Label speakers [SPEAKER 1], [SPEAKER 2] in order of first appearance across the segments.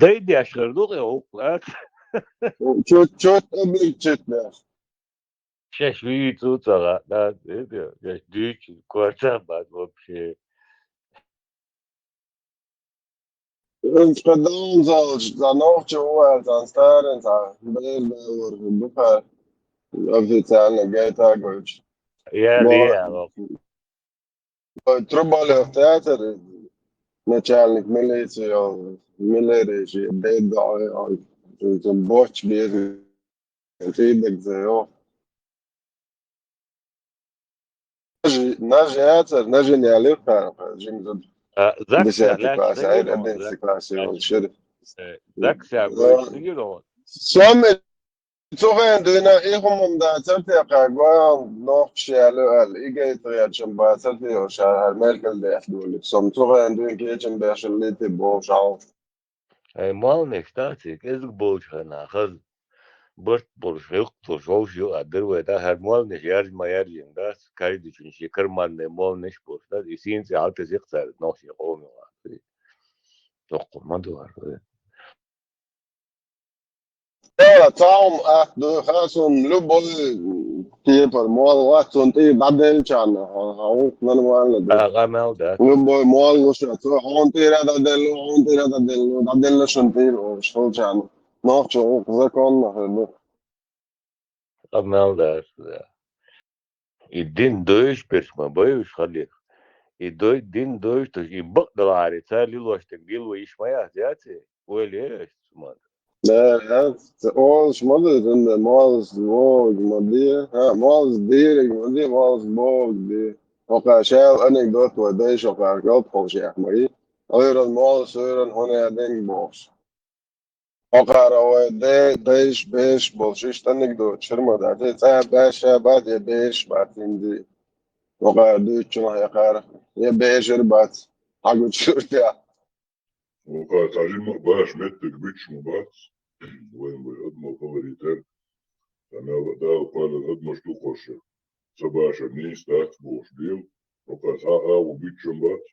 [SPEAKER 1] Daydi yaşlardı ya oklar.
[SPEAKER 2] Çöt öbür çötler.
[SPEAKER 1] Şaşırıyor tutsana. Ne diyor? Ya düğüç kuartan var вообще.
[SPEAKER 2] Uns kadar dann auch Joel, dann Staren, dann Bellbauer, Bucher, официально Гайтагович.
[SPEAKER 1] Ya diye bak.
[SPEAKER 2] Трубали в театре, начальник милиции, милиции, беда, боч без фидек за Naj teatr, naj geniali Jim
[SPEAKER 1] Zaksa
[SPEAKER 2] deserte
[SPEAKER 1] laş
[SPEAKER 2] klasi,
[SPEAKER 1] değil
[SPEAKER 2] hayır,
[SPEAKER 1] o.
[SPEAKER 2] edensi klasi, yol şerif.
[SPEAKER 1] Zaksa görüştüğü o.
[SPEAKER 2] Som Tuve dina ihum da tsalti qagwa no shalo al igay ya chamba tsalti o shal merkel de yahdul som tuve ndin ke chamba shaliti bo shaw
[SPEAKER 1] Mal nektatik ez bolchana khaz burt bolshuk bolshoju adır ve da her mal ne yer mayar yinda kaydı için şeker man ne mal ne sporta isin se altı ziktar no şey olmuyor. Dokuma duvar.
[SPEAKER 2] ya taum du khasum lubol tie par mol wa sonti badel chan ha nan wal de
[SPEAKER 1] Gamel da.
[SPEAKER 2] lubol mol no sha to hon tira da del sonti o shol chan no cho zakon no
[SPEAKER 1] Gamel da. İdin dövüş pesma boyuş hadi. Din dövüş to i bakdalar ta liloştek dil ve işmaya ziyati. Öyle işte.
[SPEAKER 2] لا مالش مضت ان مالش بوق مضيه ها مالش ديرك مضيه مالش بوق دي وقع شال انكدوت وديش وقع قلب خوش يا احمري غير المالش غير هنا دين بوش وقع روي دي ديش بيش بولشيش انكدوت شرمة داتي تا باشا بعد يا بيش بعد دي وقع دوت شنو يا قارة يا بيش ربات حقو تشوتها
[SPEAKER 3] وقعت عليه باش متك بيتش مبات وين بيقدموا فوريتر أنا ده قال الهدمة شتو قرشة سباشا نيس تات بوش ديل وقعت ها وبيتش مبات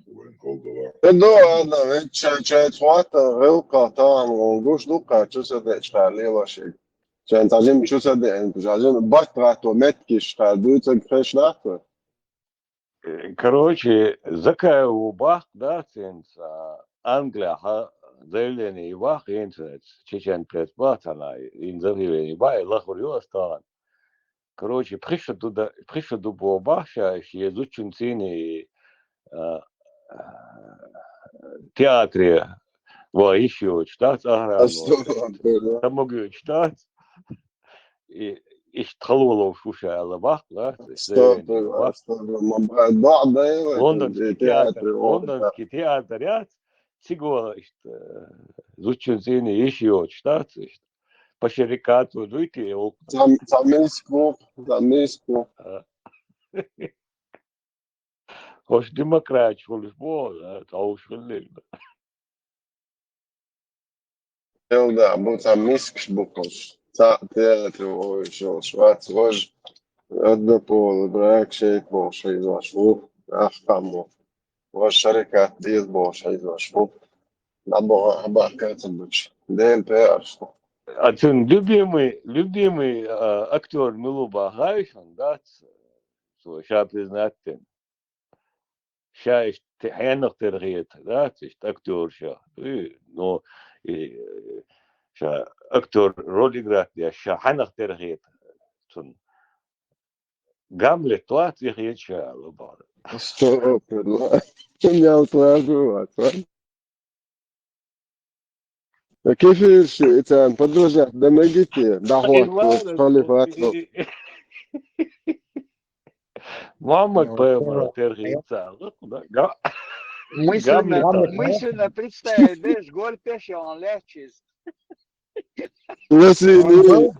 [SPEAKER 3] وين قال ده
[SPEAKER 2] Då hade četvrta velika tā guš lukā čusadiet kā lielašīgi. Čen tāžim čusadiet, tāžim batrāto metkiš kā dūcag krešnāto.
[SPEAKER 1] Короче, закая убах, да, ценс, Англия, заявление убах, инцец, чечен предбатана, инзавивение бай, лахурю остан. Короче, пришло до убаха, что изучен цены театре, во еще читать, там могу читать, и اشتغلوا شو على بعض لا лондонский театр всего изучен цены еще читать по шарикату дуйте
[SPEAKER 2] Замиску.
[SPEAKER 1] хош демократ шулиш бо таушулли
[SPEAKER 2] Да, был замиск буквально. Teātru švāc lož, atdapola, brēk šeit bolša izlašu, ahkamu, lož šarikāt diez bolša izlašu, nabo abākāca buč, dēļ pēārstu.
[SPEAKER 1] Один любимый актер Милуба Гайшан, да, сейчас признать, сейчас хянах тергет, да, актер сейчас, но актер роль играет, я хянах тергет, Гамлет, то отвечает чало, бар.
[SPEAKER 2] Что, предлагаю? Я утверждаю, كيف انت подружать домогите доход халифату
[SPEAKER 1] Мама поймала тергица.
[SPEAKER 4] Мысленно представить, знаешь, голь пеши он легчиz.
[SPEAKER 2] Ласини.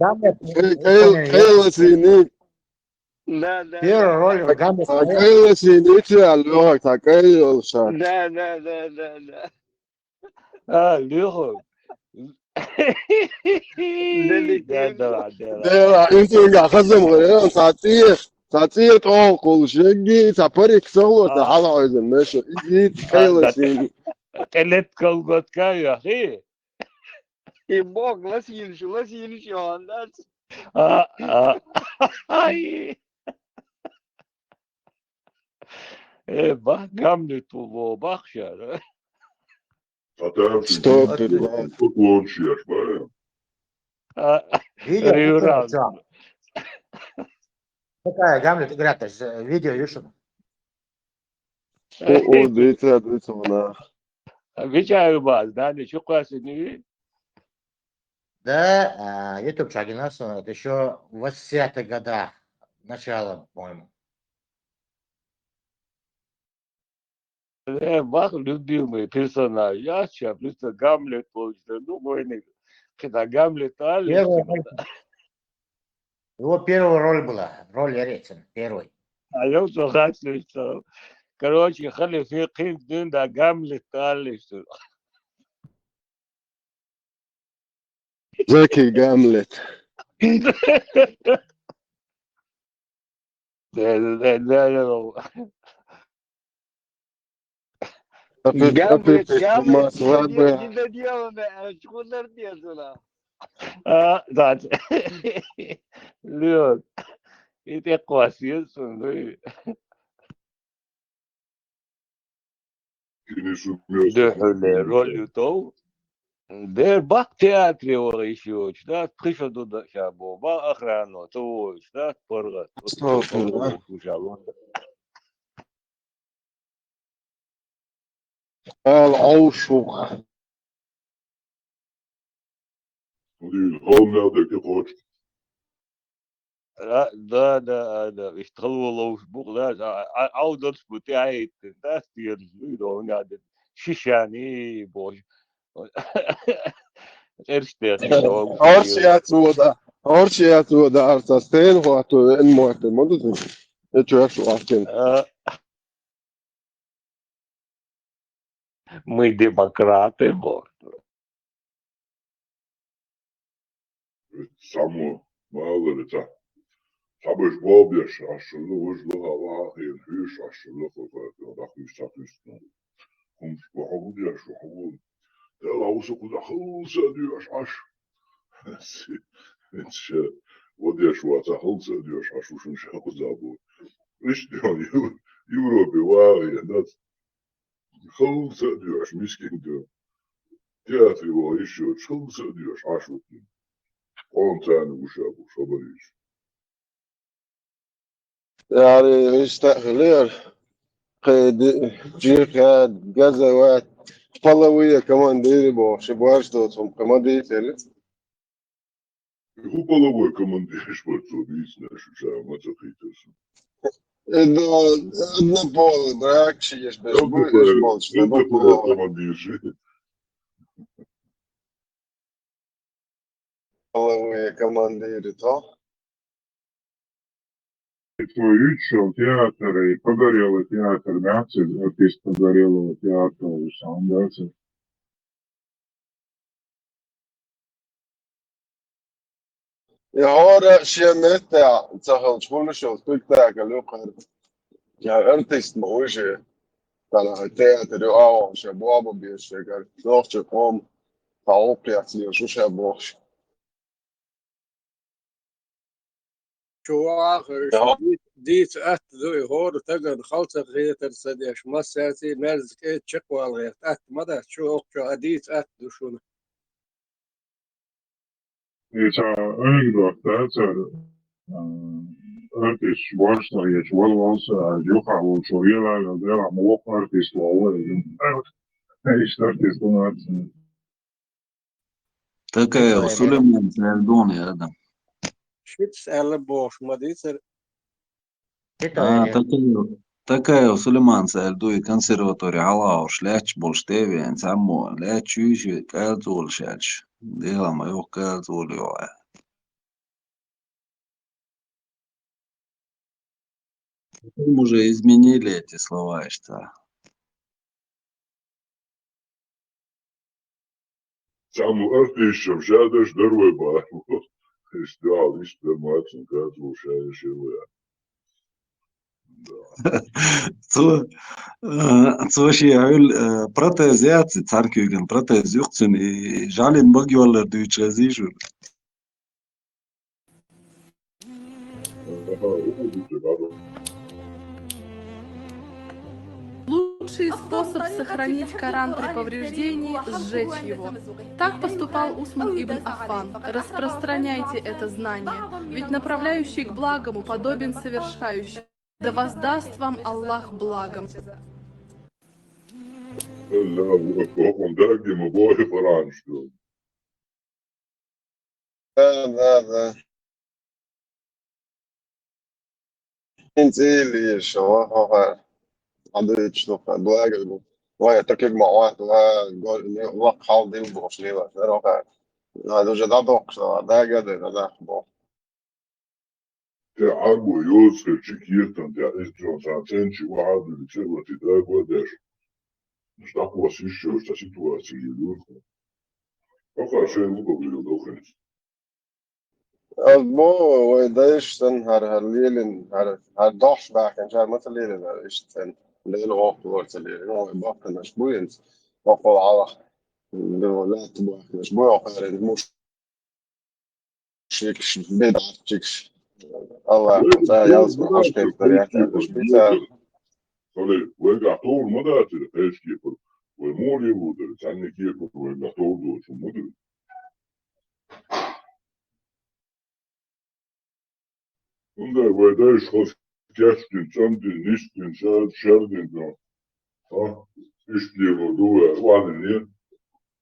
[SPEAKER 2] Кай ласини.
[SPEAKER 4] Да.
[SPEAKER 5] Первый ролик Гамлет.
[SPEAKER 2] Кай ласини чало, такой олша.
[SPEAKER 4] Да.
[SPEAKER 1] Лёха.
[SPEAKER 2] Да, интуга хазам غير تعطيه طاق والشقي تعبرك سوى تعال عايز ماشي يجي كاي لسيني
[SPEAKER 1] قلت كالغوتكا يا أخي.
[SPEAKER 4] يبوك لا سيلشون that's
[SPEAKER 1] هاي بخ قملت وبخشر.
[SPEAKER 3] Hatırlamsın.
[SPEAKER 2] Stop it, man.
[SPEAKER 3] Launch yapma.
[SPEAKER 5] Видео
[SPEAKER 1] Рюран.
[SPEAKER 5] что? Какая Гамлет игра-то? Видео YouTube.
[SPEAKER 2] O diyete ona.
[SPEAKER 1] Вичаю вас, да, ничего классный.
[SPEAKER 5] Да, YouTube Шагинас, это еще в 80-х годах, начало, по-моему.
[SPEAKER 1] Бах любимый персонаж. Я сейчас просто Гамлет получится. Ну, мой когда Гамлет
[SPEAKER 5] Его первая роль была, роль Эриксон, первый.
[SPEAKER 1] а я что. Короче, خلي في قيم دين ده Гамлет Алистер.
[SPEAKER 2] Zeki Gamlet.
[SPEAKER 4] Гамлет,
[SPEAKER 2] Mas var be.
[SPEAKER 4] не доделанная, шкудер тезуна.
[SPEAKER 1] Да. Лёд. И ты классисон, ну. Да, роль то. Der bakteatri o еще, да, пришел туда шабо, ба охрану, то, да, поргат.
[SPEAKER 2] العوشق.
[SPEAKER 1] Да, اشتغلوا بوق لا عودت بتاعي تاثير لو قاعد شيشاني بوش
[SPEAKER 2] Orsiatu da artasten hoatu en muerte modu. Это я шуакен.
[SPEAKER 1] Мы демократы, вот.
[SPEAKER 3] Само malo reca. Sabes bobješ, ašırı hızlı hava, hüş aşırı hızlı, da hüş satıştı. Kum bu diyor şu bu. Ela usa kuda hılsa diyor aş. Şey, o diyor şu ata hılsa diyor aş uşun şey kuda bu. İşte Avrupa var ya da hılsa diyor miskin diyor. Tiyatro o iş yok, hılsa diyor aş uşun. 10 tane uşağı bu şabarıyız.
[SPEAKER 2] يعني مستقلير قيد جيك هاد جزوات طلوية كمان ديري بو شبواش دوتهم كمان دي تلت.
[SPEAKER 3] Bu balığı komandiriş var tabii ne şu şey ama çok iyi diyorsun.
[SPEAKER 2] إذا بول براكش يش بس بو إيش بولش
[SPEAKER 3] Ne
[SPEAKER 2] نبو
[SPEAKER 3] de bu
[SPEAKER 2] بول
[SPEAKER 3] komandiriş.
[SPEAKER 2] طلوية كمان ديري تو.
[SPEAKER 6] Твой шел театр и погорелый театр, да, артист погорелого театра, сам, да,
[SPEAKER 2] Ja, har känner jag så har skulle så spektakel och ja artist موجه طلع التياتر او شباب بيشتغل دوخش قوم توقع في شو شابوش
[SPEAKER 7] شو آخر شو ديت أت ذوي هور تقعد خلصة غير سديش ما ساتي مرز كي تشقوا الغير أت ماذا شو أديت أت شو
[SPEAKER 6] it's anekdota, artist voorstelling was Jocha wil zo heel erg dat er maar ook artist worden. Hij is artist dan artist.
[SPEAKER 8] Такая Сулейман Сальдон هذا.
[SPEAKER 7] شو تسأل بوش ما ديت
[SPEAKER 8] Такая Сулейман Сальдуй консерватория Алау шляч болштевен само ляч южи калзул шач. Дела моё калзул ёа. Мы уже изменили эти слова, что.
[SPEAKER 3] Само artist şavşadeş derve var. İşte al işte maçın kadro şey ya.
[SPEAKER 8] Så şey protez yatsı tarkıgın protez yoksun jalin bagıyorlar düçezi şu.
[SPEAKER 9] Лучший способ сохранить Коран при повреждении – сжечь его. Так поступал Усман ибн Аффан. Распространяйте это знание, ведь направляющий к благому подобен совершающему. Да воздаст вам Аллах благом.
[SPEAKER 3] Tokom dergim boy falan işte.
[SPEAKER 2] Да. Или что, عندي شنو بلاقي وهي تكيك مع واحد وقت حال دي وبوش لي لا روح هذا جدا دوك ده قدر ده بو
[SPEAKER 3] Te argo yolske čikirtan te estron sancenči vadu ili červati da godeš. Šta ko si išao šta situaciji je ljudsko. Kako še je lugo bilo dohnes?
[SPEAKER 2] بو ويدايش تن هر ليلن هر دوش باك ان شاء مثل ليلن هر ايش تن ليل وقت ورت ليلن هو باك مش بوينت وقول على لا تبغى مش بوي وقارن مش شيكش بدع شيكش الله يالس ما خوش كيف طريقته مش بيتا
[SPEAKER 3] Kale, vega tol madate da peški je koje moli udar, canne kijeko vega tol doću mudar. Onda je vajdaj šos kječkin, čamdin, ništin, šerdin, ištljivo duve, vani nije.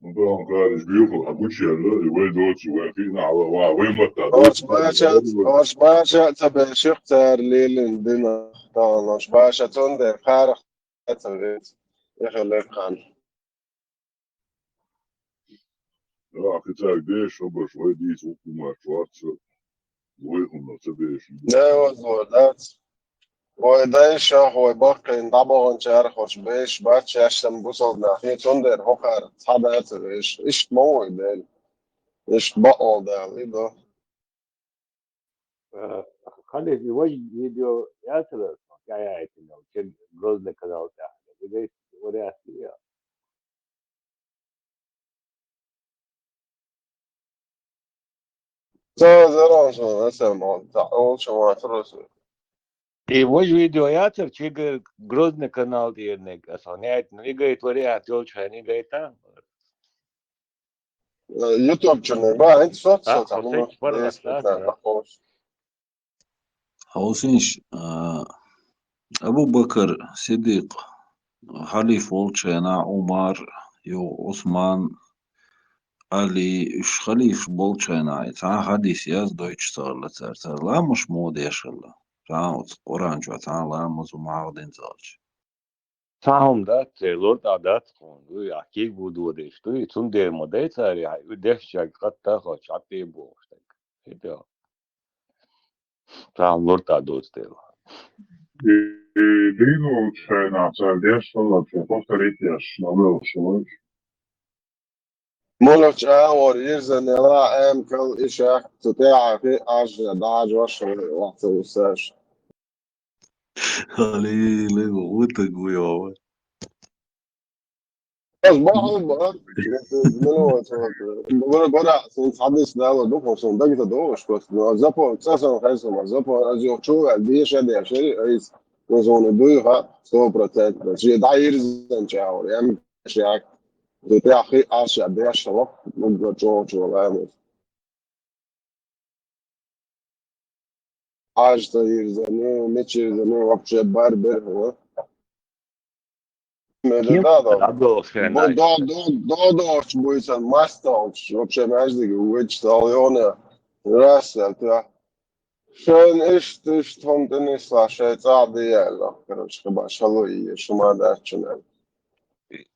[SPEAKER 3] Onda on kaže, žbilko, a bučerla, i vaj doću, vaj fina, ala va, vaj mata.
[SPEAKER 2] Osh basha tabe shuktar lilin dina طبعا osh basha tunde خارق تبيت يخليك خان
[SPEAKER 3] Ja, kıtar beş, aber şöyle değil, okuma, çuatsı. Uygun nasıl beş?
[SPEAKER 2] ده وزودات ويدايش هو باقي طبعا شهر خوش بيش باتش عشان بوصل ناحية تندر هوكر صحابات ايش موي ده ايش بقول ده ليدو
[SPEAKER 1] خلي في وجه فيديو ياسر حكاية إنه كان جوزنا كذا وبتاع بديت وريها فيها
[SPEAKER 2] زران شو اسمه تعال شو ما ترسل
[SPEAKER 1] и вожу видео яцер чига грозный канал дернек асоняет нигает вариа тёлча нигайта
[SPEAKER 2] يوتيوب شنو بقى انت صوت
[SPEAKER 1] а
[SPEAKER 2] صوت عمو
[SPEAKER 1] хосеч парла стата
[SPEAKER 8] Hausinş Abu Bakr Siddiq Halif Volçena Umar yo Osman Ali üç halif Volçena ta hadis yaz Deutsch sarla sarla mش mod yaşalla ta Kur'an şu ta la muz mağdin zalç
[SPEAKER 1] Sahum da lord adat kondu ya ki bu duo deştu tun der model sar ya dehşak hatta hoş atti bu işte işte sahum lord adat der
[SPEAKER 6] Lino šajnā cēldies, šalāt, postarīties, nav vēl šalāt.
[SPEAKER 2] مولوش اور يرزن لا ام كل اشاك تطيع في داج وش وقت وساش
[SPEAKER 8] Ali lego utak bu ya
[SPEAKER 2] بس بقى منو بقول بقى سنت حدث ده ولا دوك وصل ده كده دوش بس زابو اساسا خاصه زابو ازيو شو دي شد شيء رئيس وزون دوها 100% بس ده يرزن شاور يعني اشاك تطيع في اشياء بيش وقت ممكن جو ولا حاجة يرزني مش يرزني вообще барбер هو
[SPEAKER 1] kim
[SPEAKER 2] да да
[SPEAKER 1] ado şena
[SPEAKER 2] Dodoš būs ar Mastovs, вообще mēždīgi uģis taljona rasa, tā. Šeit ist vom Denisla šeit ādījēla, короче, хіба шалуї, шума дачина.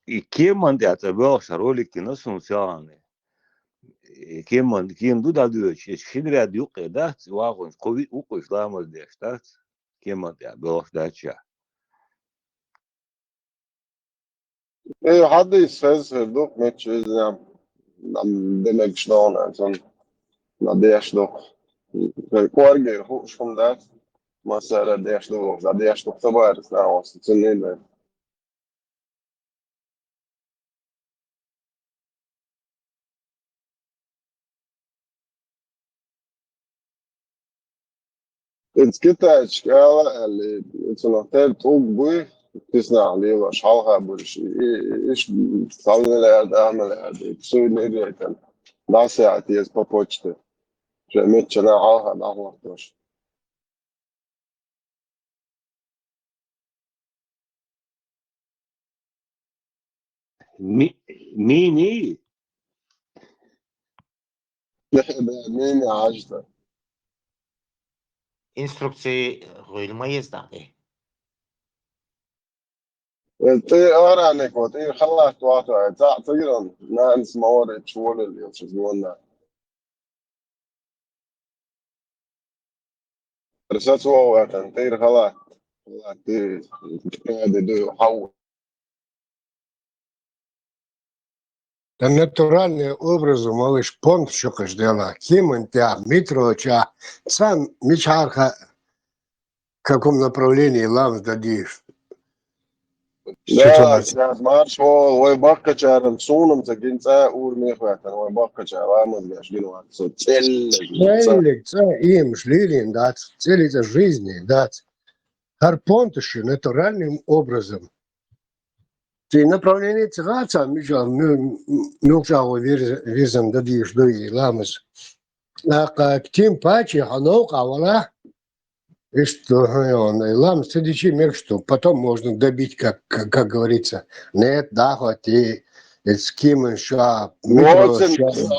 [SPEAKER 1] и kim man det var så roligt i något som sa kim du da diyor şimdi ya diyor da vagon covid ukuşlamaz diye işte kim man det var dacha
[SPEAKER 2] حد يسفز دوك مش يزنم demek شلون عشان ما ديش دوك كورجي هو شكم دات مسألة ديش تو خبر ناوس تنين كده اشكال اللي تنطيل طوق بوي تسمع لي وش حالها برش ايش تصلي لها اعمل هذا تسوي لي ريتن لا ساعتي از بابوتشت جميت شنا حالها لا وقتش
[SPEAKER 1] ميني
[SPEAKER 2] مين عاجته
[SPEAKER 5] Инструкции غير يزداد.
[SPEAKER 2] تي أرانك وتي خلاص تواتو تقرن نانس موارد شوال اللي يشوفونا رسات هو وقتن تي خلاص تي هذا دو حول
[SPEAKER 10] Та натуральные образы, малыш, понт шукаш дела. Кимон тя, метро ча, сам мечарха, в каком направлении лам дадишь.
[SPEAKER 2] لا كاس مارش هو ويبقى شارن سونم تجين تا اور ميخواتن ويبقى شارن مش جنوا تسل
[SPEAKER 10] Целик, им шлилин, да, целится жизни, да. Харпонтуши натуральным образом. Ты направление цигаться, меча, мюкшау визам дадишь, да и ламас. А тем паче, ханука, вала, и что, он, лам, следующий мир, что потом можно добить, как говорится, нет, да, хоть и с кем еще, метро,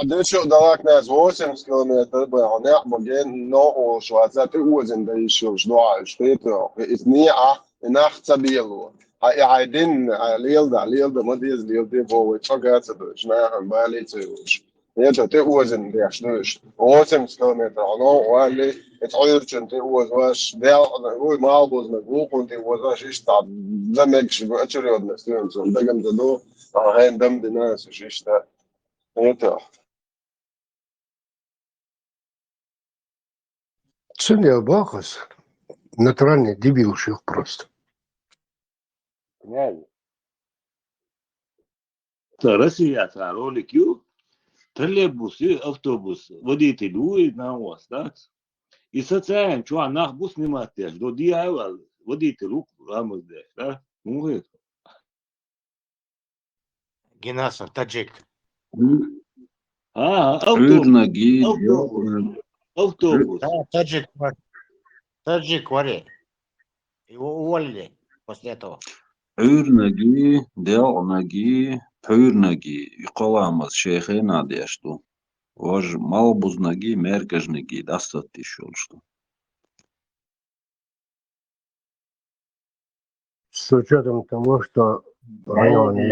[SPEAKER 2] ده شو دلاك ناس 8 كيلومتر بهناك مجان نوع شو هذا وزن ده يشوف شنو شتيته إثنية ناخت بيلو هاي عايدين ليلدا ما ديز ليلدا فوق تشجعت شنا بالي تيوش يجوا توزن ده شنوش 8 كيلومتر أنا وعلي تغير كنت واش ده هو ما أبوز مجموع كنت واش إيش تعب زمك شو أشري ودنا ستيون ده جنب ده هاي دم دناس وش ده это
[SPEAKER 10] Ценя бахас, натуральный дебил ших просто.
[SPEAKER 1] يعني ترسي أتعرض كيو троллейбусы, автобус, водители дуют на вас, да? И социально, что она бус не матешь, до дьявола, водитель руку рамус дешь, да? Ну, это.
[SPEAKER 5] Генаса, таджик.
[SPEAKER 8] عرنقي
[SPEAKER 1] Автобус.
[SPEAKER 5] Таджик варе. Его уволили после этого.
[SPEAKER 8] عرنقي دلنقي пюрнقي يقولامز شيخين عديشتو وج малбузнaqi merkejnaqi дастати шулшту.
[SPEAKER 10] С учетом того, что районы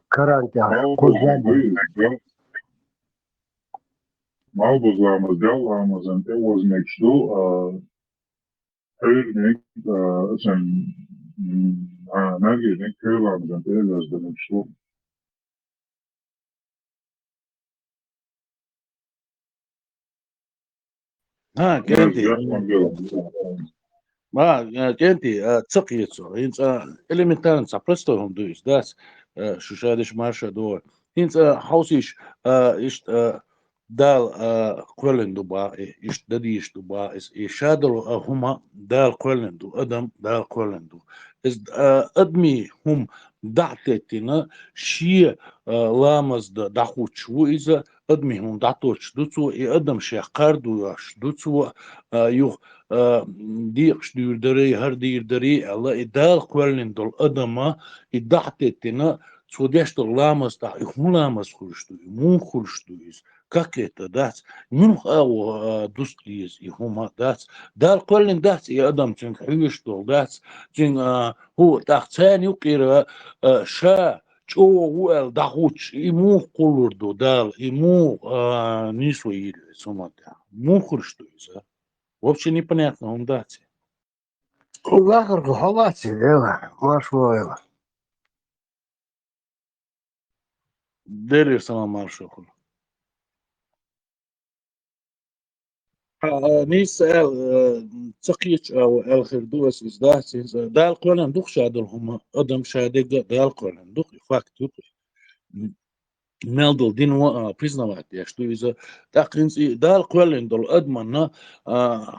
[SPEAKER 10] карантин, кузяди.
[SPEAKER 6] Malbuzlarımız, dağlarımızın tevazmekşdu, örnek, sen, nerede köylerimizin tevazmekşdu.
[SPEAKER 11] كنتي ما كنتي تسقيتو انت элементарно простом дуешь да шушадиш марша до انت حوسيش ist دال قولن دوبا ist دديش دوبا is شادل هما دال قولن دو ادم دال قولن دو is ادمي هم دعتتنا شي لامز دخوچ و из ادمي هم دعتوچ دوцу и ادم شي قردوش دوцу يو ديقش ديردري هر ديردري الله إدال قولن دول أدمه إدعتتنا سوديش دول لامس دا إخمو لامس خلشتو مون خلشتو إز как это дать ну дустрис и хума дать дал قولن дать и أدم تن حيش دول дать تن هو تحتاني وقيرا شا чё уэл дахуч ему кулурду дал ему нису ири сумата му хуршту иза вообще непонятно, он дати.
[SPEAKER 10] Лахар халати, эла, маршвоева.
[SPEAKER 11] Дери сама маршоху. نيس تقيت أو الخردوس إزداس دال قولن دوخ شادلهم أدم شادق دال قولن دوخ فاكت ميلدل دين بريزنوات يا شتو إذا تقينس دال قولن دل أدمنا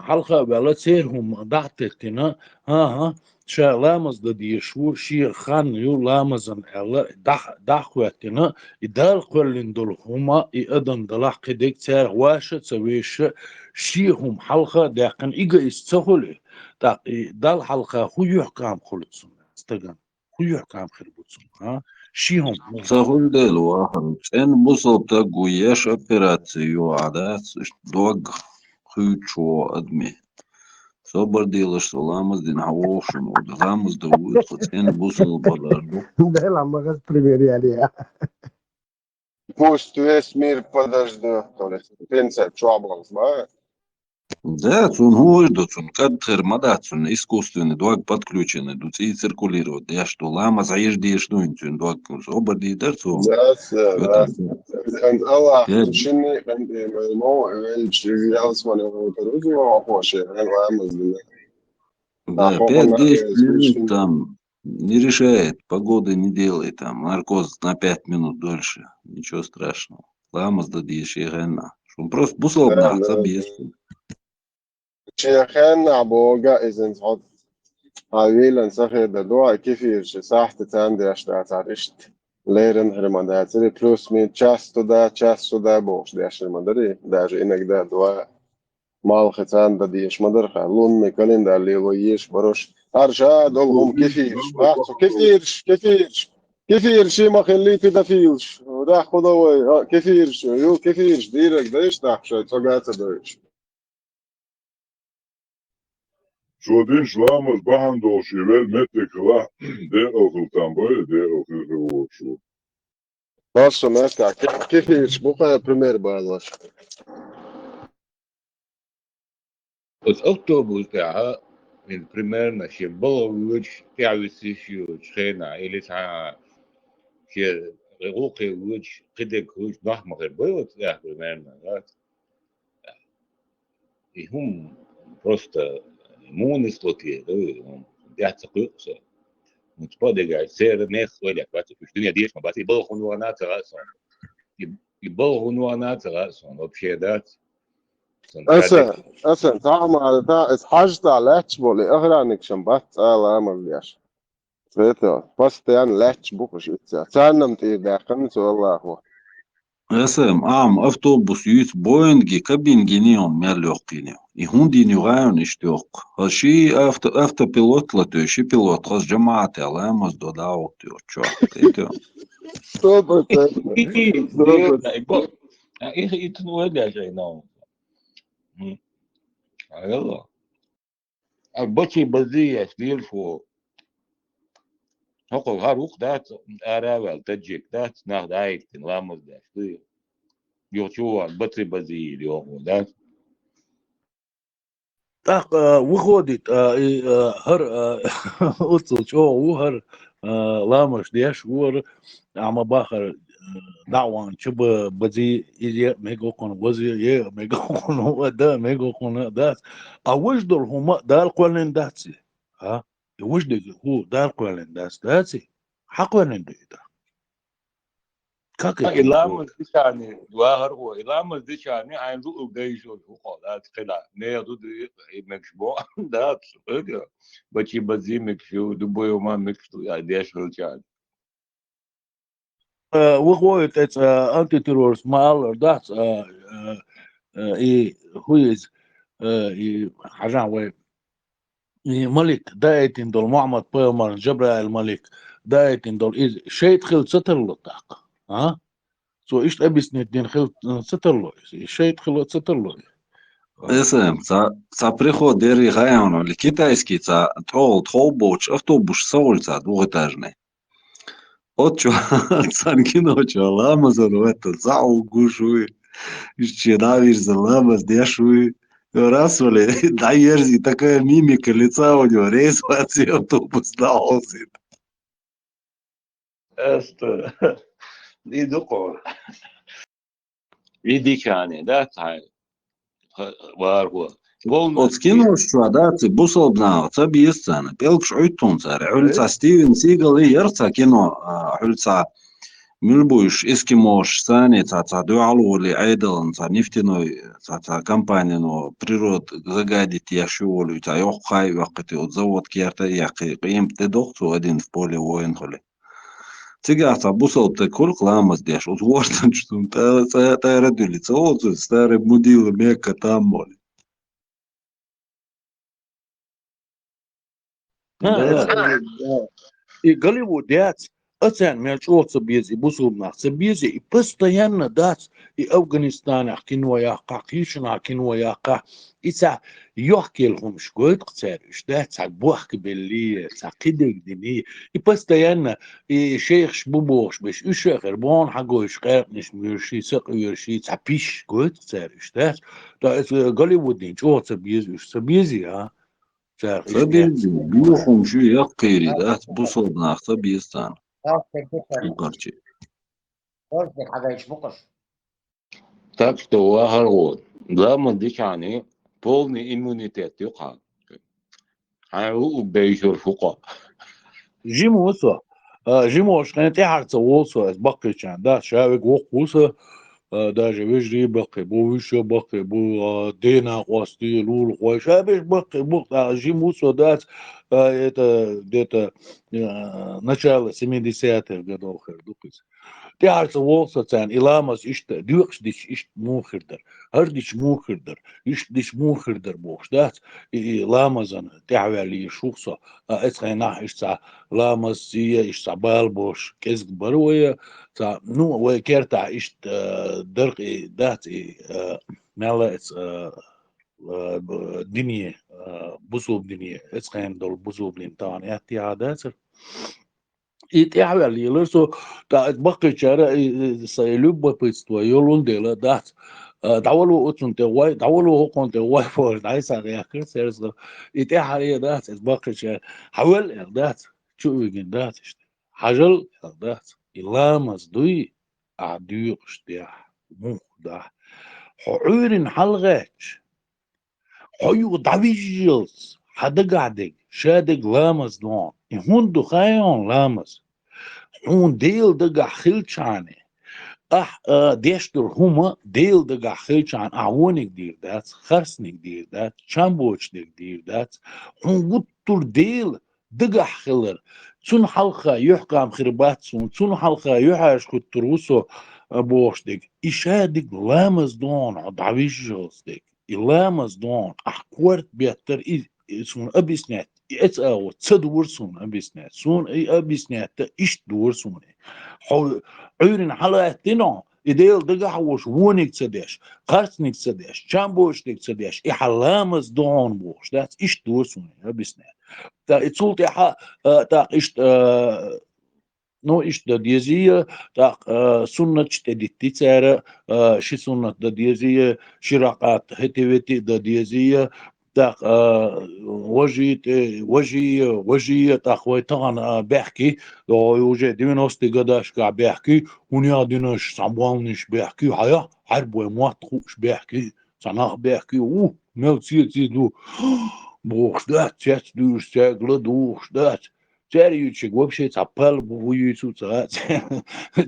[SPEAKER 11] حلقة بلا تسيرهم دعتتنا ها شا لامز دي شو شي خان يو لامزن ألا دعوتنا دال قولن دل هما أدم دلح قدك تسير واشة تسويش شيهم حلقة داقن إيجا استغلي دال حلقة هو يحكام خلصون استغن هو يحكام خلبوتون ها شيهم
[SPEAKER 8] سهل ديل واحد إن بوصل تقو يش أوبراتيو عادات دوغ خيوتشو أدمي صبر ديلش سلامز دين هووشن ودغامز دوود خد إن بوصل بلاردو
[SPEAKER 10] Да, la могу примерять.
[SPEAKER 2] Пусть весь мир подождет, то есть принцип troubles, да?
[SPEAKER 8] Да, он уйдет, он кадр мадацун искусственный дуак подключенный, тут и циркулирует. Я что, лама заезжди, что интюн дуак оба дидерцу.
[SPEAKER 2] Да. En alla känner en många väl alls man har tagit och på sig en рамаз.
[SPEAKER 8] Да, 5-10 минут там не решает, погоды не делает, там наркоз на 5 минут дольше, ничего страшного. Ламаз дадишь и гена. Он просто бусол нахца без.
[SPEAKER 2] شيخان عبوغا إذن صد عويلا سخي دوا كيفير شساحت تاندي أشتاعت عرشت ليرن هرماناتري بلوس مين تشاستو دا بوش دي أشتر مدري داج إنك دا دوا مال ختان دا ديش مدرخة لون ميكالين دا اللي ويش بروش أرشا دولهم كيفيرش بحثو كيفيرش ما خليتي دا فيلش ودا خدوي كيفيرش ديرك دايش نحشا تسوغات دايش
[SPEAKER 3] Šodienas lāmas bahandoši vēl metekla deokiltām vai deokilrošu.
[SPEAKER 2] Nossa, mas tá, que fiz? Vou para a primeira bala.
[SPEAKER 1] Os autobus تاعها من بريمير ماشي بلوج تاعو سيشيو تشينا إلي تاع شي غوقي وج قدك وج نحمر غير بيوت تاع بريمير نات هم просто مو نسلوتي دي تقيقصة متبادل قاعد سير ناس ولا باتي في الدنيا ديش ما باتي يبلغوا نوانات راسهم يبلغوا نوانات راسهم وبشيدات
[SPEAKER 2] أسا تعمل حاجة على بولي أغرانك شنبات أمر ليش فيتو بس يعني لاتش بوكش إتسا تعلمت إيه داخل والله هو
[SPEAKER 8] اسم أوتوبوس يوت بوينجي كابين جينيون ميرلوقينيو يهون دينيو غايون اشتوق هالشي أفتا بيلوت لاتو شي بيلوت خاص جماعة علامة دوداو تيو تشو تيتو
[SPEAKER 2] صوت
[SPEAKER 1] إيه يتنوى شيء نوم يلا البطي بزية سليل فو هقول هاروق دات أراوال تجيك دات ناخد عايد تنلامز دات يوشوا البطي بزية اليوم دات
[SPEAKER 11] تاق وخودت هر أصل شو وهر لامش ديش ور عم باخر دعوان شب بزي إيه ميجو كون وزي إيه ميجو كون هو ده ميجو كون ده أوش دول هما ده القولن داتسي ها وش ده هو ده القولن داتسي حقولن ده كاكي
[SPEAKER 1] إلامز ديشاني واهر هو إلامز ديشاني عين ذو جيشو وقالات خلا نيادو دي مكشبو دات أجا بتشي بزي مكشو دبوي وما مكشو يا ديش هالشان
[SPEAKER 11] وخويت اتس انتي تيرورس مال دات اي هو از حاجه وي ملك دايتين دول محمد بيمر جبرائيل الملك دايتين دول إز شيء تخيل ستر لطاق ها سو إيش أبيس نتين خيل ستر له شيء تخيل ستر له
[SPEAKER 8] اسم ца приход дери гајано ли китајски ца тролбоч автобус саулца двухэтажный. Отчо цанкиночо ламазон это зау гушуи. Ще давиш за ламаз дешуи. Расвали, да ерзи, такая мимика лица у него, рейс автобус наолзит.
[SPEAKER 1] دي دقور دي كاني ده تعال وارهو قولنا
[SPEAKER 8] Отскинувшего, да, ты бусолбнал, це б'єсцена. Пелкш ойтун царе. Хульца Стивен Сигал и ярца кино. Хульца мильбуш эскимош сани ца дуалу ли айдалан ца нефтяной ца компания но природ загадит я шулю ца ёхай вакыты от завод керта яқи қием те докту один в поле воин холи. Цигар ца бусолб те курк ламас деш от вортан штун та радули ца от старый мудила мека там моли.
[SPEAKER 11] И Голливуд, أتان ملشوط سبيزي بوسوبنا سبيزي بستيانا دات أفغانستان أحكين وياقع كيشن أحكين وياقع إذا يحكي لهم شكوت قصير إشتات سعبوحك باللي سعقيدك ديني بستيانا شيخ شبوبوش بش إشيخ ربون حقو إشقاق نش ميرشي سق يرشي سعبيش شكوت قصير إشتات دا غوليوود دين شوط سبيزي ها
[SPEAKER 8] سبيزي بيوخم شو يقيري دات بوصلنا سبيزتان وقرشي
[SPEAKER 1] Так что огород. Главное дыхание, полный иммунитет يقع. هاو بيشور فوق.
[SPEAKER 11] جيمو شقنت يحرص وصو از بقي كان دا شاوك وقوسه دا جوجري بقي بو وش بقي بو دينا قواستي لول قوي شابش بقي جيمو سو دات это где-то начало 70-х годов хердукис. Тяжело волосы цен, и ламас иште, дюкшдич ишт мухердер, хардич мухердер, иштдич мухердер бог, да? И ламазан тяжелый шухсо, эцхайна ишта ламас зия ишта балбош, кезг баруя, та ну векерта ишт дерги дат и мелец دنيا بوزوب دنيا اسخين دول بوزوب لنتان اعتيادات يتعب يلرسو تا بقي شارع سيلوب بيستو يولون ديلا دات داولو اوتون تي واي داولو هوكون تي واي فور دايسا رياكر سيرسو يتعب دات بقي شارع حول دات شو يجين دات حجل دات إلا مصدوي عديق اشتياح مو دا حعور حلغاتش حيو دافيجيلز حدا قاعدك شادق لامس دون هون دخايون لامس هون ديل دقا خلشاني ديشتر هما ديل دقا خلشان اعوانك دير دات خرسنك دير دات شامبوش دير دات هون قطر ديل دقا خلر تون حلقة يحكام خربات تون حلقة يحاش كتروسو بوشدك إشادق لامس دون دافيجيلز دك إلامز دون أحكورت بيتر سون أبيسنات إتأو تصدور سون أبيسنات سون أي أبيسنات إيش دور سون حول عيرن حلقتنا إديل دقا وش وونك تصديش قرتنك تصديش شامبوش تك تصديش إحلامز دون بوش ده إيش دور سون أبيسنات تا إتصلت إحا تا إيش نو إيش دا ديزية تا سنة تديتي تسارة شي سنة دا ديزية شراقات هتيوتي دا ديزية تا وجي تا خوي طغن بحكي لو يوجد دينوستي قداش قاع بحكي ونيا دينوش ساموالنش بحكي حيا حربو مواتخوش بحكي صناخ بحكي ميل تسي دو بوخ دات تات دوش تاقل دوش دات تاريوتشك وبشي تعبال بويوتو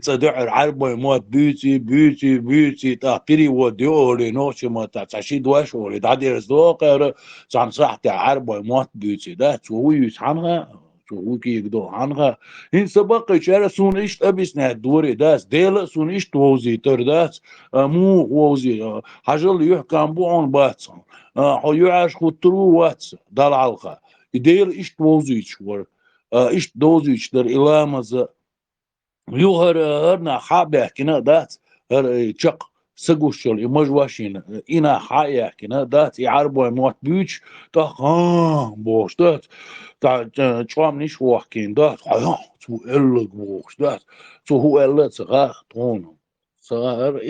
[SPEAKER 11] تصدع عربة موت بيوتي تاقري وديولي نوشي ما تعشي دواشولي تعديرس دوقر تعن صحتي عربة موت بيوتي ده تويوت عنها توكي يقدو عنها إن سبق شارع سون إيش أبيسنا الدوري داس ديلا سون إيش توزي ترداس مو ووزي حاجل يحكم بوعن باتسون حيوعش خطرو واتس دال علقة ديل إيش توزي شور إيش دوزيش در إلامز يوهر هرنا حابه كنا دات هر تشق سقوشل يمجواشين إنا حايا كنا دات يعربوا موت بيوش تا بوش دات تا تشوام نيش واحكين دات تو إلق بوش دات تو هو إلا تغا طونو صغار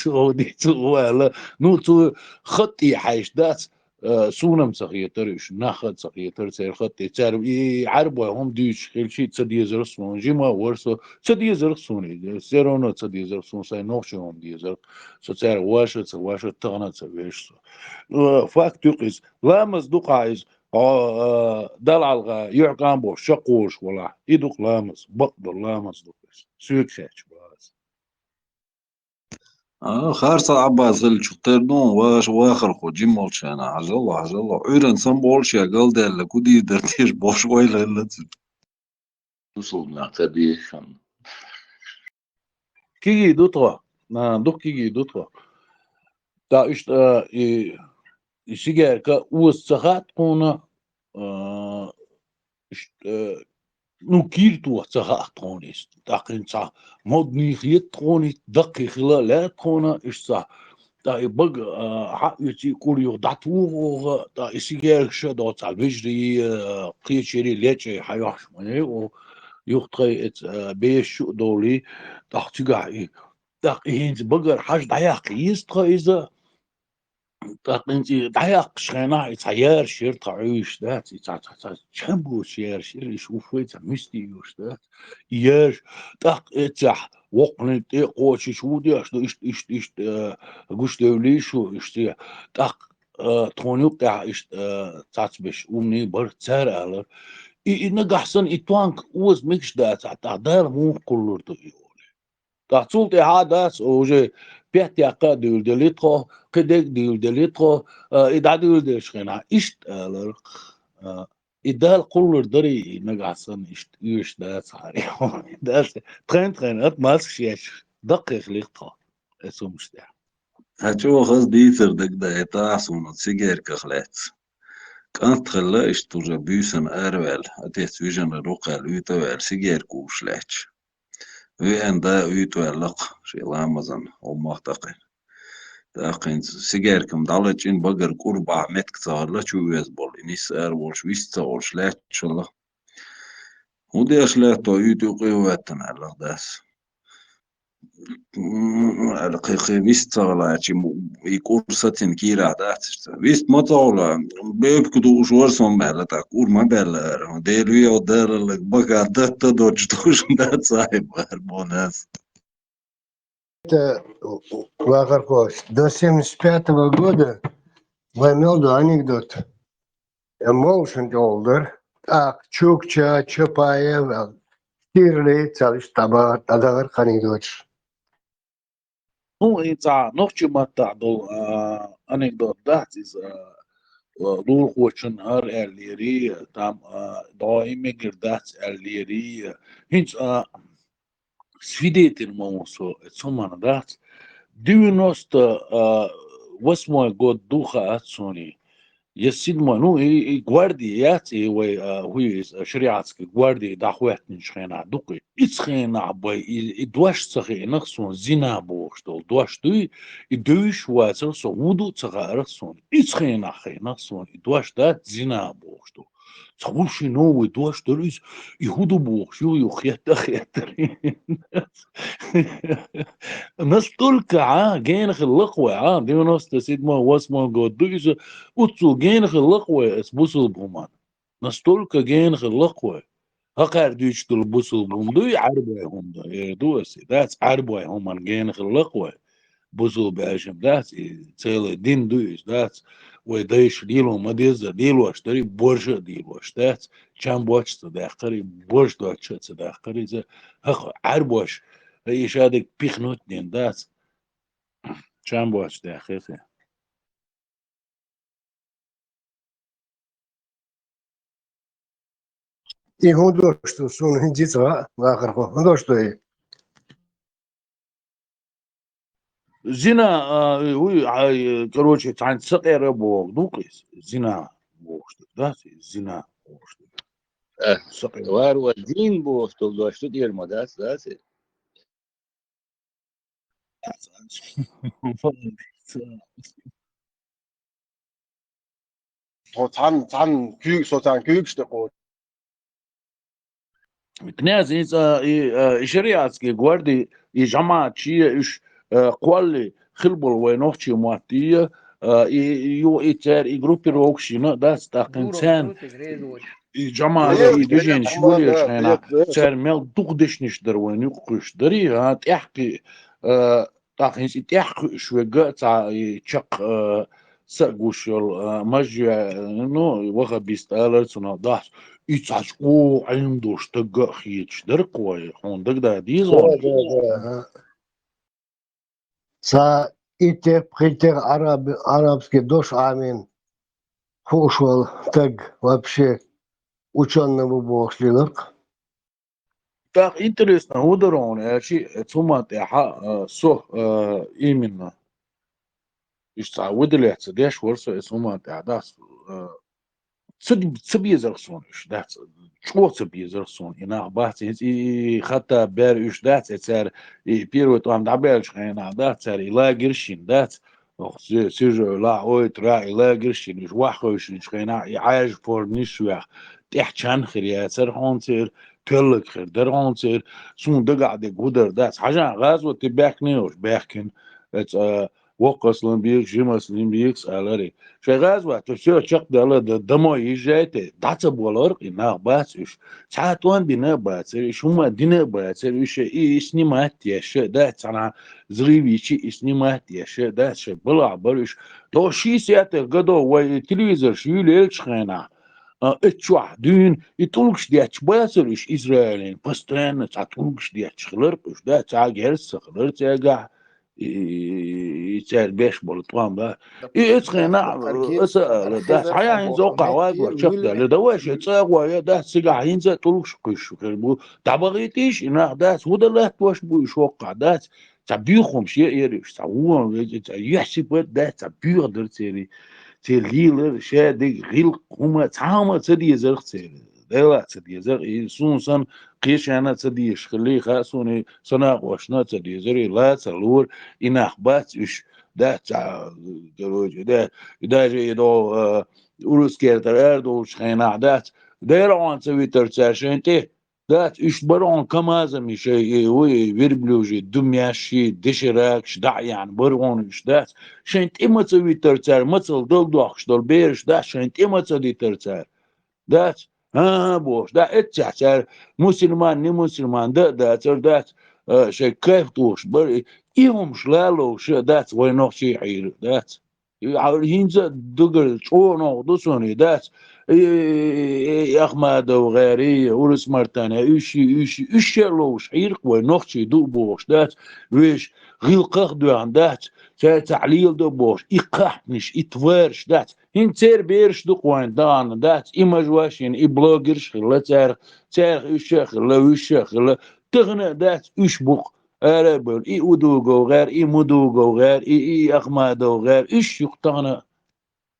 [SPEAKER 11] تو دي تو إلا نو تو خطي حيش دات سونم سخيترش ناخد سخيتر سيرخت تعرف يعربوا هم ديش كل شيء تصدي زرسون جيما ورسو تصدي زرسوني سيرونا تصدي زرسون ساي نوش هم دي زر سوتسار واش تغنا تسويش فاك تقيس لا مصدوق عايز دل على يعقام بو شقوش ولا يدق لامس بقدر لامس دوكس سويك شاش باز
[SPEAKER 8] خارصة عباس الشطرنون واخر خو جيمول شانا عجل الله عيرن سنبولش يا قال دال كودي درتيش بوش ويلا لتس
[SPEAKER 1] وصلنا تبيشن
[SPEAKER 11] كيجي دوتوا نا دوك كيجي دوتوا تا اشت يشيجر كا وسخات كونا نو كيرتو سخات كونيس تاقين صح مودني خيت كوني دقي خلال كونا اش صح تا يبق حق يتي كوريو داتو تا يشيجر شدو تاع بجري قيشري ليتشي حيوش مني و يخطي بيش دولي تاختيغا تاقين بقر حاج دايق يستخ إذا تاقين دايق شغنا يتعير شير تعيش ذات تشامبو شير يشوف ويت مستيوش ذات ياش تاق اتح وقن تقوش شو دي اشت قش دولي شو اشتي تاق تونيو قاع اشت تاتبش ومني بر تسار على نقحسن اتوانك وز ميكش ذات تعدار مو كله تعطولتي عادات وجي بيحتي عقا ديول دليتخو قدك ديول دليتخو إدعا ديول ديول شخينا إشت ألرق إدال قولر دري نقعسن إشت إيش دات صاري إدال تخين أت ماسك شيش دقيق ليقا اسو مشتاع
[SPEAKER 8] هاتشو خز ديتر دك دا يتاعسون سيجير كخلات كانت خلا اشتوجا بيسن أروال أتيت ويجن الرقال ويتوال سيجير كوشلاتش وين دا ويتوالق شي لامزن أو محتقين تاقين سيجاركم دالتشين بقر قربع متك تغلا شو يزبول إنيس أربول ويس تغول شلات شلا ودي أشلات تو يتو قيواتن على داس القيقي ويس تغلا شي يكور ستين كيرا داس ويس ما تغلا بيبكدو شورسون بهلا تاكور ما بهلا ديلويا ودار بقى دات دوج دوش دات صاحب هربوناس
[SPEAKER 10] Вахарков, до 75-го года воймел до анекдот. Emotion older, Чукча, Чапаев, Штирлиц, Алиштаба, Тадар анекдот.
[SPEAKER 11] هو إنت نوختي ما تعدو أنكدوت دات إز دول خوشن هر الليري تام دائما قردات الليري هنج سفيديت الموسو اتسومان دات ديونوست واسمو قد دوخة اتسوني يسيد منو غوارديات هو شريعتك غواردي داخوات نشخينا دوقي اتخينا باي ادواش صخي نخسون زنا بوشتول دواش دوي ادوش واتر سودو تغارسون اتخينا خي نخسون ادواش دات زنا بوشتول تخوشي نو ادواش دلوز يهودو بوشيو يخيت خيترين настолько جينخ اللقوة ديونوست سيد ما واسمو قد دويش وتسو جينخ اللقوة اسبوسو بهمان настолько جينخ اللقوة هقار دويش تلبوسو بهم دوي عربوا هم دا دوسي داس عربوا هم جينخ اللقوة بوسو باشم داس تيل دين دويش داس ويدايش ديلو ما ديزا ديلو اشتري بورشا ديلو اشتات كان بوش تداخري بورش دوتش تداخري زي هق عربوش ايش هذاك بيخنوت دين داس كان بوش داخري
[SPEAKER 10] И худо, что сон индица, Вахарков, худо, что и.
[SPEAKER 11] زنا короче عن سقير بوق دوقيس زنا بوشت داسي زنا بوشت سقير
[SPEAKER 1] وار والدين بوشتول دوشتو دير مداس داسي
[SPEAKER 2] تعن كيك صوت عن كيك شتقول
[SPEAKER 11] كناز شريعتك غواردي جماعة شيء إيش قولي خلبل وينوختي مواتية и группировщина, да, стаканцан, и جماعة
[SPEAKER 2] ليه
[SPEAKER 11] شي دجين
[SPEAKER 2] تريح ما
[SPEAKER 11] شولي
[SPEAKER 2] لا
[SPEAKER 11] شغينا
[SPEAKER 2] تريح
[SPEAKER 11] سار ميل دقدشنش دروين يقش دري ها تحكي تاخين سي تحكي شوي قطع يتشق سقوشل مجا نو وغا بيستالر سنا داس يتعش او عندوش تقا خيتش درقوي هون دقدا ديزون
[SPEAKER 10] Да. Са ите притер арабский дождь, амин. Фушвал так вообще ученого бошли.
[SPEAKER 11] Так интересно удорон اشي تسمات احا سو ايمن يستعود لي تديش ورسو اسمات احداث تبيزر إيش دات شو تبيزر صون هنا بحث حتى بير إيش دات تسار بيرو توام دعبالش خينا دات تسار إلا قرشين دات سيجو لا أوي ترى إلا قرشين إيش واحد إيش خينا يعاج فور نشوي تحشان خير سر هون سير كلك خير در هون سير سون دقع قدر دات حاجة غاز تباكني وش باكن وقص لنبيك جيمس لنبيك سالري شغاز وقت شو شق دلا دمو يجيته داتس بولر إنها باسش ساعات وان دينا باسر شو ما دينا باسر وش إسني ما تيش دات أنا زريبي شيء إسني ما تيش دات شيء بلع برش لو شيء سيات القدو والتلفزيون شو ليش خينا اتشوح دين يطلقش دياتش باسرش إسرائيلين بستان تعطلقش دياتش خلرقش دات تعجرس خلرت يقع يتسال بيش بولطوان ده يتخينا اسال ده حيا ينزو قواق وشق ده لدواش يتساقوا يا ده سقع ينزل طلقش قش كلبو تبغيتيش إنه ده هو الله توش بو يشوقع ده تبيخهم شيء يريش تسوون يحسب ده تبيخ در تيري تيليلر شادق غيل هما تعامل تدي زرق تيري لا تدي زرق سون سن قيش أنا تديش خلي خاسوني سنا وشنا تدي زري لا تلور إن أخبات إيش ده تع جروج ده جي دو أوروس كيرتر دو شخينا ده روان تسوي ترتاشين تي ده إيش برون كما زمي شيء وي فيربلوجي دمياشي دشراكش دع يعني برون إيش ده شنت إما تسوي ترتار مثل دول دوخش دول بيرش ده شنت إما تسوي ترتار ده ها بوش ده اتشعر مسلمان ني مسلمان ده تر ده شيء كيف توش بري إيهم شلالو شو ده وينو شيء حيل ده هينزا دقل شو نو دوسوني ده أحمد وغيري ورس مرتانا إيش لوش حيل وينو شيء دو بوش ده ويش غيل قخدو عن ده تعليل دو بوش إقاحنش إتوارش ده هين تير بيرش دو قوان دان دات إما جواشين إي بلوغرش خلا تار إيش خلا ويش خلا تغنى دات إيش بوق أرابل إي أدوغو غير إي مدوغو غير إي أخمادو غير إيش يقتغنى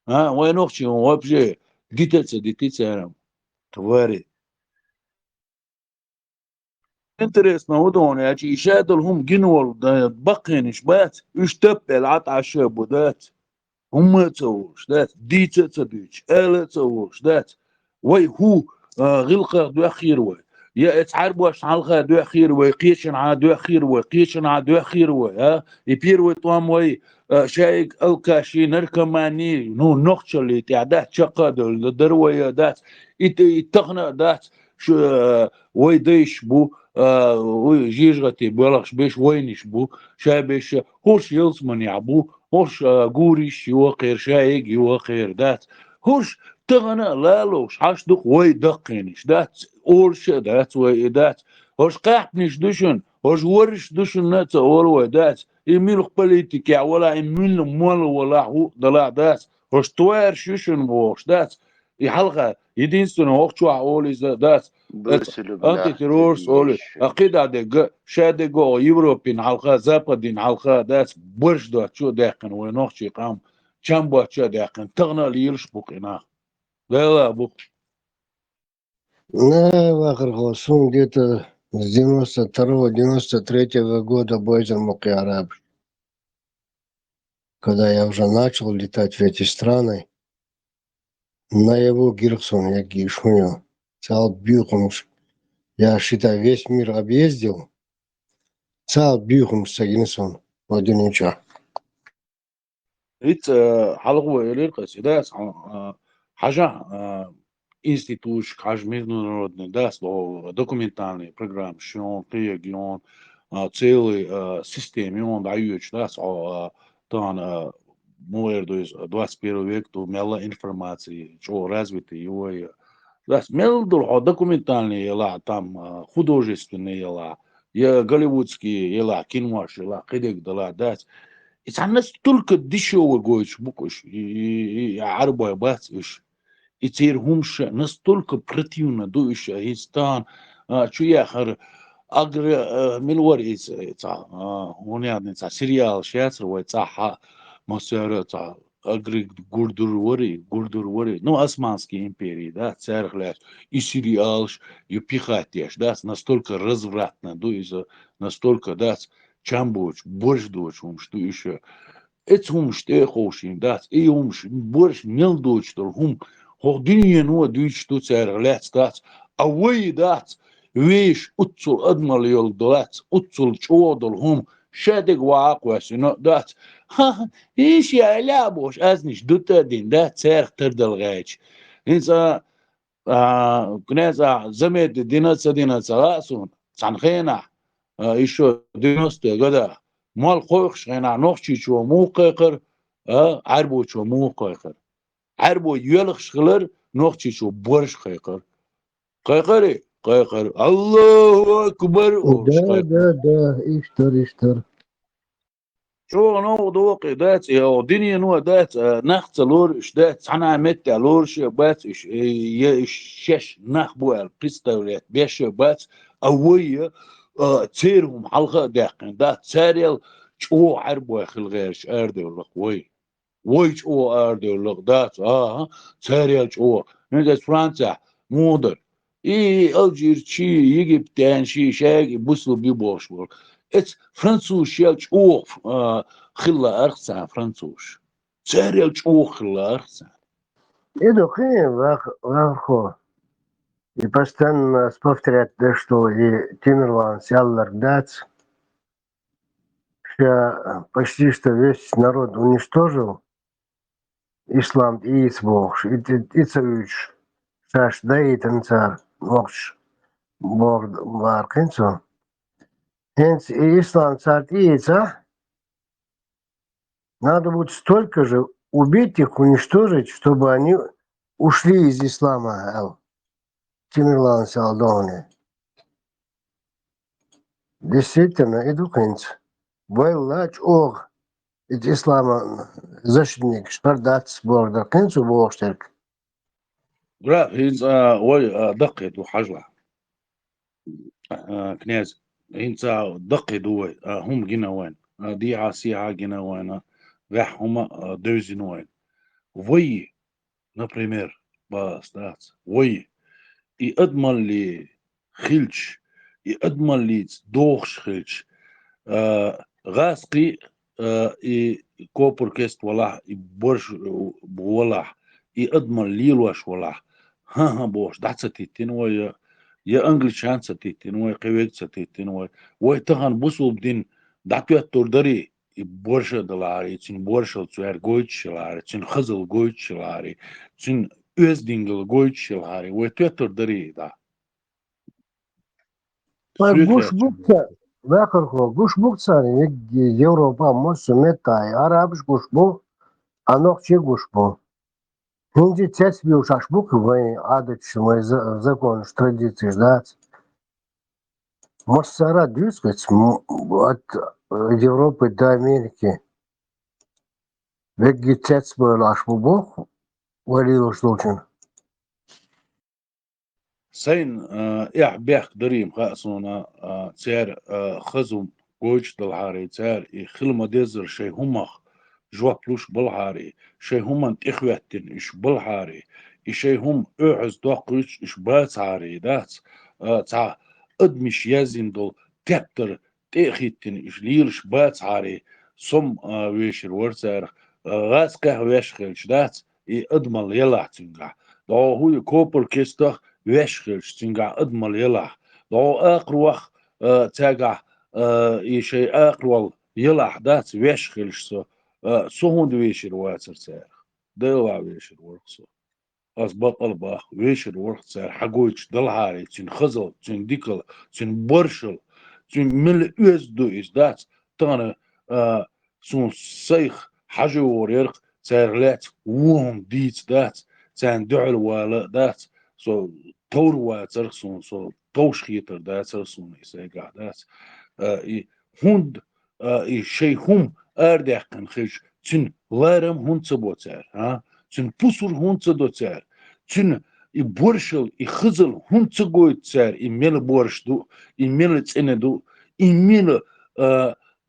[SPEAKER 11] ها وين أختي وابجي ديتيتsa تواري انترست نودون يا شي شادلهم جنول بقين شبات إيش تبل عطع شابودات هم تسووش ذات دي تتبيش آلة تسووش ذات وي هو غلقة دو أخير وي يا اتعرب واش علقة دو أخير وي قيشن ع دو أخير وي قيشن ع دو أخير وي ها يبير وي طوام وي شايق الكاشي نركماني نو نقش اللي تعدات شقة دو دروي ذات يتغنى ذات شو وي ديش بو وي جيجغتي بلغش بيش وينش بو شابيش هوش يلسمن يعبو هوش قوريش يوقير شايق يوقير دات هوش تغنى لالوش حاش دق وي دقينش دات اورش دات وي دات هوش قاحنش دشن هوش ورش دشن نتا اول وي دات يميل بوليتيكا ولا يميل مول ولا هو دلا دات هوش توير شوشن بوش دات يحلقة يدينستون هوكشوا اوليز دات انتي تيرورس اولي اقيد عدق شادقو يوروبين حلقة زابدين حلقة دات برش دات شو داقن ونوخشي قام چنبا شو داقن تغنى ليلش بوقنا لا بوق
[SPEAKER 10] На Херсон где-то с 92-93 года Бойзер Мукиараб. Когда я уже начал летать в эти страны, на его Гирсон я гишуню, цал бюхумш. Я считаю, весь мир объездил, цал бюхумш сагинсон, один уча.
[SPEAKER 11] It's حلقة إليرقس داس حاجة институт каж международный даст документальный программ шон регион целый системе он дает даст тан муэрду из 21 век то мела информации что развитый его даст мел документальный ела там художественный ела я голливудский ела кинош ела кидек дала даст это настолько дешевый гость буквально и арбой бац и теперь гумша настолько противно дующая истан чуяхар агр милварис он ядница сериал шеяцровой цаха масера ца агр гурдурвори ну османские империи да цархляш и сериал и пихатеш да настолько развратно дуется настолько да чамбуч борщ дуч что еще это что хочешь да и борщ мел дуч что هودين هو دويش تو سعر ستات أوي دات ويش أتصل أدمال يول دولات أتصل شو دولهم شادق واقع سنو دات ها إيش يا لابوش أزنش دوتا دين دات سعر تردل غايش إنسا كنازا زميت دينا سلاسون سانخينا إيشو دينوست غدا مال خوخش غينا نوخشي شو موقعقر عربو شو موقعقر عربو يلخ شغلر نوختي شو برش قيقر الله أكبر
[SPEAKER 10] ده اشتر
[SPEAKER 11] شو نو دوقي دات يا دنيا نو دات نخت لورش دات أنا مت لورش بات إيش شش نخبو القستولات بيش بات أوية تيرهم حلقة دقن دات ساريل شو عربو خلغيرش أردو لقوي ويش او اردو دات ساريالش او نجس فرنسا مودر اي الجير شي يجيبتان شي شاقي بوصلو بيبوش بول اتس فرنسوش شيالش او خلا ارخصان فرنسوش ساريالش او خلا ارخصان
[SPEAKER 10] إذا خير واخو и постоянно повторять, да, что и Тимирлан Сяллар дать, что почти что весь народ уничтожил, ислам и Бог, и царюч, шаш, да и танцар, мокш, Бог варкинцо. Хенц и ислам царь ица, надо будет столько же убить их, уничтожить, чтобы они ушли из ислама. Тимирлан Салдоне. Действительно, иду хенц. Вайлач ог. It ислама защитник, шпардат борда, хенцу богштерк.
[SPEAKER 11] لا هيز دقت وحجلة كناز هينز دقت دوي هم جينا وين دي عاسيها جينا وين راح هم دوزين وين وي например باستات وي يأدمن لي خلش يأدمن لي دوخش خلش غاسقي كوبر كيست ولا برش ولا يأدمن ليلوش ولا ها بوش دعتي تنوي يا انجليش ستي تنوي قويت ستي تنوي ويتهن بوسو بدين دعتو تردري برشا دلاري تين برشا تسوير goyç لاري تين خزل goyç لاري تين özdingel goyç لاري ويتو تردري دا
[SPEAKER 10] Guş buksa, vakırko, guş buksa, Европа, Москва, Метай, Арабиш guş bu, Анокче guş bu. Hindi цецбил шашбук, вы адыч, мой закон, традиции ждать. Моссара дюскать от Европы до Америки. Веги цецбил ашбубок, валил штучин.
[SPEAKER 11] سين إع بيخ دريم خاصونا تير خزم goyç دلعاري تير خلما ديزر شي همخ جوا بلوش بالعاري شي هم إخواتين إش بالعاري إشي هم أعز دوقش إش بات عاري دات تع أدمش يزين دول تبتر تأخيتين إش ليرش بات عاري صم ويشر ورتر غاز قه ويشخلش دات أدمل يلا تنقع دو هو كوبر كيستخ ويشخلش تنقع أدمل يلا دو أقروخ تاقع إشي أقرول يلا دات ويشخلش سهون ويشر واتر سار دلوا ويشر ورقصو از بطل باخ ويشر ورق سار حقويش دلهاري تين خزل تين ديكل تين برشل تين مل يزدو إزدات تانا سون سيخ حاجة وريرق سار لات وهم ديت دات سان دعل والا دات سو تور واتر سو توش خيتر دات سون إساقع دات هند شيء هم أرداقن خش تن لارم هند سبوتر ها تن بوسر هند سدوتر تن برشل خزل هند سجوتر إميل برش دو إميل تسند دو إميل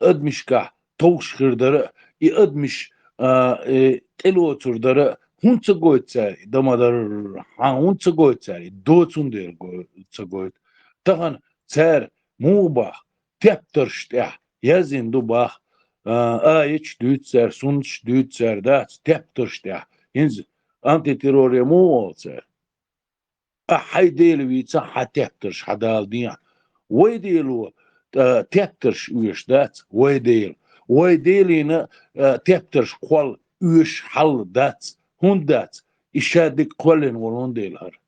[SPEAKER 11] أدمشكا توش خردرة أدمش تلوتر درة هند سجوتر دمادر هند سجوتر دوتون دير سجوت تغن تر موبا تبترشتح يزين دو باخ ايش دوتسر سونش دوتسر دات تبترشتح ينز انتي تيرور يموتسر احي ديلو يتسا حتبترش حدال ديان ويديلو تبترش ويش دات ويديلينا تبترش قول ويش حل دات هون دات اشادك قولن ورون ديلهر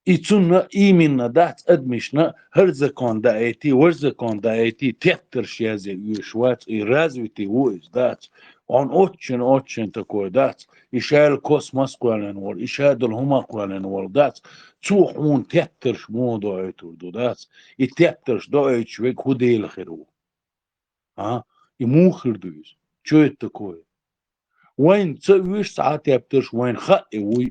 [SPEAKER 11] İçunna iminna dat admishna her zakonda eti wer zakonda eti tekter şeze yüşvat razviti uiz dat on otchen takoy dat işal kosmos kwalen wor işadul huma kwalen wor dat tsuhun tekter modo eturdu dat i tekter do echvek hudel khiru ha i mukhirduis çöt takoy وين تسويش ساعات يبترش وين خقي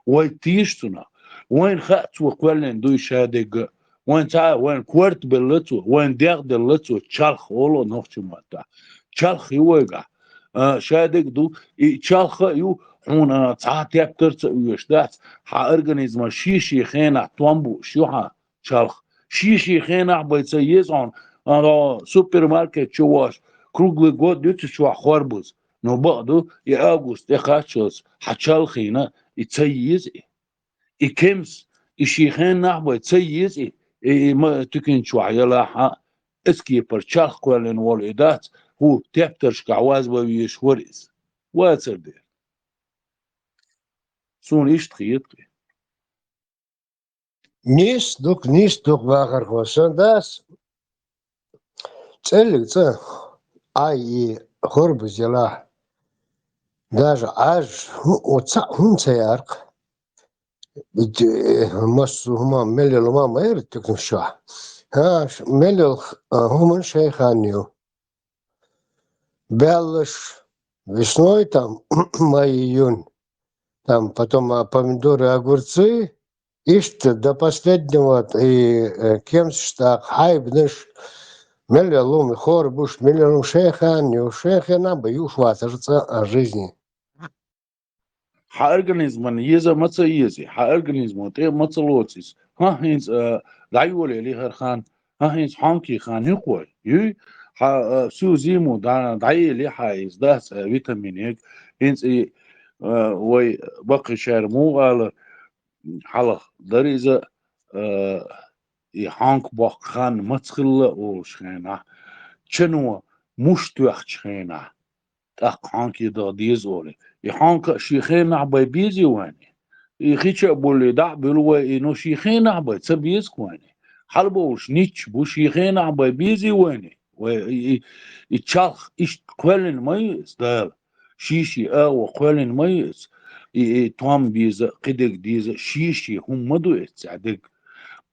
[SPEAKER 11] وين تيشتنا وين خقت وقولن دوش هادق وين تا وين كورت بلتو وين ديغ دلتو تشالخ ولو نوختي ماتا تشالخ يوغا شادق دو تشالخ يو حونا ساعات يبتر تسويش دات ها ارغانيزما شيشي خينا توامبو شوها تشالخ شيشي خينا بيتسيز on سوبر ماركت شواش كروغلي جود دوتش شو خوربوز نو بعدو يا أغسطس يخاتشوس حتشالخينا يتسيز إكمس إشيخين نحبو يتسيز ما تكين شو عيالاحا اسكي برشالخ كوالين والإدات هو تبترش كعواز ويشوريز واتر دير سون إيش تخيطي
[SPEAKER 10] نيس دوك باخر خوشن داس تسألك أي خرب زلاح даже аж هم سيارق مس هما ملل ما ما يرتكن شاه ها ملل هم شيخانيو белыш весной там май-июнь там потом помидоры, огурцы и что до последнего и кемштаг хайбнеш меллелум хорбуш меллелум шейханио шейхана баюш ватерца о жизни
[SPEAKER 11] حأرجنيزمان يزا متى يزي حأرجنيزمان تي متى لوتيس ها هينز دايولي لي خان ها هينز حانكي خان يقوي يو ها سوزيمو داي لي حايز داس فيتامين هينز وي بقي شارمو على حلق دريزة حانك بق خان متخلة وشخينا شنو مشتوخ شخينا تاق حانكي دا ديز أولي يحانك شيخين عباي بيزي واني يخيش أبولي دع بلوى إنو شيخين عباي تسبيز كواني حلبوش نيتش بو شيخين عباي بيزي واني يتشالخ إش قوالين ميز دال شيشي وقوالين ميز توام بيزا قدق ديزا شيشي هم مدو يتسعدق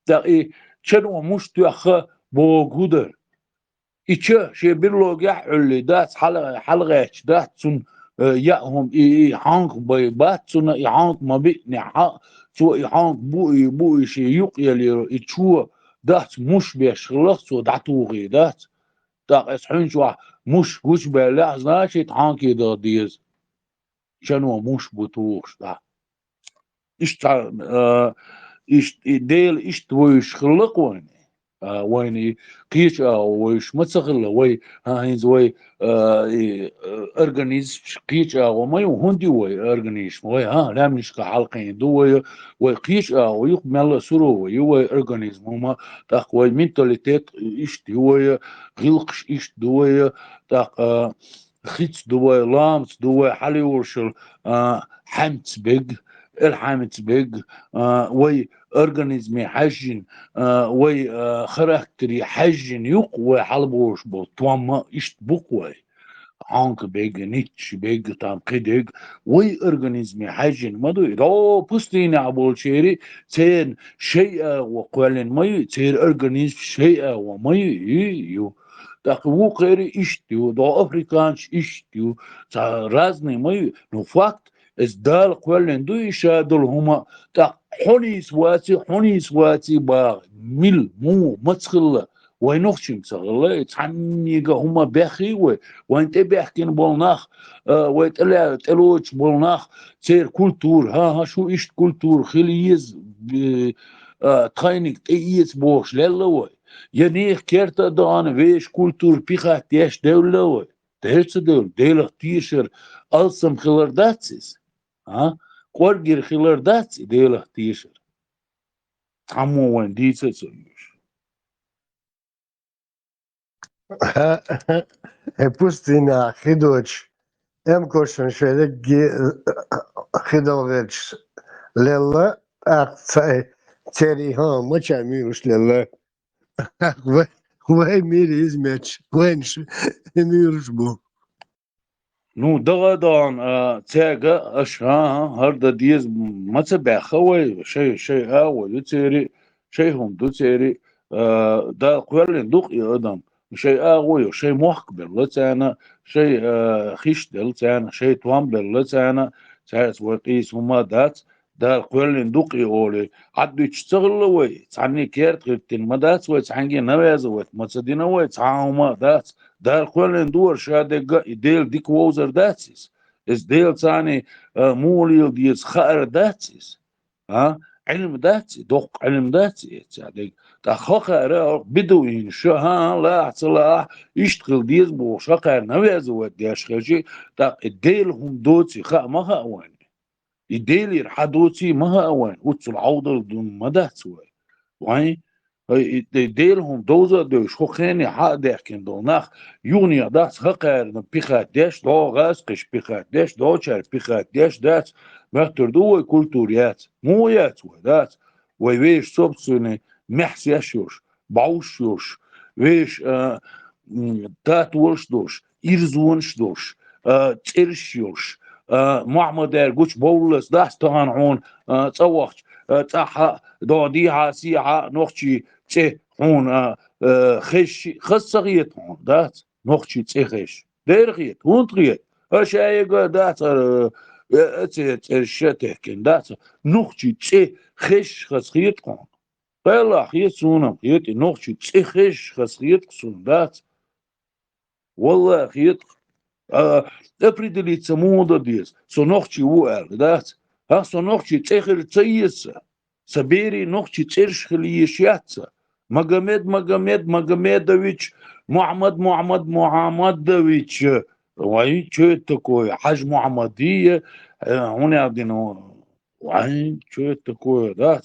[SPEAKER 11] تا شنو مش تأخى بوغودر إيشا شي بيرلوج يحل دات حلقة دات سن يأهم حانق بيبات سن يحانق ما بيني سو يحانق بوي شي يقيل يتشو دات مش بيشغلق سو داتوغي دات اسحين شو مش قوش بلا ناشي حانقي دا ديز شنو مش بتوغش دا إيش إيش ديل إيش تويش خلق وين وين قيش ويش متسخل وي هاينز وي أرجانيز قيش وما يهندي وي أرجانيز وي لا مش كحلقين دو وي قيش ويقمل سرو وي أرجانيز هما تاق وي منتاليتيت إيش وي غلقش إيش دو تاق خيتس دوي لامس دوي حالي ورشل حمتس بيج الحمتس بيج وي اورجانيزمي حجن وي خراكتري حجن يقوى حلبوش بو توما اشت بقوي هانك بيج نيتش بيج تام قديج وي اورجانيزمي حجن مدو دو بوستيني عبول شيري تين شيء وقوالين مي تين اورجانيزم شيء ومي يو так вукери иштю, до африканч иштю, та разные мои, но факт, es дал квален ду иша дол хума, так حوني سواتي با ميل مو متخلا وينوخشم تغلا تعنيقا هما بخي وانت بيحكين بولناخ ويتلا تلوش بولناخ تير كولتور ها شو إشت كولتور خليز تخينك تييز بوش للا ينيخ كيرتا دان ويش كولتور بيخا تيش دولة تيش دول ديلا تيشر ألسم خلرداتسيس ها قرقر خلرداتسي ديلا تيشر تعمو وين ديسة سيوش
[SPEAKER 10] Pustina Hidoch, Emkoshon Shedegi Hidovich Lella, Atsai, Terry Home, much I muse Lella. Why Miris match? When Mursbo.
[SPEAKER 11] نو دغا دان تاجا اشها هردا ديز متبع خوي شيء هاوي تيري شيء هم دو تيري دا قوالين دوق يقدم شيء هاوي شيء محكبر لتانا شيء خيش دلتانا شيء توامبر لتانا تاس وقيس هما دات دا قوالين دوق يقولي عدو يشتغلوا تعني كيرت غيرتين ما دات تعني نوازة متصدين تعاهما دات دار قولن دور شاد ديل ديك ووزر داتسيس اس ديل ثاني موليل ديز خائر داتسيس ها علم داتسي دوق علم داتسي تساعدك تا خائر بدوين شو ها لا احصل يشتغل ديز بو شقر نويز وديش خجي تا ديل هم دوتسي خا ما ها وين الديل يرحدوتي ما ها وين وتصل عوض دون ما داتسوي وين ديلهم دوزا دوش خوخيني حق ديحكين دوناخ يونيا داس هقر بيخات ديش دو غاسقش بيخات ديش دو چار بيخات ديش داس مختر دو كولتوريات مويات وداس ويش صبصني محس يشوش باوشوش ويش تات ورشدوش إرزونشدوش ترشيوش محمد ارجوش بولس داس تهانعون تصوخش تاح دوديها سيها نوخشي تي هون خصغيت هون دات نوخشي تي خش ديرغيت هون تغيت اشايق دات تشتهكن دات نوخشي تي خش خصغيت هون بلا خيت سونم خيت نوخشي تي خش خصغيت سون دات والله خيت определиться молодец сонохчи уэр дат ха сонохчи цехер цейса собери нохчи цершхли ешяца Магомедович Мухаммадович вай что это такое Хаж Мухаммадия он один вай что это такое да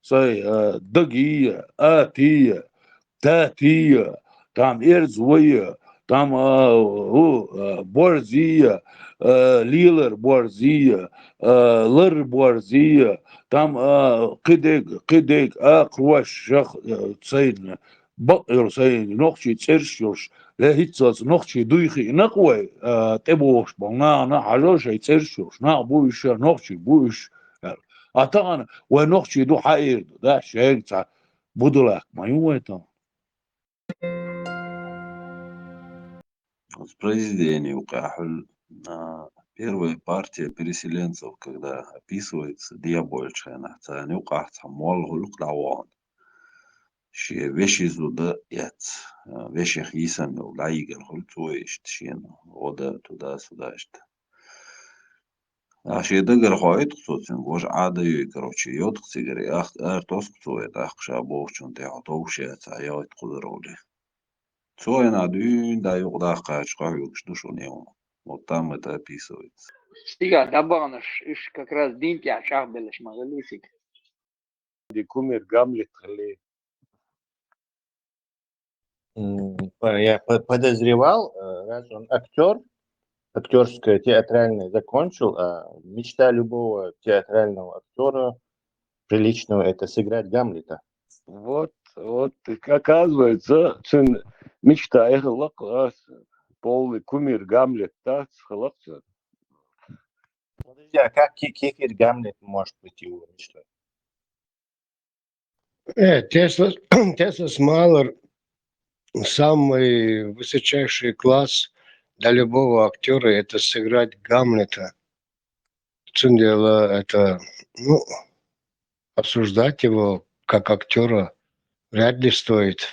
[SPEAKER 11] сай дагия атия татия там эрзвая там борзия лилер борзия лыр борзия там قدق قواش شخ سيدنا بقر سيد نقشي ترشوش لا هيتصاص نقشي دويخي نقوي تبوش بنا حاجوش ترشوش بويش نقشي بويش أتانا ونقشي دو حائر ده شيء بدلك ما يويتا
[SPEAKER 8] Воспроизведение указывает на первая партия переселенцев, когда описывается диабольшая нахтани указывает мол хулк лаван. شيء وشي زودا يات وشي خيسان ولايقر خلطويشت شين غدا تودا سوداشت شيء دقر خواهد قصوصين وش عادة يكروشي يوت قصيقري ارتوس قصويت اخشابوش چون تيعطوشيت عيوت قدرولي Цоен адюн да югдах качка юкшдушун ему. Вот там это описывается.
[SPEAKER 4] Стига дабанаш, иш как раз димки ашах белеш магалисик.
[SPEAKER 1] Дикумир гамлет хли.
[SPEAKER 5] Я подозревал, раз он актер, актерское, театральное закончил, а мечта любого театрального актера приличного — это сыграть Гамлета.
[SPEAKER 1] Вот, оказывается, мечта эхлак, полный кумир Гамлет, да, схалакца.
[SPEAKER 5] Подожди, а как Кикир Гамлет может быть его мечтой?
[SPEAKER 10] Теслас Малер самый высочайший класс для любого актера — это сыграть Гамлета. В чем дело, это, ну, осуждать его как актера вряд ли стоит.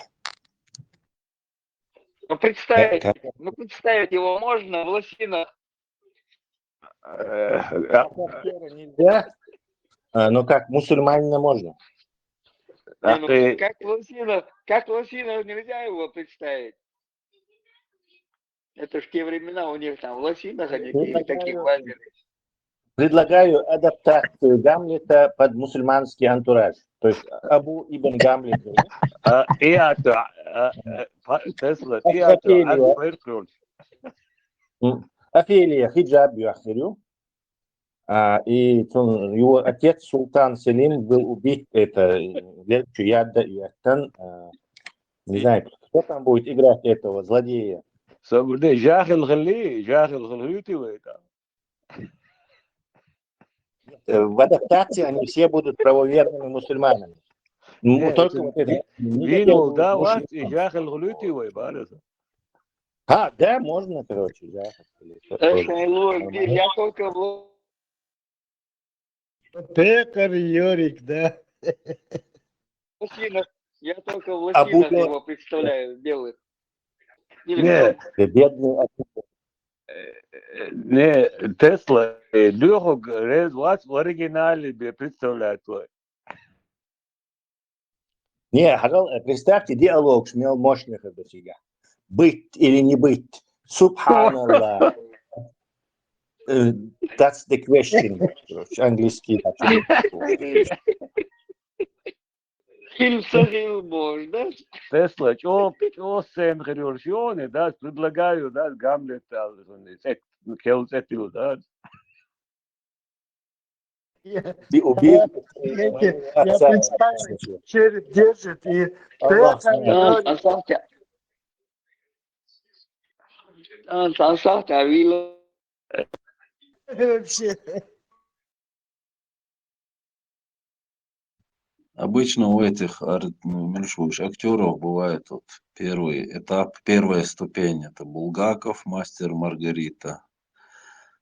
[SPEAKER 4] Ну, представить его можно в лосинах.
[SPEAKER 5] Актера нельзя, но как мусульманина можно.
[SPEAKER 4] Не, ну, как в лосинах нельзя его представить. Это ж те времена у них там в лосинах они таких базили.
[SPEAKER 5] Предлагаю адаптацию Гамлета под мусульманский антураж. То есть Абу Ибн Гамлет. Офелия хиджаб юахирю. И его отец Султан Селим был убит. Это Чуядда Юахтан. Не знаю, кто там будет играть этого злодея. В адаптации они все будут правоверными мусульманами. Только вот это. Да, можно, короче, да.
[SPEAKER 4] Я только
[SPEAKER 10] Пекарь Йорик, да.
[SPEAKER 4] в лосинах его представляю, белых.
[SPEAKER 5] Бедный
[SPEAKER 1] не, Тесла, Лёху вас в оригинале представляет.
[SPEAKER 5] Не, представьте диалог смел мощных до себя. Быть или не быть. Субханаллах. That's the question. Английский.
[SPEAKER 4] Фильм Сахил можно.
[SPEAKER 1] Тесла, что сценарий, да, предлагаю, да, Гамлет, Келцетил, да.
[SPEAKER 10] Я представил, череп держит и вообще.
[SPEAKER 8] Обычно у этих актеров бывает вот первый этап, первая ступень. Это Булгаков, Мастер Маргарита,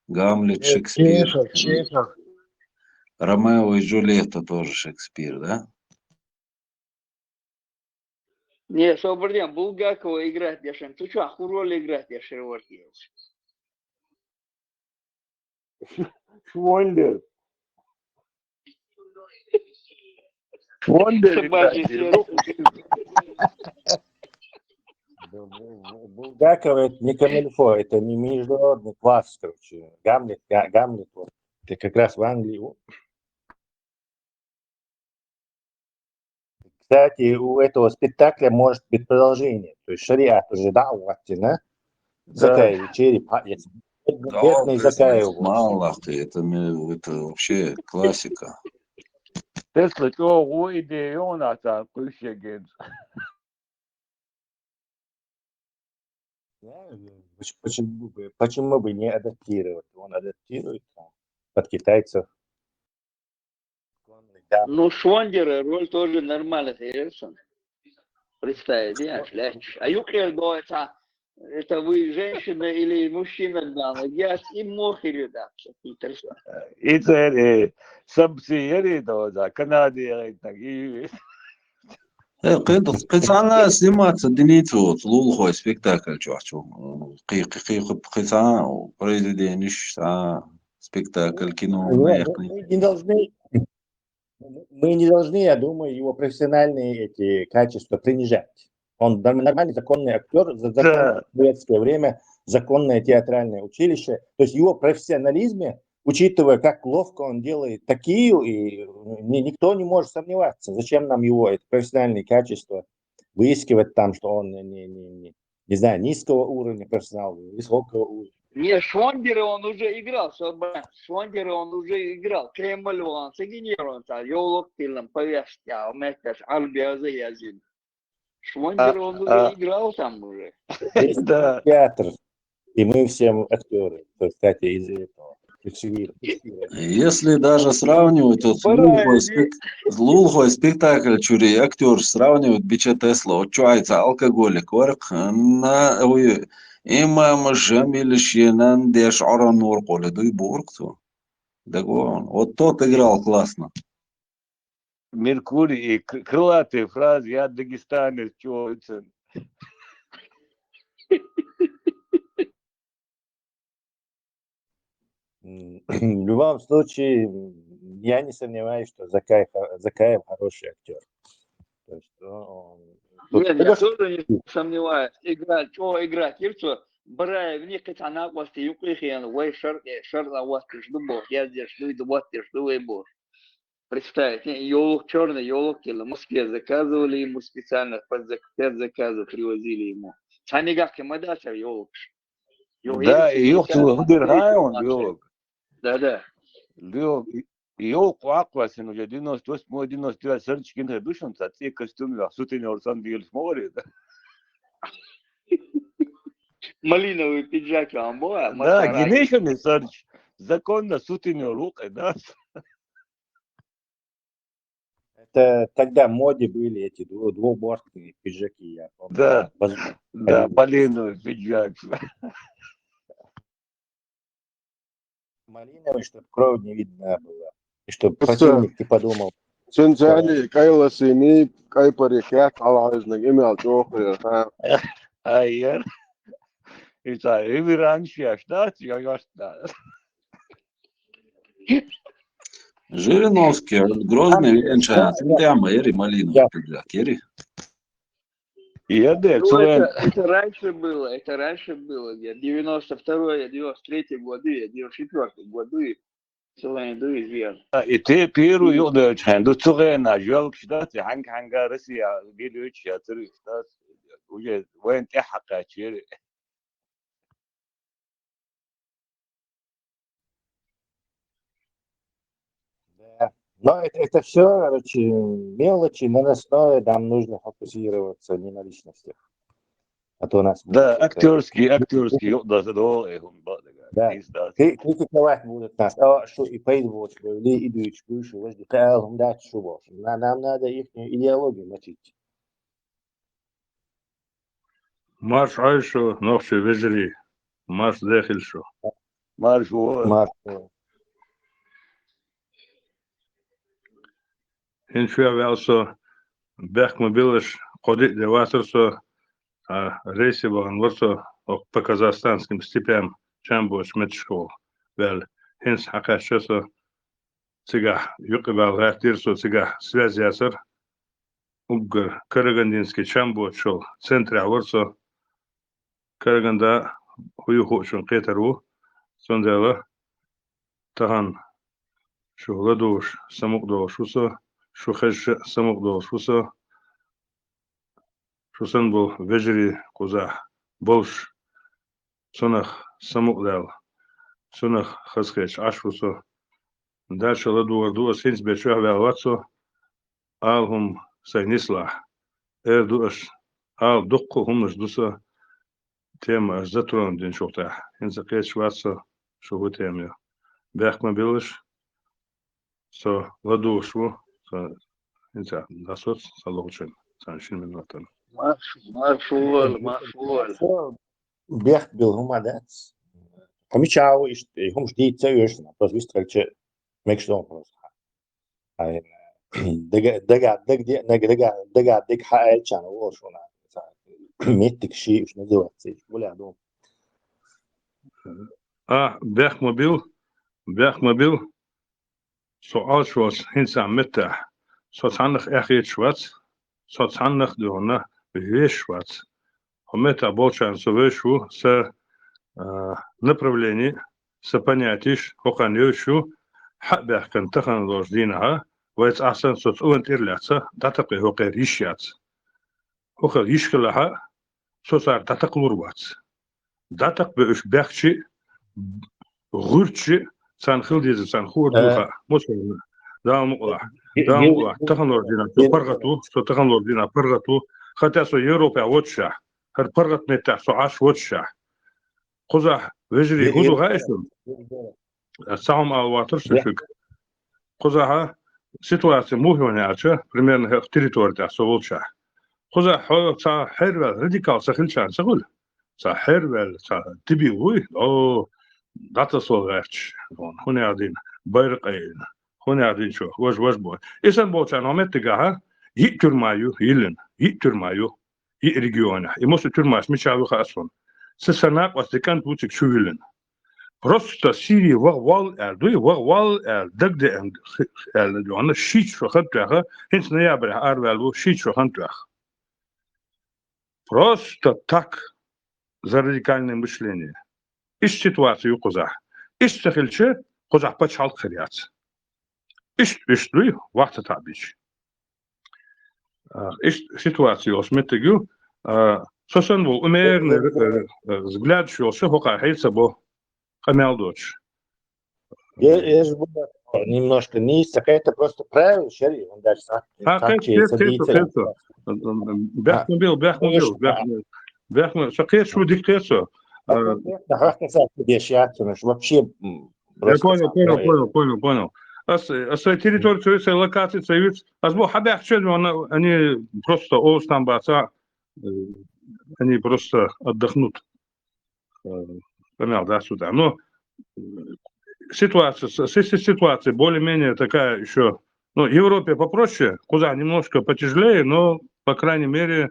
[SPEAKER 8] Гамлет, Шекспир.
[SPEAKER 10] Чехов.
[SPEAKER 8] Ромео и Джульетта тоже Шекспир, да?
[SPEAKER 4] Не, Собордян, Булгакова играть яшен. Ты что, роль играть яшен вот есть?
[SPEAKER 1] Швондер.
[SPEAKER 5] Булгаков это не камильфо, это не международный класс, короче. Гамлет, вот. Это как раз в Англии. Кстати, у этого спектакля может быть продолжение. То есть шариат уже дал, да? Закаевый череп. Бедный Закаев.
[SPEAKER 8] Мало ты, это вообще классика.
[SPEAKER 1] Тесла, что идея у нас,
[SPEAKER 5] Почему бы не адаптировать? Он адаптирует под китайцев.
[SPEAKER 4] Ну, Швондера роль тоже нормально, интересно. Представить, я шляч. А юкрер это вы женщина или мужчина, да? Я с ним мохерю, да. Интересно.
[SPEAKER 1] Это сабсиери, да, Канаде, так и...
[SPEAKER 8] قطعنا سليمات دنيتو طلوع спектакль чувачу قطعة произведение спектакль кино
[SPEAKER 5] мы не должны, я думаю, его профессиональные эти качества принижать. Он нормальный законный актер, законное в советское время законное театральное училище. То есть его профессионализме, учитывая, как ловко он делает такие, и никто не может сомневаться, зачем нам его это профессиональные качества выискивать там, что он не знаю, низкого уровня профессионал, высокого уровня.
[SPEAKER 4] Не, Швондера он уже играл, Швондера он уже играл. Кремль он сагинирован, ёлок тилом повязки, а уместишь Альбиаза Язин. Швондера он уже играл там уже.
[SPEAKER 5] Есть
[SPEAKER 1] Да.
[SPEAKER 5] театр, и мы все актеры. То есть, кстати, из-за этого.
[SPEAKER 8] Если даже сравнивать вот лулхой спектакль чури актер сравнивать бича Тесла, вот чуайца алкоголик, варк на имам Жамиль Шенан деш Аранур коли дуй бургту. Вот тот играл классно.
[SPEAKER 1] Меркурий и крылатые фразы, я дагестанец, чё.
[SPEAKER 5] В любом случае, я не сомневаюсь, что Закаев хороший актер. То есть,
[SPEAKER 4] Нет, я тоже не сомневаюсь. Играть, что играть? И что? Брай, мне катана власти, юклихен, вай шарна власти, жду бог, я здесь жду, и власти, жду, и бог. Представьте, елок черный, елок тело. В Москве заказывали ему специально, 5 заказов привозили ему. Санигак и мадача елок.
[SPEAKER 1] Да, и елок он, елок.
[SPEAKER 4] Да.
[SPEAKER 1] Елок аквасин уже 98-99 сырчкин душон, цаци костюм, сутин орсан дил смотрит.
[SPEAKER 4] Малиновый пиджак, амбоя.
[SPEAKER 1] Да, генешный сырч. Законно сутин рук, да.
[SPEAKER 5] Это тогда в моде были эти двубортные пиджаки, я помню.
[SPEAKER 1] Да, малиновый пиджак.
[SPEAKER 5] Малиновый, чтобы кровь не видна была. И чтобы противник не подумал.
[SPEAKER 2] Сенсани, кайласини, кайпарикят, алазник, имел чохры.
[SPEAKER 1] Айер. Это и раньше, что я.
[SPEAKER 8] Жириновский, Грозный, Венчан, прямо Эри Малиновый пиджак, Эри.
[SPEAKER 4] Это раньше было, где 92-й, 93-й годы, 94-й годы, целые известны.
[SPEAKER 1] И ты первый юда чанду цугена, жёл кшдат, ханга Россия, гелюч, я цриф, уже вен тяхака чери.
[SPEAKER 5] Но это все, короче, мелочи, наносное, нам нужно фокусироваться не на личностях. А то нас...
[SPEAKER 1] Да, актерский,
[SPEAKER 5] да. Критиковать будут нас. А что и поедут, или идут, что возле каалом дать шубов. Нам надо их идеологию мочить.
[SPEAKER 6] Марш айшу, нохши вежри. Марш дехильшу.
[SPEAKER 1] Марш.
[SPEAKER 6] Иншуя вялсо, бехмобилыш, ходить деватерсо, рейси ваган варсо, по казахстанским степям, чамбо шметшкол. Вел, хинс хакашесо, цыга, юкибал ратирсо цыга, связи асар, убгар, карагандинский чамбо шел, центре варсо, караганда, хуюхошун кетару, сондела, тахан, шугладуш, самукдош, усо, шухеш самукдош, усо, шусан был вежери куза, болш, сонах самукдал, сонах хасхеш, ашусо, дальше ладуарду, синс бечуа вялвацо, алхум сайнисла, дуаш, ал дукку хумнаш дуса, тема затрон день шухта, инзакет швацо, шугу темя. Бяхма билыш, со ладушу, со инца, дасот, салочин, саншин минутан.
[SPEAKER 4] Маршуол.
[SPEAKER 5] Бех был гумадец. Помечал, и хум ждет серьезно, просто выстрелче мекшдон просто. Дага, дик хаэльчан, воршуна. Меттик ши, уж называется, гуля дом.
[SPEAKER 6] Бяхма бил, سؤال شواس هنسا متى صوتانخ أخير شواس صوتانخ دونا بهيش شواس ومتى болчан совешу с направление с понятиеш хоканьёшу حبه كان تخن لوجدينها ويت أحسن صوت أنت إرلاتsa داتقي هوقي ريشيات هوقي يشكلها صوت داتق لوروات داتق بأش بخشي
[SPEAKER 11] غرتش سان خلديز سان خوردوها مثلا دام تخنور دينا تو تخنور دينا برغتو خاطر سو يوروبا واتشا هر برغت متاع سو عاش واتشا قزح وجري هدو غايشن سام واترش شك قزح سيتواسي مو هنا عشا примерно территория تاع سو واتشا قزح هو صار حرب راديكال سخلشان سقول صار حرب صار تبي وي او داتا سولغاتش هنا قاعدين بايرقين هنا قاعدين شو واش بو إسان بو كان عملت جاها يكتر مايو يلن يكتر مايو يرجعونه يمس ترماش مش عارف أصلا سسناق وستكان بوتك شو يلن просто سيري وال دوي وال دقد أنا شيء شو خدتها هنس نيابر أروالو شيء شو خدتها просто так за радикальное мышление إيش سيتواسيو قزح إيش تخلشة قزح بتشال خريات إيش دوي وقت تعبيش إيش سيتواسيو اسمتجو سوسن بو أمير взгляд شو هو حيث Хамялдоч.
[SPEAKER 5] Я же буду немножко не это просто правило шари, он даже
[SPEAKER 11] Бяхмобил, шакет шо диктесо.
[SPEAKER 5] Вообще.
[SPEAKER 11] Я понял. Территорию своей локации союз. Азбо хабях чё, они просто остан баца, они просто отдохнут. Понял, да, сюда. Но ситуация более-менее такая еще. Ну, в Европе попроще, куда немножко потяжелее, но, по крайней мере,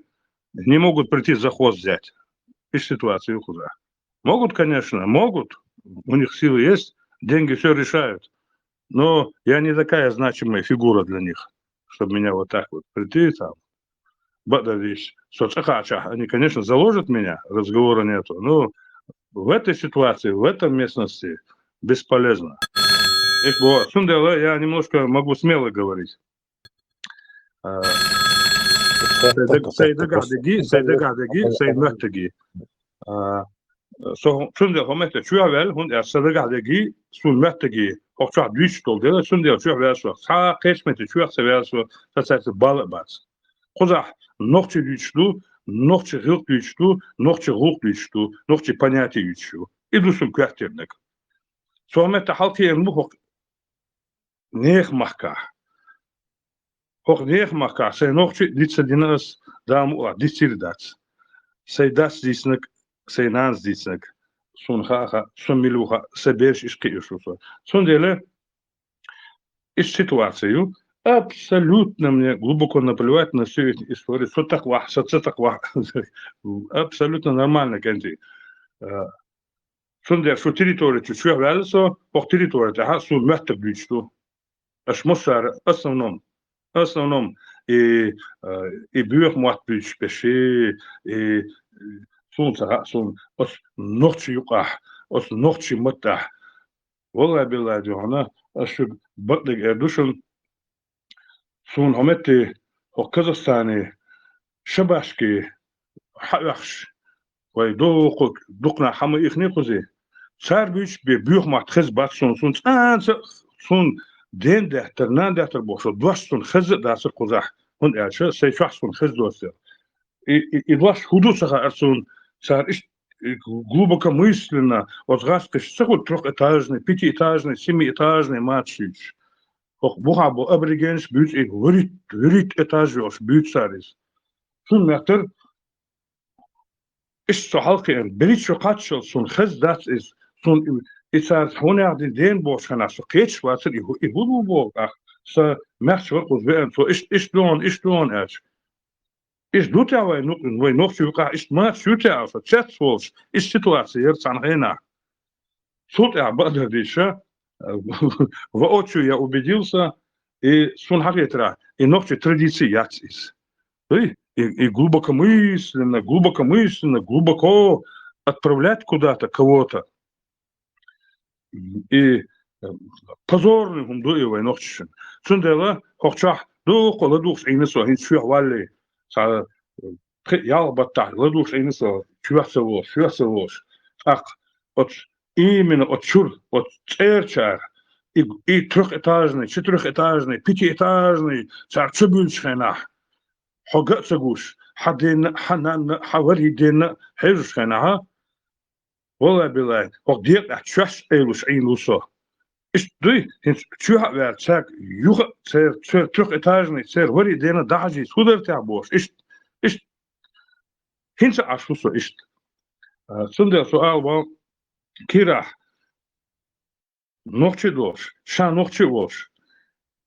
[SPEAKER 11] не могут прийти за хвост взять. И ситуацию куда. Могут, конечно, могут. У них силы есть, деньги все решают. Но я не такая значимая фигура для них, чтобы меня вот так вот прийти там. Бадавиш, они, конечно, заложат меня, разговора нету. Но в этой ситуации, в этой местности бесполезно. Я немножко могу смело говорить. Сейдагадеги. Sunday homete chuavel hun sadagадеги sun mettegi okcha dwistol dela sunday chuavel so sa qesmete chuavel so ça balbats. Qozah nochtje dwistlu nochtje heel dwistlu nochtje hoog dwistlu nochtje понятие dwistlu. Idu sun kwartiernek. So met halke en moch neeg makka. Hoch neeg makka say nochtje dit se dinas damu dit sirdat. Say das disnek say naans disnek. Sun gaga sun miluga sebers is keusho. Sun dele is ситуацию абсолютно мне глубоко наплевать на всю эту историю. Что такое? Абсолютно нормально, Кенти. Sunday şu territory şu verso o territory ta su mötte büyüstü. Asmosar asnonom büyük muat büyüş beşi sun os nochtçu yuqa os nochtçu mutta. Vallahi billahi diyorlar şu batlık erduşun sun hameti o Kazakhstan'ı şabaşki hayx ve dokna hamı ikhni kuzi Sarbüç bir büyük matxiz batsun sun den dehter boşu dostun xiz dasır kuzah hun erşe seyfahsun xiz dostur. İdvaş hudusaha ersun sar iş глубоко мысленно вот гаскаш сахут трехэтажный, пятиэтажный, семиэтажный матчич. Bu aborigens büyük вырит этажёш büyük saris. Sun meter iş so halken berit so kaçıl sun xiz das is sun isar honer den boşana so geç wasser I hudu bo so merch wat was so is don erch. Is doet ja wij nog zoeken is maar zoete als het chats is situatie hier zijn hena. Суд я бададиша воочию я убедился и сунхагетра и ногти традиции яцис. И глубокомысленно, глубоко отправлять куда-то кого-то. И позорный хумдуевой ногтишин. Сундела хохчах ду коладух инесо хинчух валли. Я батар ладуш инесо чувствовал. Ах, от именно от чур, от церчар, и трехэтажный, четырехэтажный, пятиэтажный, цар цубюльшхена, хогацагуш, хаден, ханан, хавариден, хежушхена, والله بالله وقديك أشوش إيلوش إيلوسو إيش دوي هنش شو هذا تاك يوخ سير تروح إتاجني سير وري دينا دعجي سودر تعبوش إيش هنش عشوسو إيش سندر سؤال وان كيراح نوخشي دوش شان نوخشي ووش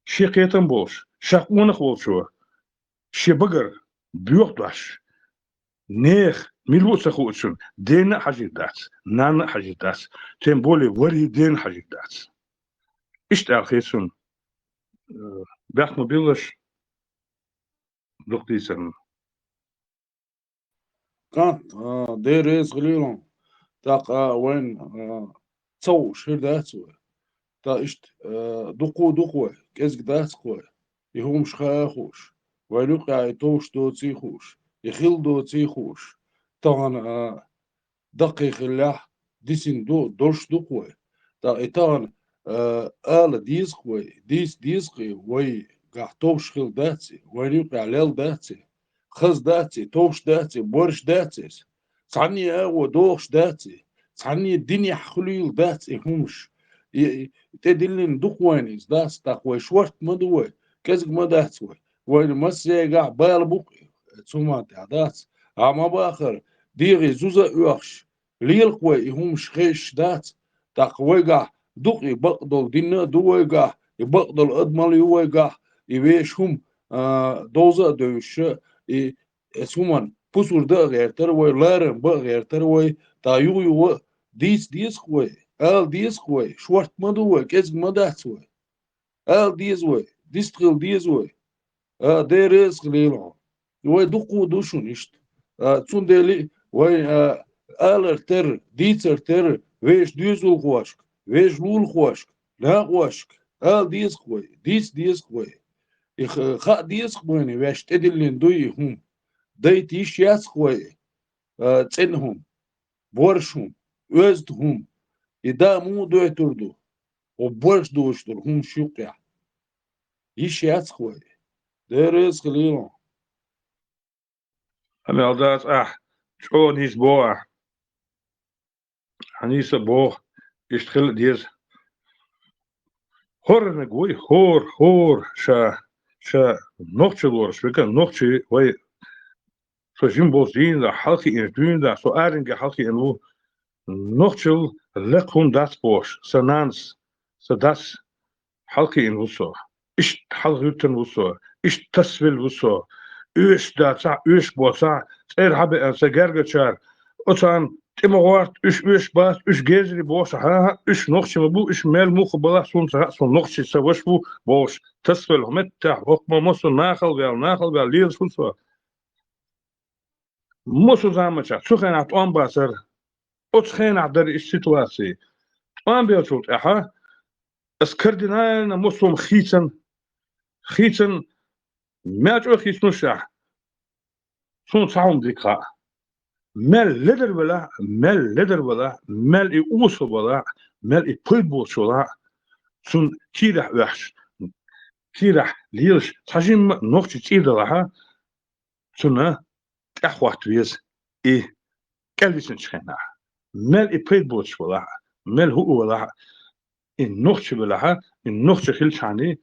[SPEAKER 11] شي قيتن بوش شاقونخ ووشو شي بقر بيوخ دوش نيخ ميلو سخوتشون دينا حاجة داس نانا حاجة داس تنبولي وري دين حاجة داس إيش تأخيسون بيخ مبيلش دكتيسن
[SPEAKER 12] كانت ديريز غليلون تاق وين تصوش هير داتسوه تا إشت دقوه كزك داتسوه يهوم شخاخوش وين يقع يتوش دوتسيخوش يخيل دوتسيخوش طبعا دقيق الله ديسين دوش دقوه تا إتان آل ديسقوي وي قاع توش خيل داتسي وين يقع ليل داتسي خز داتسي توش داتسي بورش داتسي عني أو دوش داتسي عني الدنيا خليل داتسي همش تدلين دقوانيز داس تقوي شورت مدوي كزق ما داتسوي وين مسي قاع بالبوقي تسومات داتس أما باخر ديغي زوزا أوخش ليل قوي همش خيش داتس تقوي قاع دقي بقدل دينا دوي قاع يبقدل أدمال يوي قاع يبيش هم دوزا دوش اسمون بوسور ده غير تروي لارن بق غير تروي تايو ديس قوي ديس قوي شورت مدوي كزق مداتسوي ديس وي ديستغل ديس وي ديريس غليلون وي دقو دوشون إشت تون ديلي وي تر ديتر تر ويش ديزول خواشك ويش لول خواشك لا خواشك ديس قوي ديس قوي خا ديس قوي ويش تدلين دوي هم دايتيش ياس قوي تنهم بورشهم özdhum إدامو دوي تردو وبورش دوشتر هم شوقع يش ياس قوي ديريس غليلون
[SPEAKER 11] أنا أردت شو نيس بوع هنيس بوع يشتغل ديز هور نقوي هور شا نوتش لورش بكن نوتش وي سو جيمبوس دين دا حلقي إن دين دا سو أرنج حلقي إن لو نوتشل لكم داس بوش سنانس سداس حلقي إن وصو إيش حلقيتن وصو إيش تسويل وصو إيش دا تاع إيش بوسا سير حبي أن سجرجشار أتان تمغوات إيش باس إيش جزري بوش ها إيش نوخش مبو إيش مال موخ بلا سون نوخش سوش بو بوش تسويل همتة وقت ما مصر ناخل قال ليل سو مصر زامشة شو خنات أم باسر أتخين عدر السيتواسي أم بيوتشوت إحا اسكردينالنا مصر خيتن ما جو خيتنو شاح سون صاحم ديكا مال لدر ولا مال إيوس ولا مال إيبوش ولا سون كيرح وحش كيرح ليش تحجم نوختي تيدا لها سون أخوات ويز إيه كالبسن شخنا مال إيبوش ولا مال هو ولا إن نوختي ولا إن نوختي خلشاني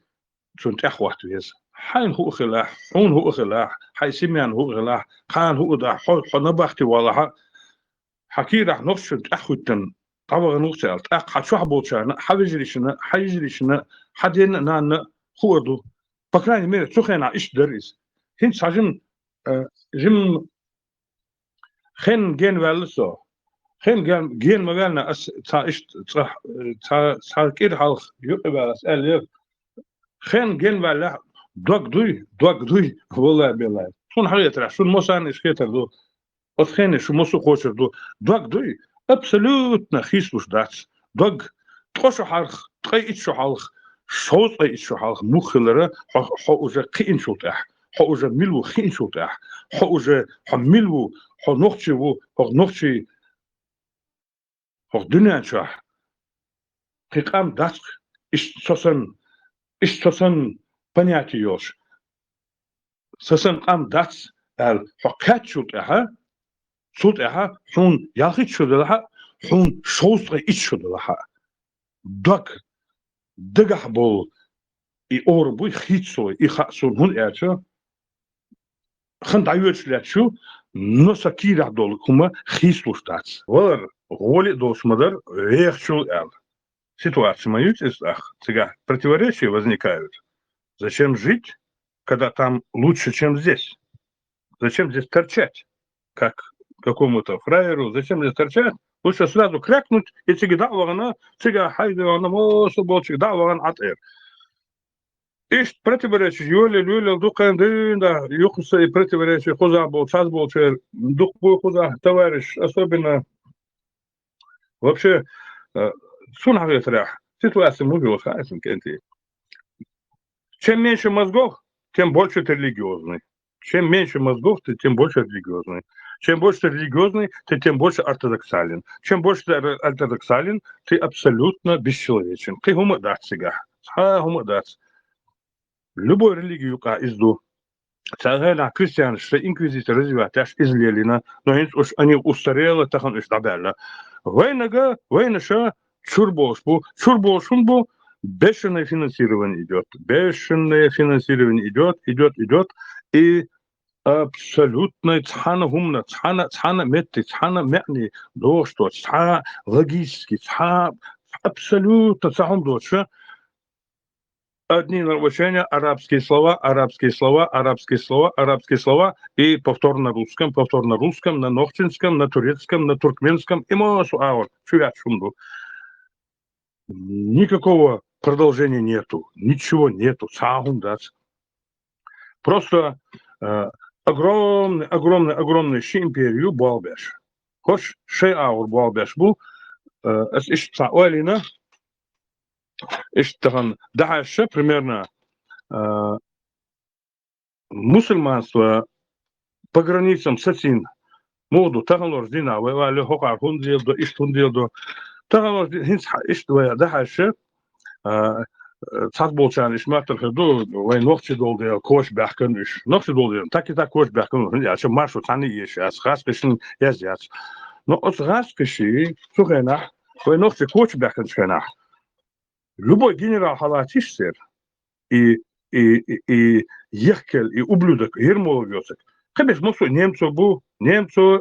[SPEAKER 11] سون أخوات ويز حين هو خلاح حون هو خلاح حي سميان هو خلاح خان هو دا حنبختي ولا حكي راح نوختي أخوتن طبعا نوختي حشو حبوتشان حيجريشنا حدين نان هو دو فكراني مير سخنا إيش دريس هين ساجم جم خن جين والسو خن جين مغالنا تا إيش تا كير حال يقبل أسأل خن جين ولا دوك دوي والله بالله شون حقيقة راح شون موسان إيش كتر دو أتخيل شو موسو خوشر دو دوك دوي أبسولوتنا خيسوش داتس دوك تخشو حالخ تخي إتشو حالخ شوط إتشو حالخ مخلرة حوجة قين شوتاح حوجة ملو خين شوتاح حوجة حملو حنوختي
[SPEAKER 12] Hok dünya çah. Hikam dask iş sosan понятиёш. Sosan qam daц al hokat şut aha hun yaxit şudlaha hun şousqa iç şudlaha. Dak dagah bol i or bu hitso i khasun hun erço. Khan dayuçlar şu nosa kira dol kuma хислушtaц. Var роли досмадар рехчул эл. Ситуация моюсь, сега противоречия возникают. Зачем жить, когда там лучше, чем здесь? Зачем здесь торчать, как какому-то фраеру? Зачем здесь торчать? Лучше сразу крякнуть и цигда вагана, цига хайда вагана, мосу бол цигда ваган атэр. Ишт противоречие, юли, дукан да, юхуса и противоречие, хуза был, час был, дух был хуза, товарищ, особенно вообще сунавет рях. Ситуация мубила хайсен кенти. Чем меньше мозгов, тем больше ты религиозный. Чем меньше мозгов, ты тем больше религиозный. Чем больше ты религиозный, ты тем больше ортодоксален. Чем больше ты ортодоксален, ты абсолютно бесчеловечен. Ты гумадат сега. Гумадат. Любой религию изду. Цагана христианство, инквизиция развивать, аж излелина, но они устарели, так он иш дабелла. Войнаша, чурбошбу, бешеное финансирование идет. Бешеное финансирование идет. И абсолютно цхана гумна, цхана метти, цхана мяни, дошто, цха логически, цха абсолютно цхам дошто. Одни нарушения, арабские слова, и повтор на русском, на нохтинском, на турецком, на туркменском, и массу аур, чувят шумду. Никакого продолжения нету, ничего нету, саундас. Просто огромный империю балбеш. Хош шей аур балбеш был, иш цаолина. Иштаган дальше примерно мусульманство по границам сатин моду тагалор дина вали хокар хундил до иштундил до тагалор хинс иштвая дальше цадболчан ишматер хду вай нохчи долдел кош бахканиш нохчи долдел таки так кош бахкан я че маршу тани еш аз хаскишин язяц но от хаскиши сухена вай нохчи кош бахкан шена. Любой генерал халатишсер и ехкел, и ублюдок, ермоловёцек. Кабеш мосу немцу,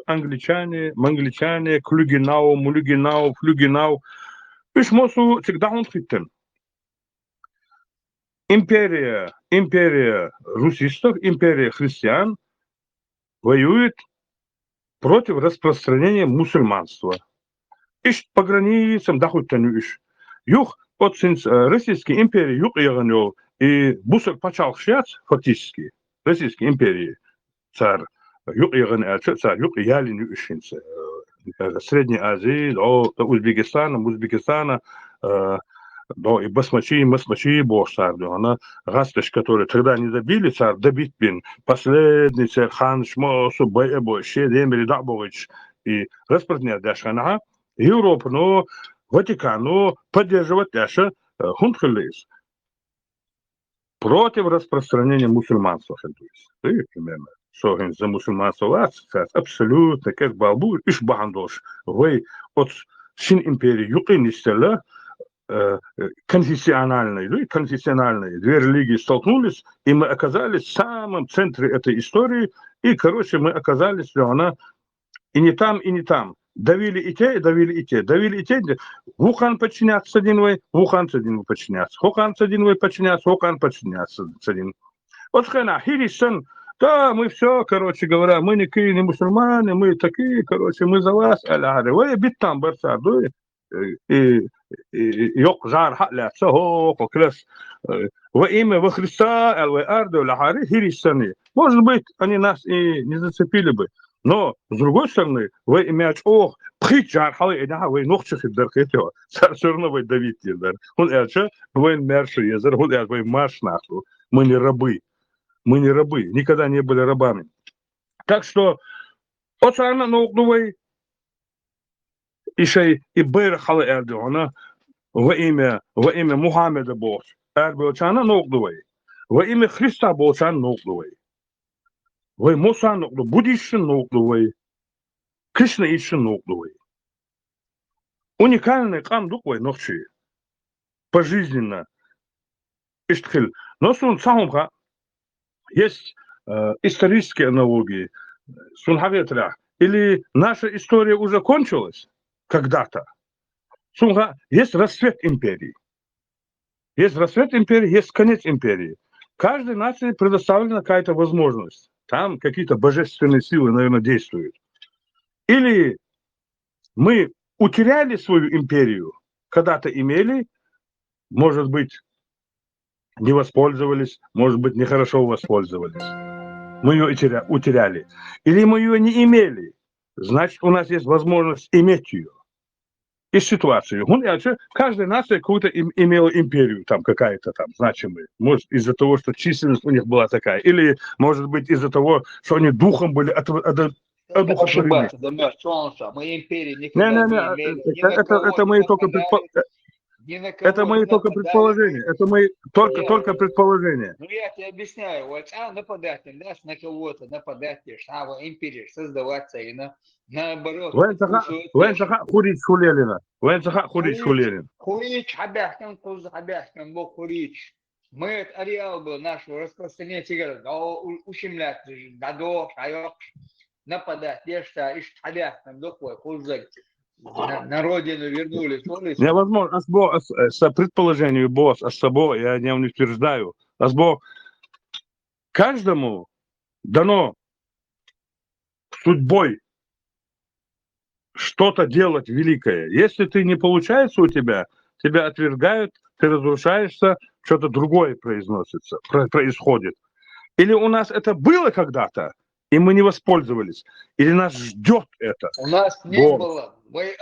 [SPEAKER 12] англичане, мангличане, клюгенау, мулюгенау, флюгенау. Иш мосу всегда он хиттен. Империя русистов, империя христиан воюет против распространения мусульманства. Иш по границам дахуттен иш. Юх от Российской империи юг ягонёл и бусок почал шьяц фактически Российской империи царь юг ягон царь юг ялин ющинцы Средней Азии до Узбекистана до и басмачи бог царь она гастыш который тогда не добили царь добить бин последний царь хан шмосу бой шедемри дабович и распространять дашана Европу но Ватикану поддерживать Даша Хунтхелис против распространения мусульманства. Примерно. Что за мусульманство абсолютно как балбу иш бахандош. Вы от Син империи юкинистела конфессиональные две религии столкнулись, и мы оказались в самом центре этой истории, и, короче, мы оказались, что она и не там, и не там. Давили и те. Вухан подчиняться один, Вухан подчиняться. Хухан подчиняться, Хухан подчиняться один. Вот хана, хирисан, да, мы все, короче говоря, мы не мусульмане, мы такие, короче, мы за вас, аляхари. Вы биттам барса, дуй. И yok zar hala сохо класс во имя во Христа ар-ду ла-хари хирисан. Может быть, они нас и не зацепили бы. Но, с другой стороны, вы имеете притчар халы инаха вы нохчих дерхетё. Сарсурно вы Давид езер. Он элче, вы мерши езер, он элче вы марш наху. Мы не рабы, никогда не были рабами. Так что, оцарна ногдувай еще и Бейрхала Эрдогана во имя Мухаммеда Бог. Эрдогана ногдувай. Во имя Христа Богчан ногдувай. Во Муса ногдувай. Буддишин ногдувай. Кришна ишин ногдувай. Уникальный камдуквай ногчи. Пожизненно. Иштхил. Но сун самха есть исторические аналогии. Сунхаветра. Или наша история уже кончилась когда-то. Сунха, есть расцвет империи. Есть расцвет империи, есть конец империи. Каждой нации предоставлена какая-то возможность. Там какие-то божественные силы, наверное, действуют. Или мы утеряли свою империю, когда-то имели, может быть, не воспользовались, может быть, нехорошо воспользовались. Мы ее утеряли. Или мы ее не имели. Значит, у нас есть возможность иметь ее. И ситуацию. Каждая нация какую-то имела империю, там какая-то там значимая. Может, из-за того, что численность у них была такая. Или, может быть, из-за того, что они духом были одухотворены.
[SPEAKER 4] Мы империи никогда не имели.
[SPEAKER 12] Это мои только это мои только предположения. Это мои только предположения.
[SPEAKER 4] Ну я тебе объясняю, вот нападать, да, на кого-то нападать, империю создаваться и наоборот.
[SPEAKER 12] Венцаха хурич хулелина. Венцаха хурич хулелин.
[SPEAKER 4] Хурич хабяхтан бог хурич. Мы от ареал был нашего распространения тигра, ущемлять, гадо, шайок, нападать, ешта, ишь хабяхтан, докой, хузак. На родину вернулись.
[SPEAKER 12] Невозможно. С предположением босс, с собой я не утверждаю. Каждому дано судьбой что-то делать великое. Если ты не получается у тебя отвергают, ты разрушаешься, что-то другое происходит. Или у нас это было когда-то, и мы не воспользовались. Или нас ждет это.
[SPEAKER 4] У нас не было. Вы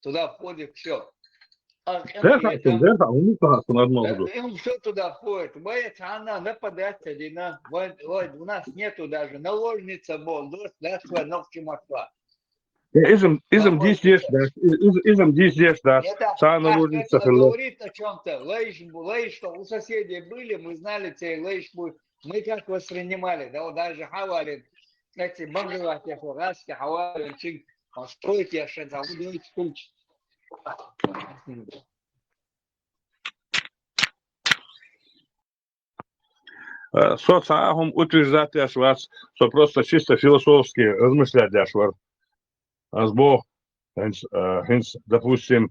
[SPEAKER 4] туда входит все. Им все туда входит. Она нападает, у нас нету даже наложница был, дошла, ногти мошла.
[SPEAKER 12] Изм здесь да.
[SPEAKER 4] Говорит о чем-то. Лейш, что у соседей были, мы знали цей лейш, мы как воспринимали, да, даже хавали, эти бангладеши, хараски, хавали, строить я что там,
[SPEAKER 12] соцагом утверждать вас, что просто чисто философски размышлять дашвар. Бог, допустим,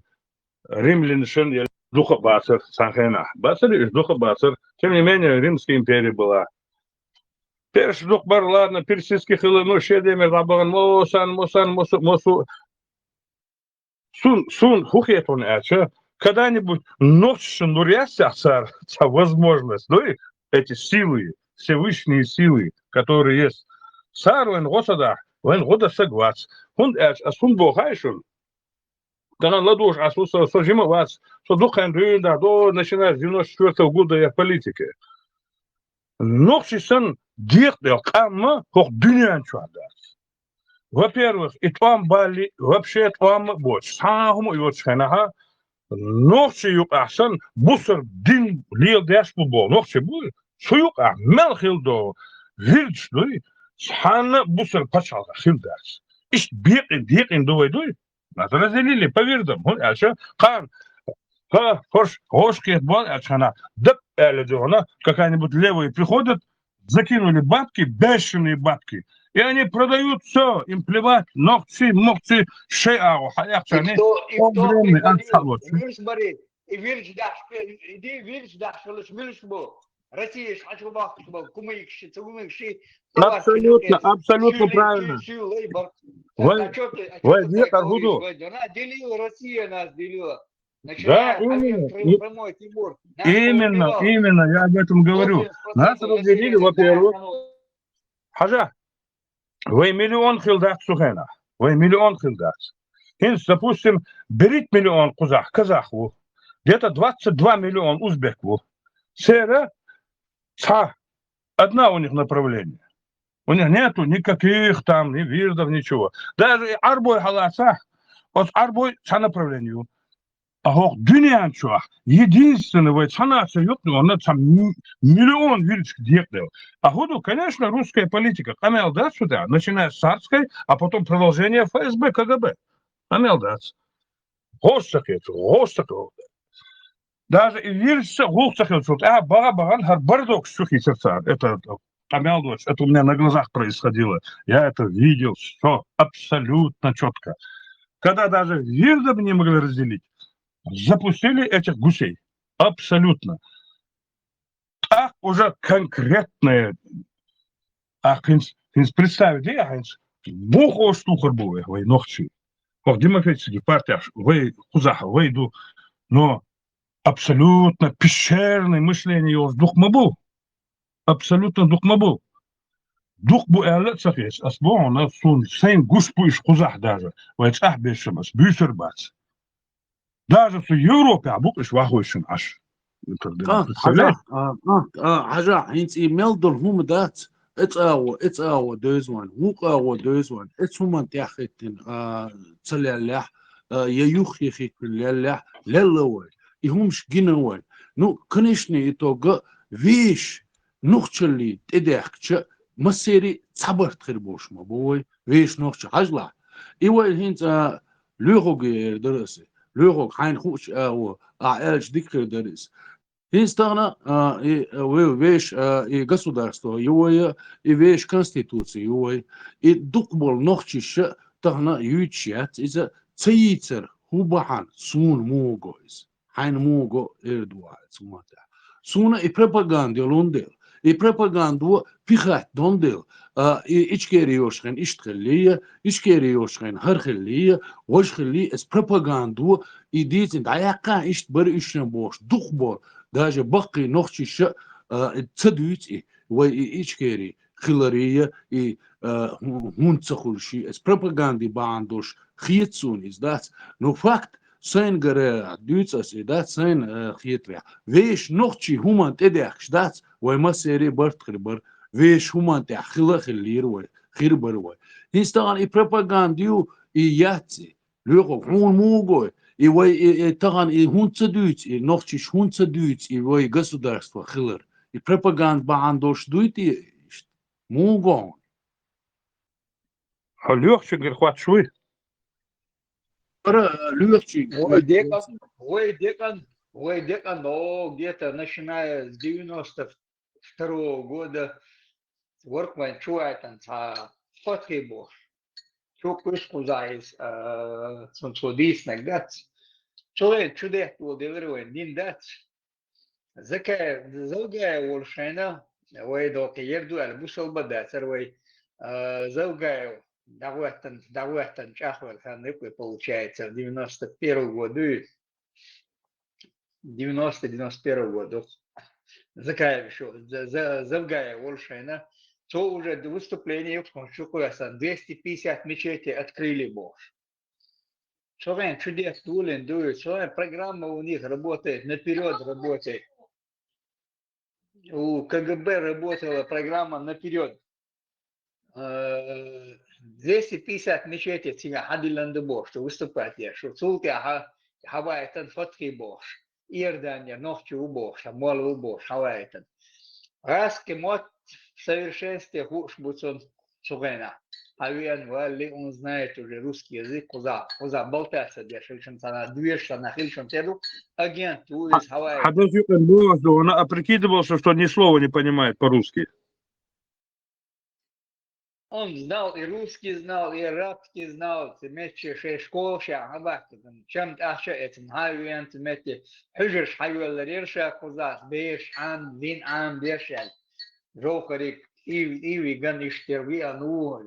[SPEAKER 12] римляншин духа бацер, санхена. Бацер и духа бацер. Тем не менее, Римская империя была. Перш дух бар, ладно, персидских или ну, щедемер, набаган, мосу. Сун, хухет он, когда-нибудь ночью нуряся, царь, возможность, ну и эти силы, Всевышние силы, которые есть. Царь, он господа, он года соглас. Он богайшун. Да ладуш, сожимовать, что духан рында, до начиная с 94-го года я в политике. Ночью сон дирдер камма, хох дюнян чуадас. Во-первых, и там бали, вообще там вот, сахому и вот шханаха, ночью юк ахсан, бусар дин лил дэшпу бол, ночью был, суюк ах, мелхил до, вильч, дуй, схана бусар пачалга, хилдас. Ишь бекин дуй, нас разделили по вирдам, а что, хан, хошки, а да, какая-нибудь левые приходят, закинули бабки, бешеные бабки, и они продают все, им плевать, ногти, шеау, хаякчаны, огромный ансалот. Абсолютно правильно.
[SPEAKER 4] Россия нас делила.
[SPEAKER 12] Да, именно, я об этом говорю. Нас разделили, во-первых, хажа, вы миллион хилдах сухена, вы миллион хилдах. Допустим, берите миллион казаху, где-то 22 миллиона узбеку. Сера, одна у них направление. У них нету никаких там ни вирдов, ничего. Даже арбой халаса, вот арбой по направлению. А вот дünyanın çoğu, единственный вот санация ёпну, он там миллион вирчик делал. А вот, конечно, русская политика. Амелдац сюда, начиная с царской, а потом продолжение ФСБ, КГБ. Амелдац. Гостак. Даже и вирчик, гостак, а бага-баган, бардок, сухий сердца. Это Амелдац, это у меня на глазах происходило. Я это видел, все абсолютно четко. Когда даже вирдов не могли разделить, запустили этих гусей. Абсолютно. А уже конкретные... представить, бухо штухар было, вы ногчи. В демократических партиях вы кузаха выйду, но абсолютно пещерное мышление его дух был. Абсолютно дух был. Дух был элецахис, а сбо у нас сон сейн гуш пуиш кузах даже. Вы ах бешемас, бюсер бац. Даже в Европе, а буквально вахующим аж.
[SPEAKER 11] حاجة هينس إيميل دول هم دات it's our those one hook our those one it's هم تأخذين تسلي الله ييوخ يخيك الله للوي يهمش جنوي نو كنيشني يتوقع ويش نخشلي تدخش مسيري صبر تخربوش ما بوي ويش نخش حجلا إيوه هينس لوغو درسي لوغو حين خوش أو أعالج ذكر درس Инстагна вещь и государство, и вещь конституции, и дукбол нохчище тагна ючат из цейцер хубахан сун мугоис, хайн муго эрдуает сумата. Суна и пропаганда лондел, и пропаганду пихат дондел, и ичкериошхен иштхелия, ичкериошхен хархелия, вошхелия с пропаганду и дитин даяка иштбер ишнбош дукбол. Даже баки нохчище цедуйти, и ичкери хилария и хунцахульши, с пропаганды бандуш хитсун из дат, но факт сайн гаре дюцас и дат сайн хитря. Веш нохчи хуман тедяхш дат, вай масери барт хрибар, веш хуман те хила хилир вай хирбар вай. Инстаган и пропагандию и яци, люхо хун мугой. И вой таган и хунцадуйц, и нохчиш хунцадуйц, и вой государство хилер. И пропаганд баандош дуйти мугон.
[SPEAKER 12] А легче, говорит, хват швы.
[SPEAKER 11] Легче.
[SPEAKER 4] Ой, декан, но где-то начиная с 92-го года Workman чуайтан за фотки бош. Чукушку заис сонсодис нагдат. Человек чудес был делируем дин дат. Закая залгая волшена, ой доки ерду альбусал бадасер ой залгая давайтан чахвал ханыкой получается в 91 году, 90-91 году. Закая еще залгая волшена. То уже до выступления в Кончукуяса 250 мечетей открыли Бож. Словен чудес тулен дует, словен программа у них работает, наперед работает. У КГБ работала программа наперед. 250 мечетей сега хадиланды Бож, что выступать я, что цулки хавайтан фотки Бож. Иордания, ногти у Бож, мол у Бож, хавайтан. Раз кемот в совершенстве хуш буцон сугена. Авиан вали, он знает уже русский язык, куза болтается, держишься на движется на хильшем теду, агент из Хавайи.
[SPEAKER 12] Он прикидывался, что ни слова не понимает по-русски.
[SPEAKER 4] Он знал и русский знал, и арабский знал, тимечи школ шахабак, чем-то аща этим Хавиан, тимечи хужиш Хавиан лерша куза, беш ам, вин ам, бешал. Жохарик и ган иштер виану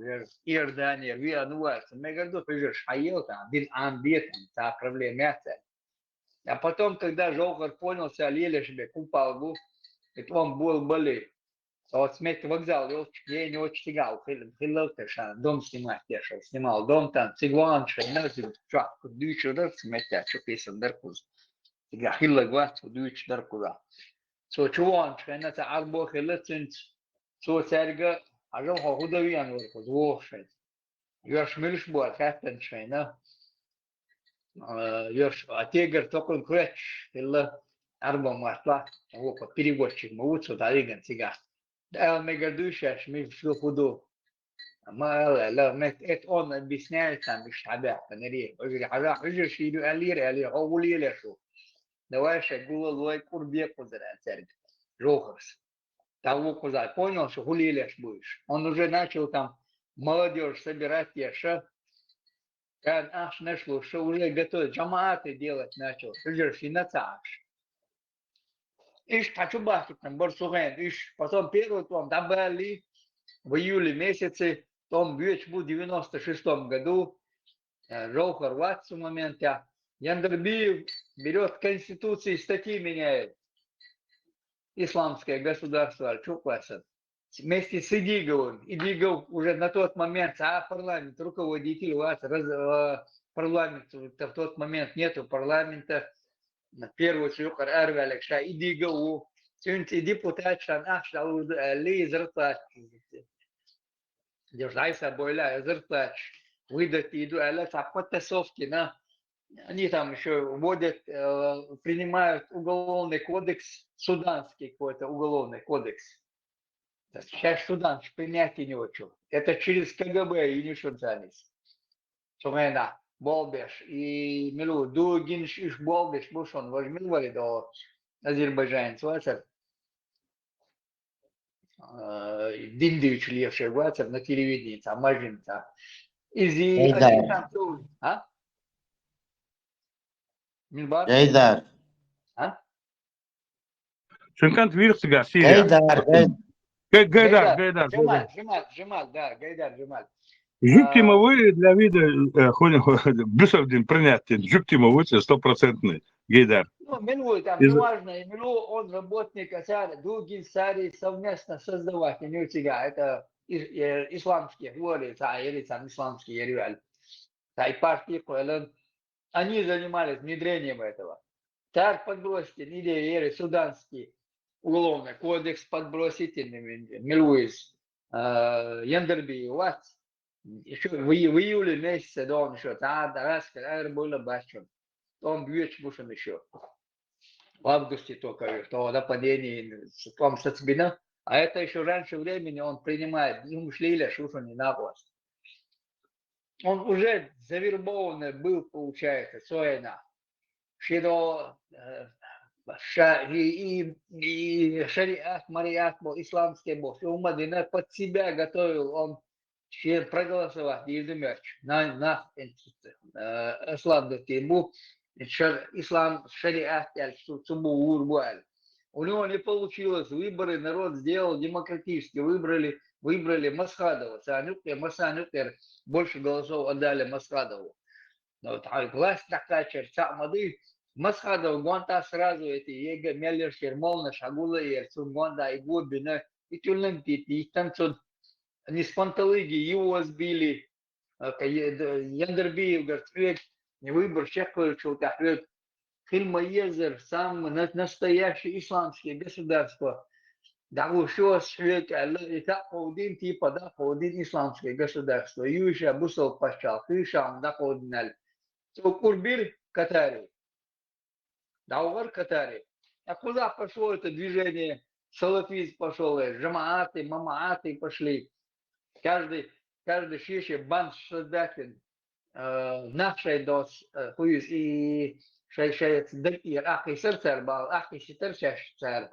[SPEAKER 4] Иордания виану мегарду пишешь хайота бин амбитен та проблема. А потом, когда Жохар понял, лели себе купалгу, и он был болей. Вот смерть вокзал, я не очень тягал, дом снимать, снимал дом там, цигуан, чак, дючу дар смерть, что песен даркуз. Тига хилла гват, дючу даркуза. So чуван, это арбо хилла цинц, so серга عجب هودويان وركض ووشد يرش ملش بوال كاتن شينا يرش أتيجر تقول كريتش إلا 4 مرات هو переводчик موت وتعليقا تيجا ده ما يقدوش مش شو خدو ما لا ما on объясняет там مش حدا فنري أجري حدا أجري شيء ألير أولي له شو دواش أقول الله يكون بيقدر أترد روحس того куда понял, что гулилешь будешь. Он уже начал там молодежь собирать яша, как аж нашло, что уже готовит, джамааты делать начал, уже финансаж. Ишь, хочу бахать там, Барсуген, ишь, потом первый том добавили в июле месяце, том Бьюч был в 96-м году, Рохар в этом моменте, Яндербиев берет конституции, статьи меняет. Исламское государство, Чукваса, вместе с Идиговым. Идигов уже на тот момент, парламент, руководитель, у вас парламент, в тот момент нету парламента, первый Чукар Арвалекша, Идигову, депутат Шан Ахшал, Ли Зартач, Держайся, Бойля, Зартач, выдать иду, а подтасовки на. Они там еще вводят, принимают уголовный кодекс, суданский какой-то уголовный кодекс. Сейчас Судан принять не хочу. Это через КГБ и не шутанец. Сумена, Болбеш и Милу, Дугинш и Болбеш, Бушон, возьмили до азербайджанцев, Диндевич Левший, на телевидении, там, Мажинца. Из-за они там тоже, а?
[SPEAKER 13] Gaydar.
[SPEAKER 4] ها؟
[SPEAKER 12] شنو كانت فيرس قاسية
[SPEAKER 13] Gaydar.
[SPEAKER 12] قيدر
[SPEAKER 4] جمال да, Гайдар Джамал.
[SPEAKER 12] Жюпти мовы для вида бюсовдин принятен. Жюпти мовы 100% Гейдар.
[SPEAKER 4] Ну, Милу там неважно, Милу он работник Дугин Сари совместно создавать, не у тебя, это исламские воли, или там исламские реалии. И партии, они занимались внедрением этого. Так подбросите, идеи, суданский уголовный кодекс подбросите, Милуис, Яндерби, у вас еще в июле месяце, да, он еще, было бачен, он Бьюч Бушен еще. В августе только, что нападение, там Сацбина, а это еще раньше времени он принимает, ему шли Шушани на власть. Он уже завербованный был, получается, Соена. Что и шариат, мариат был, исламский был. И Мадина под себя готовил, он проголосовать, Езумерч, на ислам был, ислам, шариат, у него не получилось, выборы народ сделал демократически, выбрали Масхадова, Масанюкер, больше голосов отдали Масхадову. Но вот власть такая черта моды, Масхадов, Гонта сразу эти Ега, Меллер, Шермолна, Шагула, Ерцун, Гонда, и Губина, и Тюлентит, и танцуют, они с Панталыги, его сбили, Яндербиев, говорит, выбор Чеховича, Хильма Езер, сам настоящее исламское государство. Да еще Хаудин типа, да, Хаудин исламское государство. Юша Бусов Пашал, Хишам, да, Хаудинали. Курбир Катари. Даугар Катари. А куда пошло это движение? Салафиз пошел, Жамааты, Мамааты пошли. Каждый шише банд создатель. Нашей дос, хуюз и شيء دقيق أخي سرسر بال أخي شترشش سر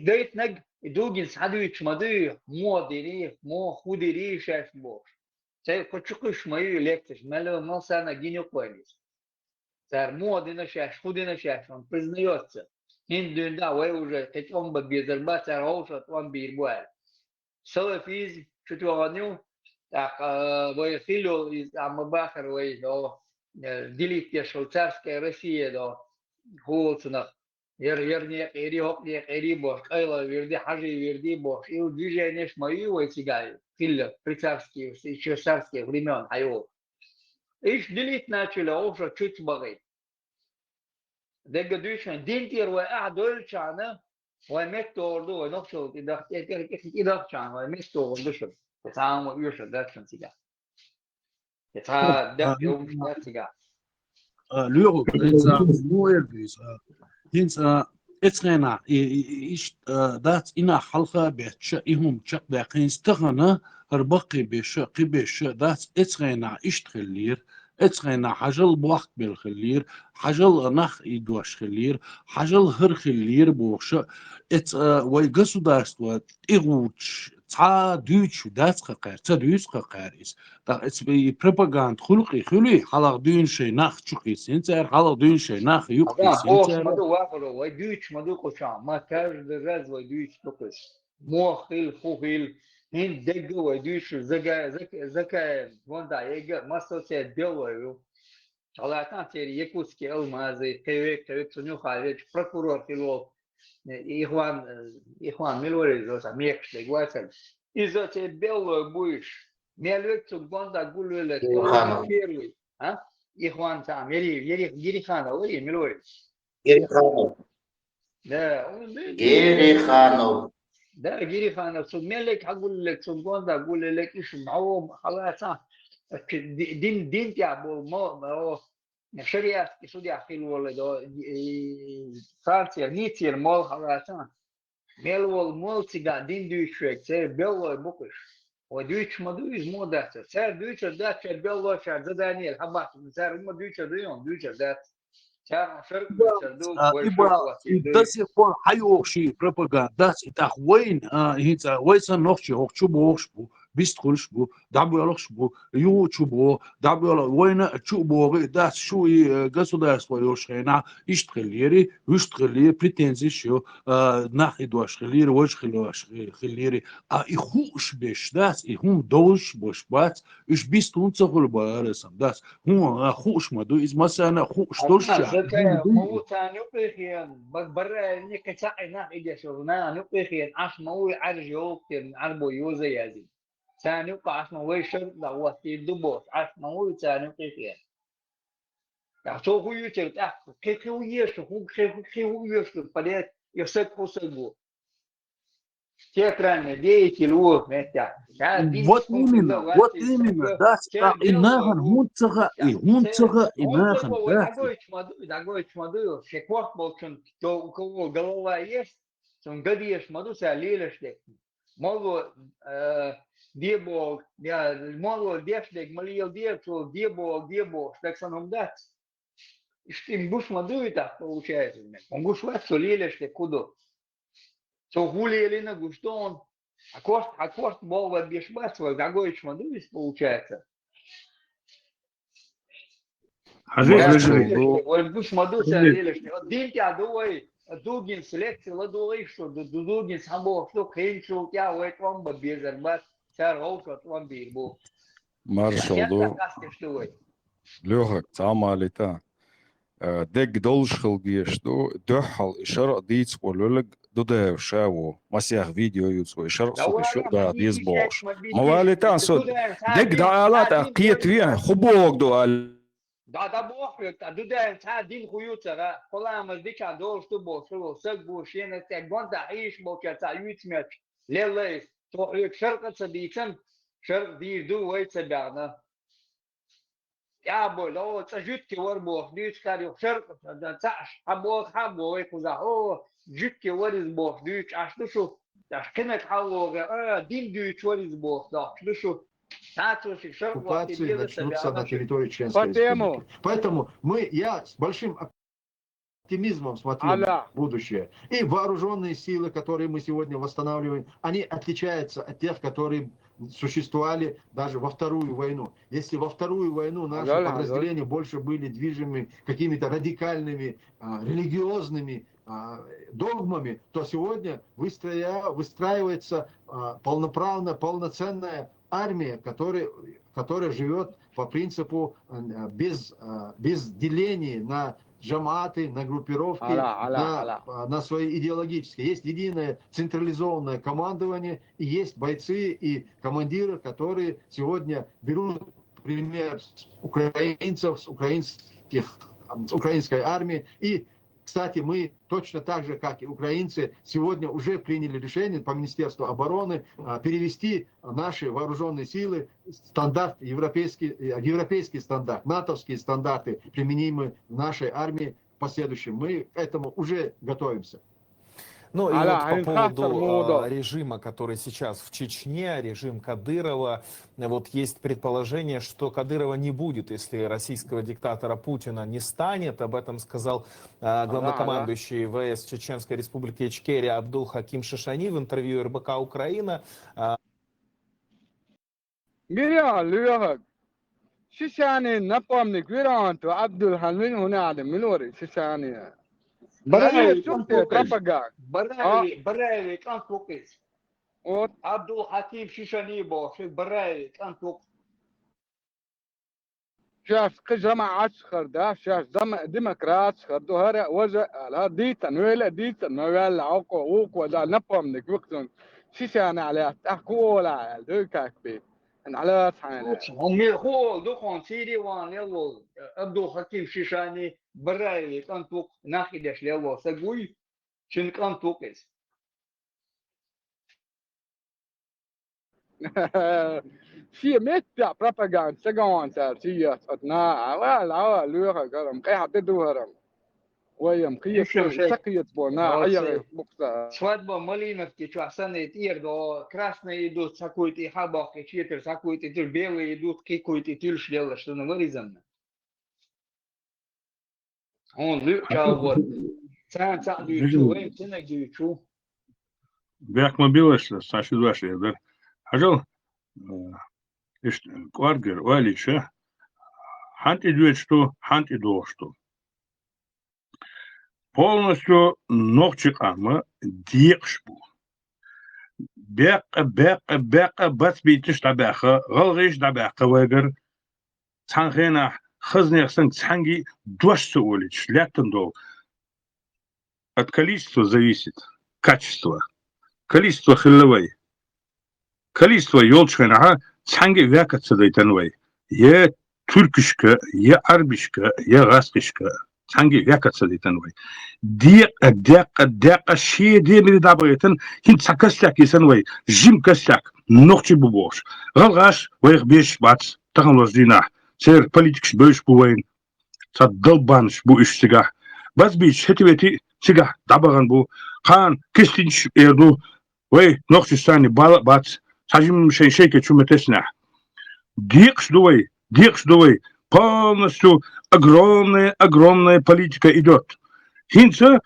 [SPEAKER 4] دايت نج دوجين سعدويش مدي مو ديري مو خوديري شاش بوش شيء كتشكش مايو لكتش ملو ما سنة جينيو كويس سر مو دينا شاش خودينا شاش он признается هندون دا وين уже كت он ببيزربات سر هوشة он بيربوال سلفيز شتو غنيو так ويخيلو из Амабахар وين делить швейцарская Россия до Голцина, вернее, Эрихопник, Эрибош, Айла, Верди, Хажи, Верди, Бош, и движение Шмаила и Сигай, Филля, при царских, еще царских времен, Айо. Иш делить начали, уже чуть багай. Дегадуйшан, день первый, Дольчана, ومت ordu ve nokta idak can ve met ordu şu. Tamam o yürüyor da siga. Ta da yok da siga.
[SPEAKER 11] Lüro, مو يرجيس هينس اتسغينا إيش دات إنا حلقة بيتش إهم تشق داقين استغنى هربقي بيش قبيش دات اتسغينا إيش تخلير اتسغينا حجل بوقت بالخلير حجل نخ إدواش خلير حجل هر خلير بوش ات ويقصو داست إغوش تا دوش دات قاقار تا دوش قاقاريس دا اتس بي بروباغاند خلقي حلق دون شي نخ تشقي سنتر حلق دون شي نخ يقي
[SPEAKER 4] Aga boş
[SPEAKER 11] سنتر
[SPEAKER 4] madu vakro ve düç madu koşan. Ma ter de raz ve düç dokuz. Muhil fuhil hin degge ve düç zaka vonda yega masose delo. Çalatan teri Yakutski elmazı tevek sunu hali prokuror filo İhvan Milorez osa mekşte gvatsel. İzote bello bu iş. Melek vonda gulule
[SPEAKER 13] Girihanov.
[SPEAKER 4] первый. Ha? İhvan tam Girihanov öyle Milorez.
[SPEAKER 13] Гириханов.
[SPEAKER 4] Да, он
[SPEAKER 13] Гириханов.
[SPEAKER 4] ده Girihanov. So melek hagul lek so vonda gulele iş معهم خلاص din ya bu mo شريعة سعودية حين ولد فرنسا نيتير مال خلاصا مال والمال تيجا دين دوشك سير بيلو بوكش ودوش ما دوش مو دات سير دوش دات سير بيلو شار دانيال حبات سير ما دوش ديون دوش دات سير شرق دو
[SPEAKER 11] إبا داسي فون حيوخ شي بروباغاندا إتاخ وين هيت ويسا نوخشي هوخشو بوخشبو بيستخلش بو دعبو يلوخش بو يوتشو بو دعبو يلوخ وين تشو بو داس شوي государство يوشخينا يشتخليري ويشتخليري بريتنزي شو ناخ إدواش خليري وش خليري إخوش بيش داس إهم دوش بوش بات إش بيستون تخل بارسم داس هم خوش مدو إز مثلا خوش دوش
[SPEAKER 4] زكاة موتا نقيخيان برا نكتاعنا إذا شغلنا نقيخيان عش موي عرج يوكتن عربو يوزي يازي سانوقع عش موي شرط دواتي دبوس عش موي سانوقيخيان شو هو يشرط كيف هو يشرط كيف هو يشرط بدأت يسك حسبه театральный деятель
[SPEAKER 11] Вот именно, да, инаган хунцага инаган, да.
[SPEAKER 4] Дагой чмаду, шеквах болчун, то у кого голова есть, он гадиеш маду са лилештек. Могу дебо, я могу дештек, малил дебо, так саном дат. И что им буш маду и так получается. Он буш вас лилештек куда. So гуляли на гуштон, а кост бол в бешбасва, дагой чмадуис получается. Вот буш мадуса лелеш, динти адуай, дугин селекция ладуай, что дугин самбо, что хенчу, я у этого безербас, цар олка твам бирбу.
[SPEAKER 14] Маршалду, Лёгак, تعمالتا دق دولش خلقيشتو دحل إشارة ديتس ولولك دوده شاو مسيح فيديو يوتيوب إشارة صوت الشرطة ديز بوش مواليتان صوت دق دعالات أقيت فيها خبوك دوال
[SPEAKER 4] دا بوخ دوده تا دين خيوترا قلام ديكا دولشتو بوشلو سق بوشين تقون تعيش بوكا تعيش ليلي تو شرقة صديقا شرق دي دو ويت بعنا يا بو لو تجيت وربو ديش كاريو شرق تاش حبو ويكوزا او جيت ورز بو ديش اشتشو كنك حلو دين ديش ورز بو داشتشو
[SPEAKER 15] оккупации начнутся на территории членской республики. Поэтому я с большим оптимизмом смотрю в будущее. И вооруженные силы, которые мы сегодня восстанавливаем, они отличаются от тех, которые существовали даже во Вторую войну. Если во Вторую войну наши подразделения больше были движимы какими-то радикальными религиозными догмами, то сегодня выстраивается полноценная армия, которая живет по принципу без деления на джаматы, на группировки, на свои идеологические. Есть единое централизованное командование, и есть бойцы и командиры, которые сегодня берут пример с украинцев, с украинской армии и Кстати, мы точно так же, как и украинцы, сегодня уже приняли решение по Министерству обороны перевести наши вооруженные силы в стандарт, европейский стандарт, натовские стандарты, применимые в нашей армии в последующем. Мы к этому уже готовимся.
[SPEAKER 16] Ну и вот по поводу режима, который сейчас в Чечне, режим Кадырова, вот есть предположение, что Кадырова не будет, если российского диктатора Путина не станет. Об этом сказал главнокомандующий ВС Чеченской Республики Ичкерия Абдул Хаким Шишани в интервью РБК Украина.
[SPEAKER 17] Шишани, напомник, Виранту, Абдул Хамин, Хунады, Милори, Шишани.
[SPEAKER 4] Бараевик, Антокис. Вот Абдул Хаким Шишани боши, Бараевик, Анток.
[SPEAKER 17] Сейчас جماعة خردا сейчас ديمقراط خردو هرا وجه على ديتا نويل عقو ودا نبمنك وقتن شيشان على تحكولا دوكاك بي على ثاني
[SPEAKER 4] هم يخول دخون سيري وان يلو عبدو حكيم شيشاني براي كانتوك ناخدش يلو سقوي شن كانتوكس
[SPEAKER 17] في متى propaganda سجون سياسة أتنا على لوها كلام كي حددوا هرم ويم قيس سقيت بونا أيه بقطع
[SPEAKER 4] свадьба Малиновки часаны тир до красные идут сакуйте хабах и четыр сакуйте тир белые идут кикуйте тир шлела что на вырезано он лючал вот сам дючу им цена дючу
[SPEAKER 6] бяк мобилаш саши дваши да ажал işte kvarger валича ханти дует что ханти до что полностью ногчикамы диқшбу бяка бац битиш табаха галгиш табаха вагер цанхена хызнерсен цанги дошсу улич лятын дол от количества зависит качество количество хилловой количество ёлчхана цанги вякатса дейтанвай е түркишка е арбишка е гаскишка цанги вякатса дейтанвай диқа шие демири дабайтын хин цакасляк есанвай жим касляк ногчи бубош галгаш вайх беш бац таханлождина сер политикш бөш бувайн са долбанш бу ишсига базбич хетивети сига дабаган бу хан кистинш ерду вай ногчи стани бац сажим шейке чуметесна дикш дуй полностью огромная политика идет хинца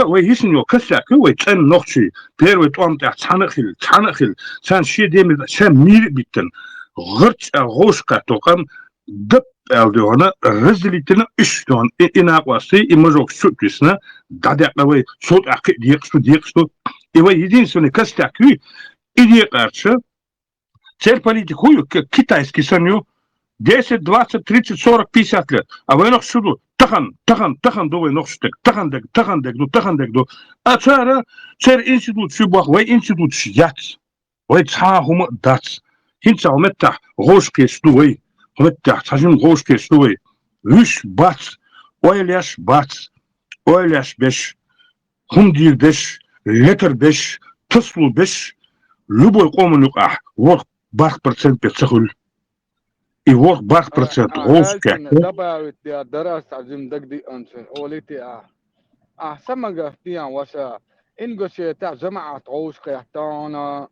[SPEAKER 6] вай хисиньо касяк вай цен ногчи первый туамта цанахил цан шедеми цан мир биттен гырч гошка токам дып алдеона разделительно иштон инаквасы и мажок сутисна дадяклавай сот аки дикшту и вай единственный касяк идея карча цель политику китайский саню 10, 20, 30, 40, 50 лет. А вы ног сюда тахан довой ног штек, тахан дег до. А цара институт сюбах, вы институт яц, вы цахума дац. Хинца уметта гошке стувей, уметта сажим гошке стувей. Виш бац, ойляш беш, хундир беш, лекар беш, тыслу беш, любой коммуник вот бах процент пецахуль. И вот бах процент гошке.
[SPEAKER 17] добавить я дарас азим дагди анчен олити سمجة فيها وسا إنجوشي تاع جماعة عوش قيحتانا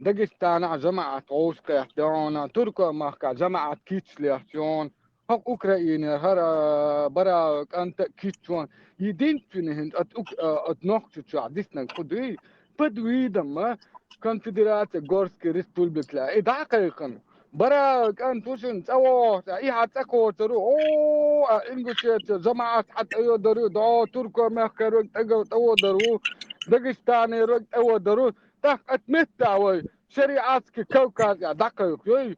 [SPEAKER 17] داغستان جماعة عوش قيحتانا تركيا ماكا جماعة كيتش ليحتون هق أوكرانيا هرا برا أنت كيتشون يدين فينهن أتنوكتش عدسنا قدوي بدوي دم كونفدرات غورسكي ريسبولبيكلا دقيقا برا كان توشن تسوى حتى أكو ترو إنجوشي جماعة حتى يدرو دا تركيا ماكا روك تاو درو داغستاني روك تاو درو تاك أتمتع وي شريعات كوكاز دقيق يوي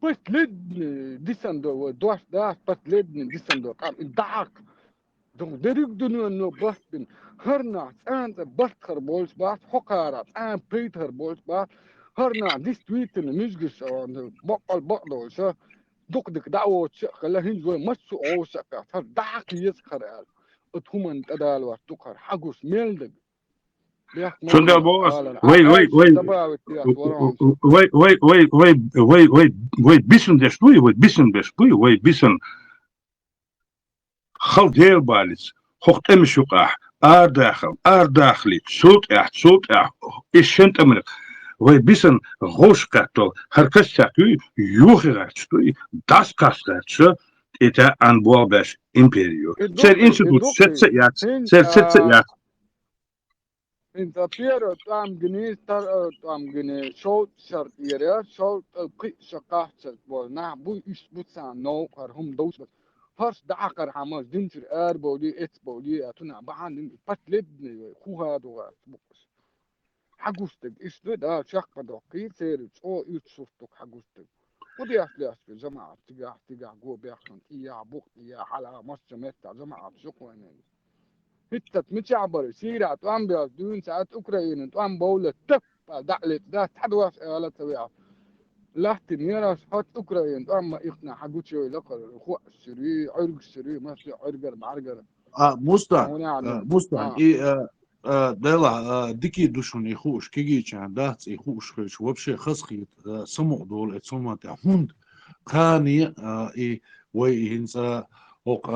[SPEAKER 17] بس لدني ديسندو دوش داش بس لدني ديسندو قام دعك دونك دريك دنيا انه بس بين هرنا انت بس خربولش بس حقارات ان بيتر بولش بس هرنا ديس تويتن مشجش بقل شو دوك دك دعوة خلا هين زوي مسو او شكا دعك يسخر اتهمن تدال وتقر حقوس ميلدق بيحك
[SPEAKER 6] شندل
[SPEAKER 17] مصر
[SPEAKER 6] بوس
[SPEAKER 17] قال
[SPEAKER 6] وي وي
[SPEAKER 17] عايش
[SPEAKER 6] وي
[SPEAKER 17] تباوي تيات ورانس
[SPEAKER 6] وي بيسن دشوي وي بيسن دشوي وي بيسن خل ديل باليس خخت امشوقح ار داخلي صوت ايش شنت امر وي بيسن غوش كاتو هركس ساكي يوخي غاتشتوي داس كاس غاتش إتا أن بوابش إمبريو سير إنسدوت سير
[SPEAKER 17] انت بيرو تام جنيه تام جنيه شوت شرط يريا شوت قي شقاح شرط بولنا بو إيش بوتسان نو كرهم دوس فرش دعكر حماس دينتر ار بولي ات بولي اتنا بعان باتلبني خوها دوغا بوكس حقوستك إيش ده شق دوقي سير او يتشوفتك حقوستك ودي أصلي جماعة تجاه جو بيخن إياه بوك إياه على مصر متى جماعة شكوى هتت متشعبر سيرة توام بياس دون ساعات أوكرانيا توام بولة تب دعلت ده تحدوا على طبيعة لا تنيرا حط أوكرانيا توام ما يقنع حقوق شوي لقر أخوة السري عرق السري ما في عرقر بعرقر
[SPEAKER 12] مستان دلا ديكي دوشون يخوش كيجي كان دات يخوش خيش وبشي خسخي سمو دول اتسوما هوند كاني اي وي هنسا اوق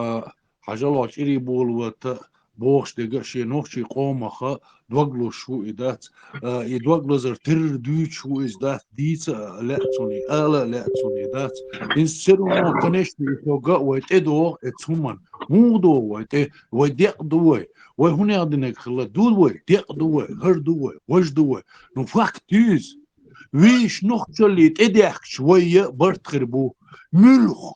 [SPEAKER 12] حاجلوش إلي بول وت بوخش دقشي نوخشي قومخ دوغلو شو إدات يدوغلو زر تر دوت شو إزدات ديت لأتوني لأتوني دات إنسيرو نو كنش يتوغا ويتدو اتسومان مودو ويديق دوي وهنا عندنا خلا دوي ديق دوي هر دوي وش دوي نفاق تيز ويش نخشلي تديك شوية برت خربو ملخ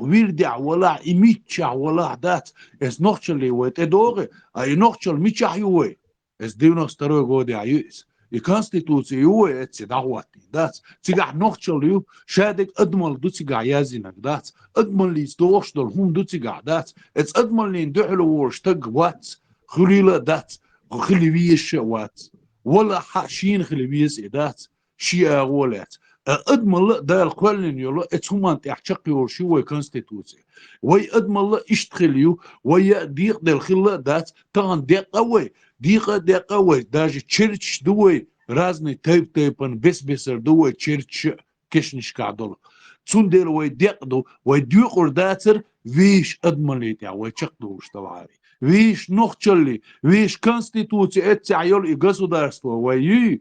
[SPEAKER 12] ويردع ولا إميتشع ولا دات اس نخشلي ويتدوغي اي نخشل ميتشع يوي اس ديونا ستروي غودي عيوز الكونستيتوسي يوي اتسي دعواتي دات تيجع نخشل يو شادك ادمل دو تيجع يازينك دات ادمل لي ستوغش دول هم دو تيجع دات اتس ادمل لي ندحلو ورشتق وات خليلة دات خلي بيش وات ولا حاشين خلي بيس إدات شيء أولات أدمل ده القلن يلا اتهمان تحقق ورشوا كونستيتوسي وي أدمل إشتخليو وي ديق ده الخلة دات تان ديق قوي داج تشيرش دوي رازني تيبن بسر دوي تشيرش كشنش كعدل تون ديل وي ديق دو وي ديقور داتر ويش أدمل يتع وي تشقدوش طبعا ويش نخشلي ويش كونستيتوسي اتعيول إقصدارستو وي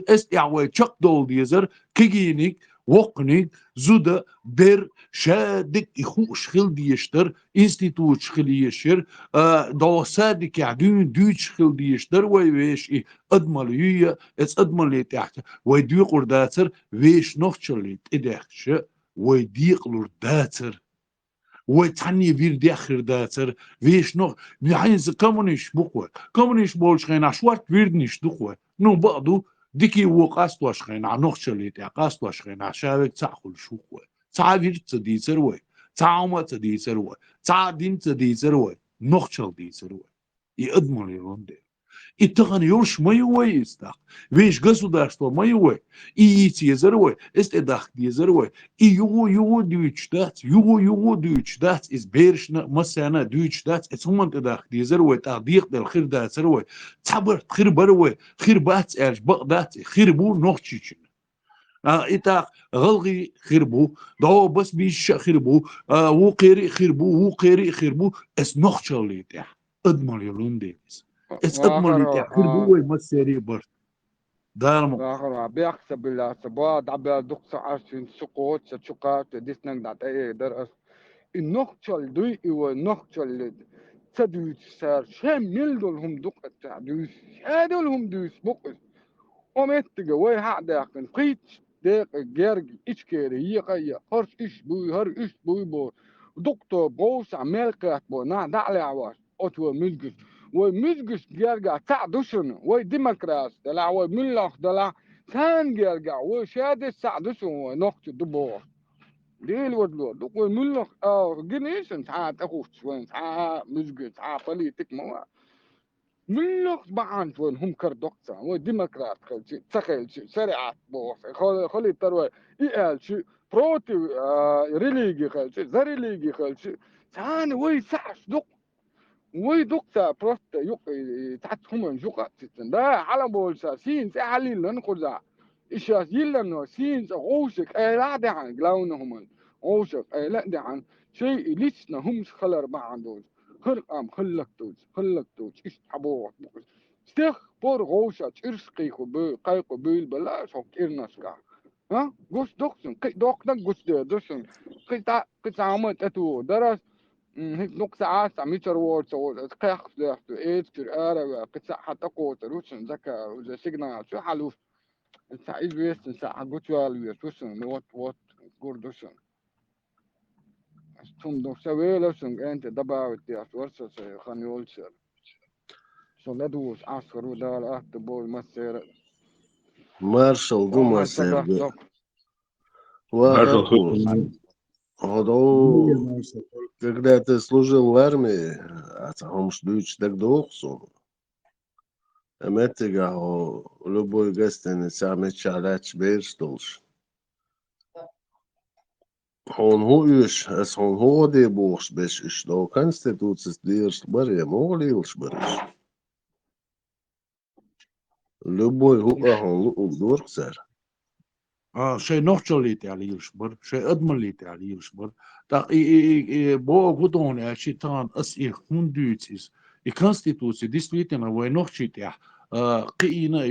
[SPEAKER 12] استعوي تشقدول ديزر كيجينيك وقنيك زودا بير شادك يخوش خل ديشتر انستيتوت شخل يشر دوسادك يعدون دوت شخل ديشتر ويش ادمالية اس ادمالي تحت ويديق داتر ويش نخشلي تدخش ويديق داتر وتعني فير داخر داتر ويش نو نحيز كومونيش بولش خينا شوارت فيردنيش دخوة نو بعضو ديكي وقاست واشخين عنوخ شليت قاست واشخين عشاوك تاخل شوخوة تعافير تدي سروي تعاوما تدي سروي تعادين تدي سروي نوخ شل دي سروي يقدمون يروندي اتغن يورش ما يوي استاق ويش государство ما يوي ايتي زروي استداخ دي زروي يو دوتش دات از بيرشنا مسانا دوتش دات اتسمن تداخ دي زروي تقديق دل خير دات زروي تعبر خير بروي خير بات ارج بقدات خير بو نوخشيش إتاق غلغي خربو دو بس بيش خربو وقيري خربو اس نوخشل لي تاع ادمل يلون ديس اس ادمل لي تاع خربو مسيري برت دارمو
[SPEAKER 17] آخر بيحسب بالسباد عبال دقص عشان سقوط شقات ديسنك دات اي درس النقطة دوي والنقطة تدوي سار شام ميلدول هم دقة تدوي هادول هم دويس بقص ومتجا وي هعدا كن قيت ديق جرج إيش كيري يقيا هرش إيش بوي هر إيش بوي بو دكتور بوس عمال كات بو نا دعلي عواش أتوا مزجس ومزجس جرجع تعدسن وي ديمقراس دلع وي ملخ دلع ثان جرجع وشادس تعدسن ونقط دبور ديل ودلو دك وي ملخ جنيسن ساعات أخوش وين ساعات مزجس ساعات بليتك موا ملخ بعان وين هم كردوكسا وديمقراط خلشي تخيل شريعة بوخ خلي تروي إيال شي بروتي ريليجي خلشي زريليجي خلشي ثاني وي سعش دق ويدقتا بروست يق تحتهم جوقا ده على بولسا سين سحليل لنقزا إيشاس يلنا سين غوشك لا دعان جلاونهم غوشك لا دعان شيء لسنا هم خلر بعضوز خلقام خلقتوز إيش حبوه استخ بور غوشا ترسقي خبو قايق بيل بلا شوك إرناسكا ها غوش دوكسن قي دوكنا غوش دوسن قي عمت أتو درس هيك نقطة عاسة ميتر وورد سوول قيخ لحتو إيد كر آرا قصة حتى قوة روشن ذكا وزا سيجنال شو حلوف انسا إيد ويست انسا حقوت والويست وسن وات قردوسن ثم دو سويلوسن انت دبا وتياس ورسا خاني ولسر سو لدوس عسكرو دال أهد بول مسير
[SPEAKER 2] مارشال دو
[SPEAKER 17] وما
[SPEAKER 2] مسير
[SPEAKER 17] سبح
[SPEAKER 2] وأكو когда ты служил в армии, а там ждут так долго. Эметига любой гостинице амечалач бейрстолш. Он хуюш, as он ходе бухш беш что конституция дирш баре молилш бареш. Любой он дурцер.
[SPEAKER 11] شيء نوحشوليت على يلشبر شيء أدمليت على يلشبر تا بو غدون شيء تان أسئل هندوتيس الكونستيتوسي действительно وين نوحشيتيا قينا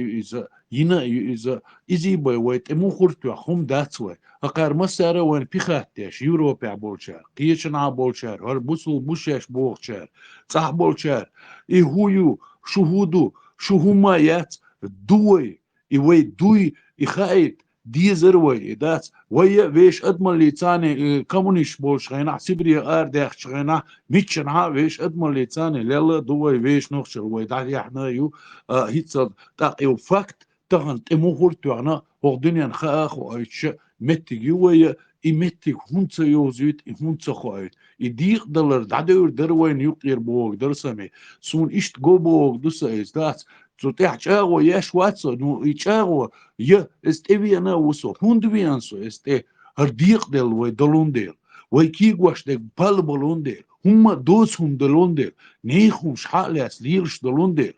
[SPEAKER 11] إذا إزي باي ويت إمو خرطوا هم داتسوي أقار مسارة وين بيخاتيش يوروبيا بولشار قيشنا بولشار هر بوسل بوشاش بولشار صح بولشار هويو شهودو شو هما يات دوي إوي دوي إخايت ديزروي دات ويا ويش ادمن ليتاني كومونيش بول شغينا سيبري ارداخ شغينا ميتشنا ويش ادمن ليتاني لا دوي ويش نوخشل وي داري احنا يو هيتصل تا يو فاكت تغن تمو هورتونا هو دنيا خاخ وايتش متي ويا إمتي هونت يوزيت هونت خويت يديق دلر دادور دروين يقير بوغ درسمي سون إشت جو بوغ دسايز دات تطيح تشاغو ياش واتسو نو يتشاغو يه استوي انا وسو هوندويانسو استي هرديق دل وي دلون دل وي كيغواش دك بالبلون دل هما دوس هم دلون دل نيخم شحالاس ليرش دلون دل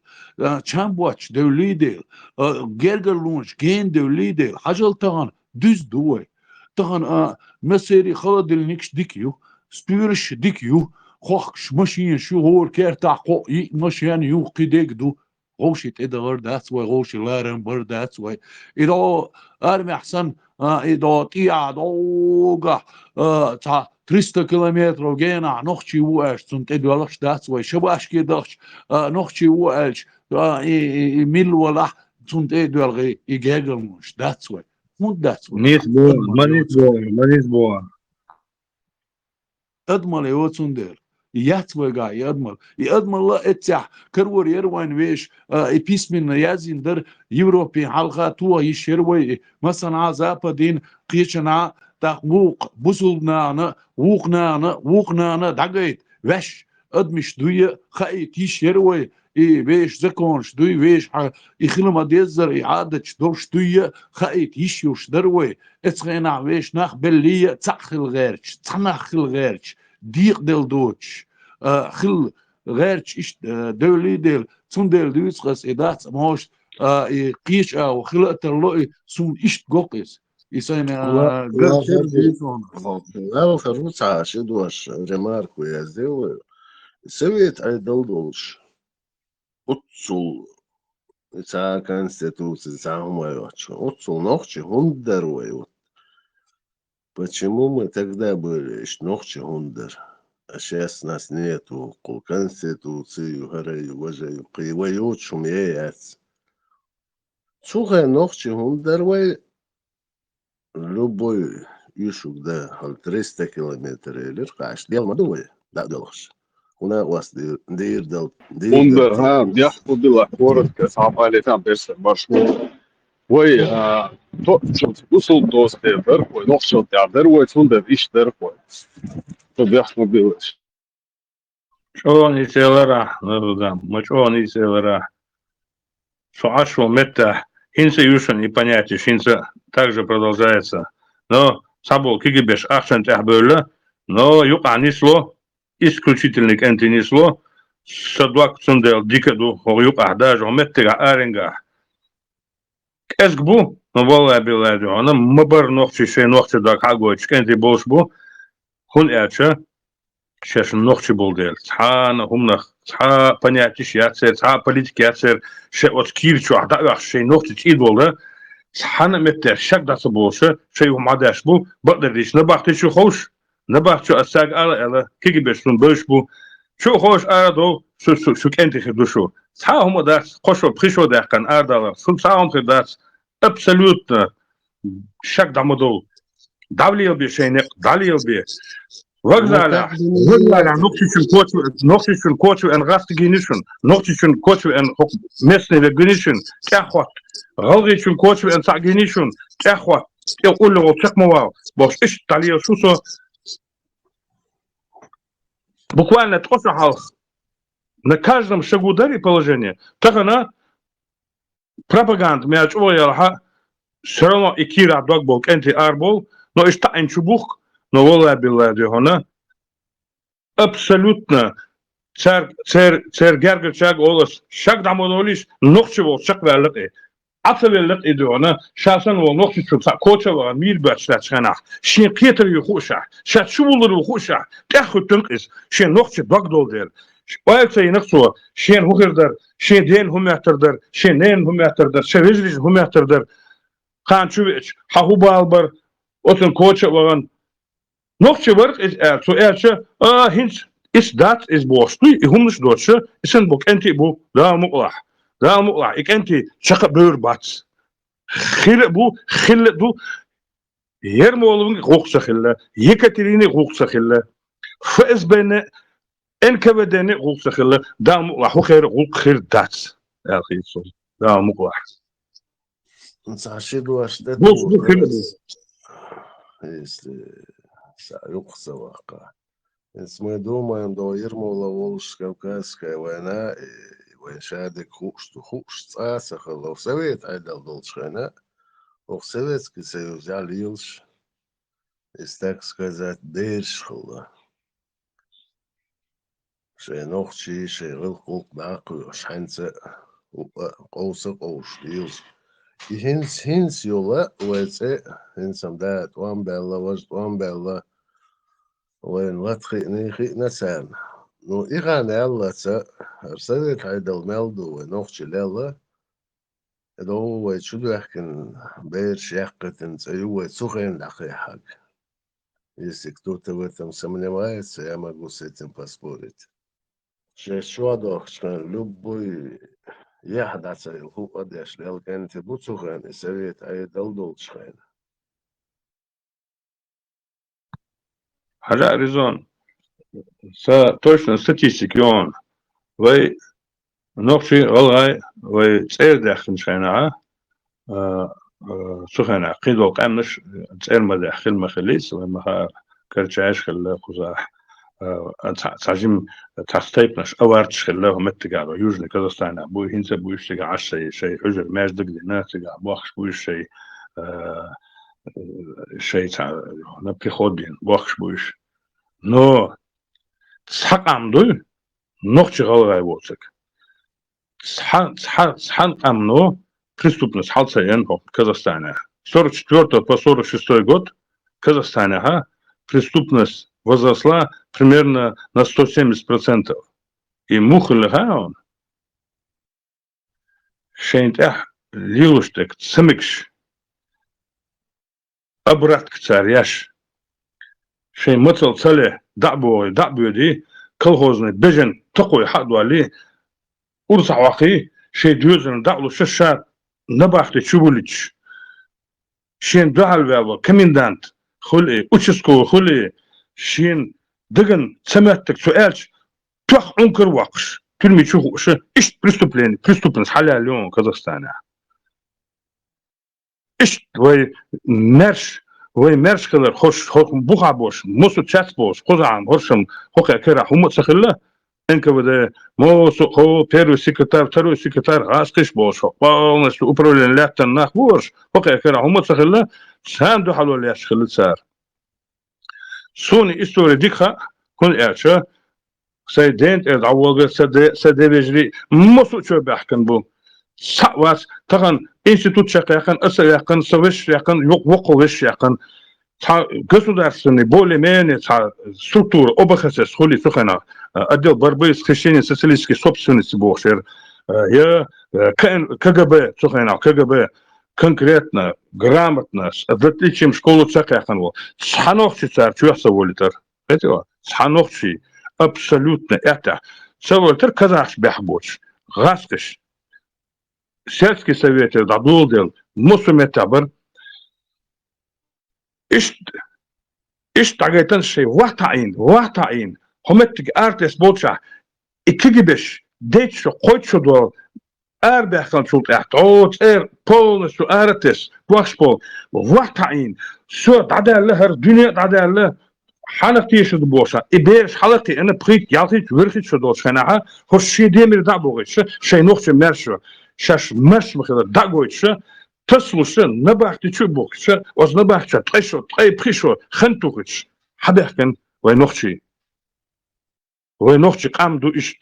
[SPEAKER 11] تشامبواتش دولي دل جرجر لونش جين دولي دل حاجل تغن دوز دوي تغن مسيري خلد النكش ديكيو سبيرش ديكيو خوخش ماشين شو هور كيرتا قو ماشين يو قيديك دو غوشت إدغر that's why غوش لارنبر that's why إذا أرمي أحسن إذا تيا دوغا تا 300 كيلومتر وجينا نخشي وقش سنت إدوالش that's why شباش كيدخش نخشي وقش ميل ولا سنت إدوالغي إجاجلمش that's why مو that's why
[SPEAKER 6] نيس بوا
[SPEAKER 11] أدمل يوتسندر ياتوغا يادمل لا اتح كرور يروين ويش بيسمن يازين در يوروبي حلقه تو يشروي مثلا زابدين قيشنا تقوق بوسلنا وقنا دغيت وش ادمش دويه خايت يشروي ويش زكونش دوي ويش يخلما ديزر اعاده دوش دويه خايت يشوش دروي اتخينا ويش نخ بليه تخل غيرش تنخل غيرش ديق دل دوتش خل غيرش إيش دولي دل سون دل دوتش خس إدات ماش قيش أو خلقت اللقي سون إيش جوكس يسين
[SPEAKER 2] قرشر ديسون لا خروج عاشد واش ريماركو يزدو سويت عدل دوش أتصل إذا конституция самоёчо أتصل ночи хундер ويوت Почему мы тогда были ночи хундер? А сейчас нас нету. Конституцию, гораю, уважаю, кривою, шумеец. Сухая ночи хундер, любой ишук, да, 300 километров или каш, дел мадуе, да, делаешь. У нас дир дел.
[SPEAKER 18] Хундер, я ходила коротко, самали там персе маршрут. Ой, то усул досте деркой, нохшот я дервой цундер иш деркой. То бяхмо билеш.
[SPEAKER 6] شو نيسيلرا نرجع مشو نيسيلرا شو ашу мета хинса юшен и понятие хинса также продолжается но сабол кигибеш акцент ахбөлө но юк анисло исключительный антинисло صدوق صندل ديكدو هويوق أحداج ومتجع أرنجا أسقبو والله بالله أنا مبر نوختي شيء نوختي داك حقوش كنتي بوش بو هون أشا شاش نوختي بولدل حانا هم نخ حا понятиш яцер حا политик яцер ше от кирчу أحدا شيء نوختي تيد ولا حانا متر شك داس بوشه شيء هم عداش بو بقدر ليش نبختي شو خوش نبخت شو أساق على كيجي بيشون بوش بو شو خوش أردو شو كنتي خدوشو حا هم داس خوشو بخيشو ده كان أردو شو ساهم في داس absolutно шаг дамодол давлио би шейнек далио би вокзала нохтишун кочу эн гастгинишун нохтишун кочу эн местный вегнишун кахот галгишун кочу эн сагинишун кахот يقولوا تقموا باش ايش طاليو شوسو буквально трофахал на каждом шагу дари положение так она пропаганда мяч ояла все равно икира догбол кенти арбол но ишта энчубух но вола биллади хона абсолютно цер гергчаг олос шаг дамодолиш нохчево шак верлик атвелик идона шасан во нохчу кочава мир бачлачхана шин кетер юхуша шат шулур юхуша тахутунк is шин нохче догдолдер Oyaksa inakso, şen hukirdir, şen den humetirdir, şen nen humetirdir, şen rizliz humetirdir. Kan çüveç, hahu balbar, otun koça vagan. Nokçı var, so elçe, hins, is dat is boştu, ihumniş doçu, isen bok enti bu, da muqlah, ik enti çaka beur bats. Khile bu, khile du, Yermoğlu'nun koksa khile, Yekaterin'i koksa khile, faiz beni, إن كبدني غوص خلا دام راح خير غوق خير دات يا أخي صل دام واحد
[SPEAKER 19] نصحشيد واش ده يقصى واقع اسمه دوما يندوير مولا волш Кавказская война وين شادك خوش цаса خلا Совет айдал долчхана Советский Союз алилш из так сказать дерш хла شينوخشي شيغل قوق ناقو شحنسة قوسق قوشتيوز هنس يولا ويتسي هنسم دات وان بيلا وجد وان بيلا وين واتخيني خينا سان نو إيغان يلا تسا أرسلت عيدل ميلدو ونوخشي ليلا إدو ويتشدو يحكن بير شيقة انسيو ويتسوخين لقي حق Если кто-то в этом сомневается, я могу с этим поспорить. любой يحدث الخوء داش لأن كانت بوتسوغان سويت أي دلدول شخين
[SPEAKER 6] حاجة ريزون точно статистики он вы نقشي غلغاي وتسير داخل شينا سخنا قيدو قامش تسير مداخل مخليس وما كرتشاش خلا خزاح تعجم تستيقنش أوارتش خلاه متجع يوجد كازاستان بوي هنسا بويش تجع عشي شيء حجر ماجدك دينا تجع بوخش بويش شيء تاع نبكي خودين بوخش بويش نو تسحق عمدو نوختي غلغاي ووتك تسحق عمنو преступность Халцаен в Казахстане. 44 по 46 год Казахстане преступность возросла примерно на 170%. И мухлигаон шейнтах лилуштек цемикш обратк царяш шейн мацал цале дабуди колхозный бежен такой хадвали урса вахи шей дюзен даблу шашат نباخت چوبولیچ شین دهال ویل комендант خلی участковый خلی شین دگن سمعتك سؤالش تخ انكر واقش تلمي شو ايش преступность حلال اليوم كازاخستان ايش وي مرش خلر خوش بوخا بوش موسو تشات بوش قزعان هرشم خوخا كرا هم تسخله انك بده موسو هو первый секретарь второй секретарь غاسقش بوش полностью управление лятан нах بوش خوخا كرا هم تسخله سان دو حلو ليش خلت سار سوني история дикха كل ارشا سيدنت أول سد بيجري مصو شو بيحكن بو سواس تغن إنستيتوت شقيقن أسر يقن سويش يقن وقوش يقن государственный более-менее структура ОБХС схули сухана отдел борьбы с хищением социалистической собственности бошер я КГБ сухана КГБ конкретно грамотно с отличием школу цакахан во сханохчи цар чуяса волитер это сханохчи абсолютно это саволитер казах бяхбоч гаскаш сельский совет дадул дел мусуметабр إيش تعجتن شيء واحد همتك أرتس بولشة إكيبش ديتشو قوتشو دو أربعة شو تحت بول شو أرتس واش بول واحد شو تعدى له الدنيا تعدى له حالتي شو دبوشة إبيش حالتي أنا بخيت يعطيك ورخيت شو دوش خناعة هو الشيء ديمير دعبوغيش شيء نوخش مرشو شاش مش مخدر دعويش تسلوشن نباحتي شو بوكش واز نباحتش تخشو تخي بخشو خنتوغش حبيحكن وينوخشي قام دو إشت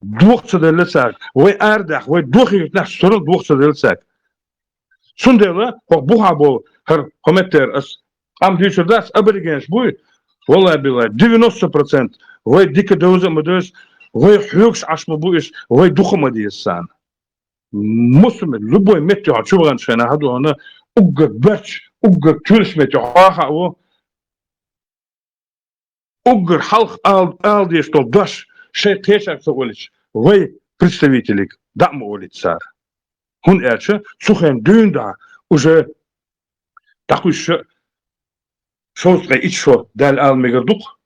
[SPEAKER 6] دوخ تدلساك وي أردح وي دوخي نحس سرل دوخ تدلساك سندلا هو بوها بو هر كومنتر اس قام دو شرداس أبريجنش بوي والله بالله 90% وي ديك دوزة مدوز وي حيوكش عشم بويش وي دوخ مديسان مسلم любой метро чуван шена хаду она угга бач угга чулш метро хаха о угга халх алди что даш шей тешак соголич вы представители дам улица хун эрче сухен дюнда уже такой шо ичшо дал алмегадук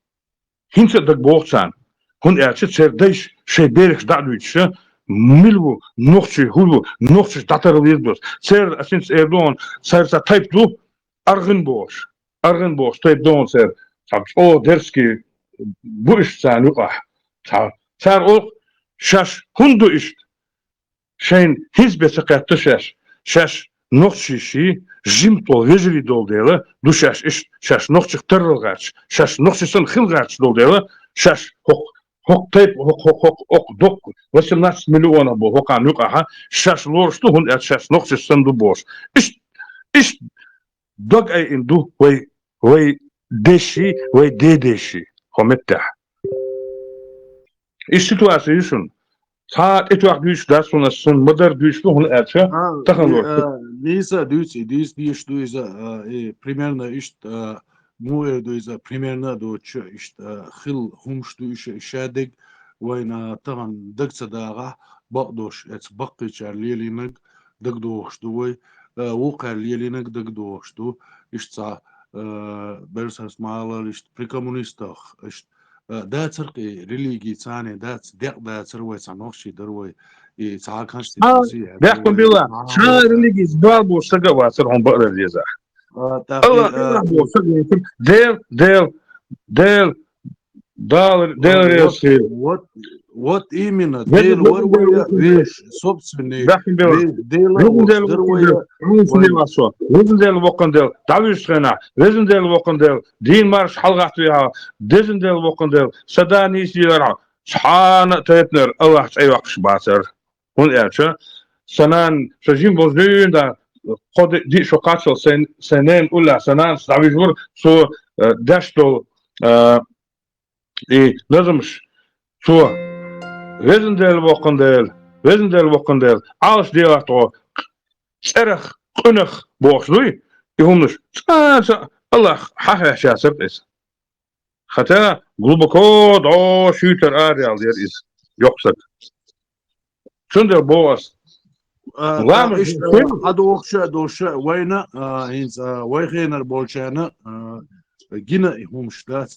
[SPEAKER 6] хинце даг бохсан хун эрче сердеш шей берх дадуичше ملو نخشي هو نخشي تعترض يدوس سير أسنس إيردون سير تايب دو أرغن بوش تايب دون سير أو درسكي بوش سان يقع سير أو شاش هندو إشت شين هزبة سقيت شاش نخشي شي جيمتو ويجري دول ديلا دو شاش إشت شاش نخشي اخترل غاتش شاش نخشي سن خل غاتش دول ديلا شاش هوك تايب هوك دوك 18 مليون ابو هوك عن يقع شاش لورشتو هون شاش نقص الصندوق بوش ايش دوك اي اندو وي دشي وي ديشي همتح ايش سيتواسيون ساعات اتوق دوش داسون السن مدر دوش هون اتشا تخلور
[SPEAKER 12] ليسا ديش примерно ايش مو دويزا примерно دو ايش خل همش دوش شادق وين طبعا دقت داغا بقدوش بقي ليلينك دقدوش دوي وقع ليلينك دقدوش دو اشتا برسس مالا اشت بريكومونيستخ اشت دا ترقي ريليجي ثاني دا تروي صنوخشي دروي تعال كونستيتوسي
[SPEAKER 6] بيحكم بالله شا ريليجي زبالبو سقوا سرهم بقرا اليزا الله ديل
[SPEAKER 12] Вот именно, вещь собственный.
[SPEAKER 6] Везендел вокандел, тавишхена, везендел вокандел, дин марш халгатвиha, дезендел вокандел, садани силара, шхана тетнер, Allah цайвакш басер. Hun erche, sanan sajim bozdun da خود دي شو قاتل سنين ولا سنان تعبير سو داشتو إيه لازمش سو وزندل وقندل عاش دياتو سرخ قنخ بوخلوي يهمش الله حاجة شاسب إس خطأ глубоко до шутер ареал дер إس يقصد شندر بوس
[SPEAKER 12] دوشة وينا إنس ويخينر بولشانا جينا هم شتات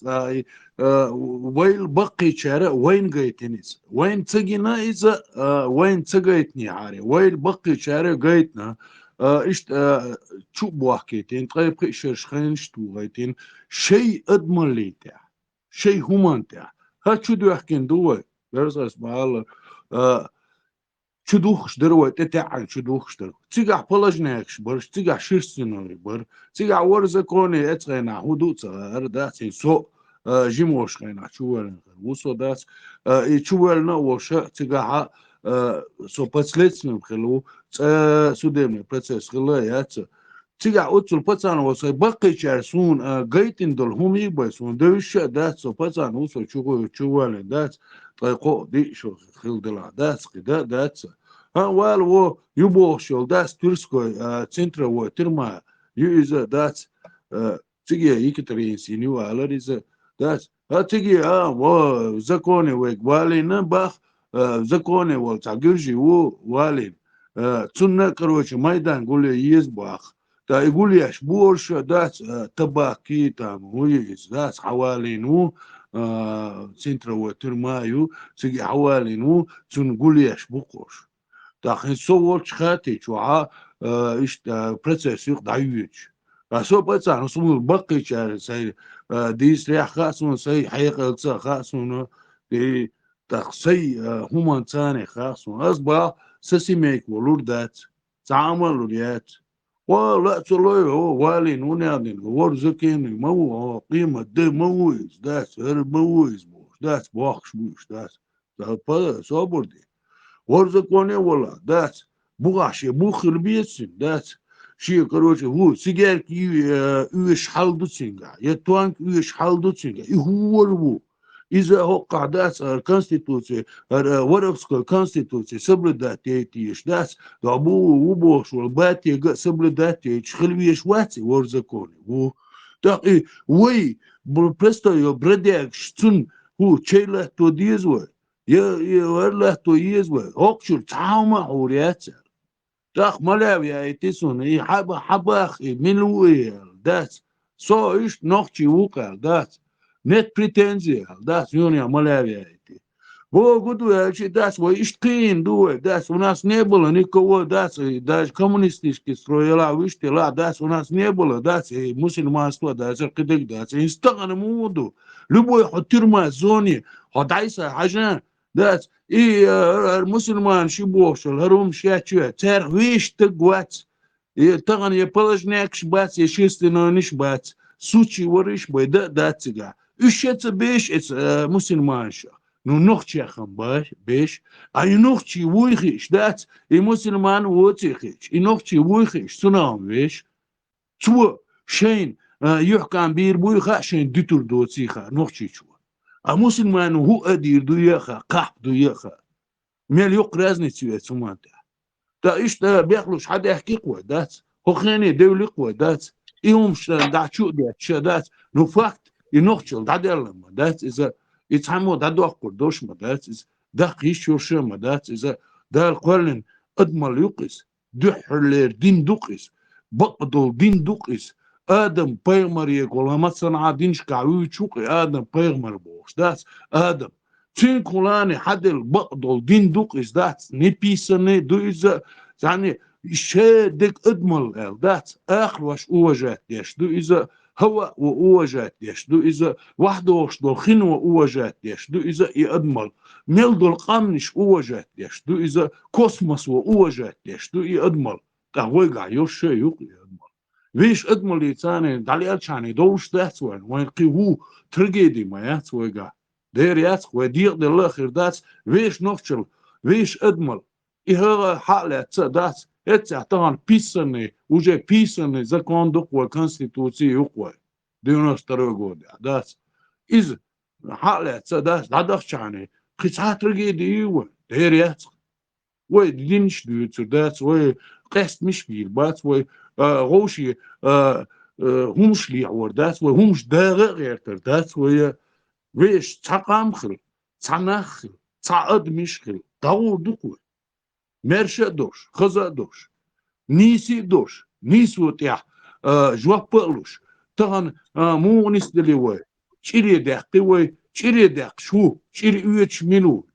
[SPEAKER 12] ويل بقي شارع وين جايتنيز وين تجينا إذا وين تجيتني عاري ويل بقي شارع جايتنا إيش شو بوحكيتين طيب قيشرش خينش تو غايتين شيء أضمن لي تاع شيء همان تاع هاد شو دو يحكين دوي برزاس معال شو دوخش دروي تتاع شو دوخش درو تيجا بلاجناكش برش تيجا شيرسينوي بر تيجا ورزة كوني اتغينا هدوء أرداتي سو جيموشخينا شوالن وصو داس شوالنا وشا تجاها سو باتسلتسن خلو سودمن процесс خلايات تيجا اوتل باتسان وصي باقي شارسون جايتين دول هم يبسون دوش داس سو باتسان وصو شوالن داس طيقو دي شو خل دلا داس كده داس وال و يبوشل داس ترسكو центра و ترما يوزا داس تيجي يكترين سينيو على ريزا داس تيجي و زكوني ويقبالين باخ زكوني والتعجرجي والين تسنة كروش ميدان قولي يزباخ تا يقول ياش بورش داس تباكي تام ويز داس حوالينو سنترا وترمايو تيجي حوالينو تنقول ياش بوقوش تا خن صور خاتي شوها ايش процесс يقضيوش سو بتاع نصوم بقي شهر سي ديس ريح خاصون سي حقيقة خاصون دي تخسي هم ثاني خاصون أصبح سسميك ولودات تعامل وليات ولا تلوي هو والي نونادين ورزكين مو قيمة دي مويز داس هر مويز موش داس باخش موش داس ده صبر دي ورزكوني ولا داس بوغاشي بوخر بيتسن داس شيء كروش هو سيجار كي يش حالدو تسينجا يتوانك يش حالدو تسينجا هو الو إذا هو قعدات الكونستيتوسي ورقسك الكونستيتوسي سبلداتي تيش داس دابو وبوش والباتي سبلداتي تخلويش واتي ورزكوني هو دقي وي بالبرستو يبردك شتون هو تشيله تو ديزوي يا ورله تو يزوي هوكشل تعاوما هورياتر داخ ملاوي ايتيسون اي حباخ ملوي داس سو ايش نوخشي وقال داس نت بريتنزي داس يونيا ملاوي ايتي بو قدو ياشي داس ويشتقين دو داس وناس نيبل نيكو داس كومونيستيشكي سترويلا ويشتي لا داس وناس نيبل داس مسلمان ستو داس قدق داس يستغن مودو لبو يحطير ما زوني هدايسا حاجان داس المسلمان شبوش الهروم شاتشو تار ويش تقوات تغن يبلجناكش بات يشيستنونش بات سوتشي وريش بيدا داتسقا اشيت بيش اتس مسلمان شا نو نوخشي خم باش بيش اي نوخشي ويخيش دات المسلمان ووتيخيش اي نوخشي ويخيش سنام بيش تو شين يحكم بير بويخا شين ديتور دوتيخا نوخشي شو المسلمان هو ادير دويخا قحب دويخا ميل يقرازني تسوي سمانتا تا ايش تا بياخلوش حدا يحكي قوة دات هو خاني دولي قوة دات ايهم دا شو دات شدات نو فاكت ينوخشل دا دلما دات اذا يتحمو دا دوخور دوش ما دات دا قيش يوشا ما دات اذا دا القولن ادمال يقس دحلر دين دوقس بقدل دين دوقس آدم بيغمر يقول ما صنع دينش كعوي تشوقي آدم بيغمر بوش دات آدم تين كولاني حد البقدل دين دوقس دات نبيسني دو إذا يعني شادك ادمل دات آخر واش اوجات ديش دو إذا هوا وأوجات ديش دو إذا واحدة واش دول خنوة أوجات ديش دو إذا يأدمل ميل دول قامنش أوجات ديش دو إذا كوسموس وأوجات ديش دو يأدمل تهويقع يوش يوقي أدمل ويش أدمل يتاني دالي أتشاني دوش دات وين قيهو ترقيدي ما ياتويقع دير ياتق وديق دي الأخير دات ويش نوفشل ويش أدمل إيه حالة دات اتسع طبعا بيسني وجه بيسني زكون دقوة كونستيتوسي يقوى ديونوس تروقو دات إذا حالة دات دادخش عني قصات رقيدي يوه دير ياتق وي دينش ديوتر دات وي قست مش بيلبات وي غوشي همش ليعور دات وي همش داغ غيرتر دات وي ويش تقام خل تنخل تعد مشخل دور دقوة مرشا دوش خزا دوش نيسي دوش نيسو تيح جوا بقلوش تغن مو نسدلي وي شيري داقي وي شيري داق شو شيري اويتش ميلو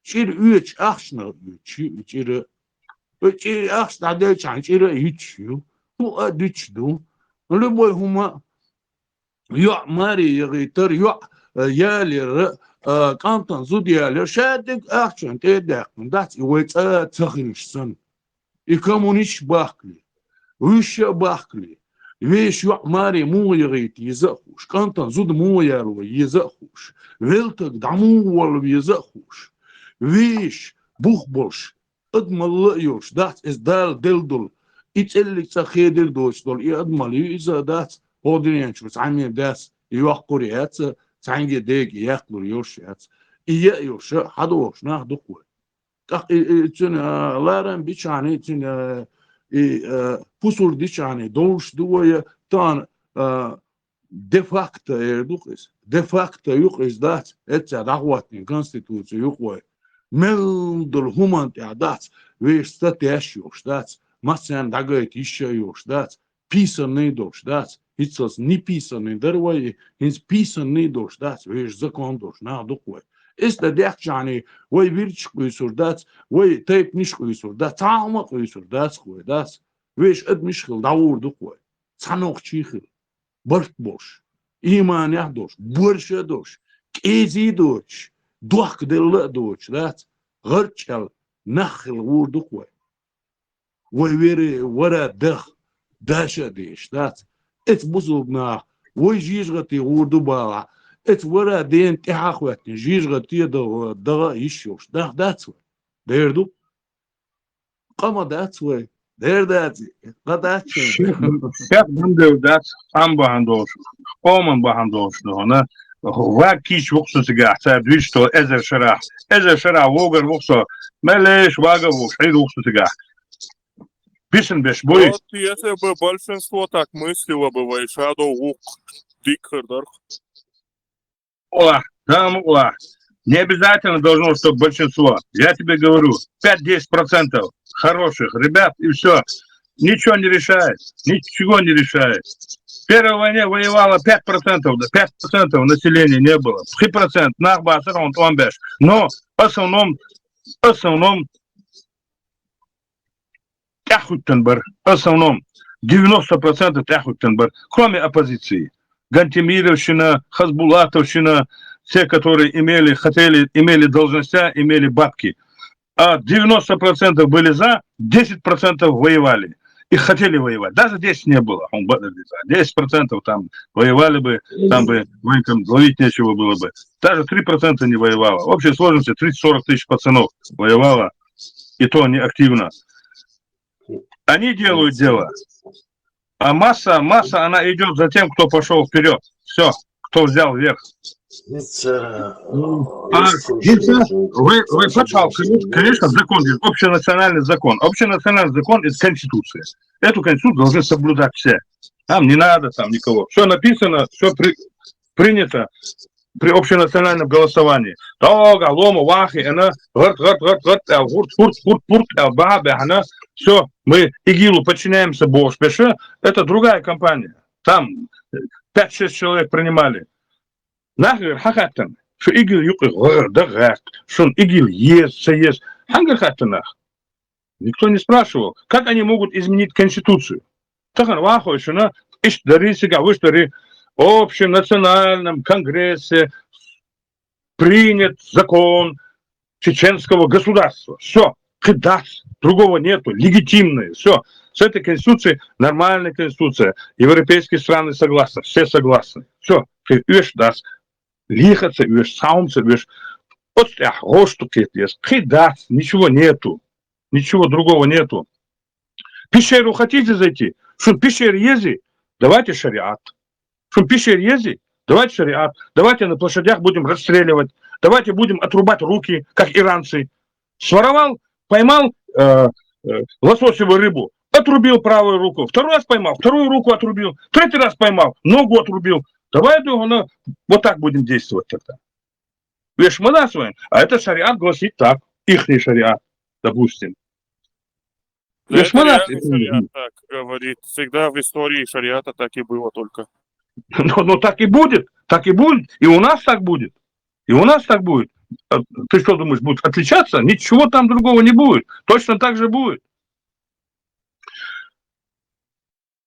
[SPEAKER 12] شيري اويتش اخشنا شيري اخش داديش عن شيري يتشيو هو اديتش دو لبوي هما يوع ماري يغيتر يوع يالي كانتن زوديالي شادك اخشن تيداق دات يويت تخنش سن يكمونيش باقلي ويش باقلي Вещь юмари муярит езахуш, кантан зуд муяру езахуш, велтак даму вал езахуш, вещь бухбош, адмал юш, дат из дал дилдул, ицеллик сахедер доч дол, и адмал юза дат, одиненчу, самим дас, юахкуриятся, санге дег яхлур юшяц, и я юша, хадош, нах духуй. Так, ларам бичани, pusul dicani doğuş duaya tan de facto erdukis de facto yok izdat etsa dağwatin konstitüsiyo yok ve meldul human adat ve stat yok stat masen dagayt işe yok stat pisaný do stat hitsos ni pisaný dervay hins pisaný do stat ve zakon do na dukwe ist der yani ve bir çıkıyor surdat ve tayp nişkoy surdat tamam koy surdat koy das ويش قد مشغل دور دقوة صنوق شيخل برت بوش إيمان يحدوش برشة دوش كيزي دوش دوخ دل دوش ذات غرشل نخل ور دقوة ويري ورا دخ داشة ديش ذات ات بزوبنا ويجيش غتي ور دبالا ات ورا دين تحاق وقت جيش غتي دغا يشوش دغ داتسوي ديردو قما داتسوي There that
[SPEAKER 6] Шеф бунде дат сам бахандош. Оман бахандош но ва кич воксо сега са движто эзер шара вогер воксо мелеш вага вокс ай воксо сега. Пишен беш бой.
[SPEAKER 20] Вот если бы большинство так мыслило бы, Вайшадо Вук Дикхардер.
[SPEAKER 6] Ола, там ола. Не обязательно должно, чтобы большинство. Я тебе говорю, 5-10% хороших ребят, и все. Ничего не решает. Ничего не решает. В первой войне воевало 5%, да 5% населения не было. 3% нахба он беш. Но в основном тяхуттенбер. В основном 90% тяхуттенбер. Кроме оппозиции. Гантимировщина, Хазбулатовщина, те, которые имели должности, имели бабки. А 90% были за, 10% воевали. И хотели воевать. Даже 10 не было. 10% там воевали бы, там бы воинкам ловить нечего было бы. Даже 3% не воевало. В общей сложности 30-40 тысяч пацанов воевало. И то не активно. Они делают дело. А масса, она идет за тем, кто пошел вперед. Все, кто взял верх. Вы почал, конечно, закон, общенациональный закон. Общенациональный закон – это конституция. Эту конституцию должны соблюдать все. Там не надо, там никого. Все написано, все принято при общенациональном голосовании. Все, мы ИГИЛу подчиняемся Бошпеше. Это другая компания. Там 5-6 человек принимали. Нахер хахаттан, что игил юкы дагак, что он игил есть. Хангер хаттанах. Никто не спрашивал, как они могут изменить конституцию. Тахан вахой, что на ишдари сега выштари в общенациональном конгрессе принят закон чеченского государства. Все, кидас, другого нету, легитимное, все. С этой конституцией нормальная конституция. Европейские страны согласны, все согласны. Все, ты даст. Лихаться, саумцы, вот ничего нету, ничего другого нету. Пещеру хотите зайти? Что пещер ези? Давайте шариат. Что пещер ези? Давайте шариат. Давайте на площадях будем расстреливать. Давайте будем отрубать руки, как иранцы. Своровал, поймал лососевую рыбу, отрубил правую руку. Второй раз поймал, вторую руку отрубил. Третий раз поймал, ногу отрубил. Давай вот так будем действовать тогда. Видишь, мы нас войн, а это шариат гласит так, ихний шариат, допустим. Видишь, мы нас...
[SPEAKER 20] Шариат так говорит. Всегда в истории шариата так и было только.
[SPEAKER 6] Ну так и будет, и у нас так будет. И у нас так будет. Ты что думаешь, будет отличаться? Ничего там другого не будет. Точно так же будет.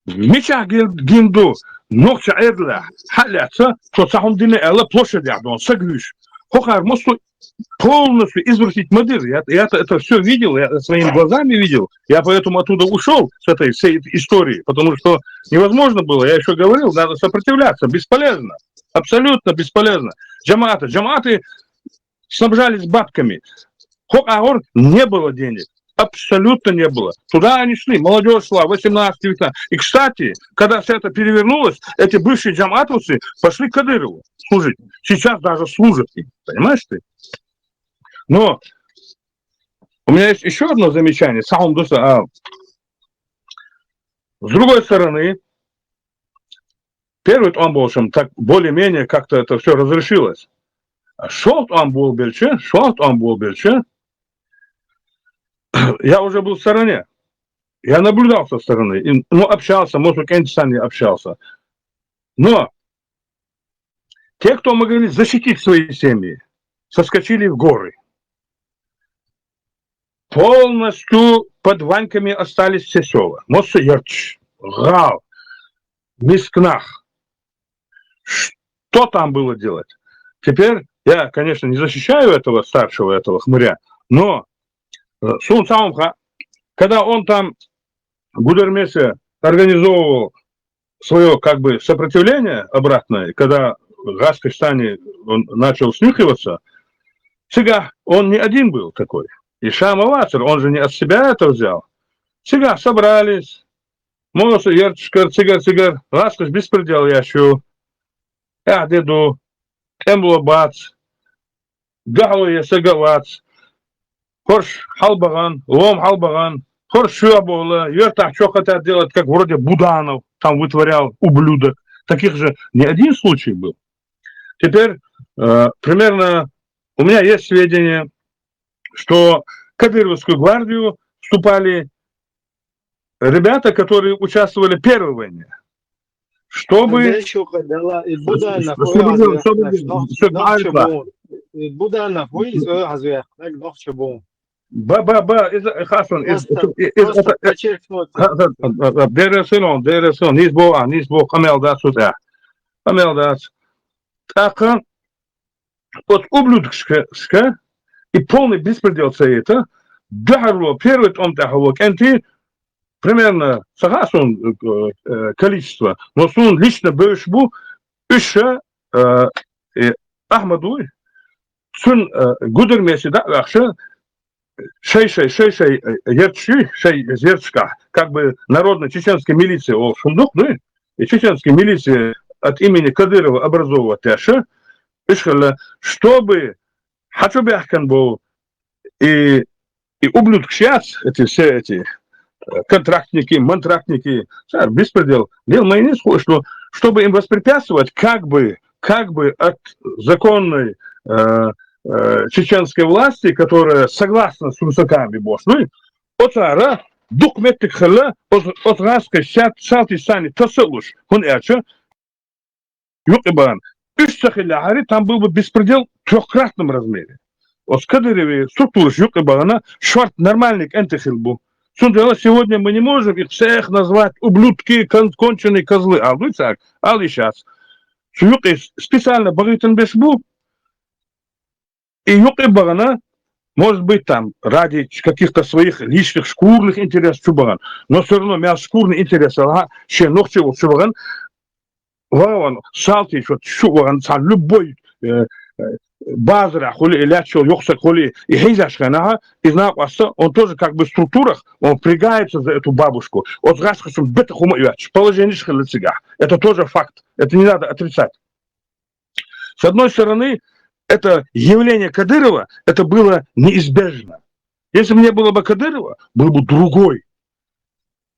[SPEAKER 6] В мечах гинду. Нокча эдла, халяца, что сахом дине элла площадь ядон, сагвиш. Хохар, мосту полностью извратить модель. Я это все видел, я своими глазами видел. Я поэтому оттуда ушел с этой всей истории, потому что невозможно было. Я еще говорил, надо сопротивляться. Бесполезно. Абсолютно бесполезно. Джаматы снабжались бабками. Хохар не было денег. Абсолютно не было. Туда они шли, молодежь шла, 18-19. И, кстати, когда все это перевернулось, эти бывшие джаматовцы пошли к Кадырову служить. Сейчас даже служат им. Понимаешь ты? Но у меня есть еще одно замечание. С другой стороны, первый он был, так более-менее как-то это все разрешилось. Шот он был больше. Я уже был в стороне. Я наблюдал со стороны. Общался, может, Кенчсан не общался. Но те, кто могли защитить свои семьи, соскочили в горы. Полностью под ваньками остались все села. Мосоерч, Гал, Мискнах. Что там было делать? Теперь я, конечно, не защищаю этого старшего, этого хмыря, но Сун Самха, когда он там в Гудермесе организовывал свое как бы сопротивление обратное, когда в Гаскостане он начал снюхиваться, всегда он не один был такой. И Шам Авацер, он же не от себя это взял. Всегда собрались, молодцы, ярчикар, цигар, Гаскош беспредел ящу, деду, эмблобац, галуя сагалац, Хорш халбаган, лом халбаган, хорш шуабола, так что хотят делать, как вроде Буданов там вытворял, ублюдок. Таких же не один случай был. Теперь примерно у меня есть сведения, что в Кадыровскую гвардию вступали ребята, которые участвовали в Первой войне. Чтобы... Хасан, Дересилон, Низбо, Хамелдац. Так, вот ублюдская и полный беспредел это, Дахарло, первый он Дахарло, Кенти, примерно, согласно количество, но он лично бывший еще Ахмаду, сын Гудермеси, да, вообще, шей зерчка, как бы народной чеченской милиции, шумдук, ну, и чеченской милиции от имени Кадырова образовывать Тэша, чтобы Хачубяхкан был и ублюдки сейчас, эти все эти контрактники, мантрактники, беспредел, что чтобы им воспрепятствовать как бы от законной чеченской власти, которая согласна с русаками бошной, от ара документы хала от раска сани тасалуш, он яча, юкибан, там был бы беспредел в трехкратном размере. От Кадырове структуры юкибана шварт нормальник энтехилбу. Сегодня мы не можем их всех назвать ублюдки, конченые козлы, а вы так, а сейчас. Специально баритен бешбу, и юкибана, может быть, там, ради каких-то своих личных шкурных интересов чубаган, но все равно меня шкурный интерес, ще ногчего чубаган, вон, шалти, что чубаган, любой базара, хули, лячо, йоксак, хули, и хейзашканаха, и знак, он тоже как бы в структурах, он впрягается за эту бабушку, от раскошем бетахума яч, положение шхалыцыга. Это тоже факт, это не надо отрицать. С одной стороны, это явление Кадырова, это было неизбежно. Если бы не было бы Кадырова, был бы другой.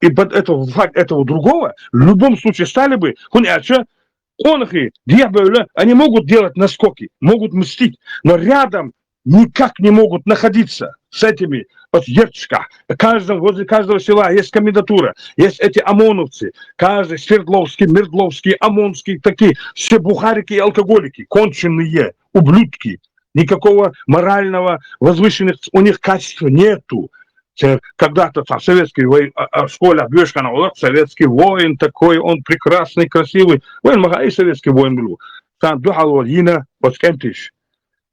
[SPEAKER 6] И под факт этого другого, в любом случае стали бы, они могут делать наскоки, могут мстить, но рядом никак не могут находиться с этими от Ерчка. Возле каждого села есть комендатура, есть эти ОМОНовцы, каждый Свердловский, Мердловский, ОМОНский, такие, все бухарики и алкоголики, конченые, ублюдки. Никакого морального, возвышенных у них качества нету. Когда-то там советский воин, в школе Бешкана, советский воин такой, он прекрасный, красивый. Воин мага и советский воин был. Там духал Ина, вот кемтиш.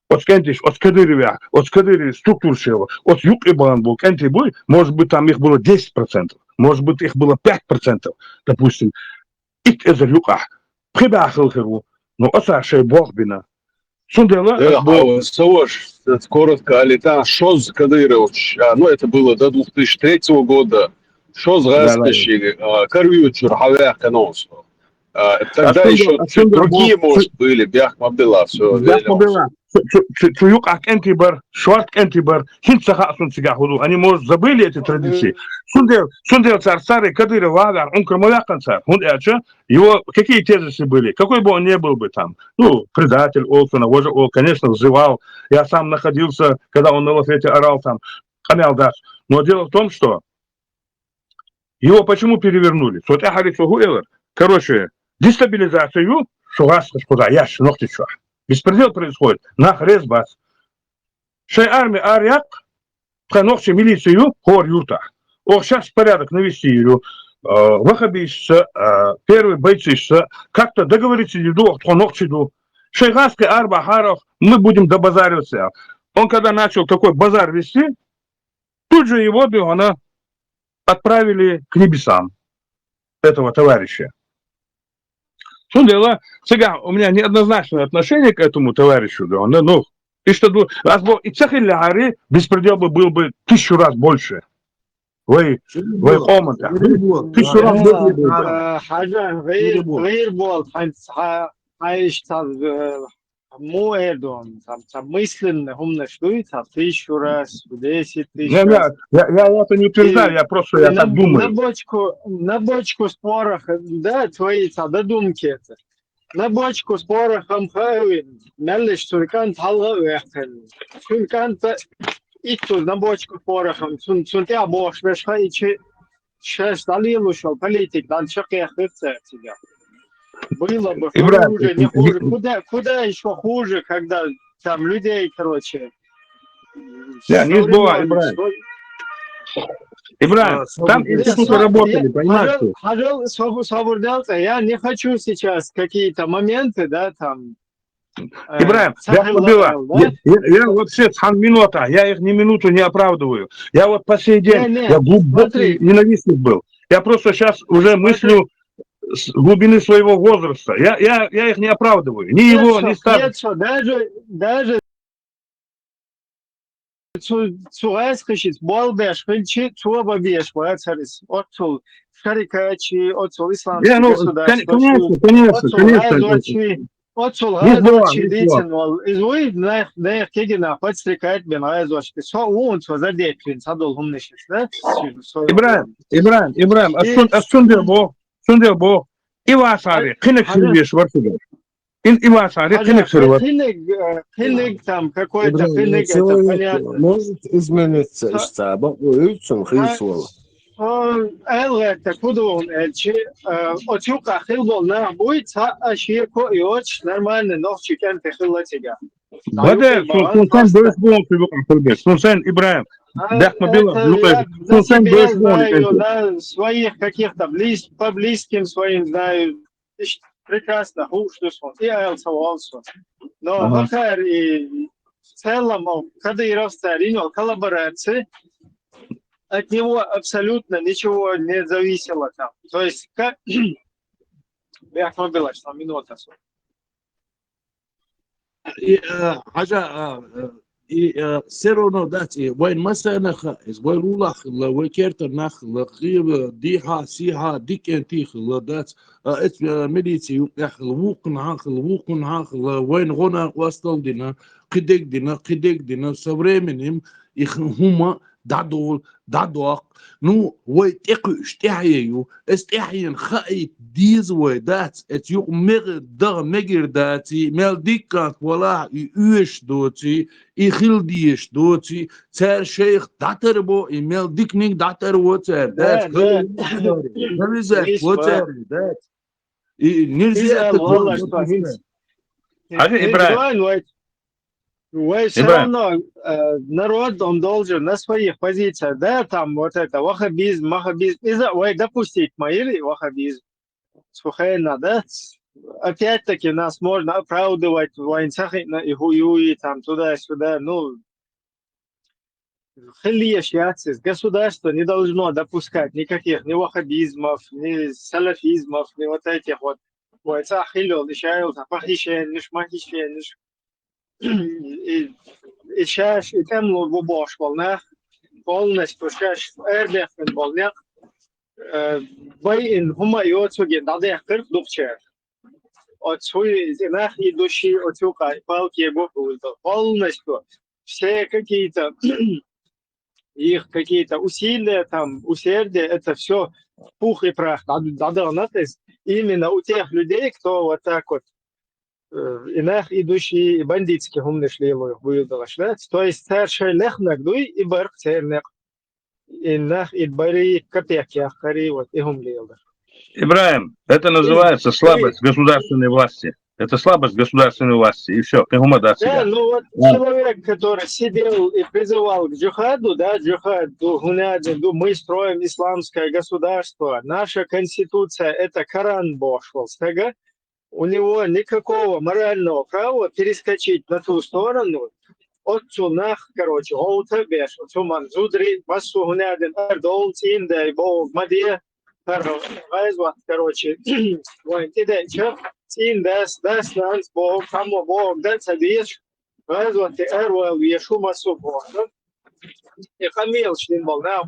[SPEAKER 6] от скентиш, от Кадырове структуршего, от юг Ибан был, кенти бой, может быть, там их было 10%, может быть, их было 5%, допустим. Ит из юга, прибахал херу, но осашей бог бина.
[SPEAKER 18] Да, Савош, коротко, Алита, Шоз Кадырович, ну это было до 2003 года, Шоз Гаспищи, Карвючур, Хавях Канонс. Тогда еще чуть другие, может, были, Бях Мабдела, все.
[SPEAKER 6] Бях Мабдела. Чуюк Акентибар, Шварт Кентибар, Хинцаха Сунцигахуду. Они, может, забыли эти традиции. Сундел царь старый Кадыров, Вагар, он Крамалякан царь. Его какие тезисы были? Какой бы он ни был бы там? Ну, предатель Олсона, его, конечно, взывал. Я сам находился, когда он на лафете орал там, хамял даш. Но дело в том, что его почему перевернули? Вот я говорю, короче, дестабилизацию, что раз куда я ногти что. Беспредел происходит. Нахрез бас. Шей армия арьяк, пханохче милицию, хор юрта. О, сейчас порядок навести ее. Вахабишься, первый бойцишься, как-то договориться еду, пханохчеду. Шейгаской арба харов, мы будем добазариваться. Он когда начал такой базар вести, тут же его она отправили к небесам, этого товарища. Что дело? Сега, у меня неоднозначное отношение к этому товарищу, да, ну, и что, и цехиляри беспредел бы был бы 1000 раз больше. Вы омата. 1000 раз больше.
[SPEAKER 21] حاجة غير بول مو Эрдоган, там мысленно умножают, 1000 раз, 10 000 раз.
[SPEAKER 6] Я это не утверждаю, я просто я так думаю.
[SPEAKER 21] На бочку с порохом, да, твои додумки это. На бочку с порохом хавин, меллиш суркан талга вехтен. Суркан-то и тут на бочку с порохом, сунтя бош, вешха и сейчас далил ушел, политик, дан шакех тебя. Было бы хуже, не хуже. Куда еще хуже, когда там людей, короче...
[SPEAKER 6] Не было, Ибраим, там институты работали, понимаете?
[SPEAKER 21] Я не хочу сейчас какие-то моменты, да, там...
[SPEAKER 6] Ибраим, я вообще минута, я их ни минуту не оправдываю. Я вот по сей день, я глубокий ненавистник был. Я просто сейчас уже мыслю с глубины своего возраста. Я их не оправдываю. Ни его, ни старых.
[SPEAKER 21] Даже Цуэскащиц, Болбеш, Хильчи, Цуабабеш, Вацарис, Отцул, Шарикачи, Отцул, Исламский государство. Конечно. Отцул, Газочи, Дитинвал, Извуй, Нех Кегина, подстрекает Бенайзочки. Со он, что задеть, Садол Хумнишис, да?
[SPEAKER 6] Ибраим, а Сундел Бог, Ивасари, Кинек Сильвеш, Варсудов. Ивасари, Кинек Сильвеш.
[SPEAKER 21] Кинек там, какой-то Кинек, это понятно.
[SPEAKER 19] Может измениться из того, что Хрисвол.
[SPEAKER 21] Элгетте, Кудун, Эльчи, Отюка Хилбол, на будет, а Ширко и Оч, нормально, но Чикен Техилатига.
[SPEAKER 6] Бадер, Сунсан Бэшбол, Сунсан Ибраим.
[SPEAKER 21] Я своих каких-то по близким своим знаю прекрасно, что и Элса Уолсон. Но пока и в целом Кадыровская линия коллаборации, от него абсолютно ничего не зависело там. То есть, как... Я мобила, что минута.
[SPEAKER 11] И все равно, дати, войн масанаха, из войрулах, ла кертернах, ла хир, диха, сиха, дикентих, ла дат, эт милицию, вукнах, ла войн гона васталдина, кидек-дина, со временем их хума дадуак, ну, вой текуштяю, эстяйен хай дизвой дат, эт юк мегер дати, мелдикат вала и уеш доти, и хилдиеш доти, цер шейх даттербо и мелдикник даттербо цер, дат, нельзя, вот цер, дат, и нельзя это делать.
[SPEAKER 21] Ибраим. Все равно народ, он должен на своих позициях, да, там вот это ваххабизм, допустить Маири, ваххабизм, Сухайна, да, опять-таки нас можно оправдывать в военцахина и хуюи там туда-сюда, ну, государство не должно допускать никаких ни ваххабизмов, ни салафизмов, ни вот этих вот и сейчас и там в бош волнах полностью сейчас эрдэх волнах бай хума йоцуги надех кырк дукчер от свой зинах идущий от юка палки его полностью все какие-то их какие-то усилия, там, усердие, это все пух и прах. Именно у тех людей, кто вот так вот инах идущие бандитские умные шлилы то есть старший лехнак дуй и барк цернак инах и бари копейки хари вот и умлил.
[SPEAKER 6] Ибраим, это называется слабость государственной власти. Это слабость государственной власти, и все.
[SPEAKER 21] Да, ну вот человек, который сидел и призывал к джихаду, да, джихаду, мы строим исламское государство, наша конституция, это Коран Бошвал, у него никакого морального права перескочить на ту сторону, от цунах, короче, оутабеш, от цуманзудри, массу гунядин, ардол, цинда, и бог, мадия, короче, in das Lands Bog, Kamo Bog, that's a dish, as what the air will be a Shuma support. И хамил шнинбал, да,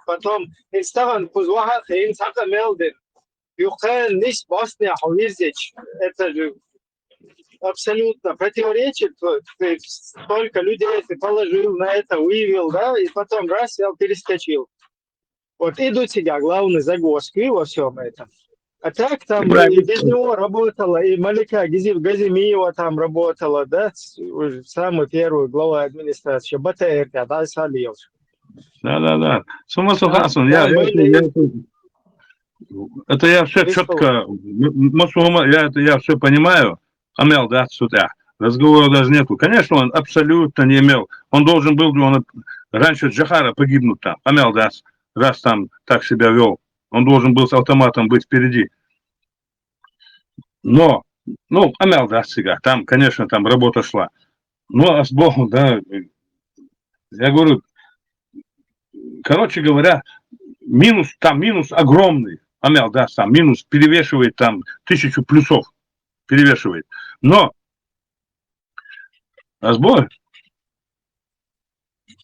[SPEAKER 21] потом инстаган кузваха хин сака мелдин. Юхан нис Босния Хавизич, это же абсолютно противоречит, столько людей ты положил на это, вывел, да, и потом раз, я перескочил. Вот идут тебя главные загвоздки во всем этом. А так там и без него работала, и Малика Газимиева там работала, да, уже самый первый глава администрации, БТР, да, Салиевич.
[SPEAKER 6] Да. Сумасухасон, это я все четко, я все понимаю, Амел, да, сюда. Разговора даже нету. Конечно, он абсолютно не имел. Он должен был, раньше Джахара погибнуть там. Амел, да, раз там так себя вел. Он должен был с автоматом быть впереди. Но, Амел, да, сега, там, конечно, там работа шла. Но, с Богом, да, я говорю, короче говоря, минус огромный. Амел, да, сам минус перевешивает там 1000 плюсов. Перевешивает. Но, Азбой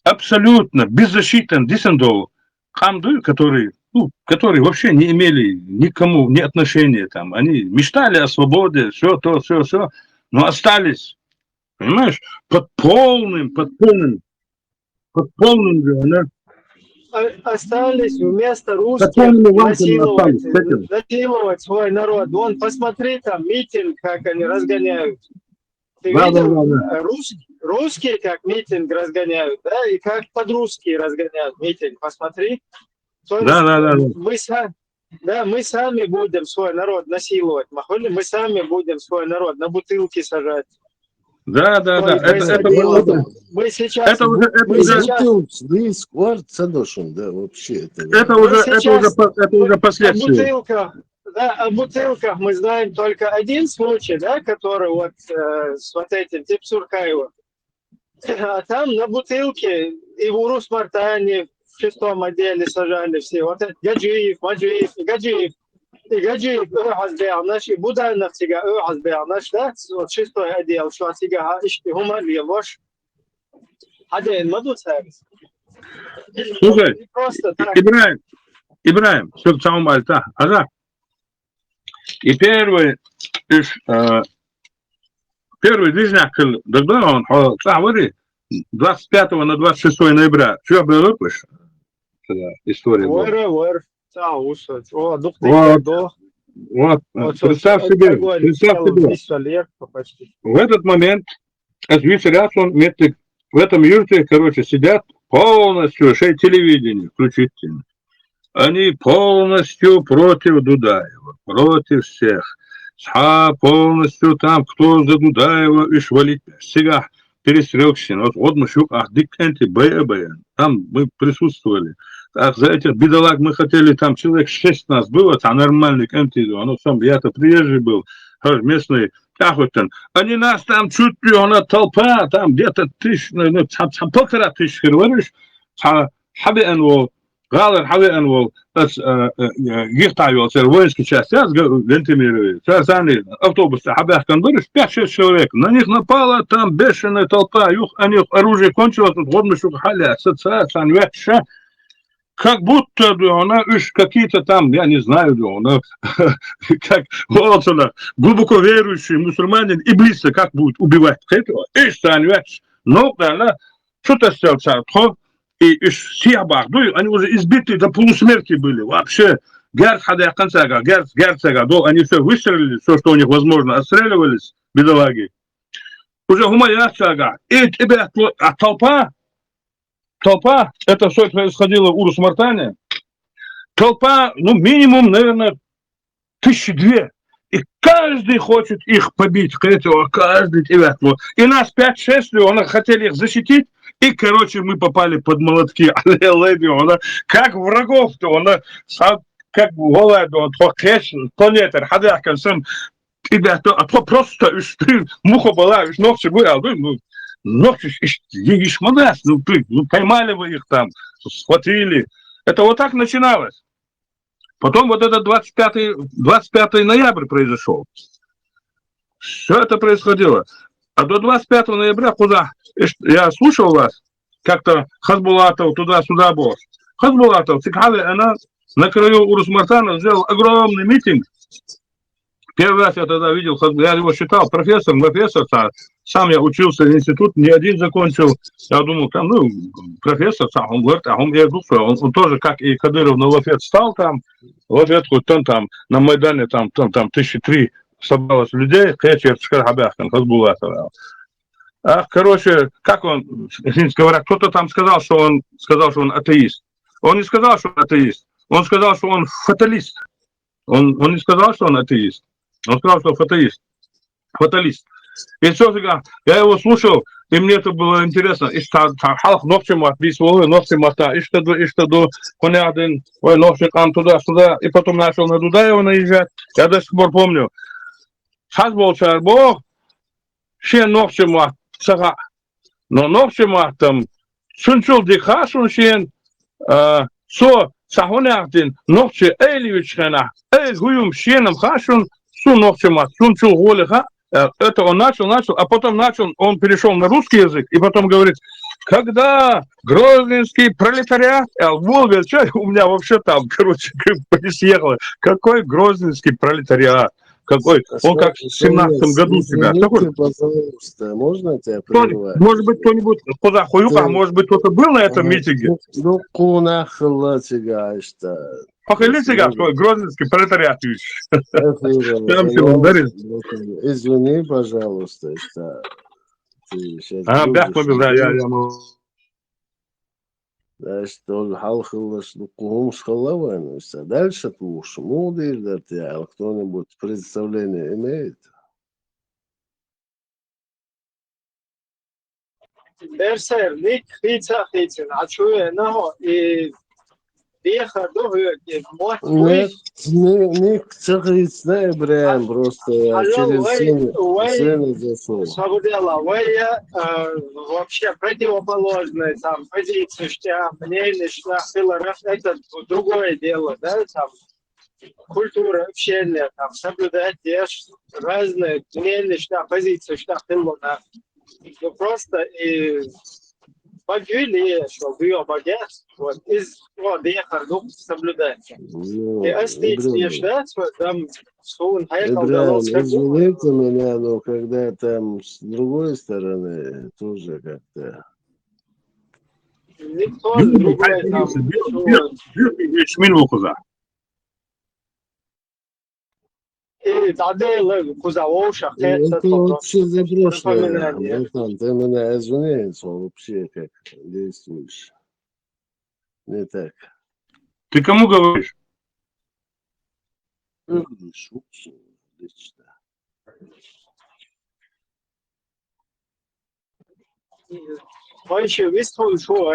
[SPEAKER 6] абсолютно беззащитен Дисендол, Хамду, которые вообще не имели никому ни отношения там. Они мечтали о свободе, все, но остались, понимаешь, под полным, да.
[SPEAKER 21] Остались вместо русских насиловать свой народ. Вон, посмотри там митинг, как они разгоняют. Ты видел? Да. Русские как митинг разгоняют, да, и как подрусские разгоняют митинг. Посмотри.
[SPEAKER 6] Да.
[SPEAKER 21] Мы сами будем свой народ насиловать. Мы сами будем свой народ на бутылки сажать.
[SPEAKER 6] Да.
[SPEAKER 21] Мы сейчас...
[SPEAKER 19] Это уже
[SPEAKER 6] последствия.
[SPEAKER 21] О бутылках мы знаем только один случай, да, который вот с вот этим Типсуркаевым. А там на бутылке и в Урус-Мартане в 6-м отделе сажали все. Вот это Гаджиев, Маджиев, и Гаджиев, наш, и Буданов сега, наш, да, вот 6-й отдел, что сега, ишки, гумарли, ложь. Один, маду царис.
[SPEAKER 6] Слушай, Ибраим, все к самому альта, ага. И первый движняк, когда он, 25 на 26 ноября, что было выше? История была. Вот, представь себе, в этот момент, в этом юрте, короче, сидят полностью, телевидение включительно. Они полностью против Дудаева, против всех. Полностью там, кто за Дудаева и швалит. Сега перестрелся. Вот мы шук, дикенти, бэбэн. Там мы присутствовали. Так, за этих бедолаг мы хотели, там человек 6 нас было, а нормальный кенти, я-то приезжий был. местные, они нас там чуть ли, она толпа, там где-то полтора тысячи, говоришь, حبي أنو غالر حبي أنو بس يقطعوا воинские части, гентимировали. ثاني автобус حبي كان برش 5-6 человек. На них напала там бешеная толпа. Они оружие кончилось, тут годно шукали, ассоциация, как будто она какие-то там, я не знаю, она как вот она, глубоко верующий мусульманин и близко как будет убивать этого. Но она что-то сделал, и все бахду, они уже избиты до полусмерти были. Вообще, они все выстрелили, все, что у них возможно, отстреливались, бедолаги. Уже гумаяцага. И тебя, толпа, это все происходило в Урус-Мартане. Толпа, минимум, наверное, 1002. И каждый хочет их побить, каждый тебя. И нас 5-6, они хотели их защитить. И, мы попали под молотки. Как врагов-то, как голоду, планета, просто муха была, ногти были, поймали вы их там, схватили. Это вот так начиналось. Потом вот этот 25 ноября произошел. Все это происходило. А до 25 ноября куда? Я слушал вас, как-то Хазбулатов туда-сюда был. Хазбулатов, она на краю Урус-Мартана сделал огромный митинг. Первый раз я тогда видел, я его считал профессор, сам я учился в институт, не один закончил. Я думал, там, профессор сам, он говорит, он тоже, как и Кадыров, на лафет стал там, лафет хоть там на Майдане, там 1003 собралось людей, Хазбулатов. Как он, говоря, кто-то там сказал, что он атеист. Он не сказал, что он атеист. Он сказал, что он фаталист. Он не сказал, что он атеист. Он сказал, что фаталист. И все, я его слушал, и мне это было интересно. И халк ногчемат, бисволы ногчемата, и что до понятен, ногчекам туда-сюда, и потом начал на Дудаева наезжать. Я до сих пор помню. Хазболчар Бог, ще ногчемат. Но ногчемат там шунчул дихашун шен, со сахонятин ногче эйливичхена, гуюм шеном хашун, су ногчемат, шунчул голиха. Это он начал, а потом он перешел на русский язык, и потом говорит, когда грозненский пролетариат, у меня вообще там, съехало, какой грозненский пролетариат? Какой? Он как в 17 году себя.
[SPEAKER 19] Пожалуйста, можно тебя прервать?
[SPEAKER 6] Может быть, кто-нибудь, может быть, кто-то был на этом митинге? Грозненский пролетариат.
[SPEAKER 19] Извини, пожалуйста, что ты сейчас... Что халхалаш лукум схалавану. Дальше туш мудир датя, кто-нибудь представление имеет?
[SPEAKER 21] Берсер, ник хитин, а чуя наго и ехал до
[SPEAKER 19] Нет, ник цахиц не брем, просто через сцену зашел.
[SPEAKER 21] Свободела, вообще противоположная там позиция, что мнение, что это другое дело, да, там культура общения, там соблюдать разные мнения, что позиция, что было, ну просто и Bagüli, что было богат, вот, из ехал соблюдать. И остыть ждать, там, что он
[SPEAKER 19] извините меня, но когда там с другой стороны, тоже как-то...
[SPEAKER 21] Никто с другой там...
[SPEAKER 19] Это вообще за прошлое. Братан, ты меня извиняешь, вообще как действуешь. Не так.
[SPEAKER 6] Ты кому говоришь?
[SPEAKER 21] Вообще, вистул шо,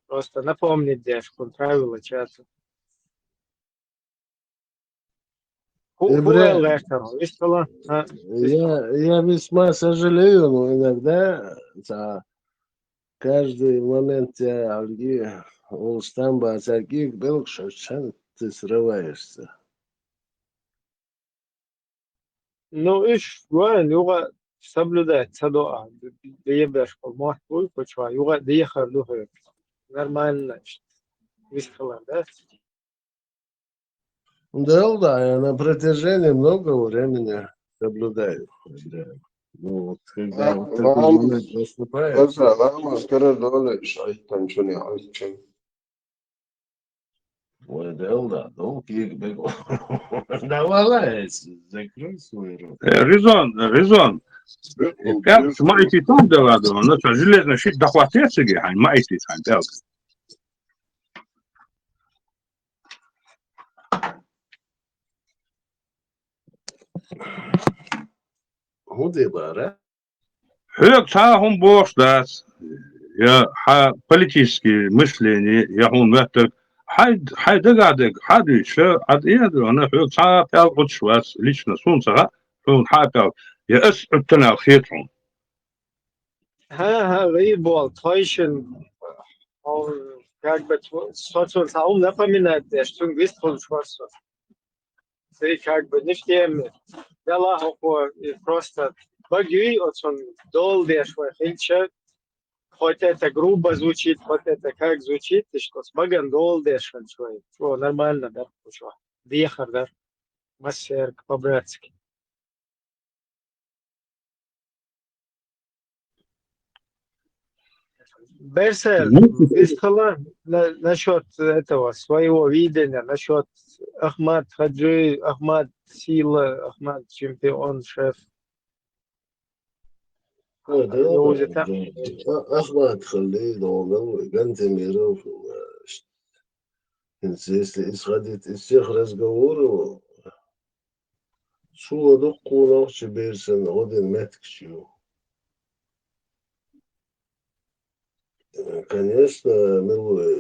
[SPEAKER 21] просто напомнить, где правила чата.
[SPEAKER 19] Я весьма сожалею, но иногда каждый момент тебя Улстамба Ацаргик был, что ты срываешься.
[SPEAKER 21] Ну, иш, юга соблюдать садоа, деебеш полмах твой, почва, юга деехар духе. Нормально, вискала, да?
[SPEAKER 19] Да, я на протяжении многого времени соблюдаю. Ну, вот, когда вот такой момент наступает. Ой, да, долгий бегу. Давай, закрой свой рот.
[SPEAKER 6] Резон. Как маете там доладу, но это железно щит дохватится, гехань, маете там, да.
[SPEAKER 19] Гудибара.
[SPEAKER 6] Хм бош дас. Я политические мышления, я это حد قاعد حد شو حد يدري أنا في ساعة بيلقط شواس ليش نسون ساعة فون حاجة يأس أتنا خيطهم
[SPEAKER 21] ها غريب والطايشن أو как бы социум напоминает, что выступил шварцо. Ты как бы не в теме. Дала просто баги, от он долдешь, хинча. Хоть это грубо звучит, хоть это как звучит, ты что, с баган долдешь, что нормально, да, что. Вехар, да, массерк, по-братски. Берсель, высказала насчет этого своего видения, насчет Ахмад Хаджи, Ахмад Сила, Ахмад чемпион, шеф.
[SPEAKER 19] Ахмад Халид, он Гантемиров. Если исходить из всех разговоров, шо докку нахчи берсен один меткчу. Конечно,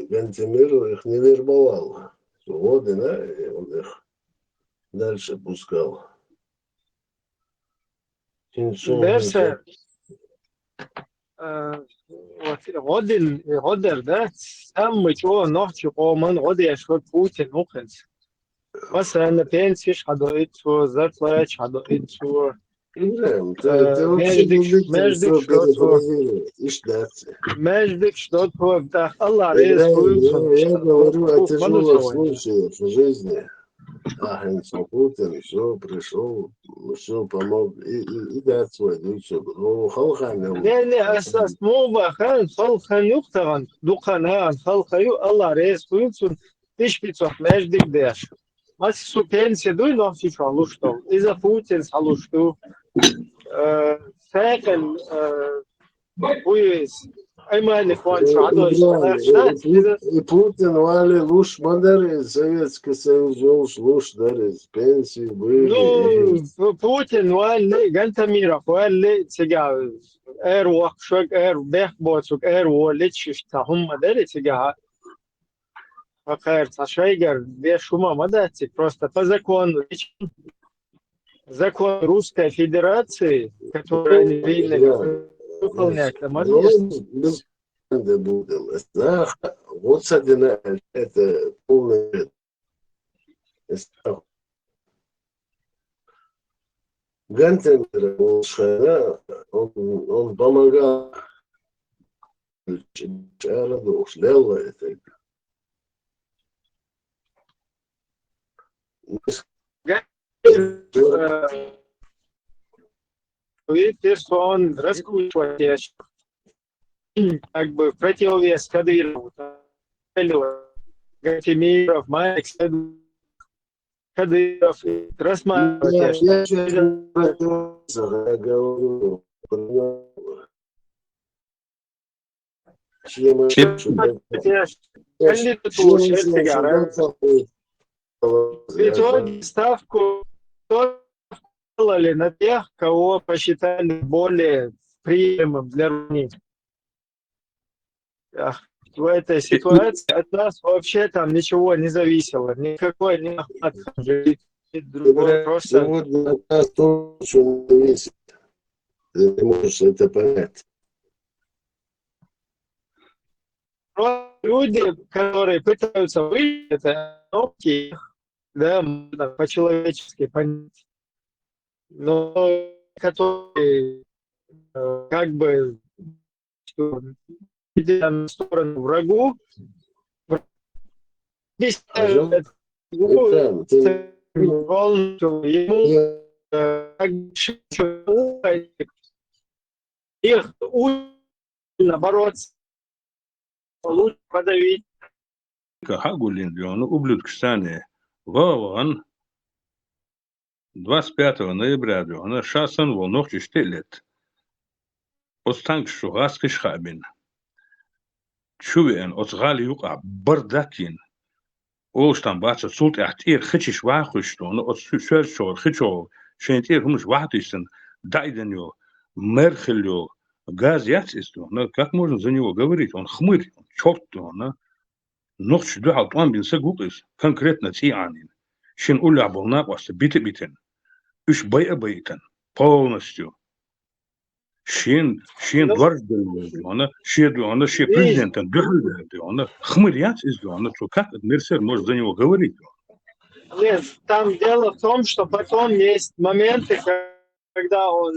[SPEAKER 19] Гантемиров их не вербовал. Он их дальше пускал.
[SPEAKER 21] Берсе, Родер, да, самый чего ночи поман, Родер, что Путин нухенс. مثلا пенсиш hadоит чу, зарплач hadоит чу. Междик что-то, да, Allah рез
[SPEAKER 19] Я говорю о тяжелых случаях в жизни. Путин все пришел, все помог и дать свой дучу. Ну, халхан.
[SPEAKER 21] Не, основа хан, халхан юхтаган, духана, халхаю, Allah рез Путин, тишпицов междик деш. Масу пенсия дуй но все что. Из-за Путин салушту. Сайкл буйс. Аймали хванчу адой.
[SPEAKER 19] И Путин вали луш мандари, Советский Союз луш дарит, пенсии были.
[SPEAKER 21] Ну, Путин вали Гантамиров вали тига вакшок бехбоцук вали чиштахум мадали тига. Факер Сашайгер, две шума мадати, просто по закону. Закон Русской Федерации, который они приняли, выполнять,
[SPEAKER 19] вот садина, это полный. Гантемир, он помогал.
[SPEAKER 21] Видите, что он раскручивает как бы противовес Кадырову, Гантемиров, Майк, Кадыров, рассматривать.
[SPEAKER 19] Я говорю,
[SPEAKER 21] В итоге ставку сделали на тех, кого посчитали более приемлемым для Руни. В этой ситуации от нас вообще там ничего не зависело. Никакой не Ахмад Хаджи,
[SPEAKER 10] Сегодня
[SPEAKER 21] Просто
[SPEAKER 10] нас тоже не весит. Ты не можешь это понять.
[SPEAKER 21] люди, которые пытаются выйти, это науки, да, можно по-человечески понять. Но которые как бы идя на сторону врагу, объясняют полностью ему их бороться, лучше подавить.
[SPEAKER 6] Хагулин, он ублюдки стане. Вован 25 ноября, он шасан волнох 4 лет. Останк шугас кишхабин. Чувен, отгали юка, бардакин. Олш там баца султ ахтир хичиш вахуштон, от сюшер хичо, шентир хумш вахтистен, дайденё, мерхелё, газ яцисту. Но как можно за него говорить? Он хмырь, он черт, он, ночь дуал, он бин сегукис, конкретно тианин. Шин уля был напаста, битен. Уж бейтен, полностью. Шин дважды, он ще президентом, он хмырь яцисту, он как Мерсер может за него говорить?
[SPEAKER 21] Нет, там дело в том, что потом есть моменты, когда он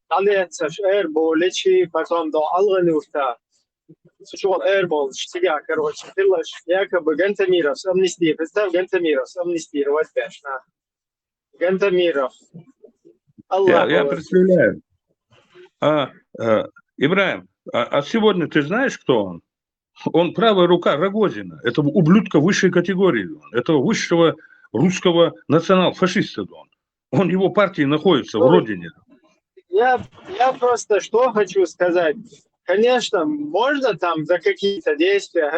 [SPEAKER 21] далеется эрбол, лечи, потом до алгануфта. Сучевал эрбол, штига, короче, ты якобы Гантамиров с амнистией. Представь, Гантамиров с амнистией, вот конечно. Гантамиров.
[SPEAKER 6] Я представляю. Ибраим, а сегодня ты знаешь, кто он? Он правая рука Рогозина, этого ублюдка высшей категории, этого высшего русского национал-фашиста. Он его партии находится в родине.
[SPEAKER 21] Я просто что хочу сказать. Конечно, можно там за какие-то действия,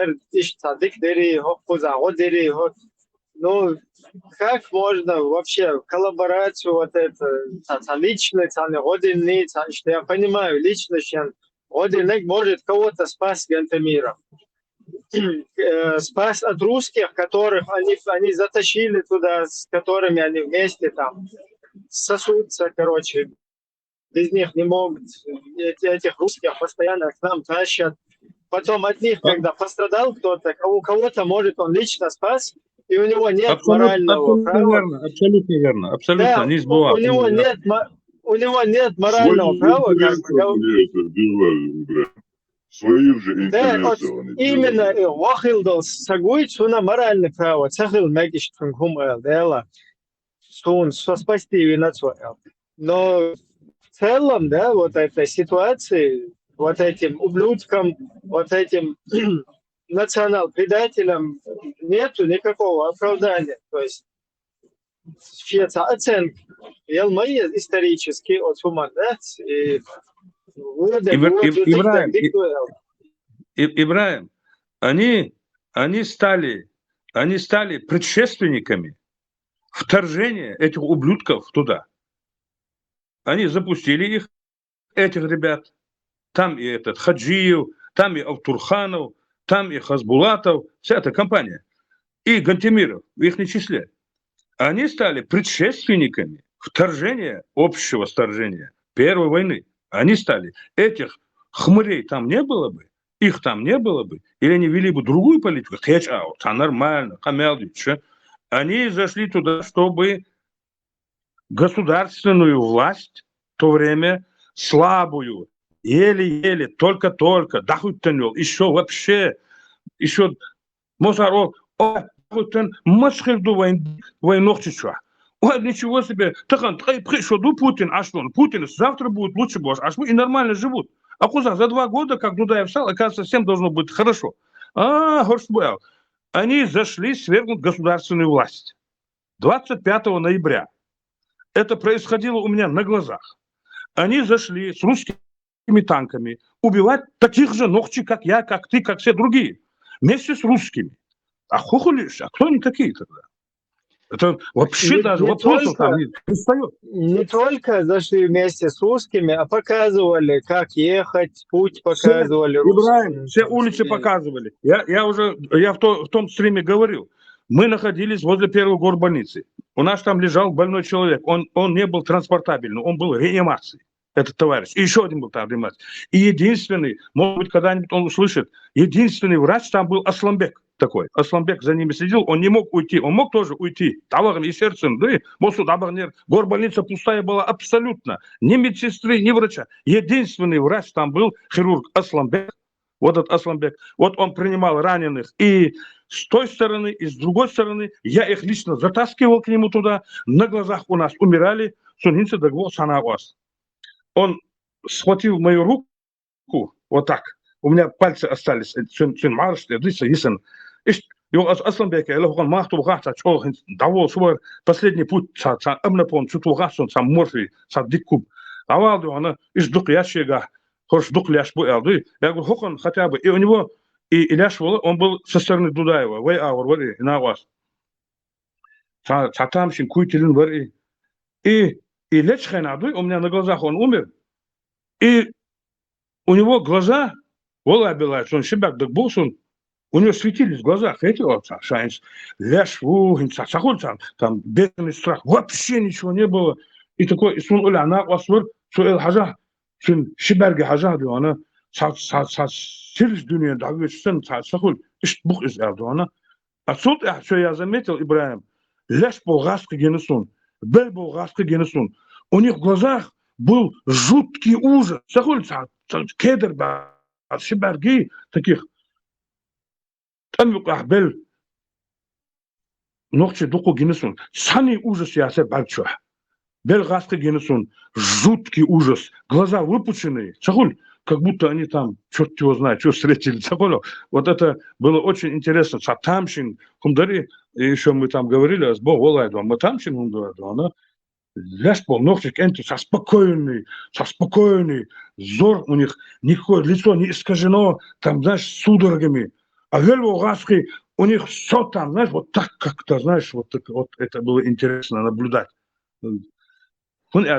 [SPEAKER 21] ну, как можно вообще коллаборацию вот это, личность, родины, что я понимаю, личность, родинник может кого-то спас Гантамиров. Спас от русских, которых они затащили туда, с которыми они вместе там сосутся, короче. Без них не могут, этих русских постоянно к нам тащат. Потом от них, когда пострадал кто-то, у кого-то, может, он лично спас, и у него нет морального права.
[SPEAKER 6] Абсолютно верно, абсолютно, не избывал.
[SPEAKER 21] У него нет морального права.
[SPEAKER 3] Своих же интересов.
[SPEAKER 21] Именно Вахилдал Сагуич, у нас моральное право. Цахил Мегиш Фунхумэл, Дела, что спасти винацуэл. Но в целом, да, вот этой ситуации, вот этим ублюдкам, вот этим национал-предателям нету никакого оправдания. То есть все оценки мои исторические от Сумандец и
[SPEAKER 6] Ибраим, они стали предшественниками вторжения этих ублюдков туда. Они запустили их, этих ребят. Там и этот Хаджиев, там и Автурханов, там и Хазбулатов, вся эта компания. И Гантемиров в их числе. Они стали предшественниками вторжения, общего вторжения Первой войны. Они стали. Этих хмырей там не было бы, их там не было бы, или они вели бы другую политику, нормально, они зашли туда, чтобы государственную власть, в то время слабую, еле-еле, только-только, еще вообще, еще, Мозаров, войнох чичуа. Ой, ничего себе, пришел Путин, а что, Путин завтра будет лучше, и нормально живут. А куда? За 2 года, как Дудаев встал, оказывается, всем должно быть хорошо. Они зашли свергнуть государственную власть. 25 ноября. Это происходило у меня на глазах. Они зашли с русскими танками убивать таких же ногчи, как я, как ты, как все другие. Вместе с русскими. А хухулишь, а кто они такие тогда? Это вообще даже вопросов там не пристает.
[SPEAKER 21] Не только зашли вместе с русскими, а показывали, как ехать, путь показывали.
[SPEAKER 6] Ибраим, все улицы показывали. Я в том стриме говорил. Мы находились возле первой горбольницы. У нас там лежал больной человек, он не был транспортабельным, он был в реанимации, этот товарищ. И еще один был там в реанимации. И единственный, может быть, когда-нибудь он услышит, единственный врач там был Асламбек такой. Асламбек за ними следил, он не мог уйти, он мог тоже уйти. Таваром и сердцем, да, горбольница пустая была абсолютно. Ни медсестры, ни врача. Единственный врач там был, хирург Асламбек. Вот этот Асламбек. Вот он принимал раненых и с той стороны, и с другой стороны. Я их лично затаскивал к нему туда. На глазах у нас умирали. Он схватил мою руку вот так. У меня пальцы остались. Асламбек, последний путь. Я говорю, Хохан хотя бы. И у него, и Ильяш, он был со стороны Дудаева. И Ильяш Хайнадуй, у меня на глазах он умер. И у него глаза, он шибак дакбулсун, у него светились в глазах. Эти вот, там бешеный страх. Вообще ничего не было. И такой, Şiberge hacı ona siriz dünya davetinden sakul iş bu izlerdi ona. Asult ya заметил Ибраим. Леш болгаски генесун, бел болгаски генесун. У них в глазах был жуткий ужас. Sakul кедр Шиберги таких. Там бел нохче дуку генесун. Сани ужас я се бальчо. Белгаски генесун, жуткий ужас, глаза выпученные, Сахуль, как будто они там, черт его знает, что встретили, Сахуль. Вот это было очень интересно. Сатамшин, Хумдари, и еще мы там говорили, мы тамшин Хумдари, ляж пол ногтик энти, со спокойный, взор у них, никакое лицо не искажено, там, знаешь, судорогами. А Вельвогаски, у них все там, знаешь, вот так как-то, знаешь, вот это было интересно наблюдать. Это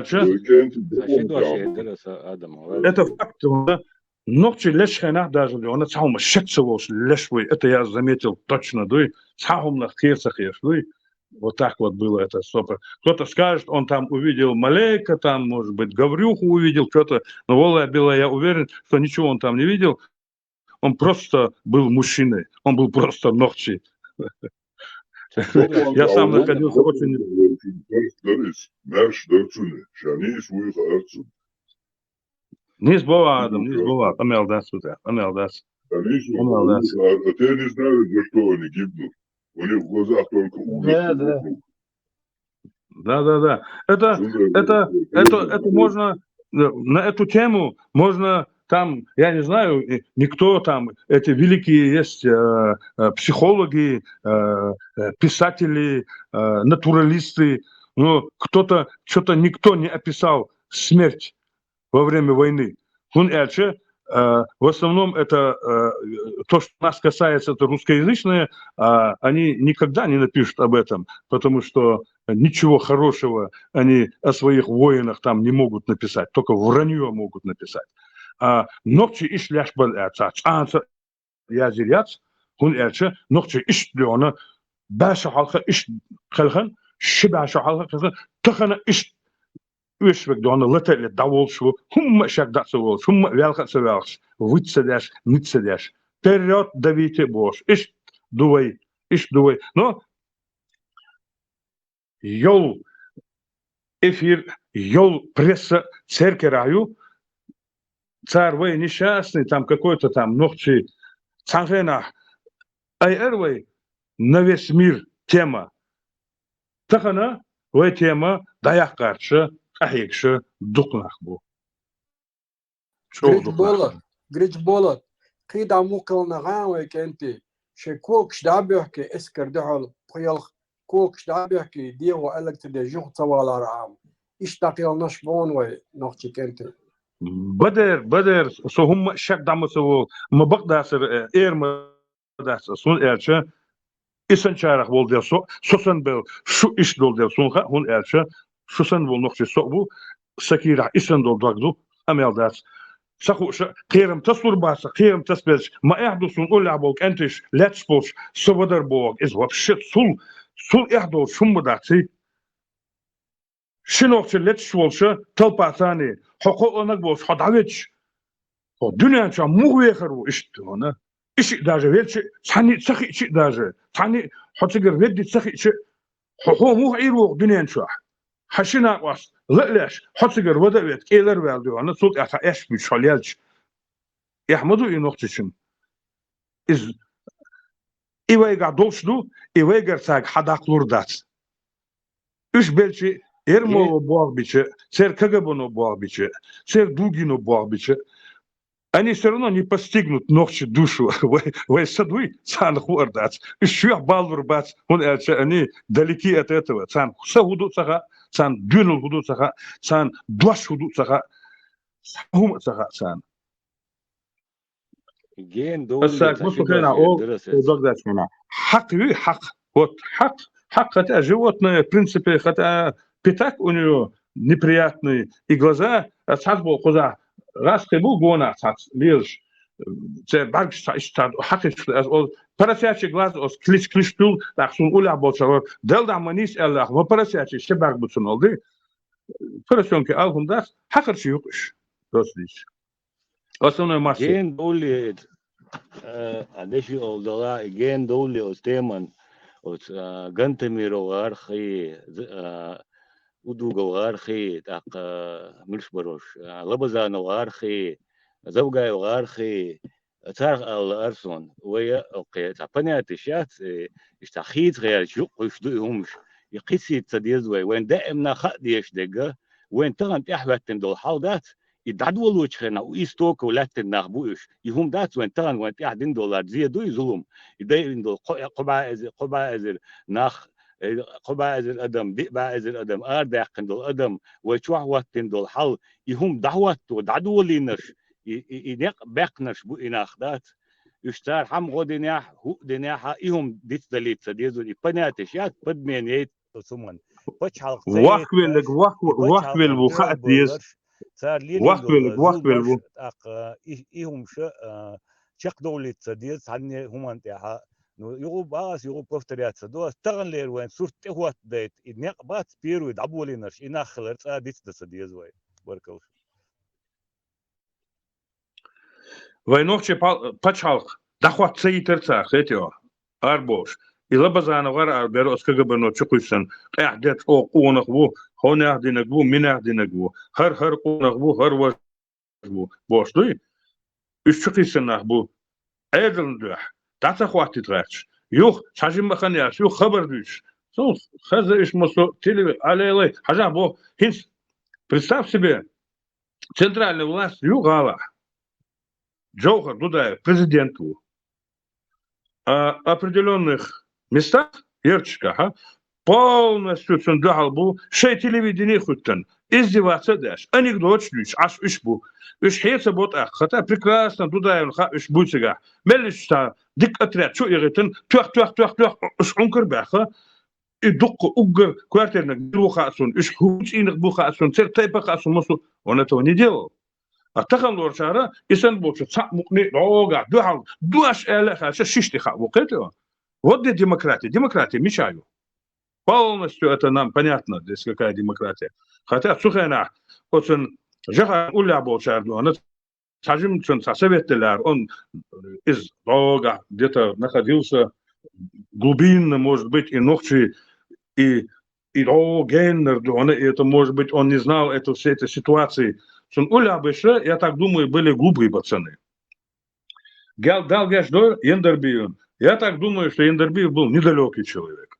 [SPEAKER 6] факт. Ногти леш ханах даже, он сам шексовош лешвый. Это я заметил точно, да, сам на херцах ешвый. Вот так вот было это супер. Кто-то скажет, он там увидел Малейка, там, может быть, Гаврюху увидел, что-то. Но Вола Белая, я уверен, что ничего он там не видел. Он просто был мужчиной. Он был просто ногти. Я сам находился очень... Не сбова, Адам, не сбова. Амелдас, Амелдас.
[SPEAKER 3] Они не знают, за что они гибнут. У них в глазах только ужас.
[SPEAKER 6] Да. Это можно, на эту тему можно там, я не знаю, никто там, эти великие есть психологи, писатели, натуралисты, но кто-то, что-то никто не описал смерть во время войны. В основном это то, что нас касается, это русскоязычные, они никогда не напишут об этом, потому что ничего хорошего они о своих воинах там не могут написать, только вранье могут написать. Ногчи иш ляшбал я зиряц, ногчи иш леона, баша халка иш халхан, шибаша халка, тахана иш Üsvek doğanı lıtayla davul şu, humma şakdatsı ol, humma velkatsı velks, vıtsadeş, nitsadeş, periyot daviti boş, iş duvay. No, yol эфир, yol пресса церкераю, царь вы несчастный, там какой-то там ногти, цангена, айэрвай, на весь мир тема. Тахана, вы тема, даяк каршы, Ahikşi duknak bu.
[SPEAKER 7] Griç bolat. Kıyda mukalna gâwe kenti. Şey kokş dabihki esker dehal pıyal kokş dabihki diyo elektride juh tavalar am. İş takıl naşbon ve nokçi kenti.
[SPEAKER 6] Bader so hum şak daması o mabaqdasır ermadasır sun elçi isan çaraq bol der sosan bel şu iş dol der sunha hun elçi Şusan bol nokçu bu sakira isan dol dagdu ameldas sakhu qerim tasur basa qerim tasbelş ma yahdusun ulabok antish letspos sobadar bog is вообще sul yahdu shumbadati Şinokçu letiş bolsa tılpasani, hoko onak bolsa hadavetç. O dünyanca muhvekar o işte ona. İşi даже велче, сани цахи içi даже. Sani hotiger reddi цахи içi. Hoko muhir o dünyanca. Haşina was, leleş, hotiger vadavet, eler verdi ona. Sult ata eşmi şalyalç. Yahmadu inokçuşun. İz İvayga dolşdu, İvayga sag hadaklur dat. Üç belçi Ermolo boğ biçi, ser Кагабоно боğ biçi, ser Дугину боğ biçi. Они все равно не постигнут ночью душу. Вы садуй, сан хуардат. Еще балвар бац, они далеки от этого. Сан сагуду сага, сан дюнул худу сага, сан дуаш худу сага, хум сага сан.
[SPEAKER 1] Gen doğru
[SPEAKER 6] الساق مصطفينا او ودغداش منا حق حق вот حق хотя животное в принципе хотя пятак у него неприятный и глаза саз был куда раз ты был гона саз лишь цер баг стад حق ол поросячий глаз os клиш-клиштул так сон уля болса делда манис аллах во поросячий шебаг бутун oldu поросенки алгунда хакырчы yok iş dostlar основной масса
[SPEAKER 1] gen doğru adeshi oldular gen doğru o teman o gantemiro arxi udugo arxi tak milshbarosh labazano arxi zawgayo arxi tar al arson ويا اوكي تابنيات الشات اشتخيت غير شو قشدهم يقيسي تصديز وين دائما خديش دقه وين تغن احوتن دول حالات يدعدوا وجهنا ويستوك ولاتن نخبوش يهم دات وين تغن وين قاعدين دولار زيادو يظلم يدين دول قبائز نخ قبائز الادم بائز الادم ارداقن دول ادم وشوح واتن دول حال يهم دعوت ودعدوا لينش ينق بقنش بو اناخدات يشتار حم غدناح هو دناحا يهم ديت دليت سديزو يبناتش يات بدمنيت ثمن بچال
[SPEAKER 6] وقت وخات ديز وقت بو
[SPEAKER 1] اق يهم شق دولت سديز عني هم انتها يغو باس يغو بوفتريات سدو تغن لير وين صورت هوت ديت ينق بات بيرو يدعبوا لينش ينخلر ديت سديز وين بركوش
[SPEAKER 6] Войновче пачалк, дахват цеитерцах, этио, арбош. И лабазановар арберос КГБ чукуйсан, эхдет о кунах бу, хоняхдинак бу, минахдинак бу, хар кунах бу, хар важбу. Бош, дуй? Үш чукуйсанах бу, эдэлн дуях, таца хватти трахч. Юх, сажим баханяш, юх хабар дуйш. Сол, хаза иш мосо, телевизор, алей, хажа бо, хинс, представь себе, центральная власть, югала. Джохар Дудаев, президенту, определенных местах, Ерчика, полностью цундахал был, шей телевидение хуттен, издеваться дашь, анекдот шлюч, аж ишбу, ишхеца бот ах, хотя прекрасно Дудаев ха ишбуцега, мелишта, дик отряд, что иритен, тух, уж ункер баха, и дукку уггер квартирных бухасун, иш хуч иных бухасун, цертайпа хасун, он этого не делал. А тахам лорчара, исан больше цапмукни, рога, дуаш элеха, шиштиха, вот это. Вот где демократия. Демократия, мечаю. Полностью это нам понятно, здесь какая демократия. Хотя, сухайна, вот он, жаха уля болчарду, он, сажим, советелер, он из рога где-то находился глубинно, может быть, и ночи, и генер, и это, может быть, он не знал всей этой ситуации. Уля Бэше, я так думаю, были глупые пацаны. Я так думаю, что Ендербиев был недалекий человек.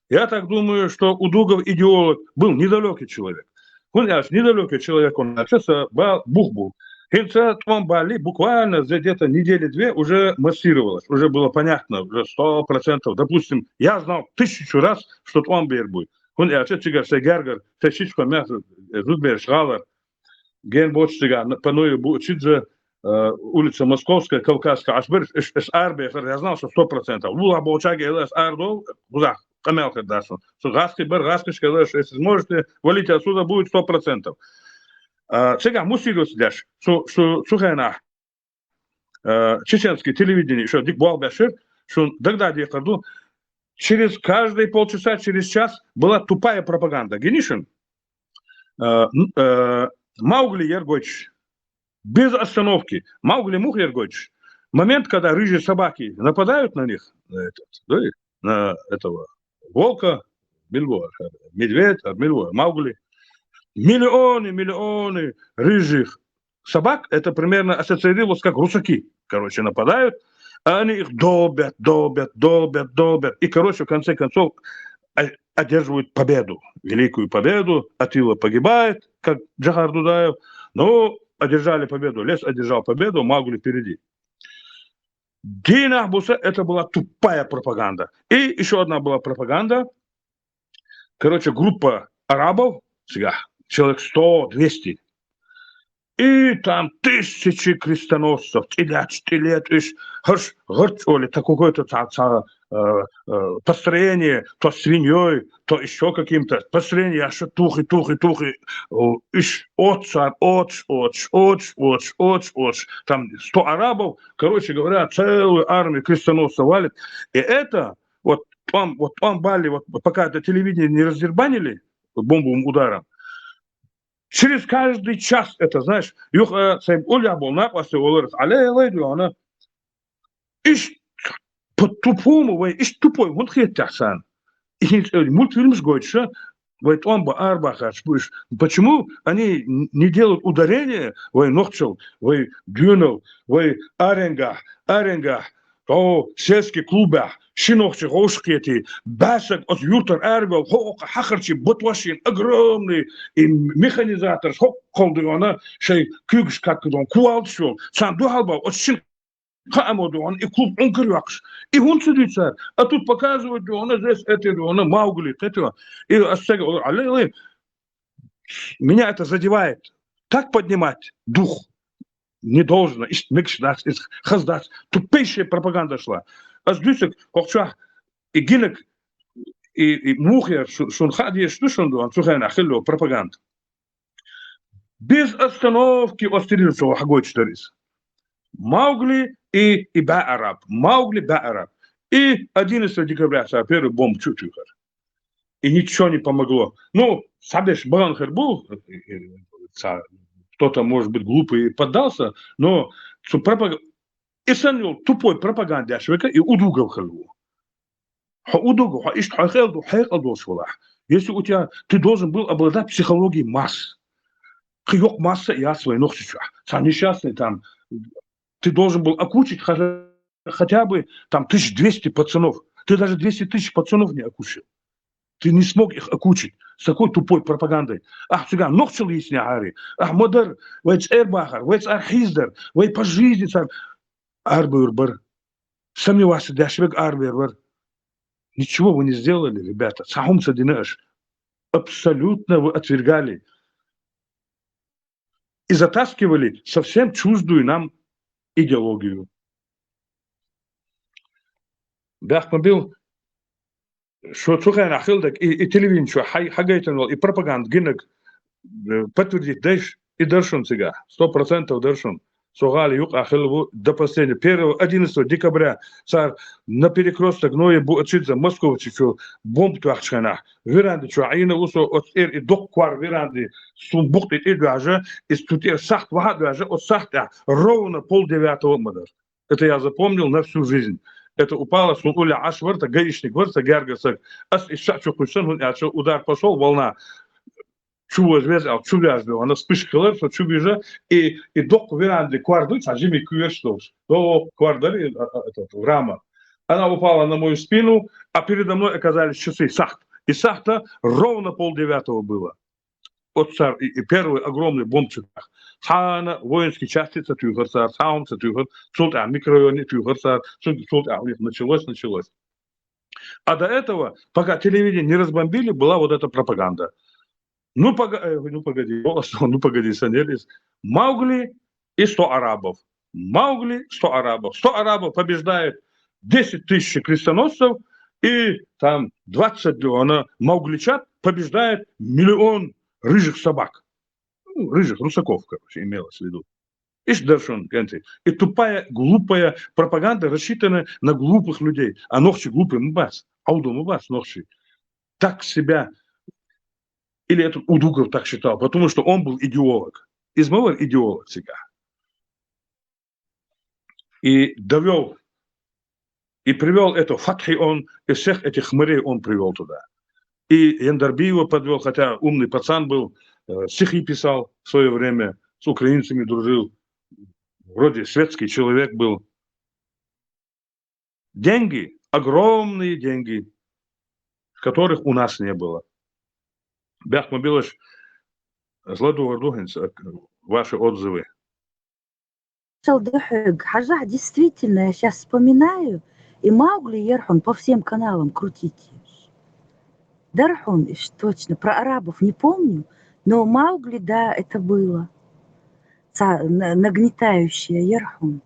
[SPEAKER 6] Я так думаю, что Удугов идеолог был недалекий человек. Он недалекий человек, он начался бух-бух. Хинца Томбали буквально за где-то недели-две уже массировалось. Уже было понятно, уже 100%. Допустим, я знал 1000 раз, что Томбер будет. Он Гергер, тысячку мяса, Зудбер, Шгалер. Ген Бочтига, Паную Бучидзе, улица Московская, Кавказская, Ашбер, Арбехер, я знал, что 100%. Лула Болчаги, ЛС, Ардол, Бузах, Камелка Дасон. Гаски, Бер, Гаскишка, ЛС, если сможете, валите отсюда, будет 100%. Сега, мусилю сидяш, сухайна, чеченское телевидение, что Дик Буалбашир, что тогда Дикарду, через каждые полчаса, через час была тупая пропаганда. Генишин, Маугли Ергоч. Без остановки. Маугли Мух Ергоч. Момент, когда рыжие собаки нападают на них, на этого волка, Мильвоя, медведь, Мильвоя, Маугли. Миллионы рыжих собак, это примерно ассоциировалось как русаки. Короче, нападают, а они их долбят. И, короче, в конце концов, одерживают победу, великую победу. Атила погибает, как Джахар Дудаев, но одержали победу. Лес одержал победу, Маугли впереди. Дина Буса, это была тупая пропаганда. И еще одна была пропаганда. Короче, группа арабов, человек 100-200. И там тысячи крестоносцев, какое-то построение, то свиньей, то еще каким-то построение, аж тухи, там 100 арабов, короче говоря, целую армию крестоносцев валит. И это, вот Бали, пока это телевидение не раздербанили бомбовым ударом, через каждый час это, знаешь, по-тупому, тупой, вот хетясан. Мультфильм сгодится, почему они не делают ударение, нохчел, дюнел, аренга, то сельские клубы, шинохчи, гошкети, басок от юртер эрбел, хахарчи, ботвашин, огромный, и механизатор, холдуана, шей кюгш, как он, куалшел, сам дуалбал, от шин, хаамодуан, и клуб онкрюакш. И он сидит, а тут показывают, он здесь, это, он Маугли, это, и меня это задевает. Так поднимать дух не должно. Тупейшая пропаганда шла. А здесь, и гинек, и мухер, шунхади, что он сухая хило пропаганда. Без остановки остается Хагой 4. Маугли и Баараб. Маугли Баараб. И 11 декабря, первый бомб Чучухар. И ничего не помогло. Ну, Сабеш Банхер был, кто-то, может быть, глупый поддался, но и санил тупой пропаганде человека и удугал халву. Если у тебя, ты должен был обладать психологией масс. Хьёк масса и свой ногтича. Сам несчастный там. Ты должен был окучить хотя бы там 1200 пацанов. Ты даже 200 тысяч пацанов не окучил. Ты не смог их окучить с такой тупой пропагандой. Сега, ногчил есть не ари. Модар, вейц эрбахар, вейц архиздер, вей по жизни сам. Арбурбар. Сомневался, дашвек арбурбар. Ничего вы не сделали, ребята. Сахум садинаш. Абсолютно вы отвергали. И затаскивали совсем чуждую нам идеологию. Бяхмабил, что цухай нахилдак, и телевидение, что хагайтанвал, и пропаганда, гинек, подтвердить, дальше, и дершун сега, 100% дершун. Сугали юг ахилву до последнего. 11 декабря цар на перекресток ное буачидзе Московичи, что бомб туахчана. Веранды, что аина усо от и док квар веранды сумбухт и даже и стутер сахт вага даже от сахта ровно 8:30 мадар. Это я запомнил на всю жизнь. Это упало с уля ашварта, гаишник варта, гяргасак. Ас и шачу кушен, удар пошел, волна. Она вспышкала, что чубежа, и док веранды кварду, а жими куверштовш. До квардали, рама. Она упала на мою спину, а передо мной оказались часы сахт. И сахта ровно 8:30 было. От цар, и первый огромный бомбчик. Хана, воинские части, цатюгар, цар, саум, цатюгар, султа, микрорайоне, цатюгар, цар, султа, у них началось. А до этого, пока телевидение не разбомбили, была вот эта пропаганда. Ну погоди, Санелис. Маугли и 100 арабов. Маугли, 100 арабов. 100 арабов побеждает 10 тысяч крестоносцев, и там 20 маугличат побеждает 1 миллион рыжих собак. Ну, рыжих, русаков, короче, имелось в виду. И тупая, глупая пропаганда, рассчитанная на глупых людей. А ногчи глупые, мубас. Аудо мубас, ногчи. Так себя Или этот Удуков так считал, потому что он был идеолог. Измовер идеолог всегда. И довел, и привел это Фатхи, он из всех этих хмырей он привел туда. И Яндарбиева подвел, хотя умный пацан был, стихи писал в свое время, с украинцами дружил, вроде светский человек был. Деньги, огромные деньги, которых у нас не было. Бяхма Билыш, Зладу Вардухинц, ваши отзывы.
[SPEAKER 9] Хажа, действительно, я сейчас вспоминаю, и Маугли Ерхун по всем каналам крутить. Дархун, точно, про арабов не помню, но Маугли, да, это было. Нагнетающее Ерхун.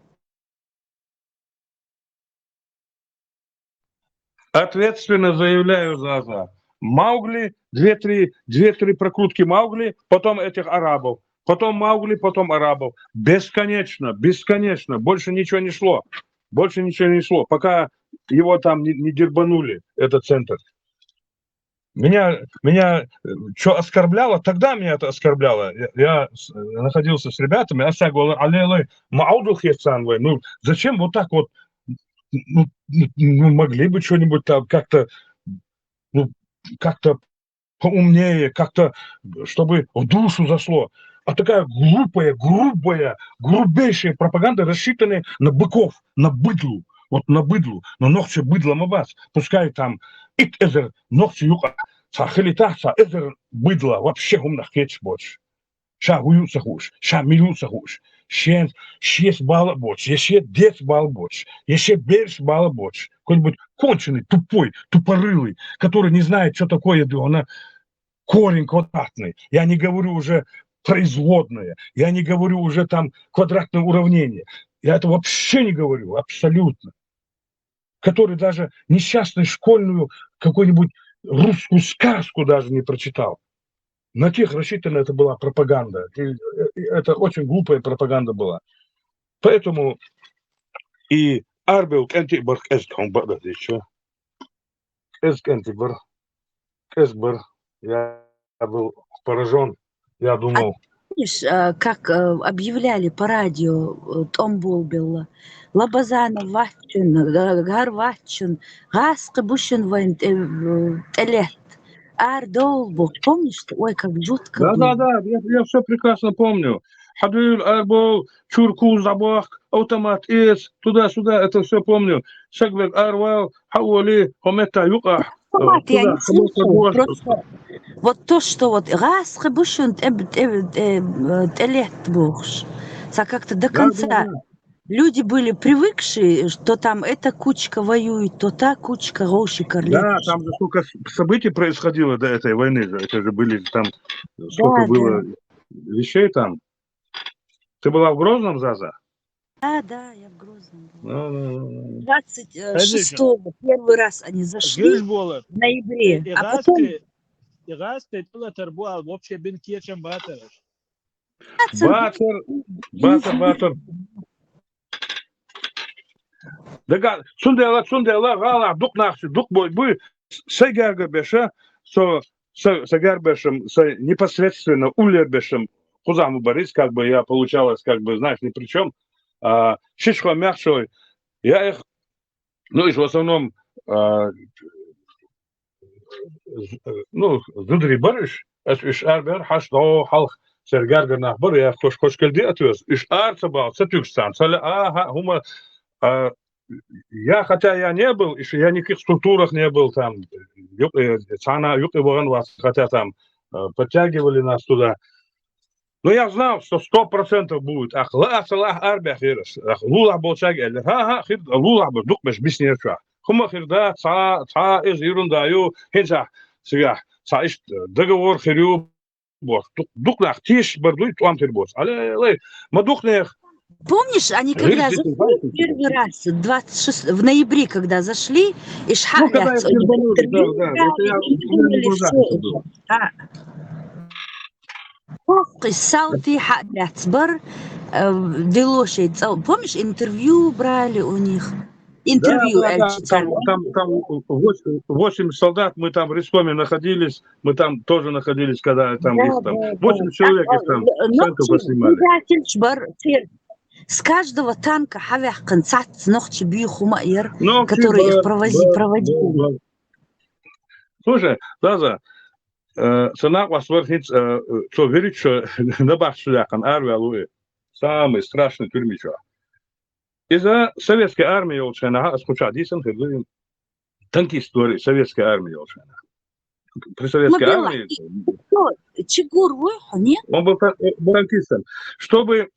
[SPEAKER 6] Ответственно заявляю, Заза. Маугли, две-три прокрутки Маугли, потом этих арабов. Потом Маугли, потом арабов. Бесконечно, бесконечно. Больше ничего не шло. Больше ничего не шло, пока его там не дербанули, этот центр. Меня что оскорбляло, тогда меня это оскорбляло. Я находился с ребятами, я говорил, ну зачем вот так вот, ну, могли бы что-нибудь там как-то, ну, как-то поумнее, как-то, чтобы в душу зашло. А такая глупая, грубейшая пропаганда, рассчитанная на быков, на быдлу. Вот на быдлу. Но ногче быдло мабац. Пускай там ик эзер ногче юка. Цахелита, эзер быдло. Вообще умнах кетч больше. Ша уются хуш. Ша милются хуш. Шесть бала больше. Еще 10 бал больше. Еще больше бала больше. Какой-нибудь конченый, тупой, тупорылый, который не знает, что такое она корень квадратный. Я не говорю уже производное. Я не говорю уже там квадратное уравнение. Я это вообще не говорю, абсолютно. Который даже несчастную школьную какую-нибудь русскую сказку даже не прочитал. На тех рассчитана это была пропаганда. И это очень глупая пропаганда была. Поэтому и Арбел Кентибор Эскомбада еще. Эскентибор. Эсбор. Я был поражен. Я думал.
[SPEAKER 9] Помнишь, как объявляли по радио Томболбелла, Лабазанов Ватчин, Гарватчин, Гаска Бушин Телет, Ардолбо. Помнишь? Ой, как жутко было.
[SPEAKER 6] Да, я все прекрасно помню. Хадвил, Арбол, Чурку, Забах, Автомат, Эс, туда-сюда, это все помню. Шагвек, Арвал, Хауали, Хомета, Юка.
[SPEAKER 9] Автомат я не слышала. Просто вот то, что вот Гаска Бушин Телет Бухш. Как-то до конца. Люди были привыкшие, что там эта кучка воюет, то та кучка Роши Карлет.
[SPEAKER 6] Да, там же сколько событий происходило до этой войны. Это же были там, сколько было вещей там. Ты была в Грозном, Заза?
[SPEAKER 9] Да, я в Грозном была. 26-го первый раз они зашли в ноябре, а потом...
[SPEAKER 6] Батыр. Дага, сундела, гала, дук нахши, дук бой, бы, сагarbешем, непосредственно улербешем, Хузаму Борис, как бы я получалось, как бы, знаешь, ни при чем. Шишко мягчой, я их, ну, и в основном, ну, Зудри Бориш, иш арбер, хашто, халх, сергаргар нахбор, я хош кельди отвез, иш арцабал, сатюкстан, хума, я, хотя я не был, еще я в никаких структурах не был, там, хотя там подтягивали нас туда. Но я знал, что 100% будет. Ах, ласалах арбях ирас. Ах, лулах болчаг эль. Хир, лулах дук меш биснерча. Хума хирда, ца из ерундаю, хинца, сега, ца иш договор хирю, дук нах тиш, бардуй, туам тирбос. Але, мадухнех.
[SPEAKER 9] Помнишь, они когда зашли первый раз, 26, в ноябре, когда зашли, и шхалят, Салти Хадляцбар, Делошей, помнишь, интервью брали у них. интервью
[SPEAKER 6] Да,
[SPEAKER 9] эльчицар.
[SPEAKER 6] там 8 солдат, мы там в Рискоме находились, мы там тоже находились, когда там их там 8 человек их там танков поснимали.
[SPEAKER 9] Предатель шбар, с каждого танка хавях концат ногти бьюху майер, которые их проводили.
[SPEAKER 6] Слушай, Заза, Санак вас вархит, что верит, что на Бахшляхан армия самый страшный тюрьмича. Из-за советской армии Олшена, скуча дисен, танкист говорит, советской армии Олшена. При советской армии...
[SPEAKER 9] Чигур нет?
[SPEAKER 6] Он был танкистом. Чтобы...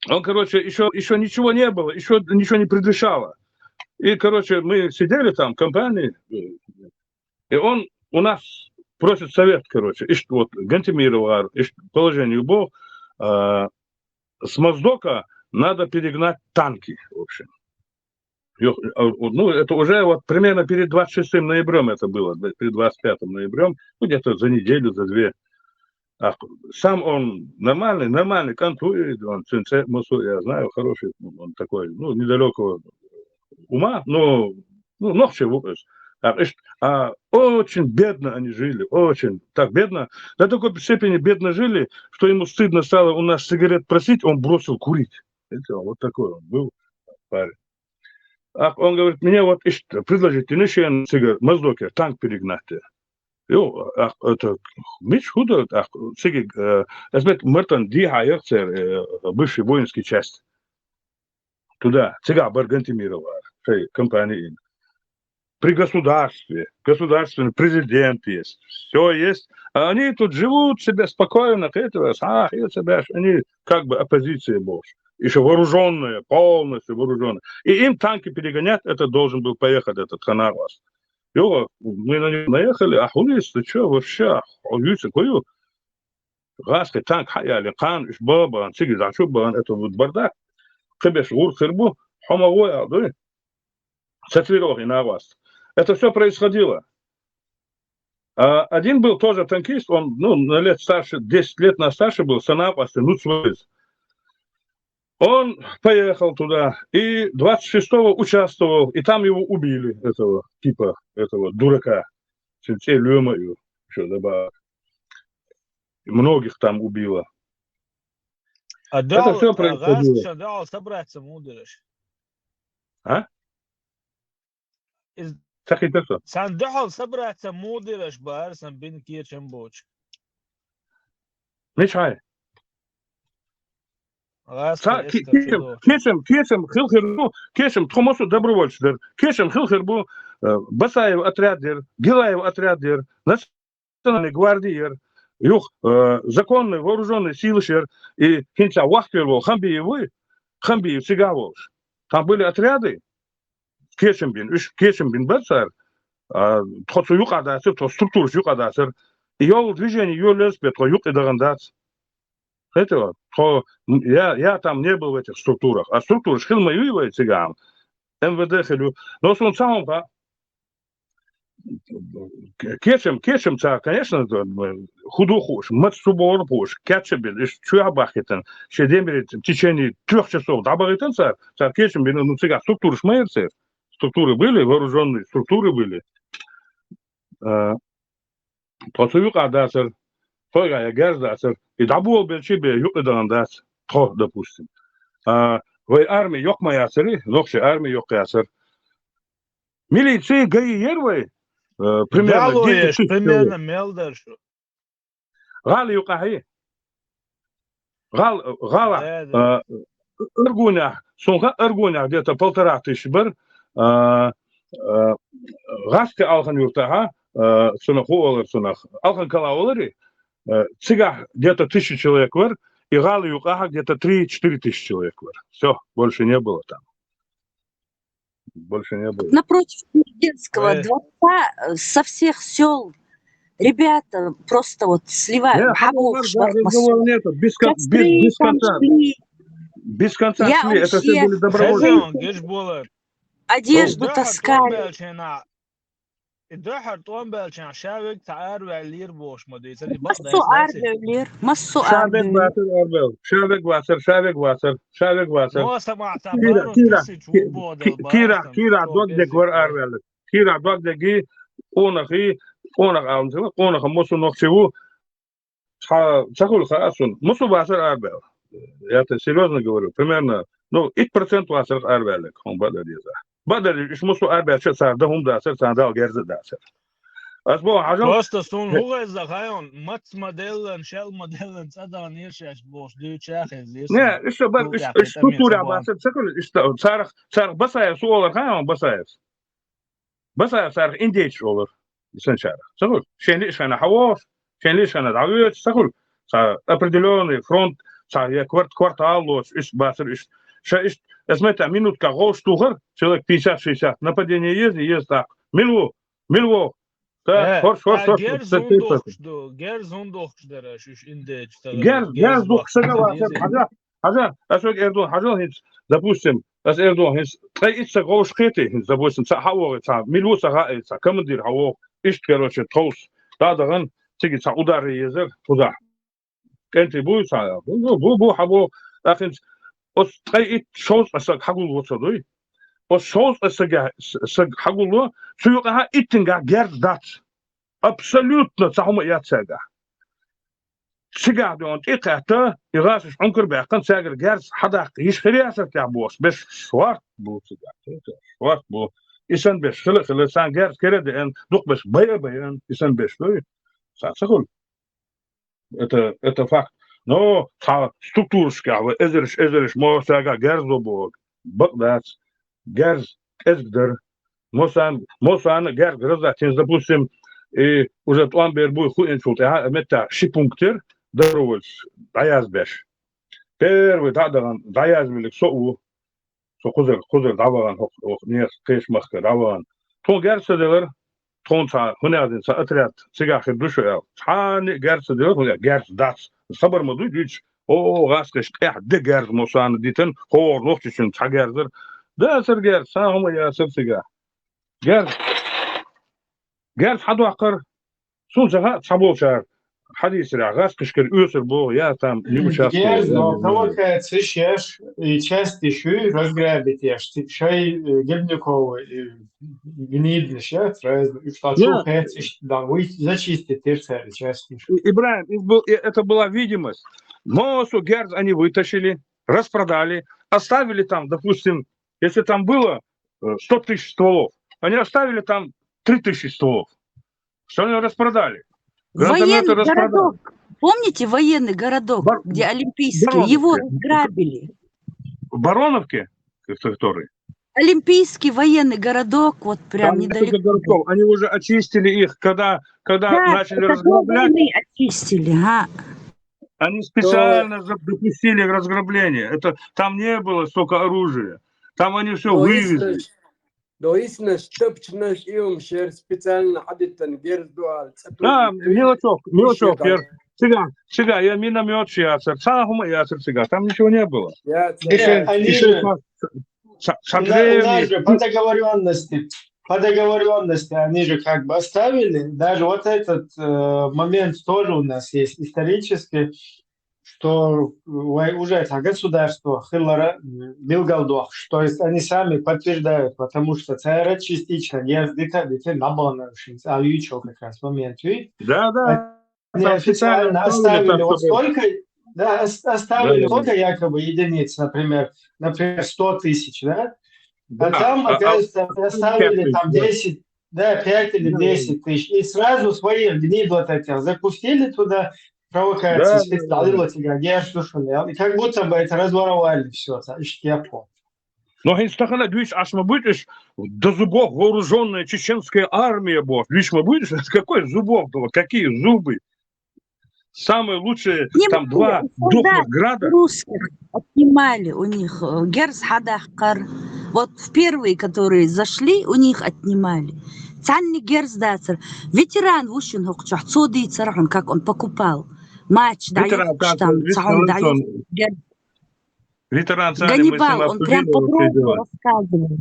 [SPEAKER 6] Он, короче, еще ничего не было, еще ничего не предрешало. И, короче, мы сидели там в компании, и он у нас просит совет, короче, и вот Гантимировар, и положение был, с Моздока надо перегнать танки, в общем. Ну, это уже вот примерно перед 26 ноябрем это было, перед 25 ноябрем, ну, где-то за неделю, за две. Сам он нормальный кантует, он я знаю, хороший, он такой, ну, недалекого ума, но ногче выпуск. Очень бедно они жили, очень так бедно, до такой степени бедно жили, что ему стыдно стало у нас сигарет просить, он бросил курить. Это вот такой он был парень. Он говорит, мне вот предложите, еще сигарет, Моздокер, танк перегнать. Это Мич худо, Мертон Дихайерцер, бывший воинский часть. Туда, сега Баргантимировар, компания. При государственный президент есть, все есть. А они тут живут себе спокойно, они как бы оппозиция больше. Еще вооруженные, полностью вооруженные. И им танки перегонять, это должен был поехать этот Ханарвас. Мы на него наехали, хуlis, ты что, вообще, видите, какой газский танк, хаяли, хан, баба, циги, зачубан, это вот бардак. Хебеш, ур, хербу, хомовой, да? Четверых и на вас. Это все происходило. Один был тоже танкист, он, на лет старше, 10 лет на старше был, Санапас, Нуцвейз. Он поехал туда и 26-го участвовал, и там его убили, этого типа, этого дурака. Еще добавок. Многих там убило. Это все происходило.
[SPEAKER 8] Собраться мудришь.
[SPEAKER 6] А? Так и так.
[SPEAKER 8] Сандахал собраться мудришь, барсам бин кирчем боч.
[SPEAKER 6] Мечай. Кешем Томасу добровольцер, Кешем Хилхербу, Басаев отрядер, Гилаев отрядер, национальный гвардиер, юх законный вооруженный силы и Хинца Вахпервол, Хамбиев Сигаволш. Там были отряды, Кешембин Бацар, Тхоцу Юкадасер, то структур Юкадасер, и его движение, его леспет, то Юк и Дагандас. Это, я там не был в этих структурах, а структуры Шхилмаюева цыган, МВД Хилю, но он сам, Кечем, конечно, худохуш, Мацуборпуш, Кетчебин, Чуябахитен, Шедембери в течение 3 часов, Дабаритен, Кечем, цыган, структуры Шмейерцы, структуры были, вооруженные структуры были. Процуюк Адасер, Фойгая Гердасер, и дабул Белчибе, Юкадандас, то, допустим. В армии Йокмаясери, Нокши армии Йокаясер. Милиции ГАИ-Ервой, примерно 10 тысяч
[SPEAKER 8] примерно Мелдершу.
[SPEAKER 6] Гали Юкахи. Гала, Иргуня, Сунга Иргуня, где-то 1500 бар, Гасти Алхан Юртага, Сунаху Сунах, Алхан Калаолари, Цыга где-то 1000 человек вер, и Галы Юкаха где-то 3-4 тысячи человек вер. Все, больше не было там. Больше не было.
[SPEAKER 9] Напротив президентского дворца со всех сел ребята просто вот сливают.
[SPEAKER 6] Без конца шли. Это все были добровольцы.
[SPEAKER 9] Одежду таскали.
[SPEAKER 8] الدحر طوان بالشان شابك تعار وعلير بوش مدي سري بقى
[SPEAKER 9] مصو أربلير مصو
[SPEAKER 6] شابك
[SPEAKER 9] أربلير
[SPEAKER 6] واسر أربل شابك واسر
[SPEAKER 8] مو سمع
[SPEAKER 6] كيرا
[SPEAKER 8] تعبارون
[SPEAKER 6] كيرا
[SPEAKER 8] تسي تشوبو دل
[SPEAKER 6] كيرا
[SPEAKER 8] بارسن
[SPEAKER 6] كيرا
[SPEAKER 8] شو
[SPEAKER 6] دوك دك ور أربل كيرا دوك دكي قونخي قونخ أونسو قونخ مصو نخشيو شغل خاصون مصو واسر أربل я это серьезно говорю, примерно, 1% واسر أربل هم بدر يزا بدر إيش مصو أربل شو صار ده هم داسر صار ده غير داسر أسبوع حاجة
[SPEAKER 8] Просто сон هو زخايون ماتس موديلن شل موديلن صدقن يرشش بوش دو تشاخز
[SPEAKER 6] не
[SPEAKER 8] يسن
[SPEAKER 6] إيش بس إيش تطوري باسر شكل إيش صار بس هي سؤال خايم بس هي صار إنديش أول يسن شارع شكل شين ليش أنا حواس شين ليش أنا دعوات شكل صار определенный фронт صار يا кварталос إيش باسر إيش اسمه минутка гош тугар человек 50-60 нападение есть так милво да хорш
[SPEAKER 8] Герзундох дара шуш индеч
[SPEAKER 6] Герздух согласен. Хажа, ашок Эрдоган, хажа хинц, допустим, as Эрдоган хинц, тайится гоушкеты хинц, допустим, хаворица, милуса гаица, командир хаво, ишт, короче, толс, дадаган, тигица удары езер, туда. Кенти буйца, бу хаво, ахинц, ос тайит шоус асак хагул воцадой, ос шоус асак хагуло, суюкаха иттинга герздат. Абсолютно цахума яцага. سيجار دون إقاطة يغاسش عنكر بأقل ساجر جارس حداق يشخري أسر كعبوس بس شوارت بو سيجار شوارت بو إنسان بس خلق سان جارس كره دين دوق بس بيان إنسان بس لوي سأقول это факт но структурская эзериш мо сага герз добог бакдат герз эзгдер мосан герз грозатин допустим и уже план бербуй хуинфулт мета шипунктер дорвольс даязбеш первый дадаган даязбелик соо со кузер даваган нес кешмахка даваган тон герседер тон са хунядин са отряд сигахи душо чани герседер герс дац сабар моду дич о гаскеш кях де герс мосан дитен хор нохт üçün тагердер да сергер сахма я сырсига герс حد وقر سون زها صبوشار حديث رغاس كشكر يوسر بو я там не участвую.
[SPEAKER 21] Герз, но провокация шеш и часть еще разграбить я шей гибников гнид шеш что да вы зачистить терцарь часть.
[SPEAKER 6] Ибраим, это была видимость. Мосу герз они вытащили, распродали, оставили там, допустим, если там было 100 тысяч стволов, они оставили там 3000 стволов. Что они распродали?
[SPEAKER 9] Военный городок. Помните военный городок, где Олимпийский? Его разграбили.
[SPEAKER 6] В Бароновке? Который?
[SPEAKER 9] Олимпийский военный городок, вот прям недалеко.
[SPEAKER 6] Они уже очистили их, когда начали разграблять.
[SPEAKER 9] Очистили, а?
[SPEAKER 6] Они специально допустили разграбление. Там не было столько оружия. Там они все вывезли.
[SPEAKER 7] لو يسنش تبشنش يوم شير специально حدثن غير دوال.
[SPEAKER 6] Да, мелочок, я минометчик, яцер, сахума яцер сега, там ничего не было.
[SPEAKER 21] Они же по договоренности они же как бы оставили, даже вот этот момент тоже у нас есть исторически, что уже это государство Хиллара Билгалдох, то есть они сами подтверждают, потому что ЦР частично ездит на Бонаршин, а еще как раз момент,
[SPEAKER 6] да.
[SPEAKER 21] Они официально оставили вот столько, да, оставили сколько якобы единиц, например 100 тысяч, да? А там, оказывается, оставили там 10, да, 5 или 10 тысяч, и сразу своих гнид вот этих запустили туда, провокация специально и как будто бы это разворовали все, иштяпо.
[SPEAKER 6] Но Хинстахана Двич Ашма будешь до зубов вооруженная чеченская армия бог. Лично будешь? Какой зубов было? Какие зубы? Самые лучшие там два духных града.
[SPEAKER 9] Русских отнимали у них Герз Хадахкар. Вот в первые, которые зашли, у них отнимали. Цанни Герз Дацер. Ветеран Вущин Хокчахцоди Царахан, как он покупал. Матч дает там, Цахан дает.
[SPEAKER 6] Ветеран
[SPEAKER 9] Ганнибал, он прям подробно рассказывал.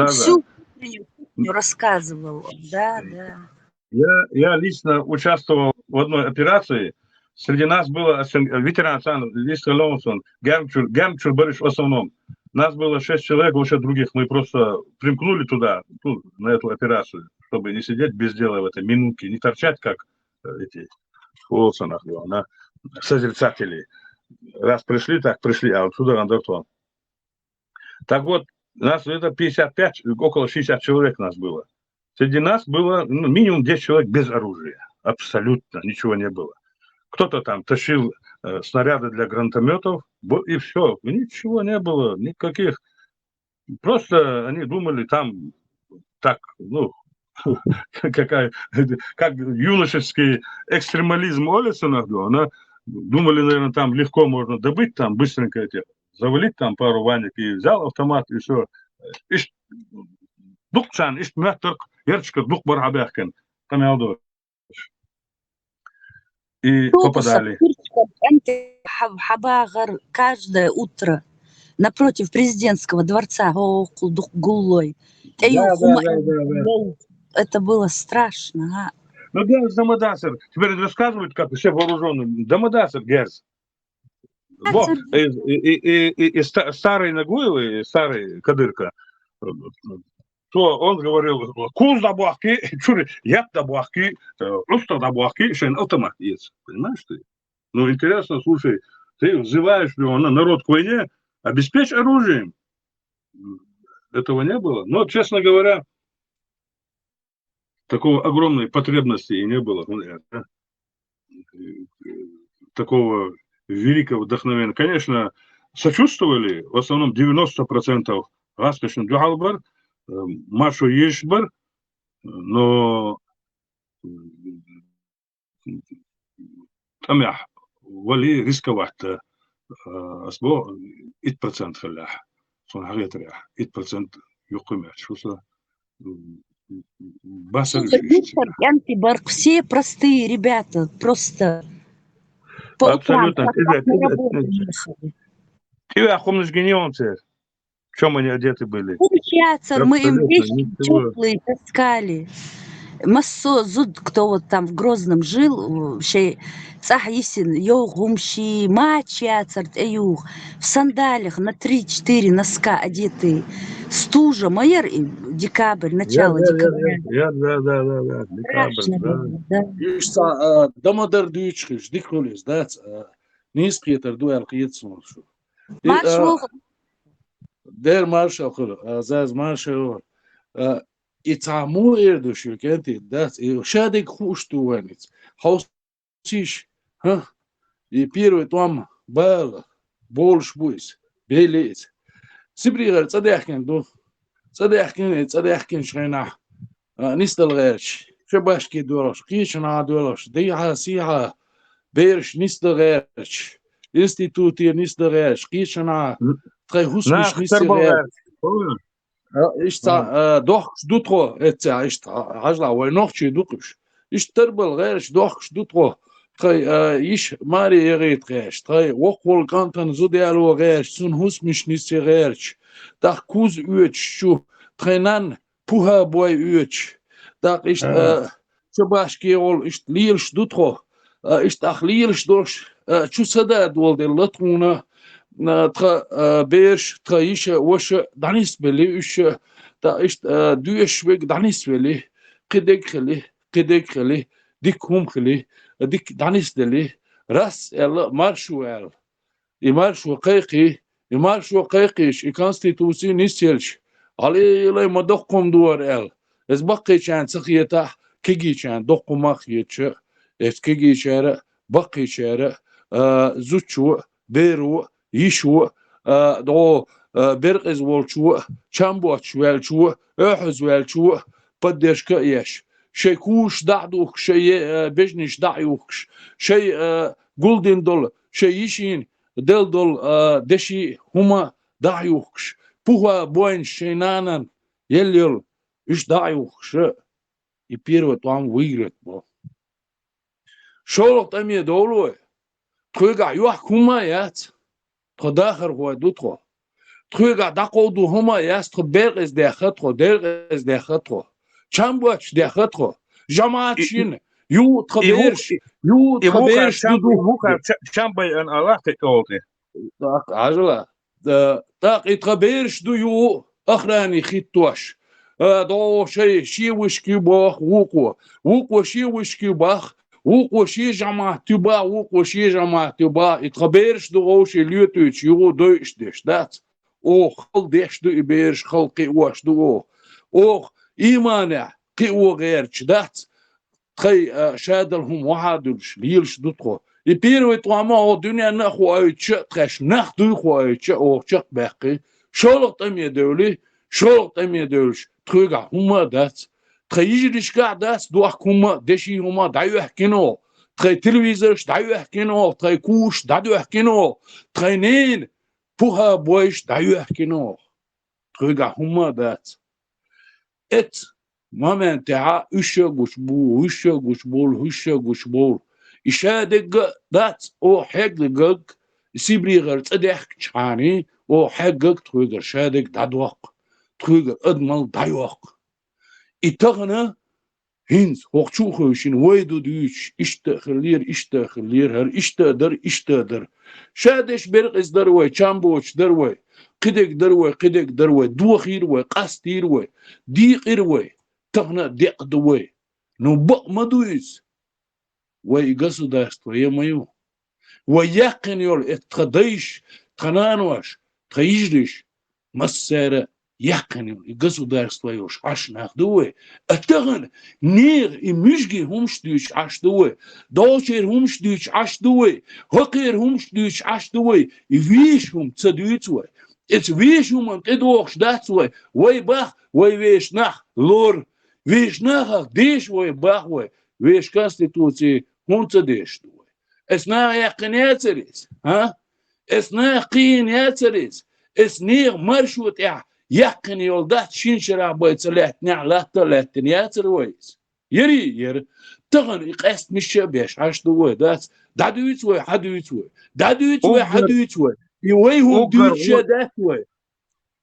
[SPEAKER 9] Всю внутреннюю кухню рассказывал. Да, да.
[SPEAKER 6] Я лично участвовал в одной операции. Среди нас было ветеран Лиска Лоунсон, Гемчур Борис в основном. Нас было 6 человек, вообще других. Мы просто примкнули туда, на эту операцию, чтобы не сидеть без дела в этой минутке, не торчать, как эти в Уолсонах, созерцатели. Раз пришли, так пришли, а отсюда андертон. Так вот, нас это 55, около 60 человек нас было. Среди нас было минимум 10 человек без оружия. Абсолютно ничего не было. Кто-то там тащил снаряды для гранатометов, и все. Ничего не было, никаких. Просто они думали там так, как юношеский экстремализм Олесона, думали, наверное, там легко можно добыть, там быстренько эти, завалить там пару ванек и взял автомат, и все. Дукчан, мяток, ярчка, дук барабяхкен. Там и попадали.
[SPEAKER 9] Хабагар каждое утро напротив президентского дворца Гулой. Это было страшно.
[SPEAKER 6] Ну, Герц Дамадасер. Теперь рассказывают, как все вооруженные. Дамадасер, Герц. Вот. И старый Нагуев, и старый Кадырка, то он говорил, куз да бахки, яб да бахки, просто да бахки, шен автомат есть. Понимаешь ты? Ну, интересно, слушай, ты взываешь народ к войне, обеспечь оружием. Этого не было. Но, честно говоря, такого огромной потребности и не было. Такого великого вдохновения. Конечно, сочувствовали, в основном 90% Гаскашин Дюхалбар, Машу Ешбар, но там я вали рисковать асбо 1% фалях. Сон хагетря 1% юкумя. Что
[SPEAKER 9] Все простые ребята, просто по утрам,
[SPEAKER 6] абсолютно. Ты охомнешь генионцы. В чем они одеты были?
[SPEAKER 9] Мы им вещи теплые таскали. Массо зуд, кто вот там в Грозном жил, Цахисин, Йогумши, Мачацарт, Эюх, в сандалях на 3-4 носка одетые. Стужа, майер, декабрь, начало декабря.
[SPEAKER 6] Да. Декабрь,
[SPEAKER 11] да. Дамадар дючкиш, диколис, да. Низкиетер дуэл киетсон.
[SPEAKER 9] Маршал.
[SPEAKER 11] Der Marshal, Zaz Marshal, Itzamu Erdushu, kennt ihr das? Shadik Hustuanitz, Hausisch, и первый там был больше буйс, белец. Сибригер, цадехкен, цадехкен шайна, нисталгерш, шабашки дулаш, кишна дулаш, дыха сиха, берш нисталгерш, институтир нисталгерш, кишна, Трехусмиш нисталгерш. Ишта дохш дутро, это ишта, ажла, вой нохчи дукуш. Ишта тербел герш дохш дутро. Ish Mari Eritresh, Trei Wokwol Kantan Zudialo Resh, Sun Husmish Nisirech, Dach Kuz Uch, Trenan Puha Boy Uch, Dach ist Chabashkirol ist Lirsch Dutro, ist Ach Lirsch durch Chusada Dwol de Latruna, Bersch, Traisha, Washa, Danisbeli, da ist Dueschweg Danisbeli, Kedekeli, Dikumkeli. ديك دانيس دلي راس ال مارشوال يمارشو قيقي يمارشو قيقيش يكونستيتوسي نيسيلش علي لا مدقم دور ال از بقي كان سخيتا كيجي كان دقم ماخيتش اس كيجي شارع بقي شارع زوتشو بيرو يشو دو برقز والشو شامبوتش والشو احز والشو بدش كايش شيكوش دعدوك شيء بجنش دعيوكش شيء جولدن دول شيء يشين دل دول دشي هما دعيوكش بوها بوين شينانن يليل إيش دعيوكش يبيرو توام ويرت بو شولق تامي دولو كويقع يوح كوما يات تداخر هو دوتو
[SPEAKER 12] تخويقا داقودو هما ياستخ بيرقز دي خطخو ديرقز دي خطخو چامبوش دي خطخو جماعت شين يو تخبيرش يو تخبيرش دودو
[SPEAKER 6] يبوخا شامبي ان الله تقولتي
[SPEAKER 12] داق عجلة داق يتخبيرش دو يو اخراني خيتوش دو شي وشكي باخ وقو شي وشكي باخ وقو شي جماعت تبا وقو شي جماعت تبا يتخبيرش دو غوشي ليوتوش يو دوش ديش دات خل ديش دو يبيرش خل قيوش دو إيمانع قيو غير دات تخي شادلهم وحدلش ليلش دوتخو يبيرو يتوامو دنيا نخو ايتش تخش نخدو خو ايتش او تشق باقي شولق تمي دولي شولق تمي دولش تخيغا هما دات تخيجلش كاع دات دوخ هما دشي هما دايو حكينو تخي تلفزيرش دايو حكينو تخي كوش دايو حكينو تخي نين بوها بويش دايو حكينو تخيغا هما دات ات مامن تاع وشا قشبول إشادق دات أو حقق سيبري غير تصدق شاني أو حقق تخيغر شادق دادوق تخيغر أدمل دايوق إتغنى هنز وقتشو خوشين ويدو ديوش إشتخلير هر إشتادر شادش برقز دروي چامبوش دروي قدق دروي دوخير وي قاستير وي ديقير وي تغنى ديق دوي نبق مدويز وي قصداست وي مايو ويقن يول اتخديش تخنانوش تخيجلش مسارة يقن يول قصداست ويوش عشناخ دوي اتغن نير امشجي همش دوش عش دوي دوشير همش دوش عش دوي هقير همش دوش عش دوي يفيش هم تصدويت وي اتس ويش هم انتدوخش دات وي باخ وي ويش نخ لور ويش نخ ديش وي باخ وي ويش كونستيتوتي هونت ديش دوي اسنا يقن ياتريس ها اسنا قين ياتريس اسنيغ مرشوت يقن يولدات شين شرع بيت سلات نعلات تلات ياتر ويس يري تغن يقاست مش بيش عاش دوي دات دادويت وي حدويت وي يويهم دويت شادات وي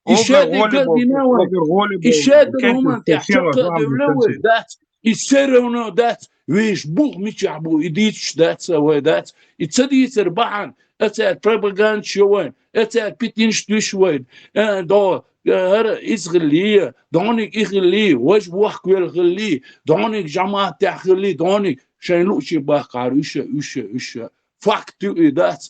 [SPEAKER 12] إشاد قلبنا إشاد هم تحقق دولة دات يسرونه دات ويش بوغ ميشعبو يديتش دات سوى دات يتصدي يسربعن أتاك بروباغاند شوين أتاك بيتينش دوشوين دو هر إسغلية دونك إخلي واش بوحك والغلي دونك جماعة تحخلي دونك شايلو شي باقار وشا فاكتو دات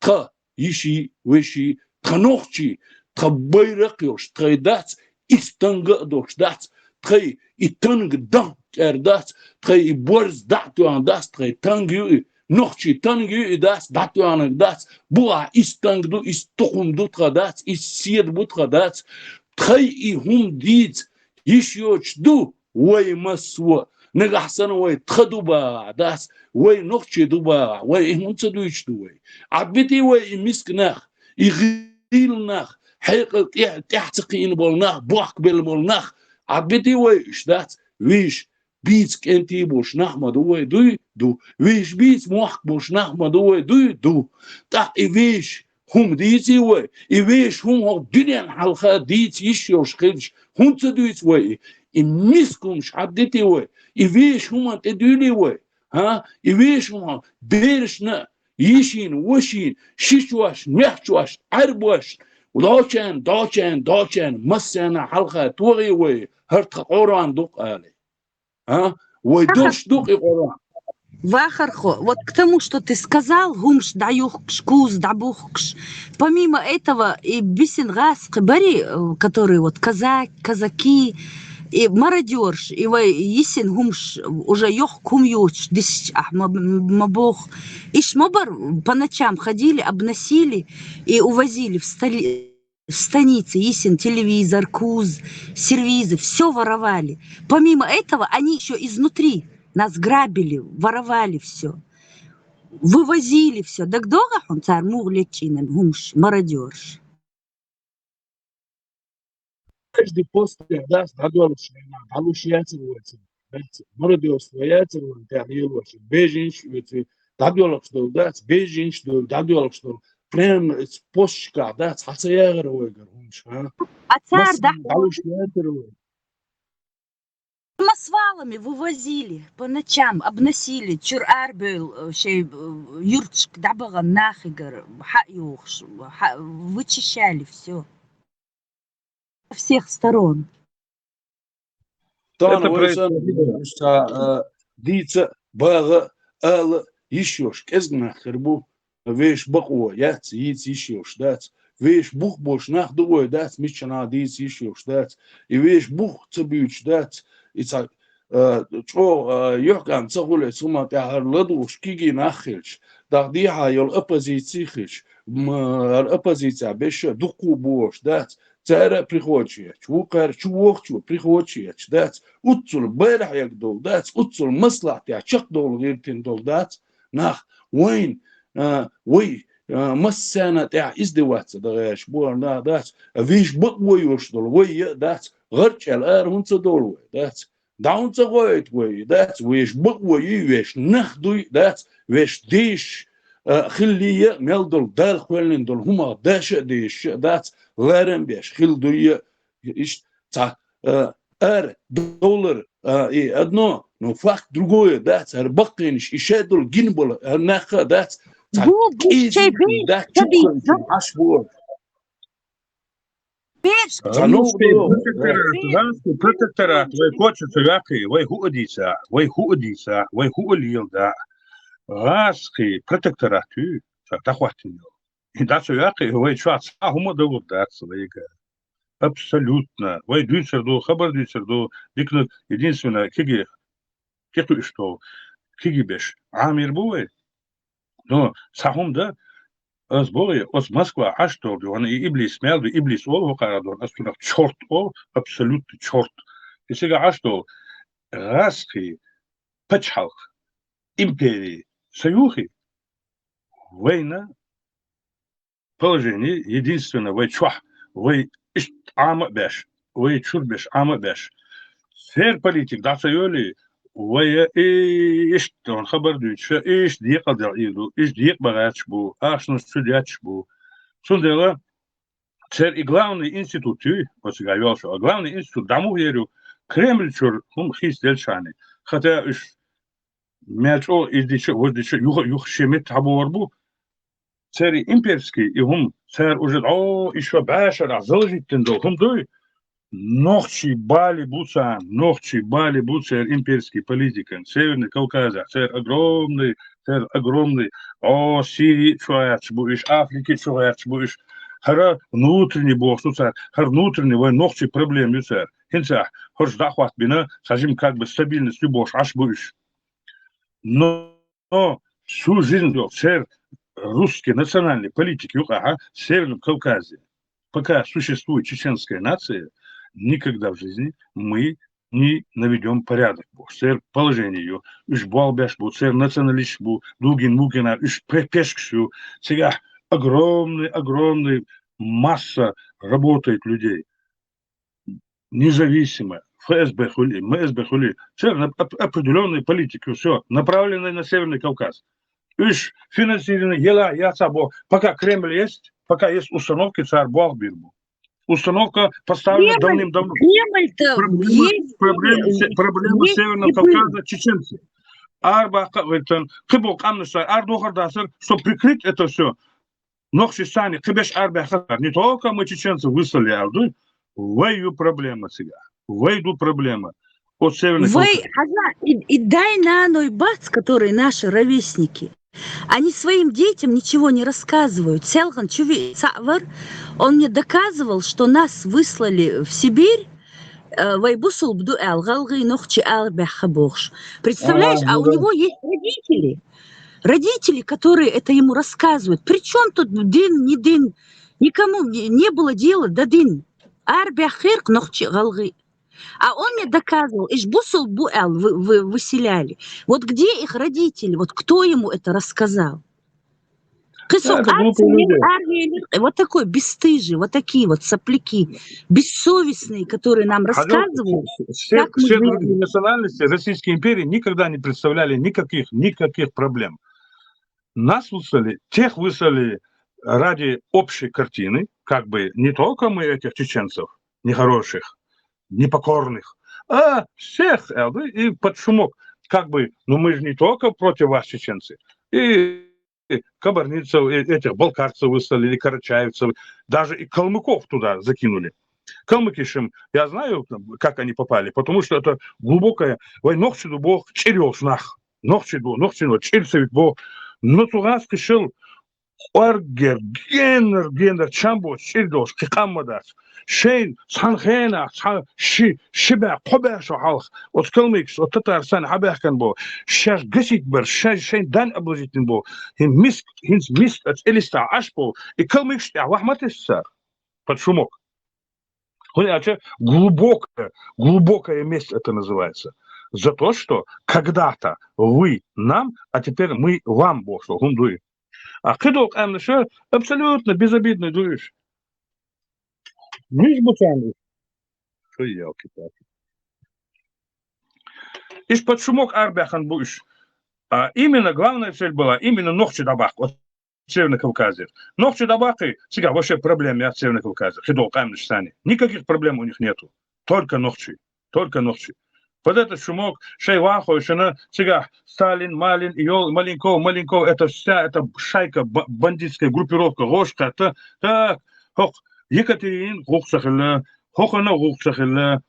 [SPEAKER 12] تخ يشي وشي تخنوخشي تخبيرقيوش تخي دات إستنقدوش دات تخي إتنق دان دات تخي بورز داتو عن دات تخي تنقيو نوخشي تنقيو دات داتو عن دات بوع إستنقدو إستقومدو تخا دات إسير بوتخا دات تخي هم ديت يشيوش دو وي مسوا نغحسن وي تخدو با دات وي نوخشي دو با وي منتدوش دو وي عبتي وي مسكناخ يغيلناخ حقق تحتقين بولناخ بوحك بالبولناخ عبتي ويش دات ويش بيتس كنتي بوش نحمد دوي دو ويش بيتس موحك بوش نحمد دوي دو تا ويش هم ديتي وي ويش هم هو دنيا حلقة ديتي يشيوش خلش هم تدويت وي مسكمش عدتي وي ويش هم تدولي وي ها ويش هم بيرشنا يشين وشين شيشواش نحشواش عربواش ودوشان مسنا حلقة توغي وي هرت قرآن دوق آلي ويدوش قرآن
[SPEAKER 9] Вахар, вот к тому, что ты сказал, гумш даюхкш, куз дабухкш. Помимо этого и бисингас, бари, которые вот казаки, и мародерш, и есин гумш уже ёх кумьюч, дис мабох. И шмобар по ночам ходили, обносили и увозили в станице, есин телевизор, куз, сервизы, все воровали. Помимо этого они еще изнутри нас грабили, воровали все, вывозили все. Так долго он царь муглячинен, гумш, мародерш.
[SPEAKER 6] Каждый пост даст дадолш, далуш яцер уэцер, мародерш яцер уэцер, бежинш уэцер, дадолш дол даст, бежинш дол, дадолш дол,
[SPEAKER 12] прям постчка, да, цацаягр ойгар,
[SPEAKER 9] А царь,
[SPEAKER 12] мас
[SPEAKER 9] да,
[SPEAKER 12] галушлятер.
[SPEAKER 9] самосвалами вывозили по ночам, обносили. Чур-ар был, юртшк, да, было нахигар, вычищали все. Со всех сторон.
[SPEAKER 12] Тана
[SPEAKER 6] Это
[SPEAKER 12] ойсан,
[SPEAKER 6] происходило.
[SPEAKER 12] дица, бага, ала, ищешь, кезгнахер бу, веш бакуа, яц, яц ищешь, дац. Веш бух бош нах дуой, дац, мичана диц ищешь, дац. И веш бух цабюч, дац. Ица, чо, йохган цагуле, сума тяхар ладуш, киги нахилч. Так диха йол оппозициихич, оппозиция, беша, дуку бош, дац. Цара приходчиеч, вукар чувохчу приходчиеч, дац. Утцул бэрах як дол, дац. Утцул маслах тя чак дол гиртин дол, дац. Нах, вайн, вай, مسانة تاع إزدواج دغاش بورنا داس فيش بقوي وشدول وي داس غرش الآر هون صدول داس داون صغويت وي داس ويش بقوي ويش نخدوي داس ويش ديش خلية ميلدول دال خوالين دول هما داش ديش داس لارن بيش خلدوي إيش تا $1 إيه أدنو نو فاك другое داس هربقينش إشادول جنبول هرناخا داس
[SPEAKER 9] Şey
[SPEAKER 6] протекторат, вы хочется вяки, вы хуодица, вы хуолил, да. Гаски, протекторату, так хватит. И да, вяки, вы чвац, а хума доводаться, вейга. Абсолютно. Вы дюйцерду, хабар дюйцерду, дикнут, единственное, киги, кету что, киги беш, амир буэ. Но сахумда аз боли аз Москва ашторду он и иблис мелду иблис ол вокарадор астуна чорт ол абсолютно чорт и сега ашто раски пачхал империи союхи война положение единственное вы чвах вы ама беш вы чурбеш ама беш сер политик да союли ويا إيش تون خبر دوتش إيش ديق دعيدو إيش ديق بغاتش بو أشنو سودياتش بو سوندلا цер и главный институт вот говорил что главный институт даму верю Кремль чур хум хистельшаны хотя уж мячо издичо воздичо юх шемет таборбу цер имперский и хум цер уже еще башар азалжиттен до хум дой Нохчи Бали Буцан, имперский политик, Северный Кавказ, царь огромный, о, Сирии чуач будешь, Африки чуач будешь, хара внутренний бог, царь, хар внутренний, вой нохчи проблем, царь, хинца, хор захват бина, сажим как бы стабильностью бог, аж будешь. Но всю жизнь был царь русский национальный политик, в Северном Кавказе, пока существует чеченская нация, никогда в жизни мы не наведем порядок. Сэр положение ее, уж балбеш был, сэр националист был, дугин мукина, уж пешкшу. Сега огромный масса работает людей. Независимо. ФСБ хули, МСБ хули. Сэр определенной политики, все, направленной на Северный Кавказ. Уж финансирование, я сабо, пока Кремль есть, пока есть установки, царь Балбирбу. Установка поставлена давным-давно. Проблема Северного Кавказа чеченцы. Чтобы прикрыть это все, не только мы чеченцев выслали, а войду проблема сега. Войду проблема. От Северного Кавказа.
[SPEAKER 9] И дай на ной бац, которые наши ровесники. Они своим детям ничего не рассказывают. Селхан Чуви Савар, он мне доказывал, что нас выслали в Сибирь. Представляешь, а у него есть родители, которые это ему рассказывают. Причем тут дин, не дин, никому не было дела до дин. А он мне доказывал, Ишбусул Буэл выселяли. Вот где их родители? Вот кто ему это рассказал? Вот такой бесстыжий, вот такие вот сопляки, бессовестные, которые нам рассказывают.
[SPEAKER 6] Все другие национальности Российской империи никогда не представляли никаких проблем. Нас выслали, тех выслали ради общей картины, как бы не только мы этих чеченцев, нехороших, непокорных, а всех, и под шумок, как бы, ну мы же не только против вас, чеченцы, и кабарницев, и этих балкарцев выслали, и карачаевцев, даже и калмыков туда закинули. Калмыкишем, я знаю, как они попали, потому что это глубокая война, бог черёшнах, нохчеду, чельцевит бог, но тугас кишел оргер, генер, чамбо, чердош, кикаммадас, шейн, санхена, шибя, побеша халх, от калмыкс, от татарстан, хабяхкан бо, шаш гасит бар, шейн дан облажитин бо, хинс мист, от элиста ашпо, и калмыкс, вахматиссар, под шумок. Глубокая месть это называется. За то, что когда-то вы нам, а теперь мы вам, Бог, что гундуй. А кидок эмнеше абсолютно безобидный дуешь. Ниш бутанды. Что елки-палки. Иш под шумок арбяхан будешь. А именно главная цель была именно ногчи дабах. Вот Северный Кавказе. Ногчи дабахи, сега вообще проблем от Северного Кавказа. Кидок эмнеше. Никаких проблем у них нету. Только ногчи. Под этот шумок, Шейвахо, сега Сталин, Малин, Иол, Маленков, это вся эта шайка, бандитская группировка, ложка, так, Екатерин, Гухцахилля, Хохана Гухцахилля,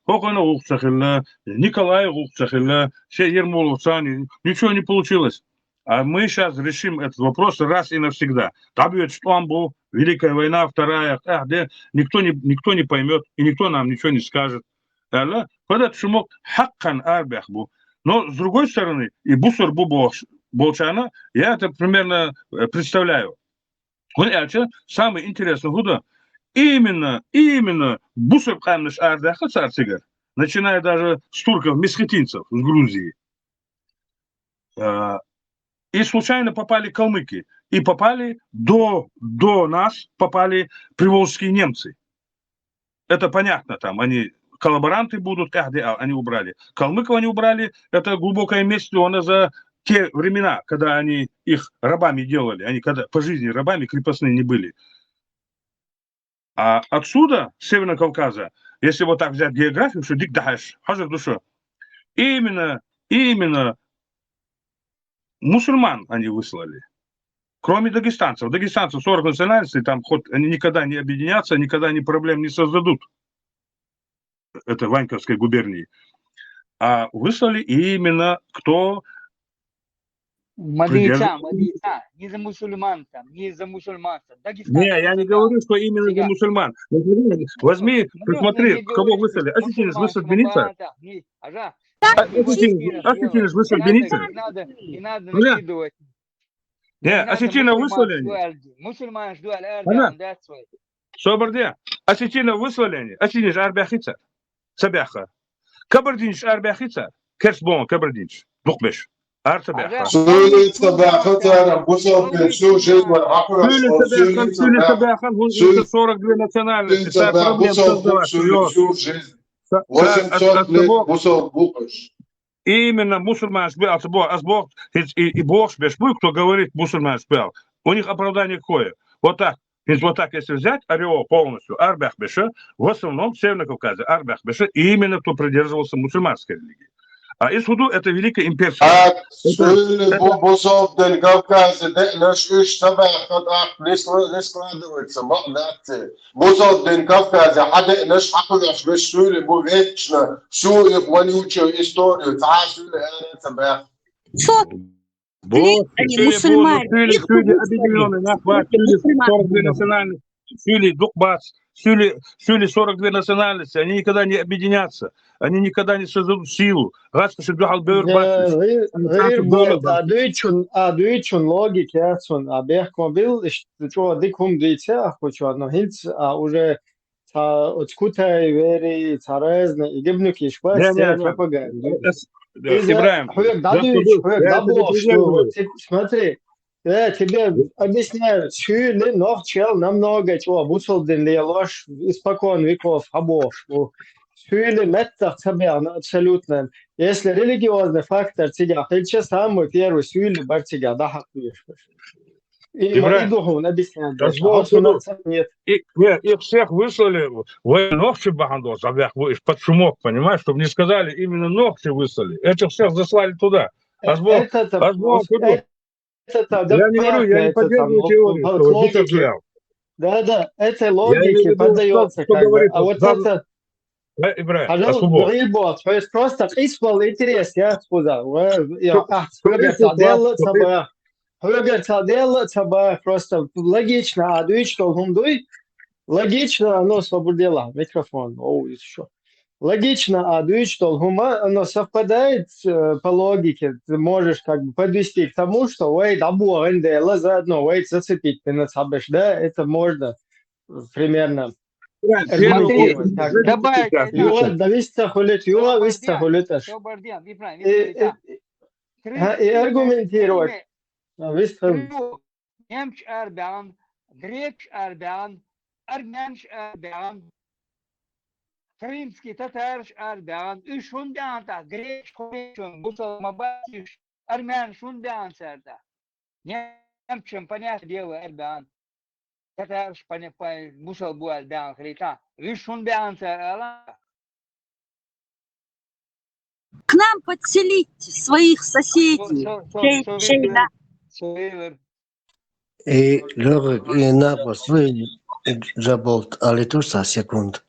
[SPEAKER 6] Николай Гухцахилля, все Ермоловцани, ничего не получилось. А мы сейчас решим этот вопрос раз и навсегда. Там будет Штамбул, Великая война, вторая, никто не поймет, и никто нам ничего не скажет. Под этот шумок хаккан арбях был. Но с другой стороны, и бусор болчана, я это примерно представляю. Самое интересное, куда именно бусор камнеш арбяха царцигар, начиная даже с турков, месхетинцев, с Грузии. И случайно попали калмыки. И попали до нас, попали приволжские немцы. Это понятно, там они... Коллаборанты будут, они убрали. Калмыков они убрали, это глубокое месть, она за те времена, когда они их рабами делали, они когда по жизни рабами крепостные не были. А отсюда, с Северного Кавказа, если вот так взять географию, что дикдахаш, хазар душа, именно мусульман они выслали. Кроме дагестанцев. Дагестанцев 40 национальностей, там хоть они никогда не объединятся, никогда ни проблем не создадут. Это Ваньковской губернии. А выслали именно кто...
[SPEAKER 4] Молиться, не за мусульман там, не за мусульманство.
[SPEAKER 6] Не, я не говорю, что именно за мусульман. Возьми, посмотри, кого выслали. Осетин же высыл Беница. Осетин же высыл Беница.
[SPEAKER 4] Не надо накидывать.
[SPEAKER 6] Не, осетина выслали они.
[SPEAKER 4] Мусульман жду аль-Эрдан, да, свой.
[SPEAKER 6] Соборде. Осетина выслали они. Осетин же арбяхица. Сабяха. Кабардинч арбяхица. Керсбон, Кабардинч. Духбеш. Арсабяха.
[SPEAKER 2] Сюли Сабяха, Бусов, всю жизнь,
[SPEAKER 6] Сюли Сабяха, 42 национальности.
[SPEAKER 2] Всю жизнь. 800 лет Бусов Букаш.
[SPEAKER 6] Именно мусульман спел, и Бог спел, кто говорит мусульман спел. У них оправдание какое? Вот так. Вот так, если взять Ореол полностью, Арбях-Беша, в основном в Северном Кавказе, Арбях-Беша, и именно кто придерживался мусульманской религии. А Исуду это великая имперская.
[SPEAKER 2] Бусов del Кавказе, наш иш Сабяха, не складывается, Бусов del Кавказе, наш Ахудаш, Бешули, был вечно, всю их вонючую историю, Сюли Сабяха.
[SPEAKER 9] Они мусульмане.
[SPEAKER 6] Объединенные, Сюли, Духбац, Сюли 42 национальности, они никогда не объединятся, они никогда не создадут силу.
[SPEAKER 21] Адуичун логики, Абехко был, что дикум дитя, но хинц, уже отскутай вери, царезна, и гибнуки, шпац, пропаганда.
[SPEAKER 6] Ибраим,
[SPEAKER 21] смотри, я тебе объясняю, Сюли, Нохчел, намного чего, Бусолдин, ложь, испокон веков, Хабов, Сюли, Меттах, Цабян, абсолютно. Если религиозный фактор тебя, ты че самый первый Сюли, Бартига, да, хакуешь.
[SPEAKER 6] Ибрай,
[SPEAKER 21] идуху объяснять дальше.
[SPEAKER 6] дозвол
[SPEAKER 21] Хоть у
[SPEAKER 6] суду.
[SPEAKER 21] нас нет.
[SPEAKER 6] Нет, их всех выслали в Ногчи Бахандос, под шумок, понимаешь, чтобы не сказали, именно Ногчи выслали. Этих всех заслали туда.
[SPEAKER 21] Это-то
[SPEAKER 6] Я не говорю, я
[SPEAKER 21] понятно,
[SPEAKER 6] не
[SPEAKER 21] это там
[SPEAKER 6] поддерживаю теорию,
[SPEAKER 21] по
[SPEAKER 6] что Гитлер
[SPEAKER 21] логике.
[SPEAKER 6] зря.
[SPEAKER 21] Да, этой
[SPEAKER 6] Я имею в
[SPEAKER 21] логике
[SPEAKER 6] виду,
[SPEAKER 21] поддается
[SPEAKER 6] что
[SPEAKER 21] как бы.
[SPEAKER 6] говорит
[SPEAKER 21] А вот это,
[SPEAKER 6] Ибрай,
[SPEAKER 21] пожалуйста,
[SPEAKER 6] Асубо.
[SPEAKER 21] рибот, то есть просто испол интерес, я сказал. Просто логично, а дуй, что гумдуй, логично, оно свободило. Микрофон, еще. Логично, а дуй, что гума, оно совпадает по логике. Ты можешь как бы подвести к тому, что ой, да буэндела заодно, ой, зацепить ты на сабеш, да, это можно примерно аргументировать.
[SPEAKER 4] Добавить,
[SPEAKER 21] Юра, дависца хулит, Юра, висца хулиташ. И аргументировать.
[SPEAKER 4] Немч арбян, греч арбян, армянш арбян, крымский татарш арбян, шунбянта, греч хуличун, буталмабатиш, армян шунбянцерда. Немчем, понятное дело, арбян. Татарш, бусал бу арбян, хлита, шунбянцер,
[SPEAKER 9] К нам подселить своих соседей. Шейна.
[SPEAKER 10] И легок, и напас, вы жаболт, але тур са секунд.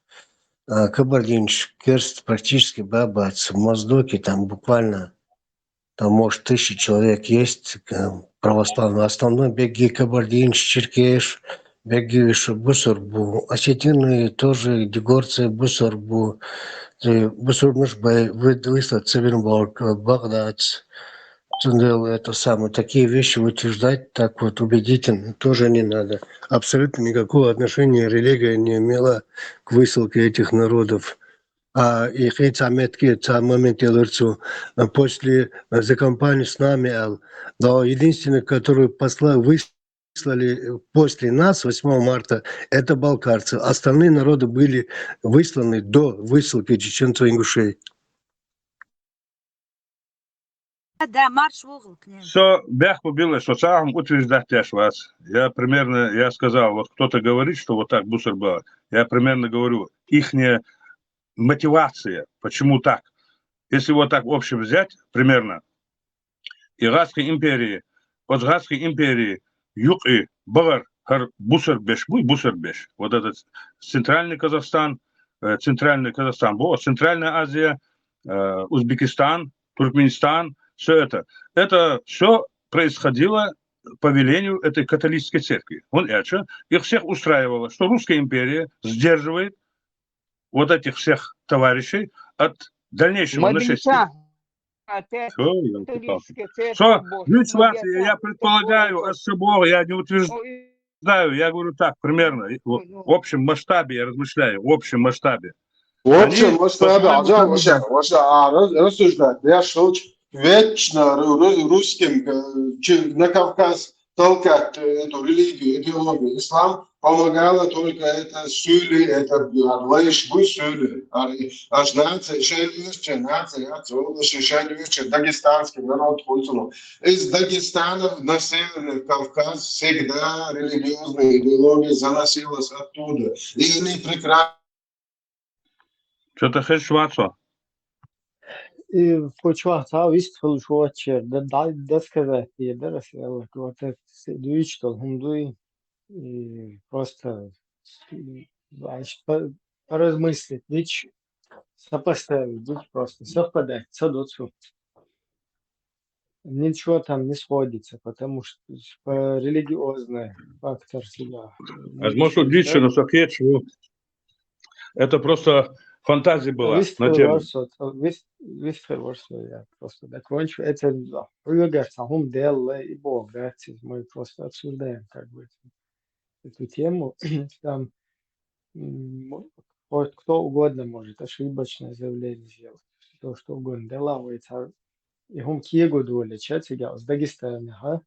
[SPEAKER 10] Кабардинч, Керст практически бабац, в Моздоке там буквально, там может 1000 человек есть православные. Основной беги Кабардинч, Черкеш, беги Бусурбу, осетины тоже, дегорцы Бусурбу, Бусурбуш выслать Цивенборг, Багдад, Тундел, это самое. Такие вещи утверждать так вот убедительно тоже не надо. Абсолютно никакого отношения религия не имела к высылке этих народов. И хотя момент после за компанию с нами, но единственный, который выслали после нас 8 марта, это балкарцы. Остальные народы были высланы до высылки чеченцев и ингушей.
[SPEAKER 9] Да, марш в угол, князь.
[SPEAKER 6] Все, бях побило, что сам утверждать я вас. Я сказал, вот кто-то говорит, что вот так Бусер было. Я примерно говорю, ихняя мотивация, почему так. Если вот так в общем взять, примерно, Иракской империи, от Иракской империи, юг и Багар, Бусербеш, Бусербеш, вот этот центральный Казахстан, Центральная Азия, Узбекистан, Туркменистан, все это все происходило по велению этой католической церкви. Их всех устраивало, что Русская империя сдерживает вот этих всех товарищей от дальнейшего нашествия. Я предполагаю, я не утверждаю, я говорю так, примерно, в общем масштабе, я размышляю, в общем масштабе.
[SPEAKER 2] В общем масштабе, рассуждать, я шучу. Вечно русским на Кавказ толкать эту религию, идеологию. Ислам помогало только это сюли, это лишь бы сюли. Аж нация, дагестанский народ культуру. Из Дагестана на Северный Кавказ всегда религиозная идеология заносилась оттуда. И они прекрасно.
[SPEAKER 6] Что-то хочешь,
[SPEAKER 21] И почему выступил шуачер, да сказать, я да рассказал, вот это дуй, что гумдуй, и просто поразмыслить, ведь сопоставить, ведь просто совпадать, садоцу. Ничего там не сходится, потому что религиозный фактор себя.
[SPEAKER 6] Возможно, лично, это просто фантазия была на тему.
[SPEAKER 21] Я просто закончу. Это Рюгерсахум Делла и Бог, да, мы просто обсуждаем как бы эту тему. Там кто угодно может ошибочное заявление сделать, то что угодно. Делавается. И хум киего доли, чатига с Дагестана,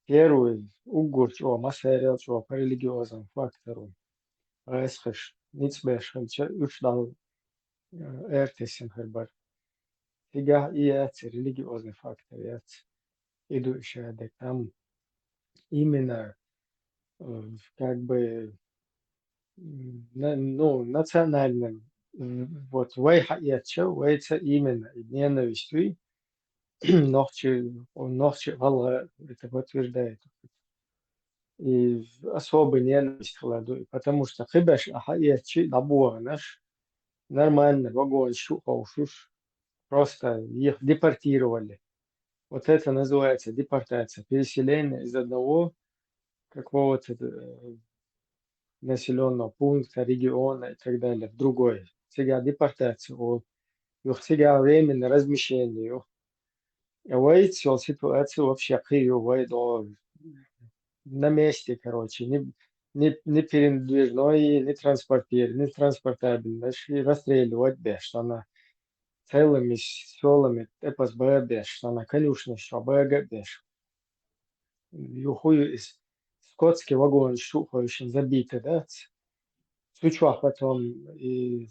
[SPEAKER 21] первый угор, чего массерил, чего по религиозному фактору. Райсхаш, ницбешхам, учдал эртесен хербар. Тига и эти религиозный фактор, идущие там именно как бы национальным. Вот вайхаяча, вайца именно ненавистью, нохчи вала это подтверждает. И особо ненависть кладу, потому что хибаш ахаячи набор наш нормально вагон шухаушуш, просто их депортировали. Вот это называется депортация, переселение из одного какого-то населенного пункта, региона и так далее в другой. Сега депортация, сега временное размещение. Вайт все ситуацию вообще кривой на месте, короче, не передвижной, не транспортабельный, и расстреливать без, что она целыми селами, эпос без, что она конюшня, что без. Юхую из скотский вагон шухающим забитый, да, сучвах потом и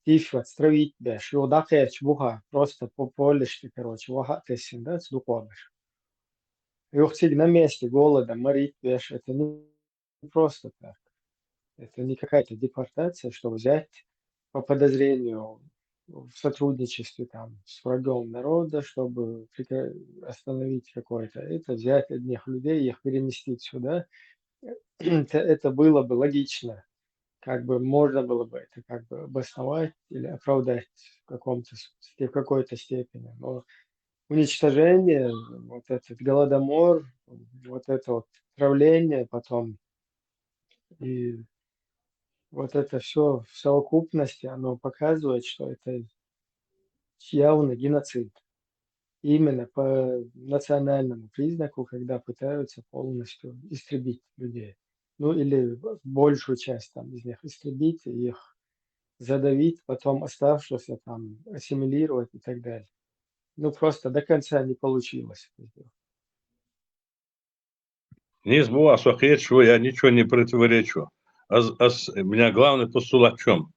[SPEAKER 21] тиф отстроить без, его дакеч буха, просто по полишь, короче, ваха тесин, да, с духовыш. Юхтиг на месте голода, морить без, это не просто так. Это не какая-то депортация, что взять по подозрению в сотрудничестве там с врагом народа, чтобы остановить какое-то. Это взять одних людей, их переместить сюда. Это было бы логично. Как бы можно было бы это как бы обосновать или оправдать в какой-то степени. Но уничтожение, вот этот голодомор, вот это вот отравление потом и вот это все в совокупности, оно показывает, что это явно геноцид. Именно по национальному признаку, когда пытаются полностью истребить людей. Ну или большую часть там из них истребить, их задавить, потом оставшихся там ассимилировать и так далее. Ну просто до конца не получилось.
[SPEAKER 5] Не сбыла, что я ничего не противоречу. У меня главный постулат в чем?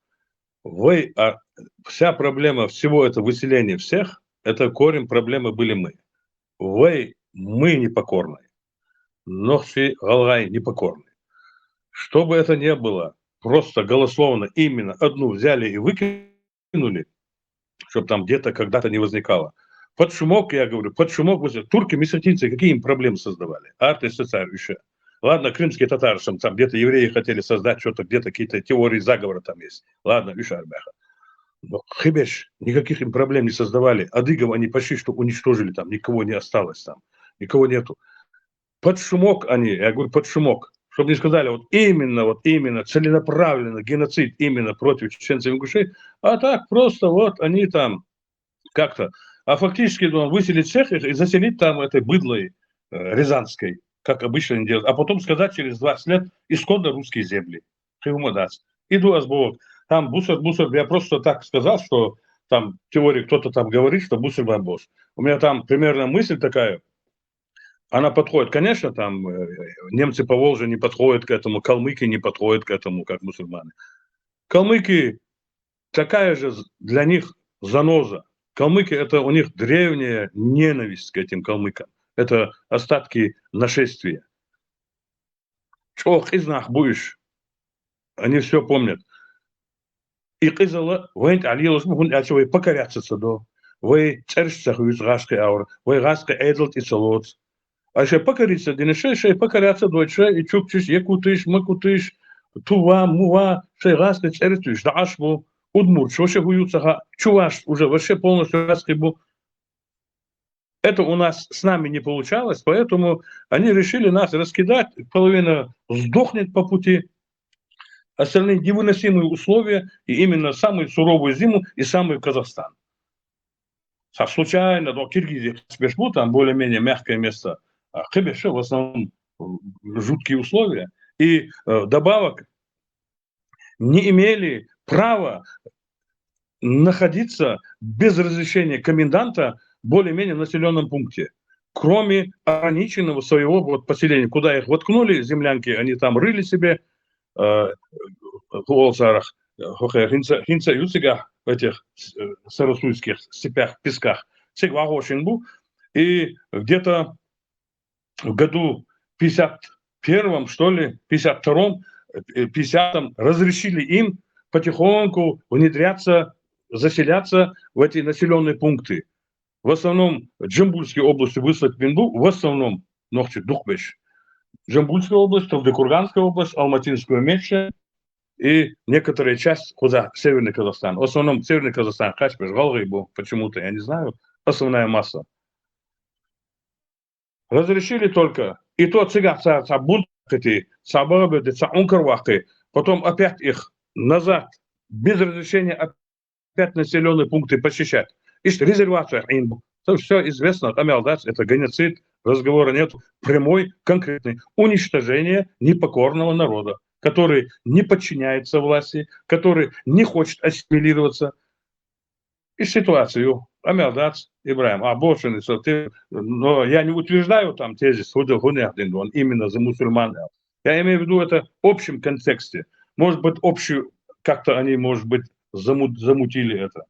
[SPEAKER 5] Вся проблема всего этого выселения всех, это корень проблемы были мы. Мы непокорные. Нохси Галгай непокорные. Что бы это ни было, просто голословно именно одну взяли и выкинули, чтобы там где-то когда-то не возникало. Под шумок, я говорю, турки, месятинцы, какие им проблемы создавали? Арты, социаль еще. Ладно, крымские татары, там где-то евреи хотели создать что-то, где-то какие-то теории заговора там есть. Ладно, еще арбяха. Но хибеш, никаких им проблем не создавали. Адыгов они почти что уничтожили там, никого не осталось там, никого нету. Под шумок они, я говорю, под шумок, чтобы не сказали, вот именно, целенаправленно геноцид именно против чеченцев и ингушей, а так просто вот они там как-то, а фактически выселить всех их и заселить там этой быдлой рязанской, как обычно они делают, а потом сказать через 20 лет исходно русские земли. Иду азбовок. Там бусер, я просто так сказал, что там в теории кто-то там говорит, что бусер бамбос. У меня там примерно мысль такая, она подходит, конечно, там немцы по Волжье не подходят к этому, калмыки не подходят к этому, как мусульмане. Калмыки такая же для них заноза. Калмыки это у них древняя ненависть к этим калмыкам. Это остатки нашествия. Чох из нас будешь. Они все помнят. И кызыла, вы покоряться до. Вы царствах из Гаска аур, вы Гаска эдлт и солоц. А еще покориться, денешей покоряться дойче, и чукчиш, якутыш, макутыш, тува, мува, шей Гаска царствуешь, да ашбу, удмур, шоше гуются, чуваш уже вообще полностью Гаской был. Это у нас с нами не получалось, поэтому они решили нас раскидать, половина сдохнет по пути, остальные невыносимые условия, и именно самую суровую зиму и самый Казахстан. Случайно до Киргизии спешбу, там более-менее мягкое место, а Хебеше в основном жуткие условия. И добавок не имели права находиться без разрешения коменданта более-менее в населенном пункте, кроме ограниченного своего поселения, куда их воткнули, землянки, они там рыли себе в Олсарах, хинца юцигах, в этих сарасуйских степях, песках, и где-то в году
[SPEAKER 6] 51-м, что ли, 52-м, 50-м разрешили им потихоньку внедряться, заселяться в эти населенные пункты. В основном Джамбульской области выслать Бенбу, в основном Нохчи Духбеш. Джамбульская область, Тавдокурганская область, Алматинскую меньше и некоторая часть куда? Северный Казахстан. В основном Северный Казахстан, Кашпеш, Галгайбу, почему-то, я не знаю, основная масса. Разрешили только, и то цыганца, потом опять их назад, без разрешения опять населенные пункты посещать. Ишь, резервация. Все известно, это геноцид, разговора нет, прямой, конкретный. Уничтожение непокорного народа, который не подчиняется власти, который не хочет ассимилироваться. И ситуацию, Амелдац, Ибраим, больше но я не утверждаю там тезис, именно за мусульман. Я имею в виду это в общем контексте. Может быть, общую, как-то они, может быть, замутили это.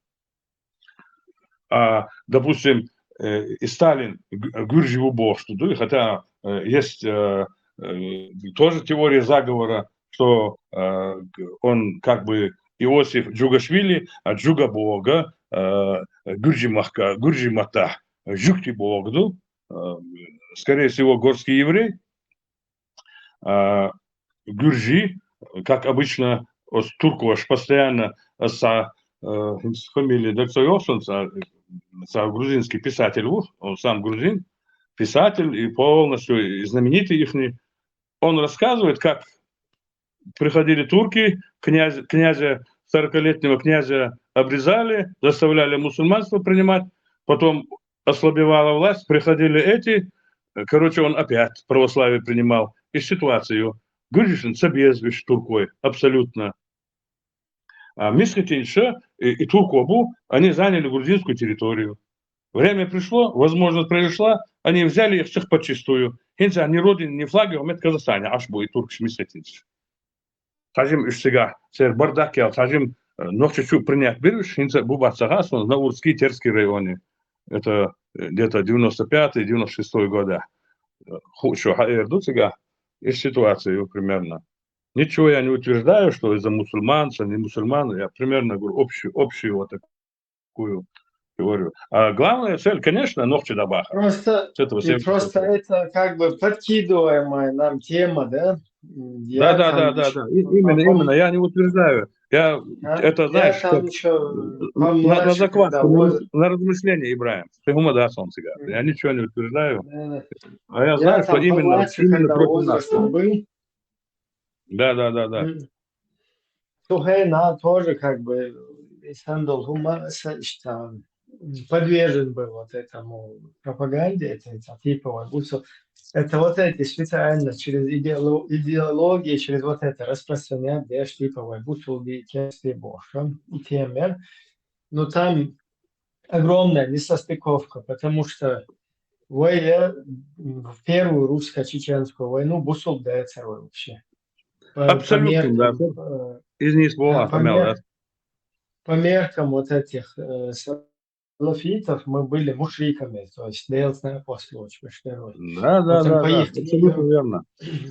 [SPEAKER 6] Допустим, и Сталин Гуржеву Бошку, хотя есть тоже теория заговора, что он как бы Иосиф Джугашвили, а Джуга Бога, Гуржимата, Жукти Богду, скорее всего, горский еврей, Гуржи, как обычно, Туркош постоянно с фамилией Даксойовсонца, грузинский писатель, он сам грузин, писатель и полностью знаменитый ихний. Он рассказывает, как приходили турки, князя, 40-летнего князя обрезали, заставляли мусульманство принимать, потом ослабевала власть, приходили эти, он опять православие принимал. И ситуацию. Гуржишин собезвиш туркой, абсолютно. Мисхатинша и Туркобу, они заняли грузинскую территорию. Время пришло, возможность пришла, они взяли их всех подчистую. Хинца ни родины, ни флаги, в Казахстане, аж будет турк Мисхатинш. Сажим иш сега, сэр бардак ял, сажим нохчачу принять берешь, хинца Буба Цагас, он на Урский, Терский районе. Это где-то 95-96 года. Хучу хаэрду сега, из ситуации примерно. Ничего я не утверждаю, что из-за мусульманца, не мусульман, я примерно говорю общую вот такую теорию. А главная цель, конечно, Нохчи Дабаха.
[SPEAKER 21] Просто это как бы подкидываемая нам тема, да?
[SPEAKER 6] Да. Именно, я не утверждаю. Это, знаешь, на закваску, на размышление, Ибраим. Я ничего не утверждаю. А я знаю, что именно против нас. Да.
[SPEAKER 21] Тухейна тоже как бы подвержен был вот этому пропаганде, это типа это вот эти специально через идеологии, через вот это распространять типовой бутылки, кесты Боша и темер. Но там огромная несостыковка, потому что в первую русско-чеченскую войну Бусул дает царой вообще.
[SPEAKER 6] Абсолютно, да. Из них по
[SPEAKER 21] меркам вот этих салафитов мы были мушриками, то есть делсная послушка.
[SPEAKER 6] Да, абсолютно верно.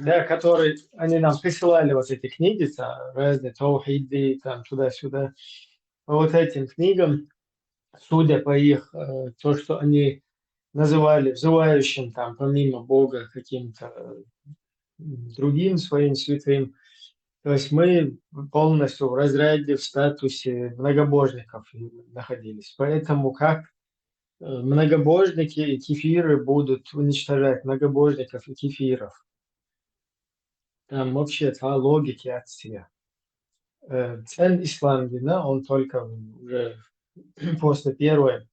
[SPEAKER 21] Да, которые они нам присылали вот эти книги, разные таухиды, там туда-сюда. По вот этим книгам, судя по их, то, что они называли взывающим там помимо Бога каким-то другим своим святым, то есть мы полностью в разряде, в статусе многобожников находились. Поэтому как многобожники и кефиры будут уничтожать многобожников и кефиров? Там вообще логики от себя. Цель ислама, он только уже после первой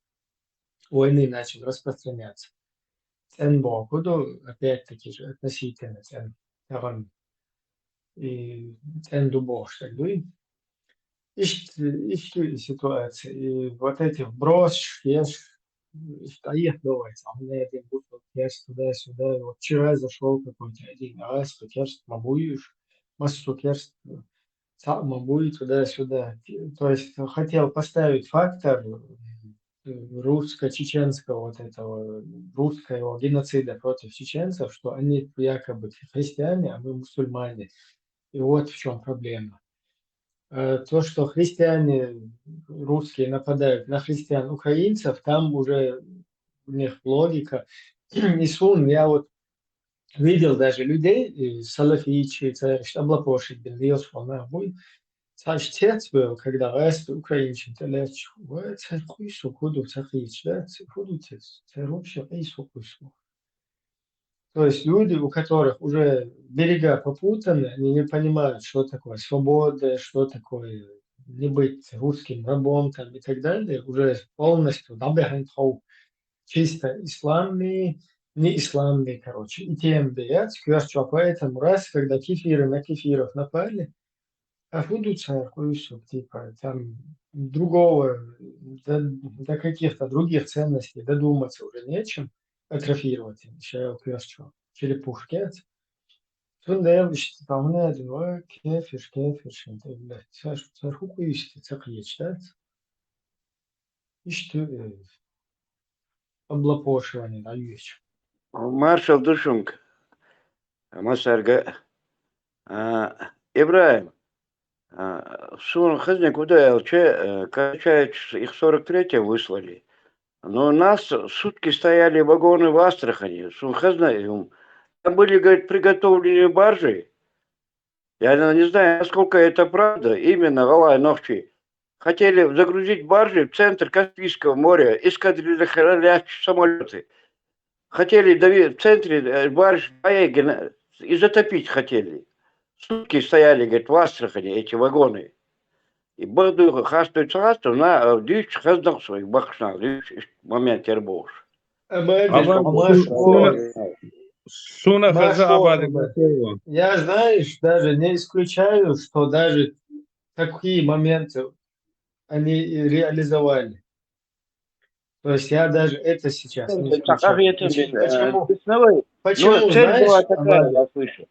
[SPEAKER 21] войны начал распространяться. Цен Богу, опять-таки же относительно цен Таран. И ценду Бог, так бы. Ищу ситуации. И вот эти вброс, стоит давай, мне один бутылок керст туда-сюда. Вот вчера зашел какой-то один раз, керст мабуешь, массу керст, мабуй туда-сюда. То есть хотел поставить фактор русско-чеченского вот этого русского геноцида против чеченцев, что они якобы христиане, а мы мусульмане. И вот в чем проблема. То, что христиане русские нападают на христиан украинцев, там уже у них логика. И сун, я вот видел даже людей, салафичи, облапошить, бельёс, волна будет. Саш тец был, когда раз украинцам, то лечь, вот, хуйсу, худу, цахич, да, худу тец, вообще, эйсу, хуйсу. То есть люди, у которых уже берега попутаны, они не понимают, что такое свобода, что такое не быть русским рабом там, и так далее, уже полностью набегают чисто исламные, не исламные, короче, и тем бьют, поэтому раз, когда кефиры на кефиров напали, а будутся хуйсу, типа, там другого, до каких-то других ценностей додуматься уже нечем, атрофировать еще кверчу, черепушки. Тunda işte tahmin edin var kefir şimdi evet sarhu kuyusti takiyetler işte облапошивание на юж.
[SPEAKER 4] Маршал Душунг, Масарга, Ибраим, Сун Хазник куда качает, их 43-е выслали. Но у нас сутки стояли вагоны в Астрахани. Сун Хазник, там были, говорит, приготовлены баржи. Я не знаю, насколько это правда. Именно Галай Нохчи хотели загрузить баржи в центр Каспийского моря, эскадрильные самолеты. Хотели в центре барж и затопить хотели. Сутки стояли, говорит, в Астрахани эти вагоны. И был хастует сразу на дичь хаздал своих бахшнал, момент тербош.
[SPEAKER 5] Суна хаза абади.
[SPEAKER 21] Я, знаешь, даже не исключаю, что даже такие моменты они реализовали. То есть я даже это сейчас не исключаю. Почему
[SPEAKER 4] цель была
[SPEAKER 21] знаешь,
[SPEAKER 4] такая, я слышу.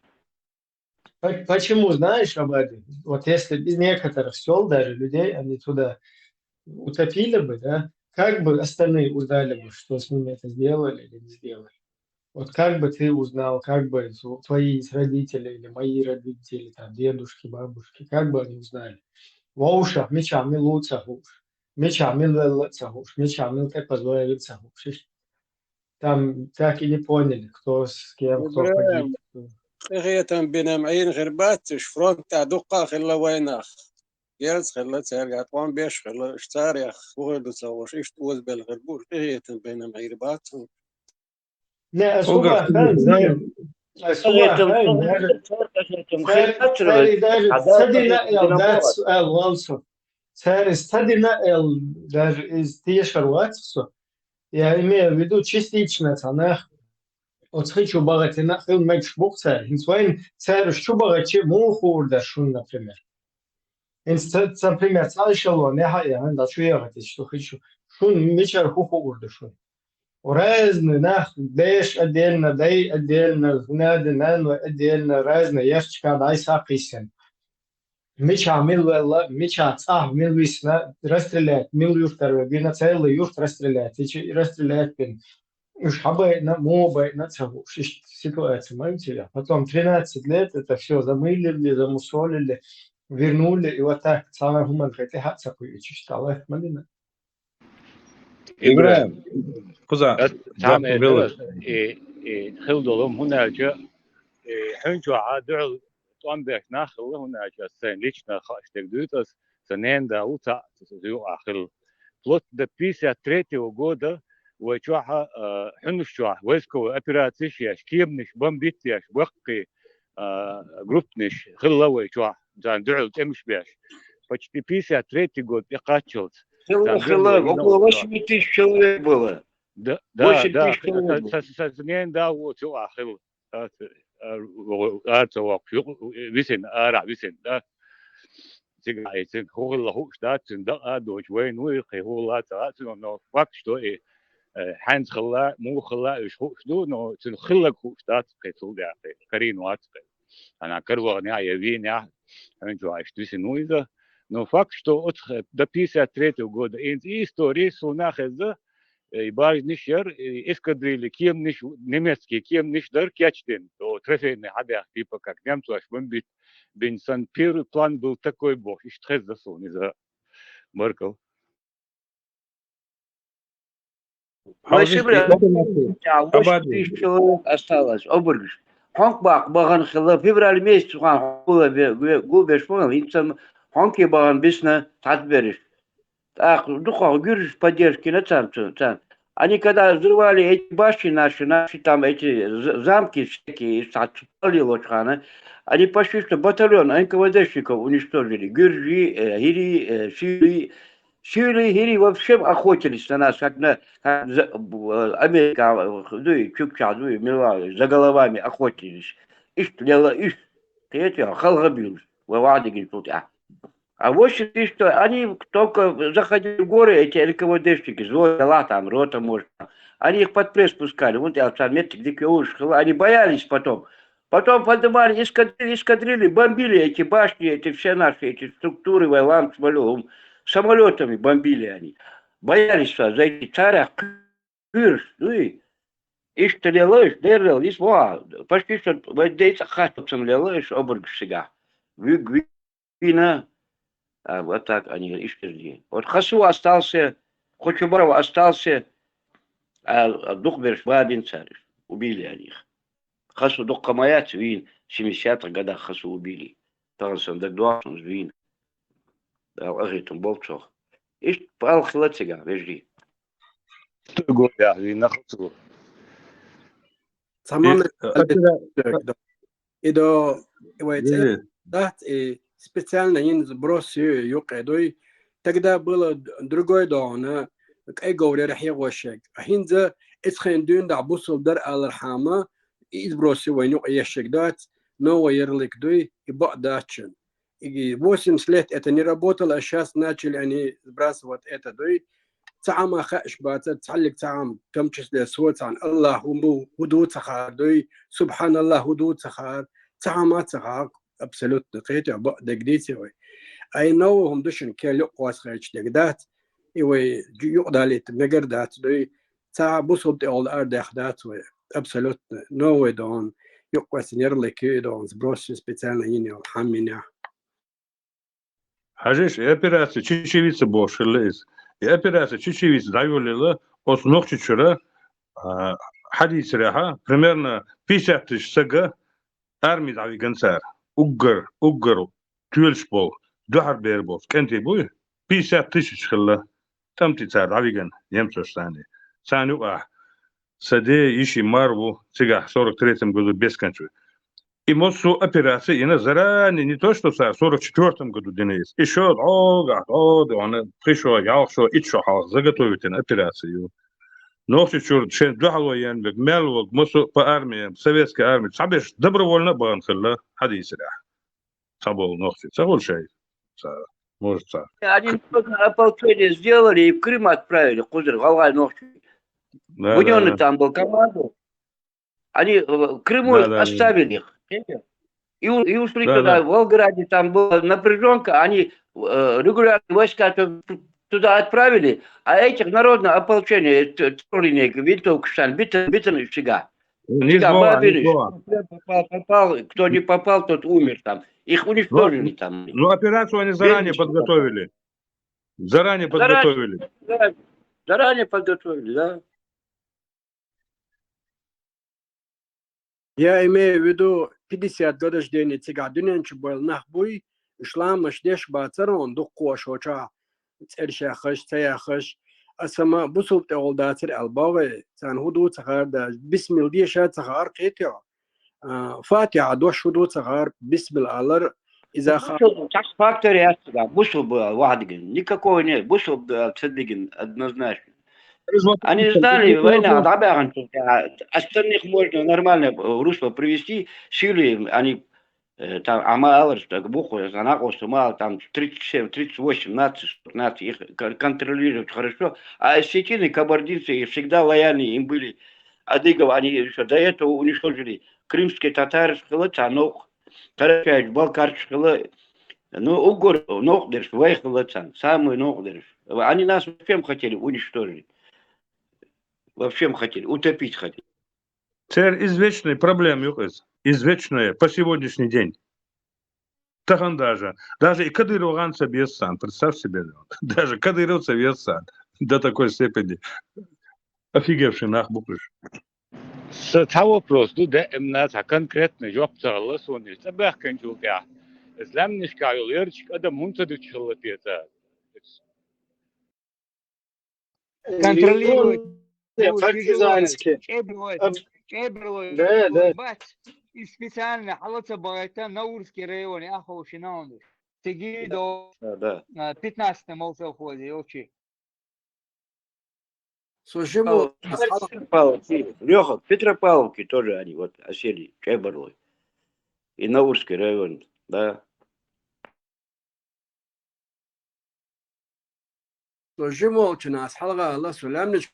[SPEAKER 21] Почему, знаешь, Абади? Вот если без некоторых сел даже людей, они туда утопили бы, да, как бы остальные узнали бы, что с ними это сделали или не сделали? Вот как бы ты узнал, как бы твои родители или мои родители, там, дедушки, бабушки, как бы они узнали? Воуша, мечами лучше хуш, мечами лучше хуш, мечами ты позволится хуш. Там так и не поняли, кто с кем, кто погиб.
[SPEAKER 13] غيتم بنمعين غرباتش فرونت دقة خلا ويناخ يلس خلا ترجع طوان بيش خلا اشتاريخ وغلو تسوش ايش توز بالغربور غيتم بنمعين غرباتهم
[SPEAKER 21] لا أسوبة خان زي أسوبة خان ساري даже стадина ел дать суал валсо сарі стадина ел даже из тешарватсо я имею в виду частично цанах от хочу багати на хил меч букса инсвайн царь что багати мухур да шун например инст например цалшало не хая да что я гати что хочу шун мечар хухур да шун وразные нах дэш отдельно дай отдельно надо нано отдельно разные ящика дай саписен меча милвелла меча цах милвисна расстрелять мил юртер бина целый юрт расстрелять и расстрелять бин уж обойно мобойно цагу ситуация моя потом 13 лет это все замылили замусолили вернули и вот так самое гуман хотя хатса читала малина
[SPEAKER 5] Ибраим, كذا
[SPEAKER 1] تعمل خلدهم هناك حنجوا عادل طعم بيحناخ الله هناك السين ليشنا خاشتك دوتس سنين دا وتا تسيو آخر بلوت دا بيسا تريتي وجودا وجوها حنشوا ويسكو أبيراتيش ياش كيبنش بمبيت ياش وقي جروبنش خلا وجوها زان دعو تمش بيش почти 53 год يقاتلت
[SPEAKER 4] Хилла, около 8 тысяч человек было.
[SPEAKER 1] Да,
[SPEAKER 4] 8
[SPEAKER 1] да,
[SPEAKER 4] тысяч человек было.
[SPEAKER 1] سنين دا وتو آخر أرتوا ويسن أرع ويسن دا تيجي هو الله هو شتات دا دوش وين ويخي هو الله تعالى إنه فاك شتو إيه حنز خلا مو خلا إيش هو شتو إنه تنخلق هو شتات قتل ده كرين واتق أنا كروا نيا يبين يا هنجوا عشت ويسن ويدا Но факт, что до 1953 года истории сунахеза и бажнишер эскадрили кем ниш немецкие кем ниш дар кячтен, то трофейный хабях типа как немцы аж бомбит. Бенсон первый план был такой бог, и что за сон из-за Меркель.
[SPEAKER 14] Вайсы, бля, 8 тысяч человек осталось. Обрыгш. Хонг баган хила февраль месяц хан хула губеш понял, инсам хонки баган бисна татбериш. Так, духа гюриш поддержки на цан. Они когда взрывали эти башни наши там эти замки всякие, сатпали лочхана, они почти что батальон НКВДшников уничтожили. Гюржи, Гири, Сирии, Гири вообще охотились на нас, как на Америка, ну и Чукча, ну и Мила, за головами охотились. Третье, Халгабил, Вавадыгин тут. А 8 тысяч, они только заходили в горы, эти НКВДшники, Зоя, там, Рота, может, они их под пресс пускали. Вот я сам они боялись потом. Потом поднимали эскадрили, бомбили эти башни, эти все наши эти структуры, Вайлам, самолетами бомбили они. Боялись за эти царя, ну и стреляешь, дерел, и почти что в дейца хатопцам лелаешь, обрг сега. Вина. Вот так они исчезли. Вот Хасу остался, Хочубаров остался, а Духберш Бабин царь. Убили они их. Хасу Духкамаяц, вин, в 70-х годах Хасу убили. Тансан Дагдуашн, вин. Агитом Болчох. И пал Хилацега, вежди.
[SPEAKER 1] Гуля, вин на Хасу.
[SPEAKER 7] Сама и до специально не сброс юкайдой. Тогда было другой дона, как говорили рахьявошек. Хинза исхендун да бусул дар алархама и сбросы войну ящик дат, но ярлык дой и бадачен. И 80 лет это не работало, а сейчас начали они сбрасывать это дой. Цама хаш бата تعلق цам كم числе صوت عن الله ودود سخار دوي سبحان الله ودود سخار цама سخار абсолютно третье дегдите вы ай новым душин келю квасхач дегдат и вы юдали мегердат дои ца бусулт ол ардахдат вы абсолютно новый дон юкваснерлы кидон сброс специально не хаминя
[SPEAKER 6] Хажиш операция чечевица бошелез. И операция чечевица давилила от ногчичура حديث ريحة примерно 50 тысяч сага армии давигансар. Уггар, Тюльшбол, Духарбербол, Кенти буй, 50 тысяч хилла, там ты царь, авиган, немцов стане. Саню саде ищи марву, сега, в 43-м году бескончу. И моссу операции, и заранее, не то что в 44-м году денис, еще долго, он пришел, я ушел, и что, заготовить на операцию. Но чуть чуть двухлоян бег мелвог мусу по армии советской армии сабиш добровольно банхилла хадисера сабол нохти сабол шей может
[SPEAKER 14] они ополчение сделали и в Крым отправили кузер Галай нохти Будённый там был команду они в Крыму оставили их и ушли туда в Волгограде там была напряженка они регулярные войска туда отправили, а этих народное ополчение, Винтовкштан, битен всегда. Попал, кто не попал, тот умер там. Их уничтожили там.
[SPEAKER 6] Ну, операцию они заранее подготовили. Заранее
[SPEAKER 14] подготовили, да.
[SPEAKER 7] Я имею в виду 50 год рождения Тига Дунянчи был нахбуй, шлам машдеш бацарон дукко шоча. ترشخش تيخش أسماء بصوب تولداتر الباوي تان هدوء صغار دا بسم الله شاد صغار قيتيا فاتحة دوش هدوء صغار بسم الله إذا
[SPEAKER 14] فاكتور يا أستاذ بصوب واحد никакого нет бусов цедигин однозначно они знали война добавят остальных можно нормально в русло привести силы они там Амалр, так Буху, Занакосу, там 37, 38 наций, их контролировать хорошо. А осетины, кабардинцы всегда лояльны им были. Адыгов, они еще до этого уничтожили крымские татары, Цанок, Карачаевич, Балкар, Ну, угор, нокдерш, выехал самый нокдерш. Они нас вообще хотели уничтожить. Вообще хотели, утопить хотели.
[SPEAKER 6] Царь извечная проблема, юхыз. Извечная по сегодняшний день. Тагандажа. Даже и Кадыров Совет-Сан, представь себе. Даже Кадыров Совет-Сан. До такой степени. Офигевший нахбуклыш.
[SPEAKER 15] Та вопрос, да, именно конкретно, жопа целая, сонный. Тебя кончил я. Ислам не сказал, ярчик, адам мунта дучила пьета.
[SPEAKER 7] Контролирует
[SPEAKER 21] партизанские. Да.
[SPEAKER 4] бац, и специально халатся байта Наурский район, ахо шинаунды. Теги до 15 молцев ходи, очи.
[SPEAKER 14] Леха, Петропавловки тоже они вот осели, Чайбарлой. И Наурский район, да.
[SPEAKER 7] Сожимолчу нас халга Allah söylemmiş.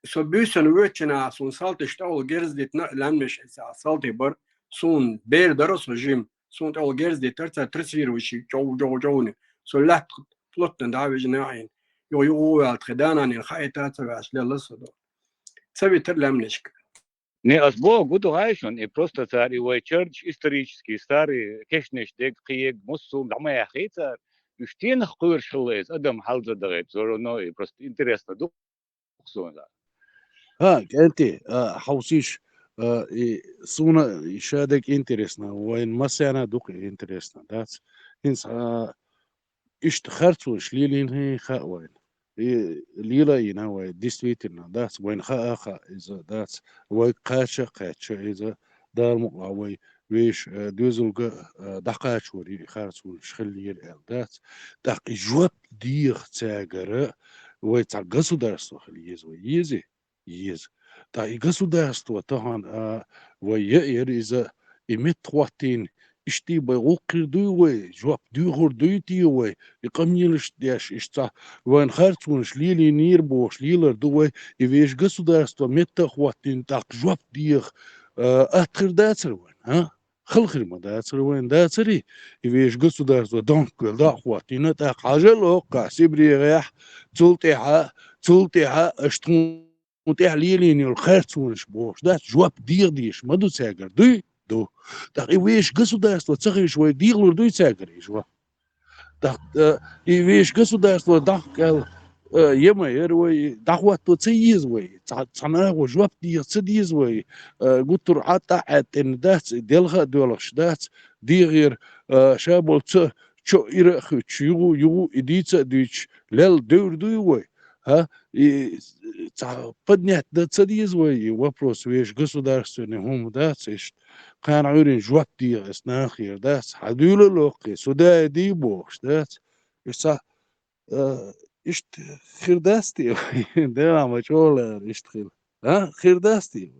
[SPEAKER 7] So büyüsün vöçüna sun saltı işte ol gerzdit lenmiş saltı bar sun ber daro sojim sun ol gerzdit tersa trsir vişi çoğu ne. So lat plotten davijin ayin. Yo al tredana ni khayta tsagas lalla sodo. Sabi terlemniş.
[SPEAKER 15] Не азбо гуду гайшон и просто царь его черч исторический старый кешнеш дек киек муссум дамая хейцар и штенах куршилез адам халза дагет зороно и просто интересно дуксонда.
[SPEAKER 11] انت حوسيش سونا شادك интересно وين مسانا دوك интересно داس انس اشت خرطو شليلين هي خاوين ليلا يناوي действительно داس وين خا اذا داس وي قاشا اذا دار مقاوي ويش دوزلغ دقاش وري خرطو شخليل داس دق جواب دير تاغر وي تاع государство خليز ويزي есть. Да, и государство тахан вая из имет хватин ишти бай укрдуй жвап дюгурдуйтиуй и камнилиш дяш ишта ван харцунш лили нирбош лилер дуй и веш государство метта хватин так жвап дих атхирдацерван а خلخر داتر وين داتري يفيش государство دونك دا хватин تا حاجه قاسبري ريح تلتيها اشتون متعليلين الخرطونش بوش ده جواب ديش ما دو تاجر دو ده ويش государство تسخي شوي ديغلور دو تاجر يشوا ده ويش государство ده قال يما يروي دعوة تسيز وي صنع وجواب تسيز وي قلت له حتى ان ده دلها دولش ده ديغير شابل شو يرخ يو اديت ديش لل دو وي ها поднять до цадизвой вопрос веш государственный хум дац иш кан урин жват диас нахир дац хадюло лоқи суда ди бош дац иса ишт хирдасти да мачола ишт хир ха хирдасти